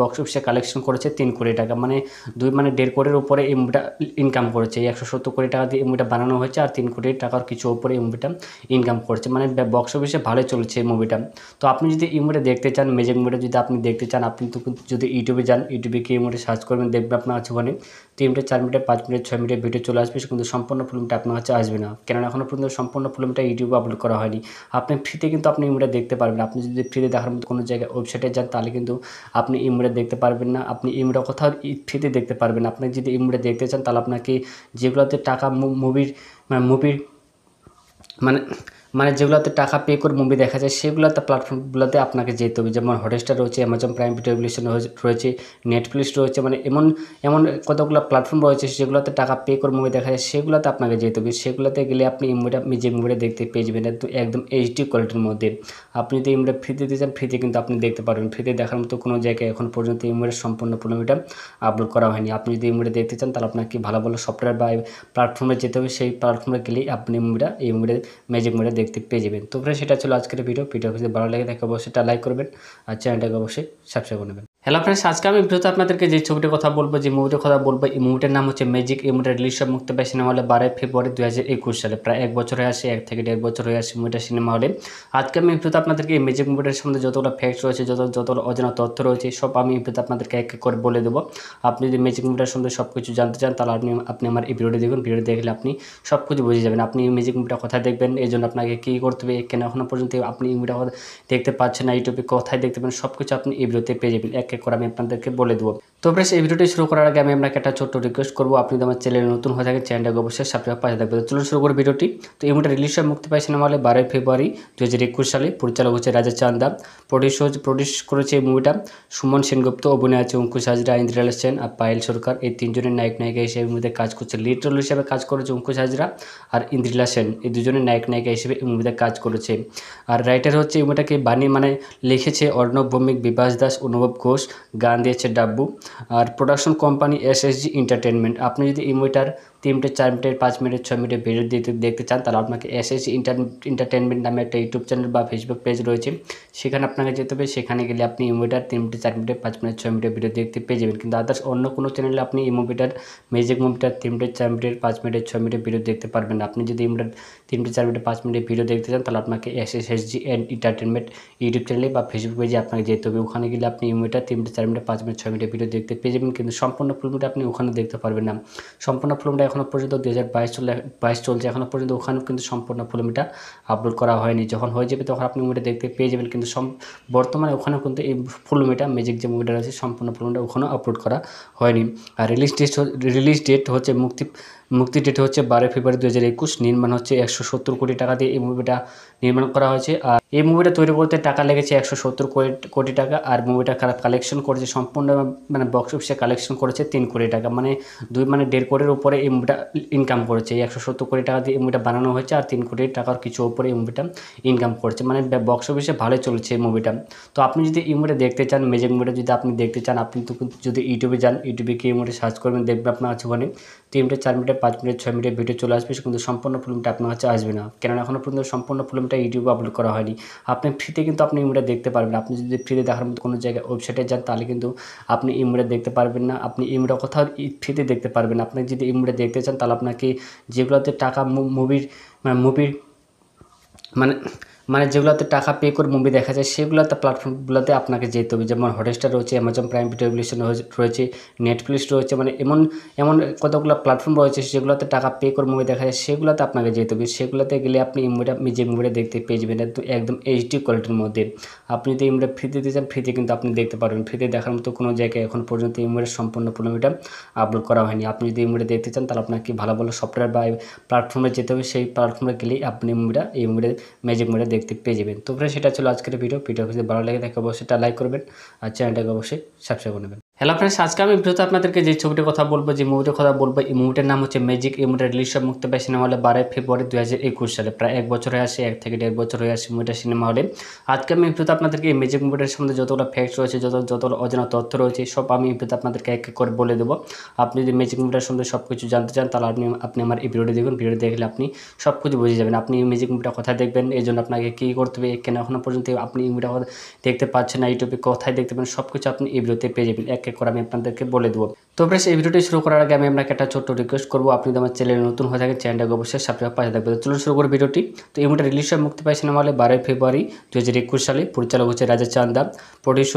বক্স অফিসে কালেকশন করেছে 3 কোটি টাকা, 1.5 কোটির উপরে এই মুভিটা ইনকাম করেছে। 170 কোটি টাকা দিয়ে এই মুভিটা বানানো হয়েছে, আর 3 কোটি টাকার কিছু উপরে এই মুভিটা ইনকাম করছে। বক্স অফিসে ভালোই চলছে এই মুভিটা। তো আপনি যদি এই মুভিটা দেখতে চান, ম্যাজিক মুভিটা যদি আপনি দেখতে চান, আপনি তো যদি ইউটিউবে যান, ইউটিউবে গিয়ে এই মুভিটা সার্চ করবেন, দেখবেন আপনার কাছে ওখানে 3 মিনিট, 4 মিনিট, 5 মিনিট, 6 মিনিটের ভিডিও চলে আসবে। কিন্তু সম্পূর্ণ ফিল্মটা আপনার কাছে আসবে না, কেননা এখনও পর্যন্ত সম্পূর্ণ ফিল্মটা ইউটিউবে আপলোড করা হয়নি। আপনি ফ্রিতে কিন্তু আপনি এই মুভিটা দেখতে পারবেন। আপনি যদি ফ্রিতে দেখার মতো কোনো জায়গায় ওয়েবসাইটে যান, তাহলে কিন্তু আপনি এই মুভিটা দেখতে পারবেন না। আপনি এই মুভিটা কোথাও ফ্রিতে দেখতে পারবেন। আপনি যদি এই মুভিটা দেখতে চান, তাহলে আপনাকে যেগুলোতে টাকা মুভির যেগুলোতে টাকা পে করে মুভি দেখা যায়, সেগুলোতে প্ল্যাটফর্মগুলোতে আপনাকে যেতে হবে। যেমন হটস্টার রয়েছে, অ্যামাজন প্রাইম ভিডিও রয়েছে, নেটফ্লিক্স রয়েছে, এমন কতগুলো প্ল্যাটফর্ম রয়েছে যেগুলোতে টাকা পে করে মুভি দেখা যায়, সেগুলোতে আপনাকে যেতে হবে। সেগুলোতে গেলে আপনি যে মুভিটা দেখতে পেয়ে যাবেন একদম এইচডি কোয়ালিটির মধ্যে। আপনি যদি এই মুভিটা ফ্রিতে দিতে চান, ফ্রিতে কিন্তু আপনি দেখতে পারবেন। ফ্রিতে দেখার মতো কোনো জায়গায় এখন পর্যন্ত এই মুভির সম্পূর্ণ ফিল্মটা আপলোড করা হয়নি। আপনি যদি এই মুভিটা দেখতে চান, তাহলে আপনাকে ভালো ভালো সফটওয়্যার বা প্ল্যাটফর্মে যেতে হবে। সেই প্ল্যাটফর্মে গেলেই আপনি এই মুভিটা ম্যাজিক মুভিটা দেখতে পেয়ে যাবেন। তো ফ্রেন্ডস, সেটা ছিল আজকের ভিডিও যদি ভালো লাগে থাকে অবশ্যই লাইক করবেন আর চ্যানেলটাকে অবশ্যই সাবস্ক্রাইব করে নেবেন। হ্যালো ফ্রেন্ডস, আজকে আমি ভিডিওতে আপনাদেরকে যে ছবিটির কথা বলবো, যে মুভিটার কথা বলবো, এই মুভিটার নাম হচ্ছে ম্যাজিক। এই মুভিটা রিলিজ হয় মুক্তি পায় সিনেমা হলে 12 ফেব্রুয়ারি 2021 সালে। প্রায় 1 বছর হয়ে আসে, 1 থেকে 1.5 বছর হয়ে আসে মুভিটা সিনেমা হলে। আজকে আমি ভিডিওতে আপনাদেরকে এই ম্যাজিক মুভিটার সম্বন্ধে যতগুলো ফ্যাক্টস রয়েছে, যতগুলো অজানা তথ্য রয়েছে, সব আমি ভিডিওতে আপনাদেরকে এক এক করে বলে দেবো। আপনি যদি ম্যাজিক মুভিটার সম্বন্ধে সব কিছু জানতে চান, তাহলে আপনি আমার এই ভিডিওটি দেখুন। ভিডিও দেখলে আপনি সব কিছু বুঝে যাবেন। আপনি এই ম্যাজিক মুভিটা কোথায় দেখবেন, এই জন্য আপনাকে কী করতে হবে, কেন এখনও পর্যন্ত আপনি এই মুভিটা দেখতে পাচ্ছেন না, ইউটিউবে কোথায় দেখতে পাবেন, সব কিছু আপনি এই ভিডিওতে পেয়ে যাবেন। এক এক করে আমি আপনাদেরকে বলে দেবো। তো ফ্রেন্ডস, এই ভিডিওটি শুরু করার আগে আমি আপনাকে একটা ছোট্ট রিকোয়েস্ট করবো, আপনি যদি আমার চ্যানেলে নতুন হয়ে থাকেন, চ্যানেলটাকে অবশ্যই সাবস্ক্রাইব পাশে থাকবে। তো চলুন শুরু করে ভিডিওটি। তো এই মুভিটা রিলিজ হয় মুক্তি পায় সিনেমা হলে 12 ফেব্রুয়ারি 2021 সালে। পরিচালক হচ্ছে রাজা চান্দা। প্রডিউস করেছে এই মুভিটা সুমন সেনগুপ্ত। অভিনয় আছে অঙ্কুশ হাজরা, ইন্দ্রিলা সেন আর পায়েল সরকার। এই তিনজনের নায়িকা হিসেবে মুভিতে কাজ করছে। লিড রোল হিসেবে কাজ করেছে অঙ্কুশ হাজরা আর ইন্দ্রিলা সেন। এই দুজনের নায়িকা হিসেবে এই মুভিতে কাজ করেছে। আর রাইটার হচ্ছে এই মুভিটাকে লিখেছে অর্ণব ভৌমিক, বিভাস দাস, অনুভব ঘোষ। গান দিয়েছে ডাব্বু। আর প্রোডাকশন কোম্পানি এসএসজি এন্টারটেনমেন্ট। আপনি যদি এই মুভিটার 3 মিনিট, 4 মিনিট, 5 মিনিট, 6 মিনিটের ভিডিও দেখতে চান, তাহলে আপনাকে এসএসজি এন্টারটেনমেন্ট নামে একটা ইউটিউব চ্যানেল বা ফেসবুক পেজ রয়েছে, সেখানে আপনাকে যেতে হবে। সেখানে গেলে আপনি এই মুভিটার 3 মিনিট, 4 মিনিট, 5 মিনিট, 6 মিনিটের ভিডিও দেখতে পেয়ে যাবেন। কিন্তু আদার্স অন্য কোনো চ্যানেলে আপনি এই ম্যাজিক মুভিটার 3 মিনিট, 4 মিনিট, 5 মিনিট, 6 মিনিটের ভিডিও দেখতে পারবেন না। আপনি যদি এই মুভিটার 3 মিনিট, 4 মিনিট, 5 মিনিটের ভিডিও দেখতে চান, তাহলে আপনাকে এসএসজি এন্টারটেনমেন্ট ইউটিউব চ্যানেলে বা ফেসবুক পেজে আপনাকে যেতে হবে। ওখানে গেলে আপনি এই মুভিটা 3 মিনিট, 4 মিনিট, 5 মিনিট, 6 মিনিটের ভিডিও দেখতে পেয়ে যাবেন। কিন্তু সম্পূর্ণ ফিল্মটা আপনি ওখানে দেখতে পারবেন না। সম্পূর্ণ ফিল্মটা এখনও পর্যন্ত 2022 চলছে, এখনও পর্যন্ত ওখানেও কিন্তু সম্পূর্ণ ফুল মুভিটা আপলোড করা হয়নি। যখন হয়ে যাবে তখন আপনি মুভিটা দেখতে পেয়ে যাবেন, কিন্তু বর্তমানে ওখানেও কিন্তু এই ফুল মুভিটা ম্যাজিক যে মুভিটা রয়েছে সম্পূর্ণ ফুল মুভিটা ওখানেও আপলোড করা হয়নি। আর রিলিজ ডেট হচ্ছে মুক্তি ডেট হচ্ছে 12 ফেব্রুয়ারি 2021। নির্মাণ হচ্ছে 170 কোটি টাকা দিয়ে এই মুভিটা নির্মাণ করা হয়েছে। আর এই মুভিটা তৈরি করতে টাকা লেগেছে 170 কোটি টাকা। আর মুভিটা কালেকশন করেছে সম্পূর্ণ মানে বক্স অফিসে কালেকশন করেছে 3 কোটি টাকা, মানে 1.5 কোটির উপরে এই মুভিটা ইনকাম করেছে। এই 170 কোটি টাকা দিয়ে এই মুভিটা বানানো হয়েছে, আর 3 কোটি টাকার কিছু উপরে এই মুভিটা ইনকাম করেছে, মানে বক্স অফিসে ভালোই চলছে এই মুভিটা। তো আপনি যদি এই মুভিটা দেখতে চান, ম্যাজিক মুভিটা যদি আপনি দেখতে চান, আপনি তো যদি ইউটিউবে যান, ইউটিউবে গিয়ে এই মুভিটা সার্চ করবেন, দেখবেন আপনার কাছে ওখানে 3 মিনিট 4 মিনিট 5 মিনিট 6 মিনিটের ভিডিও চলে আসবে, কিন্তু সম্পূর্ণ ফিল্মটা আপনার কাছে আসবে না, কেননা এখনও পর্যন্ত সম্পূর্ণ ফিল্মটা ইউটিউবে আপলোড করা হয়নি। আপনি ফ্রিতে কিন্তু আপনি এই মুভিটা দেখতে পারবেন। আপনি যদি ফ্রিতে দেখার মতো কোনো জায়গায় ওয়েবসাইটে যান, তাহলে কিন্তু আপনি এই মুভিটা দেখতে পারবেন না। আপনি এই মুভিটা কোথাও ফ্রিতে দেখতে পারবেন না। আপনি যদি এই মুভিটা দেখতে চান, তাহলে আপনাকে যেগুলোতে টাকা মুভির মানে যেগুলোতে টাকা পে করে মুভি দেখা যায়, সেগুলোতে প্ল্যাটফর্মগুলোতে আপনাকে যেতে হবে। যেমন হটস্টার রয়েছে, অ্যামাজন প্রাইম ভিডিও রয়েছে, নেটফ্লিক্স রয়েছে, মানে এমন কতগুলো প্ল্যাটফর্ম রয়েছে যেগুলোতে টাকা পে করে মুভি দেখা যায়, সেগুলোতে আপনাকে যেতে হবে। সেগুলোতে গেলে আপনি এই যে মুভিটা দেখতে পেয়ে যাবেন একদম এইচডি কোয়ালিটির মধ্যে। আপনি যদি এই মুভিটা ফ্রিতে দিতে চান, ফ্রিতে কিন্তু আপনি দেখতে পারবেন। ফ্রিতে দেখার মতো কোনো জায়গায় এখন পর্যন্ত এই মুভির সম্পূর্ণ মুভিটা আপলোড করা হয়নি। আপনি যদি এই মুভিটা দেখতে চান, তাহলে আপনাকে ভালো ভালো সফটওয়্যার বা প্ল্যাটফর্মে যেতে হবে। সেই প্ল্যাটফর্মে গেলেই আপনি এই মুভিটা ম্যাজিক মুভিটা দেখতে পেয়ে যাবেন। তো ফ্রেন্ডস, সেটা ছিল আজকের ভিডিও যদি ভালো লাগে থাকে অবশ্যই লাইক করবেন, আর চ্যানেলটাকে অবশ্যই সাবস্ক্রাইব করে নেবেন। হ্যালো ফ্রেন্ডস, আজকে আমি ভিডিওতে আপনাদেরকে যে ছবিটির কথা বলবো, যে মুভিটার কথা বলবো, এই মুভিটার নাম হচ্ছে ম্যাজিক। এই মুভিটা রিলিজ মুক্তি পায় সিনেমা হলে 12 ফেব্রুয়ারি 2021 সালে। প্রায় 1 বছর হয়ে আসে, 1 থেকে 1.5 বছর হয়ে আসে মুভিটা সিনেমা হলে। আজকে আমি ভিডিওতে আপনাদেরকে এই ম্যাজিক মুভিটার সম্বন্ধে যতগুলো ফ্যাক্টস রয়েছে, যতগুলো অজানা তথ্য রয়েছে, সব আমি ভিডিওতে আপনাদেরকে এক এক করে বলে দেবো। আপনি যদি ম্যাজিক মুভিটার সম্বন্ধে সব কিছু জানতে চান, তাহলে আপনি আমার এই ভিডিওটি দেখুন। ভিডিও দেখলে আপনি সব কিছু বুঝে যাবেন। আপনি এই ম্যাজিক মুভিটা কোথায় দেখবেন, এই জন্য আপনাকে কী করতে হবে, কেন এখনও পর্যন্ত আপনি এই মুভিটা দেখতে পাচ্ছেন না, ইউটিউবে কোথায় দেখতে পাবেন, সব কিছু আপনি এই ভিডিওতে পেয়ে যাবেন। এক এক করে আমি আপনাদেরকে বলে দেবো। তো ফ্রেন্ডস, এই ভিডিওটি শুরু করার আগে আমি আপনাকে একটা ছোট্ট রিকোয়েস্ট করবো, আপনি যদি আমার চ্যানেলে নতুন হয়ে থাকেন, চ্যানেলটাকে অবশ্যই সাবস্ক্রাইব পাশে থাকবে। তো চলুন শুরু করে ভিডিওটি। তো এই মুভিটা রিলিজ মুক্তি পায় সিনেমা হলে 12 ফেব্রুয়ারি 2021 সালে। পরিচালক হচ্ছে রাজা চান্দা। প্রডিউস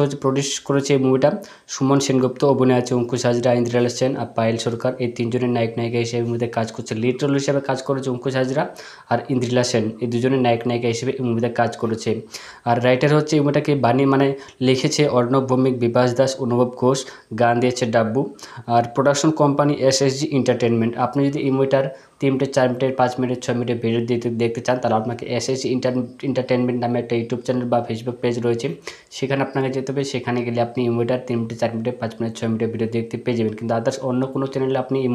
করেছে এই মুভিটা সুমন সেনগুপ্ত। অভিনয় আছে অঙ্কুশ হাজরা, ইন্দ্রিলা সেন আর পায়েল সরকার। এই তিনজনের নায়িকা হিসেবে এই মুভিতে কাজ করছে। লিড রোল হিসেবে কাজ করেছে অঙ্কুশ হাজরা আর ইন্দ্রিলা সেন। এই দুজনের নায়িকা হিসেবে এই মুভিতে কাজ করেছে। আর রাইটার হচ্ছে এই মুভিটাকে লিখেছে অর্ণব ভৌমিক, বিভাস দাস, অনুভব ঘোষ। গান দিয়েছে ডাব্বু। আর প্রোডাকশন কোম্পানি এসএসজি এন্টারটেনমেন্ট। আপনি যদি এই মুভিটার 3 মিনিট 4 মিনিট 5 মিনিট 6 মিনিটের ভিডিও দেখতে চান, তাহলে আপনাকে এসএসজি এন্টারটেনমেন্ট নামে একটা ইউটিউব চ্যানেল বা ফেসবুক পেজ রয়েছে, সেখানে আপনাকে যেতে হবে। সেখানে গেলে আপনি এই মুভিটার 3 মিনিট 4 মিনিট 5 মিনিট 6 মিনিটের ভিডিও দেখতে পেয়ে যাবেন। কিন্তু আদার্স অন্য কোনো চ্যানেলে আপনি এই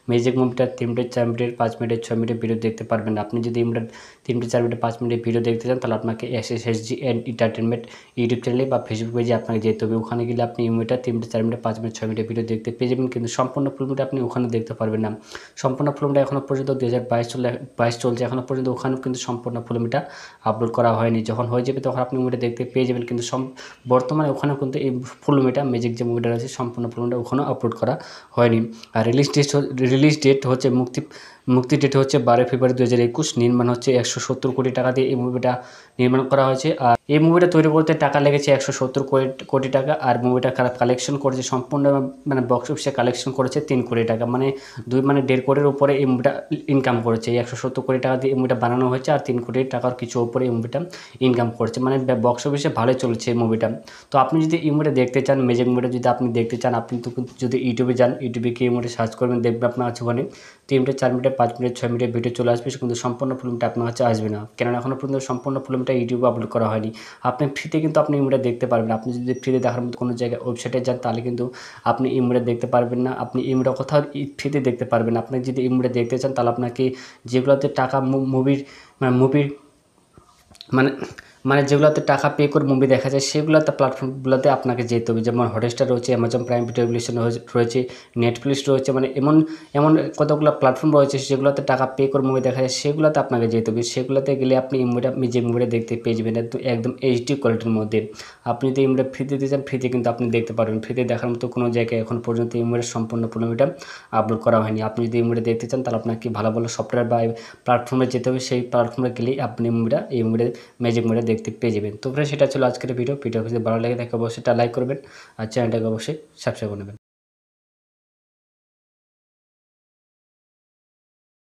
ম্যাজিক মুভিটার 3 মিনিট 4 মিনিট 5 মিনিট 6 মিনিটের ভিডিও দেখতে পারবেন না। আপনি যদি এই মুভিটার 3 মিনিট 4 মিনিট 5 মিনিটের ভিডিও দেখতে চান, তাহলে আপনাকে এসএসজি এন্টারটেনমেন্ট ইউটিউব চ্যানেলে বা ফেসবুক পেজে আপনাকে যেতে হবে। ওখানে গেলে আপনি এই মুভিটা 3 মিনিট 4 মিনিট 5 মিনিট 6 মিনিটের ভিডিও দেখতে পেয়ে যাবেন, কিন্তু সম্পূর্ণ ফিল্মটা আপনি ওখানে দেখতে পারবেন না। সম্পূর্ণ ফিল্মটা এখনও পর্যন্ত 2022 চলছে, এখনও পর্যন্ত ওখানেও কিন্তু সম্পূর্ণ ফিল্মটা আপলোড করা হয়নি। যখন হয়ে যাবে তখন আপনি মুভিটা দেখতে পেয়ে যাবেন, কিন্তু বর্তমানে ওখানেও কিন্তু এই ফিল্মটা ম্যাজিক যে মুভিটা রয়েছে সম্পূর্ণ ফিল্মটা ওখানেও আপলোড করা হয়নি। আর রিলিজ ডেট হচ্ছে মুক্তি ডেট হচ্ছে 12 ফেব্রুয়ারি 2021। নির্মাণ হচ্ছে 170 কোটি টাকা দিয়ে এই মুভিটা নির্মাণ করা হয়েছে। আর এই মুভিটা তৈরি করতে টাকা লেগেছে 170 কোটি টাকা। আর মুভিটা কালেকশন করেছে সম্পূর্ণ মানে বক্স অফিসে কালেকশন করেছে 3 কোটি টাকা, মানে 1.5 কোটির উপরে এই মুভিটা ইনকাম করেছে। এই 170 কোটি টাকা দিয়ে এই মুভিটা বানানো হয়েছে, আর 3 কোটি টাকার কিছু উপরে এই মুভিটা ইনকাম করছে, মানে বক্স অফিসে ভালোই চলছে এই মুভিটা। তো আপনি যদি এই মুভিটা দেখতে চান, ম্যাজিক মুভিটা যদি আপনি দেখতে চান, আপনি তো যদি ইউটিউবে যান, ইউটিউবে গিয়ে এই মুভিটা সার্চ করবেন, দেখবেন আপনার কাছে ওখানে 3 মিনিট 4 মিনিট 5 মিনিট 6 মিনিটের ভিডিও চলে আসবে, কিন্তু সম্পূর্ণ ফিল্মটা আপনার কাছে আসবে না, কেননা এখনও পর্যন্ত সম্পূর্ণ ফিল্মটা ইউটিউবে আপলোড করা হয়নি। আপনি ফ্রিতে কিন্তু আপনি এই মুভিটা দেখতে পারবেন। আপনি যদি ফ্রিতে দেখার মতো কোনো জায়গায় ওয়েবসাইটে যান, তাহলে কিন্তু আপনি এই মুভিটা দেখতে পারবেন না। আপনি এই মুভিটা কোথাও ফ্রিতে দেখতে পারবেন। আপনি যদি এই মুভিটা দেখতে চান, তাহলে আপনাকে যেগুলোতে টাকা মুভির মানে যেগুলোতে টাকা পে করে মুভি দেখা যায়, সেগুলোতে প্ল্যাটফর্মগুলোতে আপনাকে যেতে হবে। যেমন হটস্টার রয়েছে, অ্যামাজন প্রাইম ভিডিও রয়েছে, নেটফ্লিক্স রয়েছে, মানে এমন কতগুলো প্ল্যাটফর্ম রয়েছে যেগুলোতে টাকা পে করে মুভি দেখা যায়, সেগুলোতে আপনাকে যেতে হবে। সেগুলোতে গেলে আপনি যে মুভিটা দেখতে পেয়ে যাবেন একদম এইচডি কোয়ালিটির মধ্যে। আপনি যদি এই মুভিটা ফ্রিতে দিতে চান, ফ্রিতে কিন্তু আপনি দেখতে পারবেন। ফ্রিতে দেখার মতো কোনো জায়গায় এখন পর্যন্ত এই মুভির সম্পূর্ণ মুভিটা আপলোড করা হয়নি। আপনি যদি এই মুভিটা দেখতে চান, তাহলে আপনাকে ভালো ভালো সফটওয়্যার বা প্ল্যাটফর্মে যেতে হবে। সেই প্ল্যাটফর্মে গেলেই আপনি এই মুভিটা ম্যাজিক মুভিটা দেখতে পেয়ে যাবেন। তো ফ্রেন্ডস, সেটা ছিল আজকের ভিডিও যদি ভালো লাগে থাকে অবশ্যই লাইক করবেন, আর চ্যানেলটাকে অবশ্যই সাবস্ক্রাইব করে নেবেন।